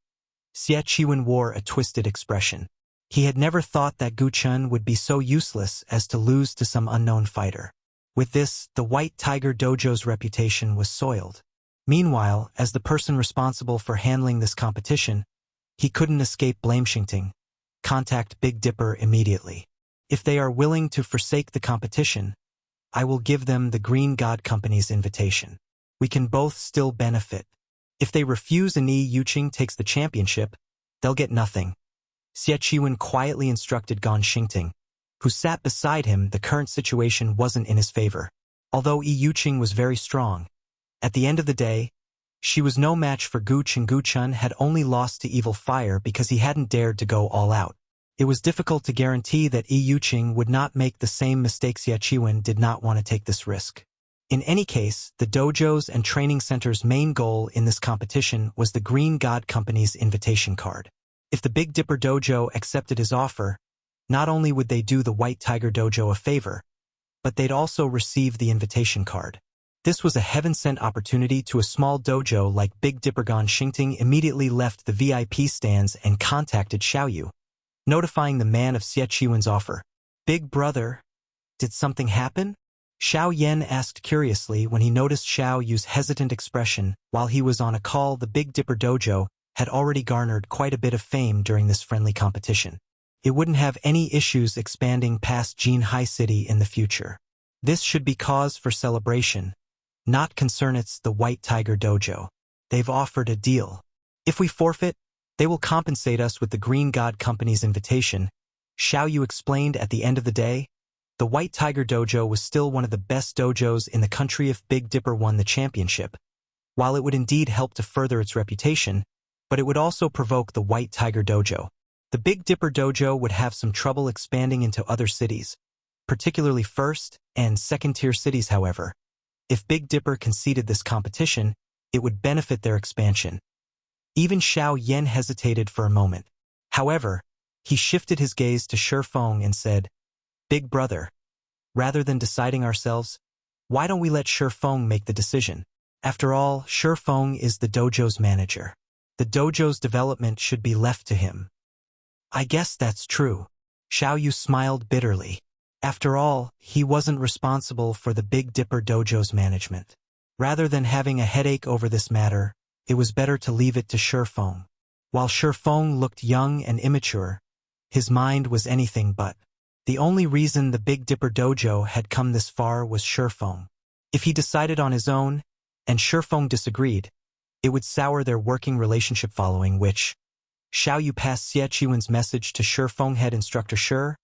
Xie Qiwen wore a twisted expression. He had never thought that Gu Chun would be so useless as to lose to some unknown fighter. With this, the White Tiger Dojo's reputation was soiled. Meanwhile, as the person responsible for handling this competition, he couldn't escape blame. Xingting, contact Big Dipper immediately. If they are willing to forsake the competition, I will give them the Green God Company's invitation. We can both still benefit. If they refuse and Yi Yuqing takes the championship, they'll get nothing. Xie Qiwen quietly instructed Gan Xingting, who sat beside him. The current situation wasn't in his favor. Although Yi Yuqing was very strong, at the end of the day, she was no match for Gu Chun. Gu Chun had only lost to Evil Fire because he hadn't dared to go all out. It was difficult to guarantee that Yi Yuqing would not make the same mistakes. Xie Qiwen did not want to take this risk. In any case, the dojo's and training center's main goal in this competition was the Green God Company's invitation card. If the Big Dipper Dojo accepted his offer, not only would they do the White Tiger Dojo a favor, but they'd also receive the invitation card. This was a heaven-sent opportunity to a small dojo like Big Dipper. Gan Xingting immediately left the VIP stands and contacted Xiao Yu, notifying the man of Xie Qiwen's offer. Big brother, did something happen? Xiao Yan asked curiously when he noticed Xiao Yu's hesitant expression. While he was on a call, the Big Dipper Dojo had already garnered quite a bit of fame during this friendly competition. It wouldn't have any issues expanding past Jinhai City in the future. This should be cause for celebration, not concern. It's the White Tiger Dojo. They've offered a deal. If we forfeit, they will compensate us with the Green God Company's invitation, Xiao Yu explained. At the end of the day, the White Tiger Dojo was still one of the best dojos in the country. If Big Dipper won the championship, while it would indeed help to further its reputation, but it would also provoke the White Tiger Dojo. The Big Dipper Dojo would have some trouble expanding into other cities, particularly first and second-tier cities. However, if Big Dipper conceded this competition, it would benefit their expansion. Even Xiao Yan hesitated for a moment. However, he shifted his gaze to Shi Feng and said, "Big brother, rather than deciding ourselves, why don't we let Shi Feng make the decision? After all, Shi Feng is the dojo's manager. The dojo's development should be left to him." "I guess that's true." Xiao Yu smiled bitterly. After all, he wasn't responsible for the Big Dipper dojo's management. Rather than having a headache over this matter, it was better to leave it to Shi Feng. While Shi Feng looked young and immature, his mind was anything but. The only reason the Big Dipper dojo had come this far was Shi Feng. If he decided on his own, and Shi Feng disagreed, it would sour their working relationship, following which Xiao Yu passed Xie Qiwen's message to Shi Feng head instructor Shi.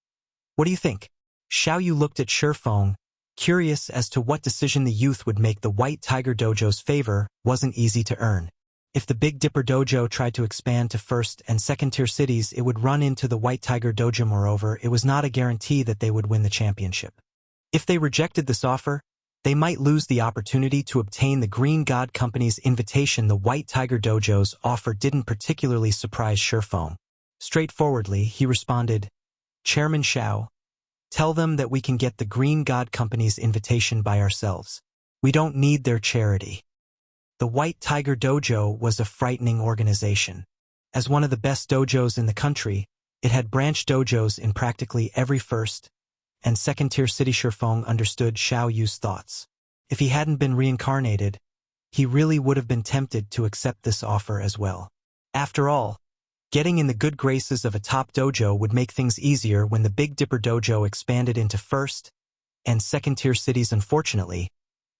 "What do you think?" Xiao Yu looked at Shi Feng, curious as to what decision the youth would make. The White Tiger Dojo's favor wasn't easy to earn. If the Big Dipper Dojo tried to expand to first and second-tier cities, it would run into the White Tiger Dojo. Moreover, it was not a guarantee that they would win the championship. If they rejected this offer, they might lose the opportunity to obtain the Green God Company's invitation. The White Tiger Dojo's offer didn't particularly surprise Shi Feng. Straightforwardly, he responded, "Chairman Xiao, tell them that we can get the Green God Company's invitation by ourselves. We don't need their charity." The White Tiger Dojo was a frightening organization. As one of the best dojos in the country, it had branch dojos in practically every first and second-tier city. Shi Feng understood Xiao Yu's thoughts. If he hadn't been reincarnated, he really would have been tempted to accept this offer as well. After all, getting in the good graces of a top dojo would make things easier when the Big Dipper Dojo expanded into first and second-tier cities. Unfortunately,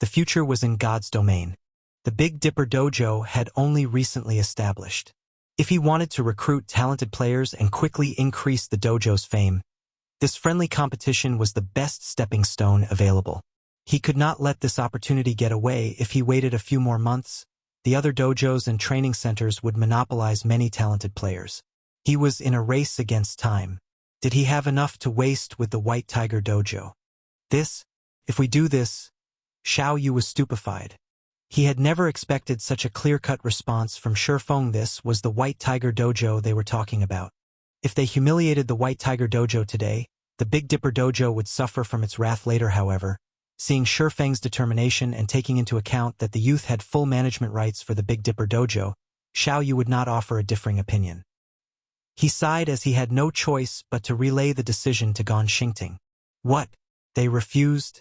the future was in God's domain. The Big Dipper Dojo had only recently established. If he wanted to recruit talented players and quickly increase the dojo's fame, this friendly competition was the best stepping stone available. He could not let this opportunity get away. If he waited a few more months, the other dojos and training centers would monopolize many talented players. He was in a race against time. Did he have enough to waste with the White Tiger Dojo? If we do this, Xiao Yu was stupefied. He had never expected such a clear-cut response from Shi Feng. This was the White Tiger Dojo they were talking about. If they humiliated the White Tiger Dojo today, the Big Dipper Dojo would suffer from its wrath later. However, seeing Shi Feng's determination and taking into account that the youth had full management rights for the Big Dipper Dojo, Xiao Yu would not offer a differing opinion. He sighed as he had no choice but to relay the decision to Gan Xingting. "What? They refused?"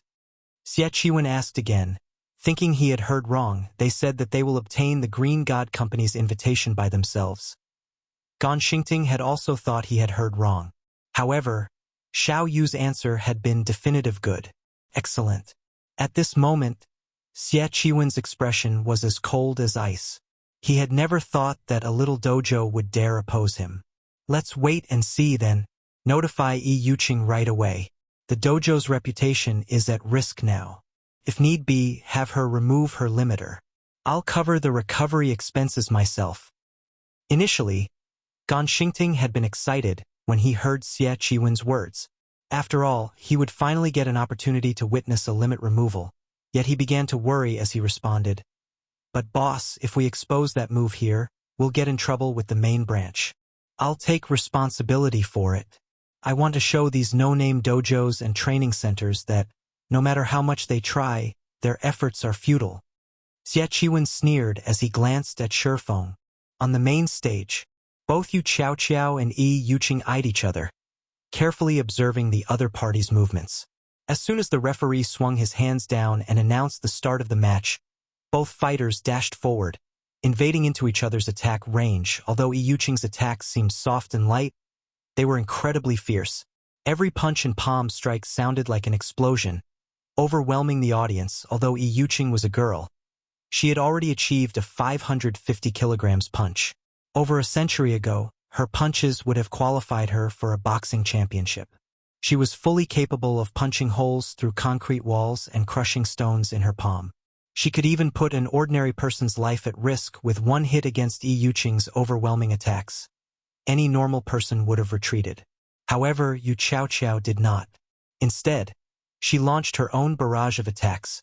Xie Qiwen asked again. Thinking he had heard wrong, they said that they will obtain the Green God Company's invitation by themselves. Gan Xingting had also thought he had heard wrong. However, Xiao Yu's answer had been definitive. "Good. Excellent." At this moment, Xie Qiwen's expression was as cold as ice. He had never thought that a little dojo would dare oppose him. "Let's wait and see then. Notify Yi Yuqing right away. The dojo's reputation is at risk now. If need be, have her remove her limiter. I'll cover the recovery expenses myself." Initially, Gan Xingting had been excited when he heard Xie Qiwen's words. After all, he would finally get an opportunity to witness a limit removal. Yet he began to worry as he responded, "But boss, if we expose that move here, we'll get in trouble with the main branch. I'll take responsibility for it. I want to show these no-name dojos and training centers that, no matter how much they try, their efforts are futile." Xie Qiwen sneered as he glanced at Shi Feng. On the main stage, both Yu Qiao and Yi Yuqing eyed each other, carefully observing the other party's movements. As soon as the referee swung his hands down and announced the start of the match, both fighters dashed forward, invading into each other's attack range. Although Yi Yuqing's attacks seemed soft and light, they were incredibly fierce. Every punch and palm strike sounded like an explosion, overwhelming the audience. Although Yi Yuqing was a girl, she had already achieved a 550 kilograms punch. Over a century ago, her punches would have qualified her for a boxing championship. She was fully capable of punching holes through concrete walls and crushing stones in her palm. She could even put an ordinary person's life at risk with one hit against Yi Yuqing's overwhelming attacks. Any normal person would have retreated. However, Yu Qiao did not. Instead, she launched her own barrage of attacks,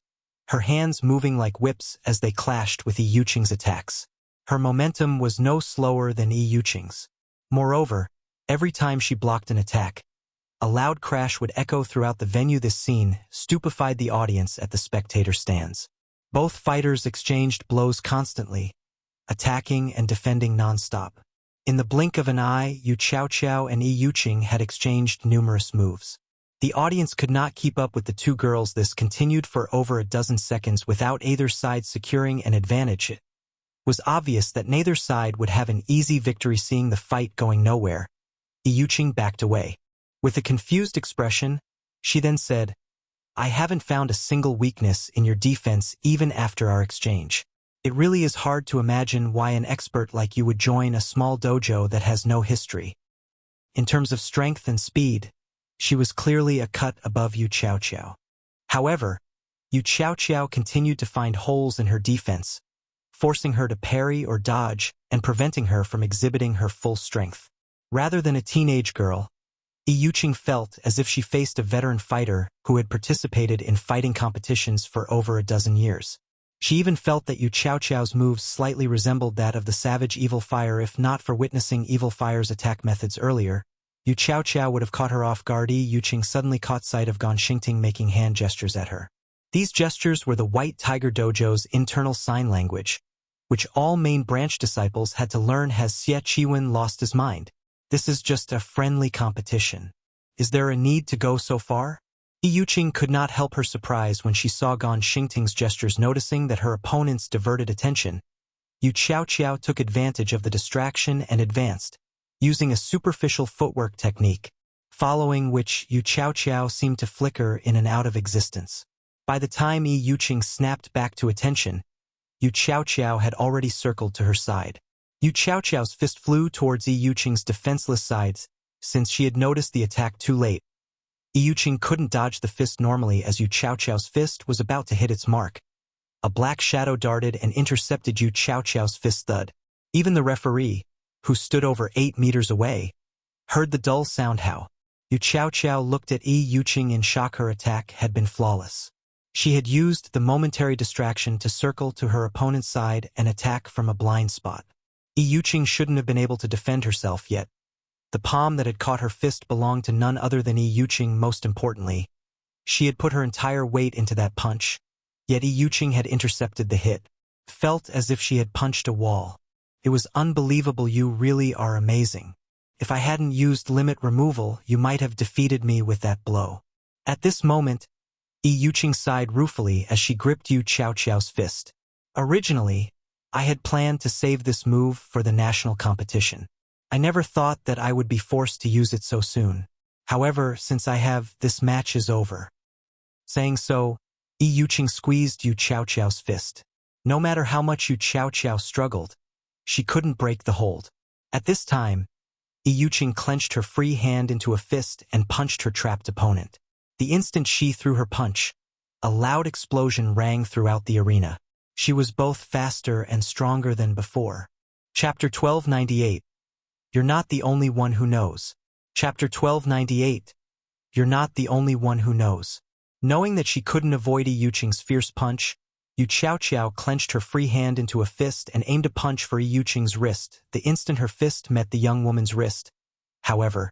her hands moving like whips as they clashed with Yi Yuqing's attacks. Her momentum was no slower than Yi Yuqing's. Moreover, every time she blocked an attack, a loud crash would echo throughout the venue. This scene stupefied the audience at the spectator stands. Both fighters exchanged blows constantly, attacking and defending non-stop. In the blink of an eye, Yu Qiaoqiao and Yi Yuqing had exchanged numerous moves. The audience could not keep up with the two girls. This continued for over a dozen seconds without either side securing an advantage. It was obvious that neither side would have an easy victory. Seeing the fight going nowhere, Yi Yuqing backed away. With a confused expression, she then said, "I haven't found a single weakness in your defense even after our exchange. It really is hard to imagine why an expert like you would join a small dojo that has no history." In terms of strength and speed, she was clearly a cut above Yu Qiaoqiao. However, Yu Qiaoqiao continued to find holes in her defense, forcing her to parry or dodge and preventing her from exhibiting her full strength. Rather than a teenage girl, Yi Yuqing felt as if she faced a veteran fighter who had participated in fighting competitions for over a dozen years. She even felt that Yu Qiaoqiao's moves slightly resembled that of the savage Evil Fire. If not for witnessing Evil Fire's attack methods earlier, Yu Qiaoqiao would have caught her off guard. Yi Yuqing suddenly caught sight of Gan Xingting making hand gestures at her. These gestures were the White Tiger Dojo's internal sign language, which all main branch disciples had to learn. Has Xie Qiwen lost his mind? This is just a friendly competition. Is there a need to go so far? Yi Yuqing could not help her surprise when she saw Gan Xingting's gestures. Noticing that her opponents diverted attention, Yu Qiaoqiao took advantage of the distraction and advanced, using a superficial footwork technique, following which Yu Qiaoqiao seemed to flicker in and out of existence. By the time Yi Yuqing snapped back to attention, Yu Qiaoqiao had already circled to her side. Yu Qiaoqiao's fist flew towards Yi Yuqing's defenseless sides. Since she had noticed the attack too late, Yi Yuqing couldn't dodge the fist normally. As Yu Qiaoqiao's fist was about to hit its mark, a black shadow darted and intercepted Yu Qiaoqiao's fist. Thud. Even the referee, who stood over 8 meters away, heard the dull sound. How? Yu Qiaoqiao looked at Yi Yuqing in shock. Her attack had been flawless. She had used the momentary distraction to circle to her opponent's side and attack from a blind spot. Yi Yuqing shouldn't have been able to defend herself yet. The palm that had caught her fist belonged to none other than Yi Yuqing. Most importantly, she had put her entire weight into that punch, yet Yi Yuqing had intercepted the hit. Felt as if she had punched a wall. It was unbelievable. You really are amazing. If I hadn't used limit removal, you might have defeated me with that blow. At this moment, Yi Yuqing sighed ruefully as she gripped Yu Qiaoqiao's fist. Originally, I had planned to save this move for the national competition. I never thought that I would be forced to use it so soon. However, since I have, this match is over. Saying so, Yi Yuqing squeezed Yu Qiaoqiao's fist. No matter how much Yu Qiaoqiao struggled, she couldn't break the hold. At this time, Yi Yuqing clenched her free hand into a fist and punched her trapped opponent. The instant she threw her punch, a loud explosion rang throughout the arena. She was both faster and stronger than before. Chapter 1298. You're not the only one who knows. Chapter 1298. You're not the only one who knows. Knowing that she couldn't avoid Yi Yuqing's fierce punch, Yu Qiaoqiao clenched her free hand into a fist and aimed a punch for Yi Yuqing's wrist. The instant her fist met the young woman's wrist, however,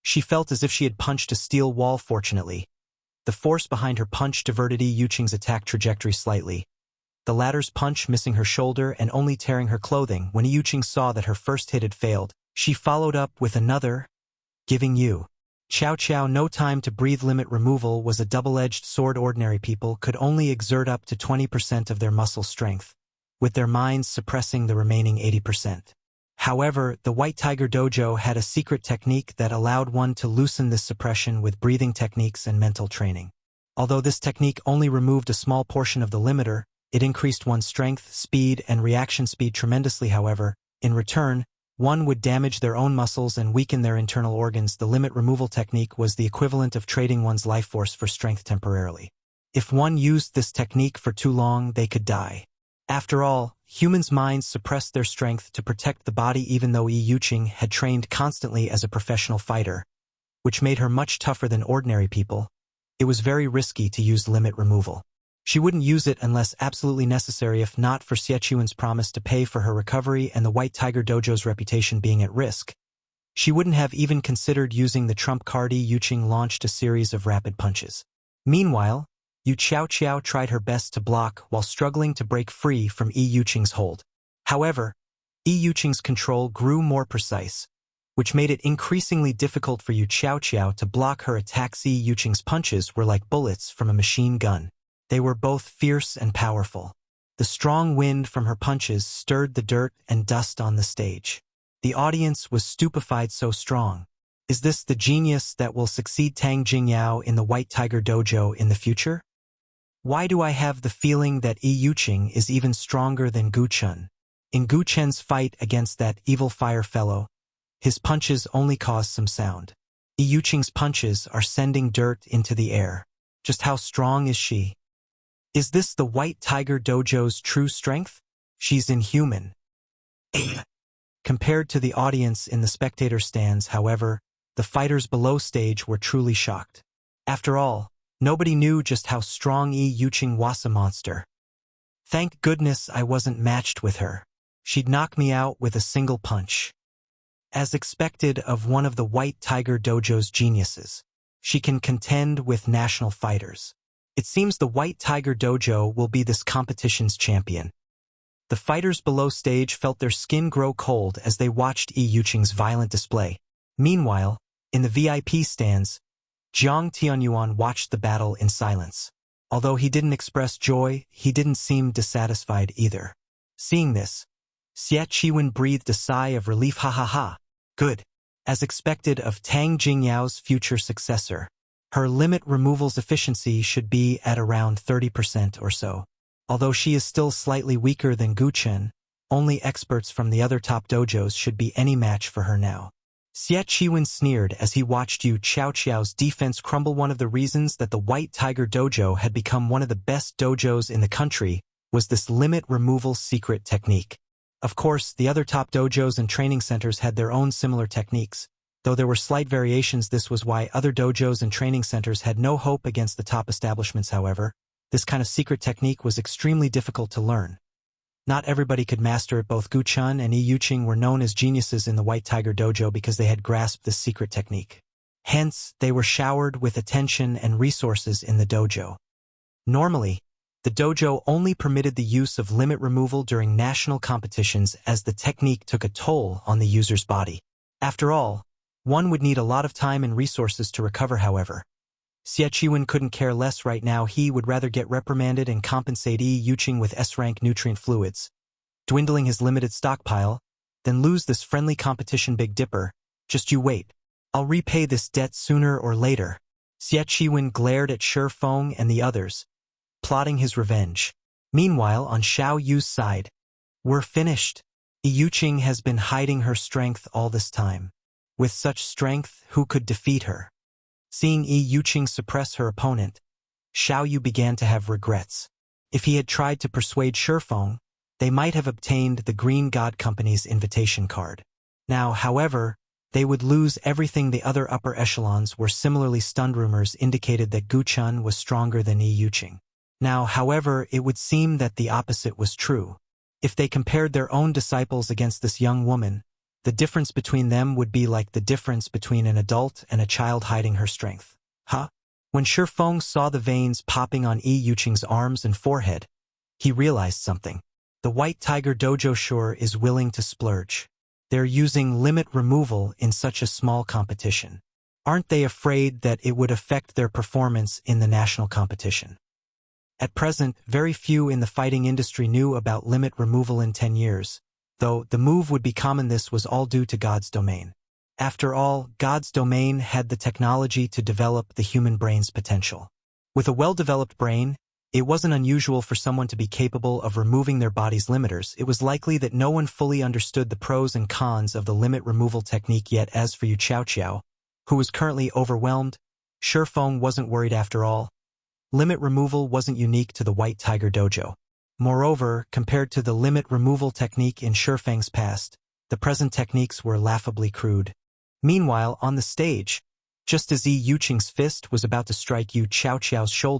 she felt as if she had punched a steel wall. Fortunately, the force behind her punch diverted Yi Yuqing's attack trajectory slightly, the latter's punch missing her shoulder and only tearing her clothing. When Yi Yuqing saw that her first hit had failed, she followed up with another, giving Yu Qiaoqiao no time to breathe. Limit removal was a double-edged sword. Ordinary people could only exert up to 20% of their muscle strength, with their minds suppressing the remaining 80%. However, the White Tiger Dojo had a secret technique that allowed one to loosen this suppression with breathing techniques and mental training. Although this technique only removed a small portion of the limiter, it increased one's strength, speed, and reaction speed tremendously. However, in return, one would damage their own muscles and weaken their internal organs. The limit removal technique was the equivalent of trading one's life force for strength temporarily. If one used this technique for too long, they could die. After all, humans' minds suppressed their strength to protect the body. Even though Yi Yuqing had trained constantly as a professional fighter, which made her much tougher than ordinary people, it was very risky to use limit removal. She wouldn't use it unless absolutely necessary, if not for Xie Qiwen's promise to pay for her recovery and the White Tiger Dojo's reputation being at risk. She wouldn't have even considered using the trump card. Yi Yuqing launched a series of rapid punches. Meanwhile, Yu Qiao tried her best to block while struggling to break free from Yi Yuqing's hold. However, Yi Yuqing's control grew more precise, which made it increasingly difficult for Yu Qiao to block her attacks. Yi Yuqing's punches were like bullets from a machine gun. They were both fierce and powerful. The strong wind from her punches stirred the dirt and dust on the stage. The audience was stupefied. So strong. Is this the genius that will succeed Tang Jingyao in the White Tiger Dojo in the future? Why do I have the feeling that Yi Yuqing is even stronger than Gu Chen? In Gu Chen's fight against that evil fire fellow, his punches only caused some sound. Yi Yuqing's punches are sending dirt into the air. Just how strong is she? Is this the White Tiger Dojo's true strength? She's inhuman. Compared to the audience in the spectator stands, however, the fighters below stage were truly shocked. After all, nobody knew just how strong Yi Yuqing was. A monster. Thank goodness I wasn't matched with her. She'd knock me out with a single punch. As expected of one of the White Tiger Dojo's geniuses, she can contend with national fighters. It seems the White Tiger Dojo will be this competition's champion. The fighters below stage felt their skin grow cold as they watched Yi Yuqing's violent display. Meanwhile, in the VIP stands, Jiang Tianyuan watched the battle in silence. Although he didn't express joy, he didn't seem dissatisfied either. Seeing this, Xie Qiwen breathed a sigh of relief. Ha ha ha. Good. As expected of Tang Jingyao's future successor, her limit removal's efficiency should be at around 30% or so. Although she is still slightly weaker than Gu Chen, only experts from the other top dojos should be any match for her now. Xie Qiwen sneered as he watched Yu Qiao's defense crumble. One of the reasons that the White Tiger Dojo had become one of the best dojos in the country was this limit removal secret technique. Of course, the other top dojos and training centers had their own similar techniques. Though there were slight variations, this was why other dojos and training centers had no hope against the top establishments. However, this kind of secret technique was extremely difficult to learn. Not everybody could master it. Both Gu Chen and Yi Yuqing were known as geniuses in the White Tiger Dojo because they had grasped this secret technique. Hence, they were showered with attention and resources in the dojo. Normally, the dojo only permitted the use of limit removal during national competitions, as the technique took a toll on the user's body. After all, one would need a lot of time and resources to recover. However, Xie Qiwen couldn't care less right now. He would rather get reprimanded and compensate Yi Yuqing with S-rank nutrient fluids, dwindling his limited stockpile, than lose this friendly competition. Big Dipper, just you wait. I'll repay this debt sooner or later. Xie Qiwen glared at Shi Feng and the others, plotting his revenge. Meanwhile, on Xiao Yu's side, we're finished. Yi Yuqing has been hiding her strength all this time. With such strength, who could defeat her? Seeing Yi Yuqing suppress her opponent, Xiao Yu began to have regrets. If he had tried to persuade Shi Feng, they might have obtained the Green God Company's invitation card. Now, however, they would lose everything. The other upper echelons were similarly stunned. Rumors indicated that Gu Chen was stronger than Yi Yuqing. Now, however, it would seem that the opposite was true. If they compared their own disciples against this young woman, the difference between them would be like the difference between an adult and a child hiding her strength. Huh? When Shi Feng saw the veins popping on Yi Yuqing's arms and forehead, he realized something. The White Tiger Dojo sure is willing to splurge. They're using limit removal in such a small competition. Aren't they afraid that it would affect their performance in the national competition? At present, very few in the fighting industry knew about limit removal. In 10 years. Though the move would be common, this was all due to God's domain. After all, God's domain had the technology to develop the human brain's potential. With a well-developed brain, it wasn't unusual for someone to be capable of removing their body's limiters. It was likely that no one fully understood the pros and cons of the limit removal technique yet. As for Yu Qiao, who was currently overwhelmed, Shi Feng wasn't worried. After all, limit removal wasn't unique to the White Tiger Dojo. Moreover, compared to the limit removal technique in Shi Feng's past, the present techniques were laughably crude. Meanwhile, on the stage, just as Yi Yuqing's fist was about to strike Yu Qiao's shoulder,